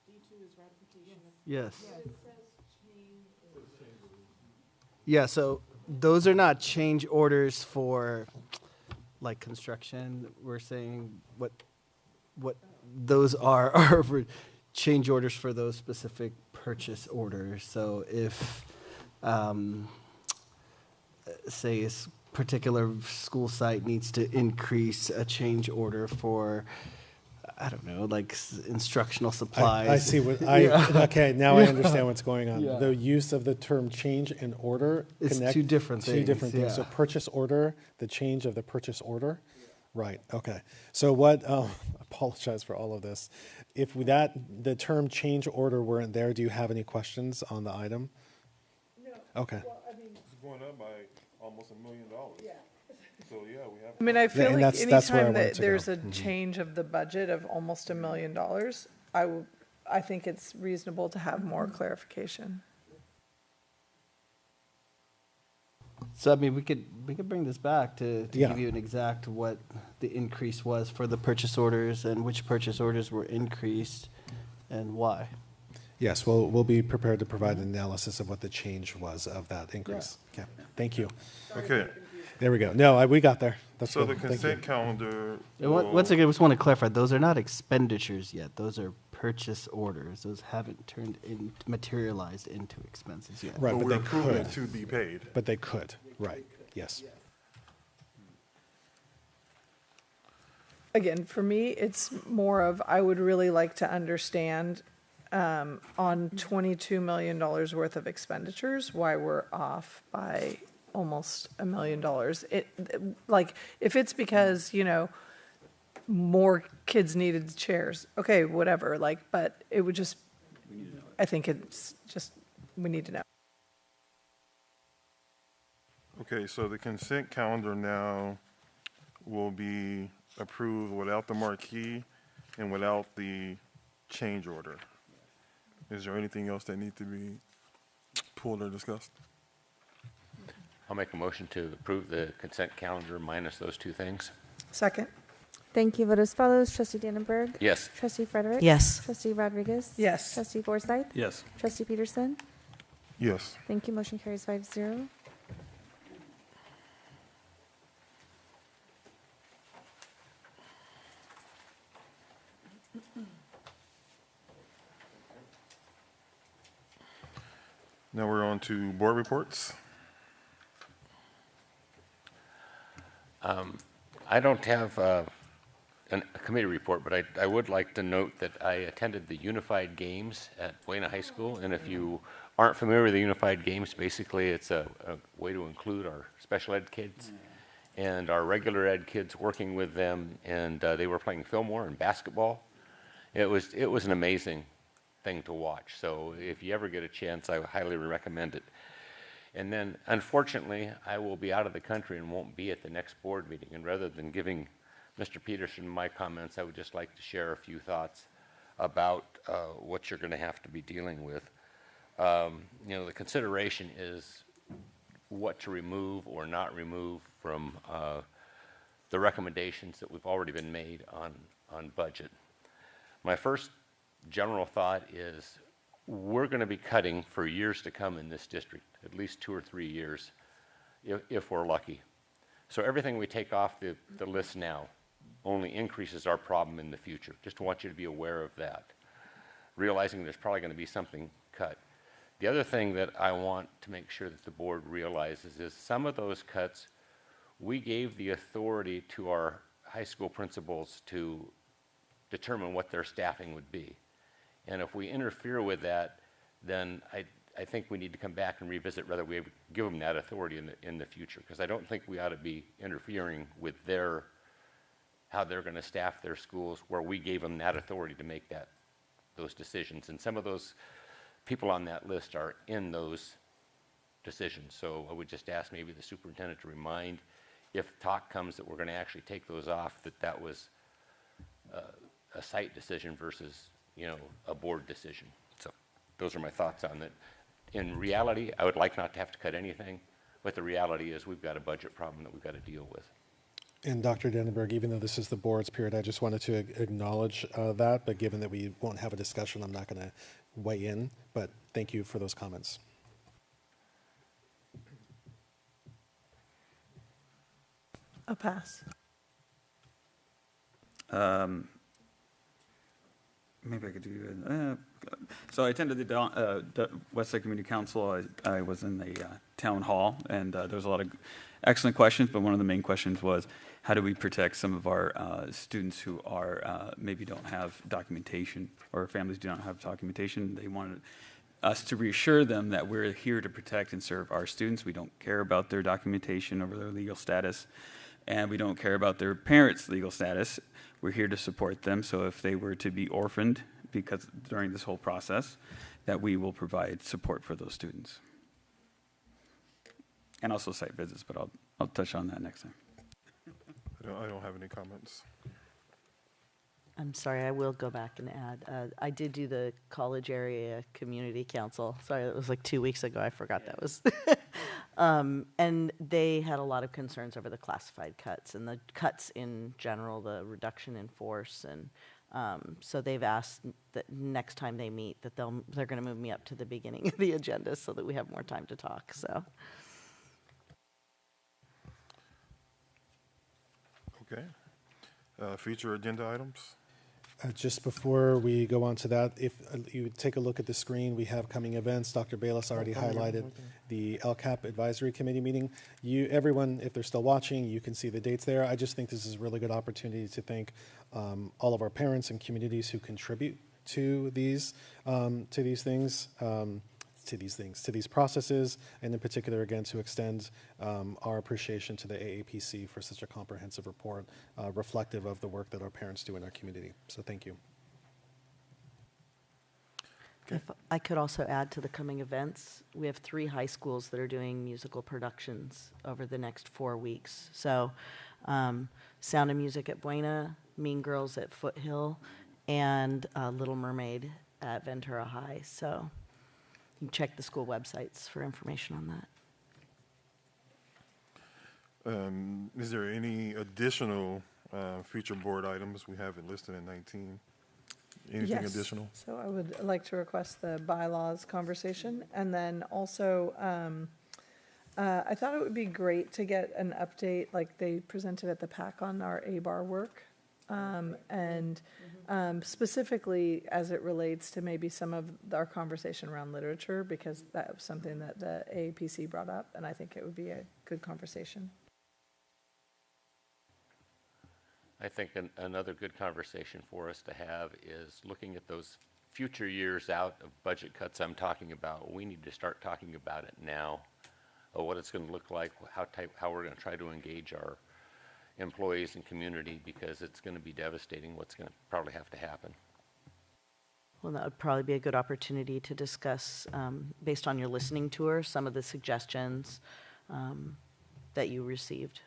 D2 is ratification.
Yes. Yeah, so those are not change orders for like construction. We're saying what those are for change orders for those specific purchase orders. So if say a particular school site needs to increase a change order for, I don't know, like instructional supplies.
I see what okay, now I understand what's going on. Yeah. The use of the term change and order
it's two different things.
So purchase order, the change of the purchase order, Right, okay. So what, apologize for all of this. If the term change order weren't there, do you have any questions on the item?
No.
Okay.
Well, I mean,
It's going up by almost $1 million.
yeah.
So, yeah, we have.
I mean, I feel
and
like
that's where I
anytime
wanted
that
to
there's
go.
a change of the budget of almost $1 million, I think it's reasonable to have more clarification.
So I mean, we could bring this back to
Yeah.
give you an exact what the increase was for the purchase orders and which purchase orders were increased and why.
Yes, we'll be prepared to provide an analysis of what the change was of that increase. Okay, thank you.
Okay.
There we go. No, we got there. That's
So
good.
the
Thank you.
consent calendar.
And once again, I just want to clarify, those are not expenditures yet. Those are purchase orders. Those haven't materialized into expenses yet.
Right,
But
but
we're
they
approving it
could.
to be paid.
But they could, right, yes.
Again, for me, it's more of, I would really like to understand on $22 million worth of expenditures, why we're off by almost $1 million. Like, if it's because, more kids needed chairs, okay, whatever, like, but it would just, I think it's just, we need to know.
Okay, so the consent calendar now will be approved without the marquee and without the change order. Is there anything else that needs to be pulled or discussed?
I'll make a motion to approve the consent calendar minus those two things.
Second?
Thank you. Vote as follows. Trustee Dannenberg.
Yes.
Trustee Frederick.
Yes.
Trustee Rodriguez.
Yes.
Trustee Forsythe.
Yes.
Trustee Peterson.
Yes.
Thank you. Motion carries 5-0.
Now we're on to board reports.
I don't have a committee report, but I would like to note that I attended the Unified Games at Buena High School, and if you aren't familiar with the Unified Games, basically it's a way to include our special ed kids and our regular ed kids, working with them, and they were playing Fillmore and basketball. It was an amazing thing to watch, so if you ever get a chance, I highly recommend it. And then, unfortunately, I will be out of the country and won't be at the next board meeting. And rather than giving Mr. Peterson my comments, I would just like to share a few thoughts about what you're going to have to be dealing with. The consideration is what to remove or not remove from the recommendations that we've already been made on budget. My first general thought is we're going to be cutting for years to come in this district, at least 2 or 3 years, if we're lucky. So everything we take off the list now only increases our problem in the future. Just want you to be aware of that, realizing there's probably going to be something cut. The other thing that I want to make sure that the board realizes is some of those cuts, we gave the authority to our high school principals to determine what their staffing would be. And if we interfere with that, then I think we need to come back and revisit whether we give them that authority in the future, because I don't think we ought to be interfering with how they're going to staff their schools, where we gave them that authority to make those decisions. And some of those people on that list are in those decisions. So I would just ask maybe the superintendent to remind, if talk comes that we're going to actually take those off, that was a site decision versus a board decision. So those are my thoughts on that. In reality, I would like not to have to cut anything, but the reality is we've got a budget problem that we've got to deal with.
And Dr. Dannenberg, even though this is the board's period, I just wanted to acknowledge that, but given that we won't have a discussion, I'm not going to weigh in, but thank you for those comments.
A pass.
Maybe I could do it. So I attended the Westside Community Council. I was in the town hall, and there was a lot of excellent questions, but one of the main questions was, how do we protect some of our students who are maybe don't have documentation, or families do not have documentation? They wanted us to reassure them that we're here to protect and serve our students. We don't care about their documentation or their legal status. and we don't care about their parents' legal status. We're here to support them, so if they were to be orphaned because during this whole process, that we will provide support for those students. And also site visits, but I'll touch on that next time.
I don't have any comments.
I'm sorry, I will go back and add. I did do the college area community council. Sorry, that was like 2 weeks ago. I forgot that was. And they had a lot of concerns over the classified cuts and the cuts in general, the reduction in force. And so they've asked that next time they meet that they're going to move me up to the beginning of the agenda so that we have more time to talk. So.
Okay. Future agenda items?
Just before we go on to that, if you take a look at the screen, we have coming events. Dr. Bayless already highlighted the LCAP Advisory Committee meeting. Everyone, if they're still watching, you can see the dates there. I just think this is a really good opportunity to thank all of our parents and communities who contribute to these things. To these processes, and in particular, again, to extend our appreciation to the AAPC for such a comprehensive report reflective of the work that our parents do in our community. So thank you.
Okay. If I could also add to the coming events, we have 3 high schools that are doing musical productions over the next 4 weeks. So Sound of Music at Buena, Mean Girls at Foothill, and Little Mermaid at Ventura High. So you can check the school websites for information on
that. Is there any additional future board items we haven't listed in 19? Anything additional?
So I would like to request the bylaws conversation. And then also, I thought it would be great to get an update like they presented at the PAC on our ABAR work. Specifically as it relates to maybe some of our conversation around literature, because that was something that the AAPC brought up, and I think it would be a good conversation.
I think another good conversation for us to have is looking at those future years out of budget cuts I'm talking about. We need to start talking about it now, what it's going to look like, how we're going to try to engage our employees and community, because it's going to be devastating what's going to probably have to happen.
Well, that would probably be a good opportunity to discuss, based on your listening tour, some of the suggestions that you received.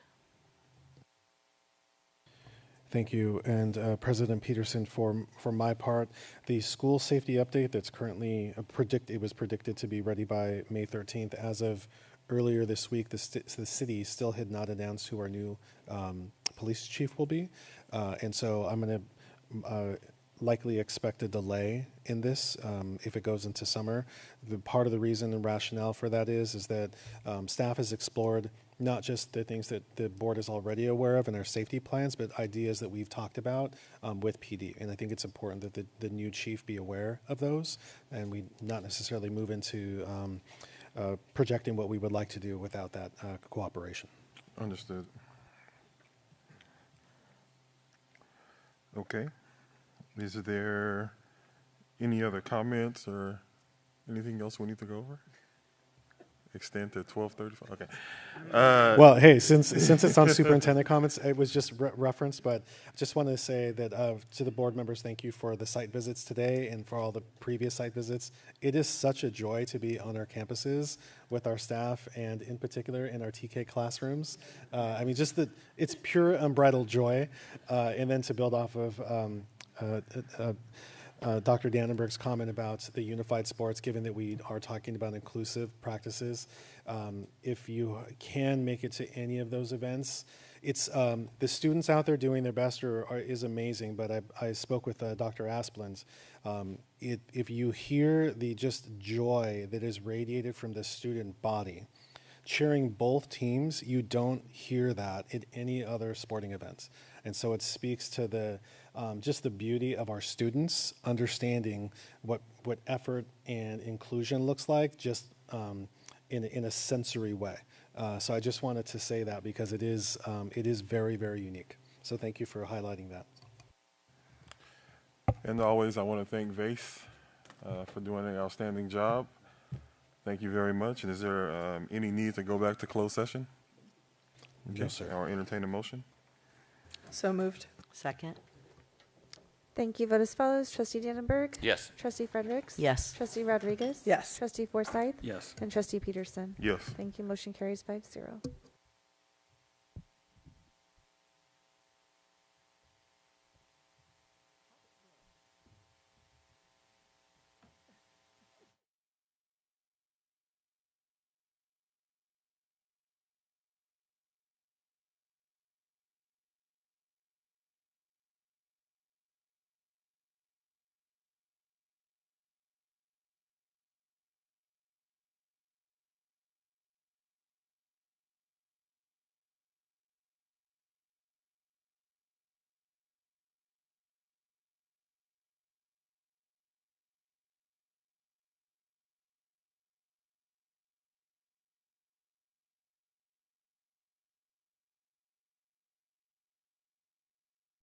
Thank you. And President Peterson, for my part, the school safety update that's currently it was predicted to be ready by May 13th. As of earlier this week, the city still had not announced who our new police chief will be. And so I'm going to likely expect a delay in this if it goes into summer. Part of the reason and rationale for that is that staff has explored not just the things that the board is already aware of in our safety plans, but ideas that we've talked about with PD. And I think it's important that the new chief be aware of those, and we not necessarily move into projecting what we would like to do without that cooperation.
Understood. Okay. Is there any other comments or anything else we need to go over? Extend to 12:35. Okay.
Well, hey, since it's on superintendent comments, it was just referenced, but I just wanted to say that to the board members, thank you for the site visits today and for all the previous site visits. It is such a joy to be on our campuses with our staff, and in particular in our TK classrooms. I mean, it's pure unbridled joy, and then to build off of Dr. Dannenberg's comment about the unified sports, given that we are talking about inclusive practices. If you can make it to any of those events, it's the students out there doing their best is amazing, but I spoke with Dr. Asplund. If you hear the just joy that is radiated from the student body, cheering both teams, you don't hear that at any other sporting event. And so it speaks to the just the beauty of our students understanding what effort and inclusion looks like, just in a sensory way. So I just wanted to say that because it is very, very unique. So thank you for highlighting that.
And always, I want to thank VACE for doing an outstanding job. Thank you very much. And is there any need to go back to closed session?
No, sir.
I'll entertain a motion.
So moved.
Second.
Thank you. Vote as follows. Trustee Dannenberg.
Yes.
Trustee Fredericks.
Yes.
Trustee Rodriguez.
Yes.
Trustee Forsythe.
Yes.
And Trustee Peterson.
Yes.
Thank you. Motion carries 5-0.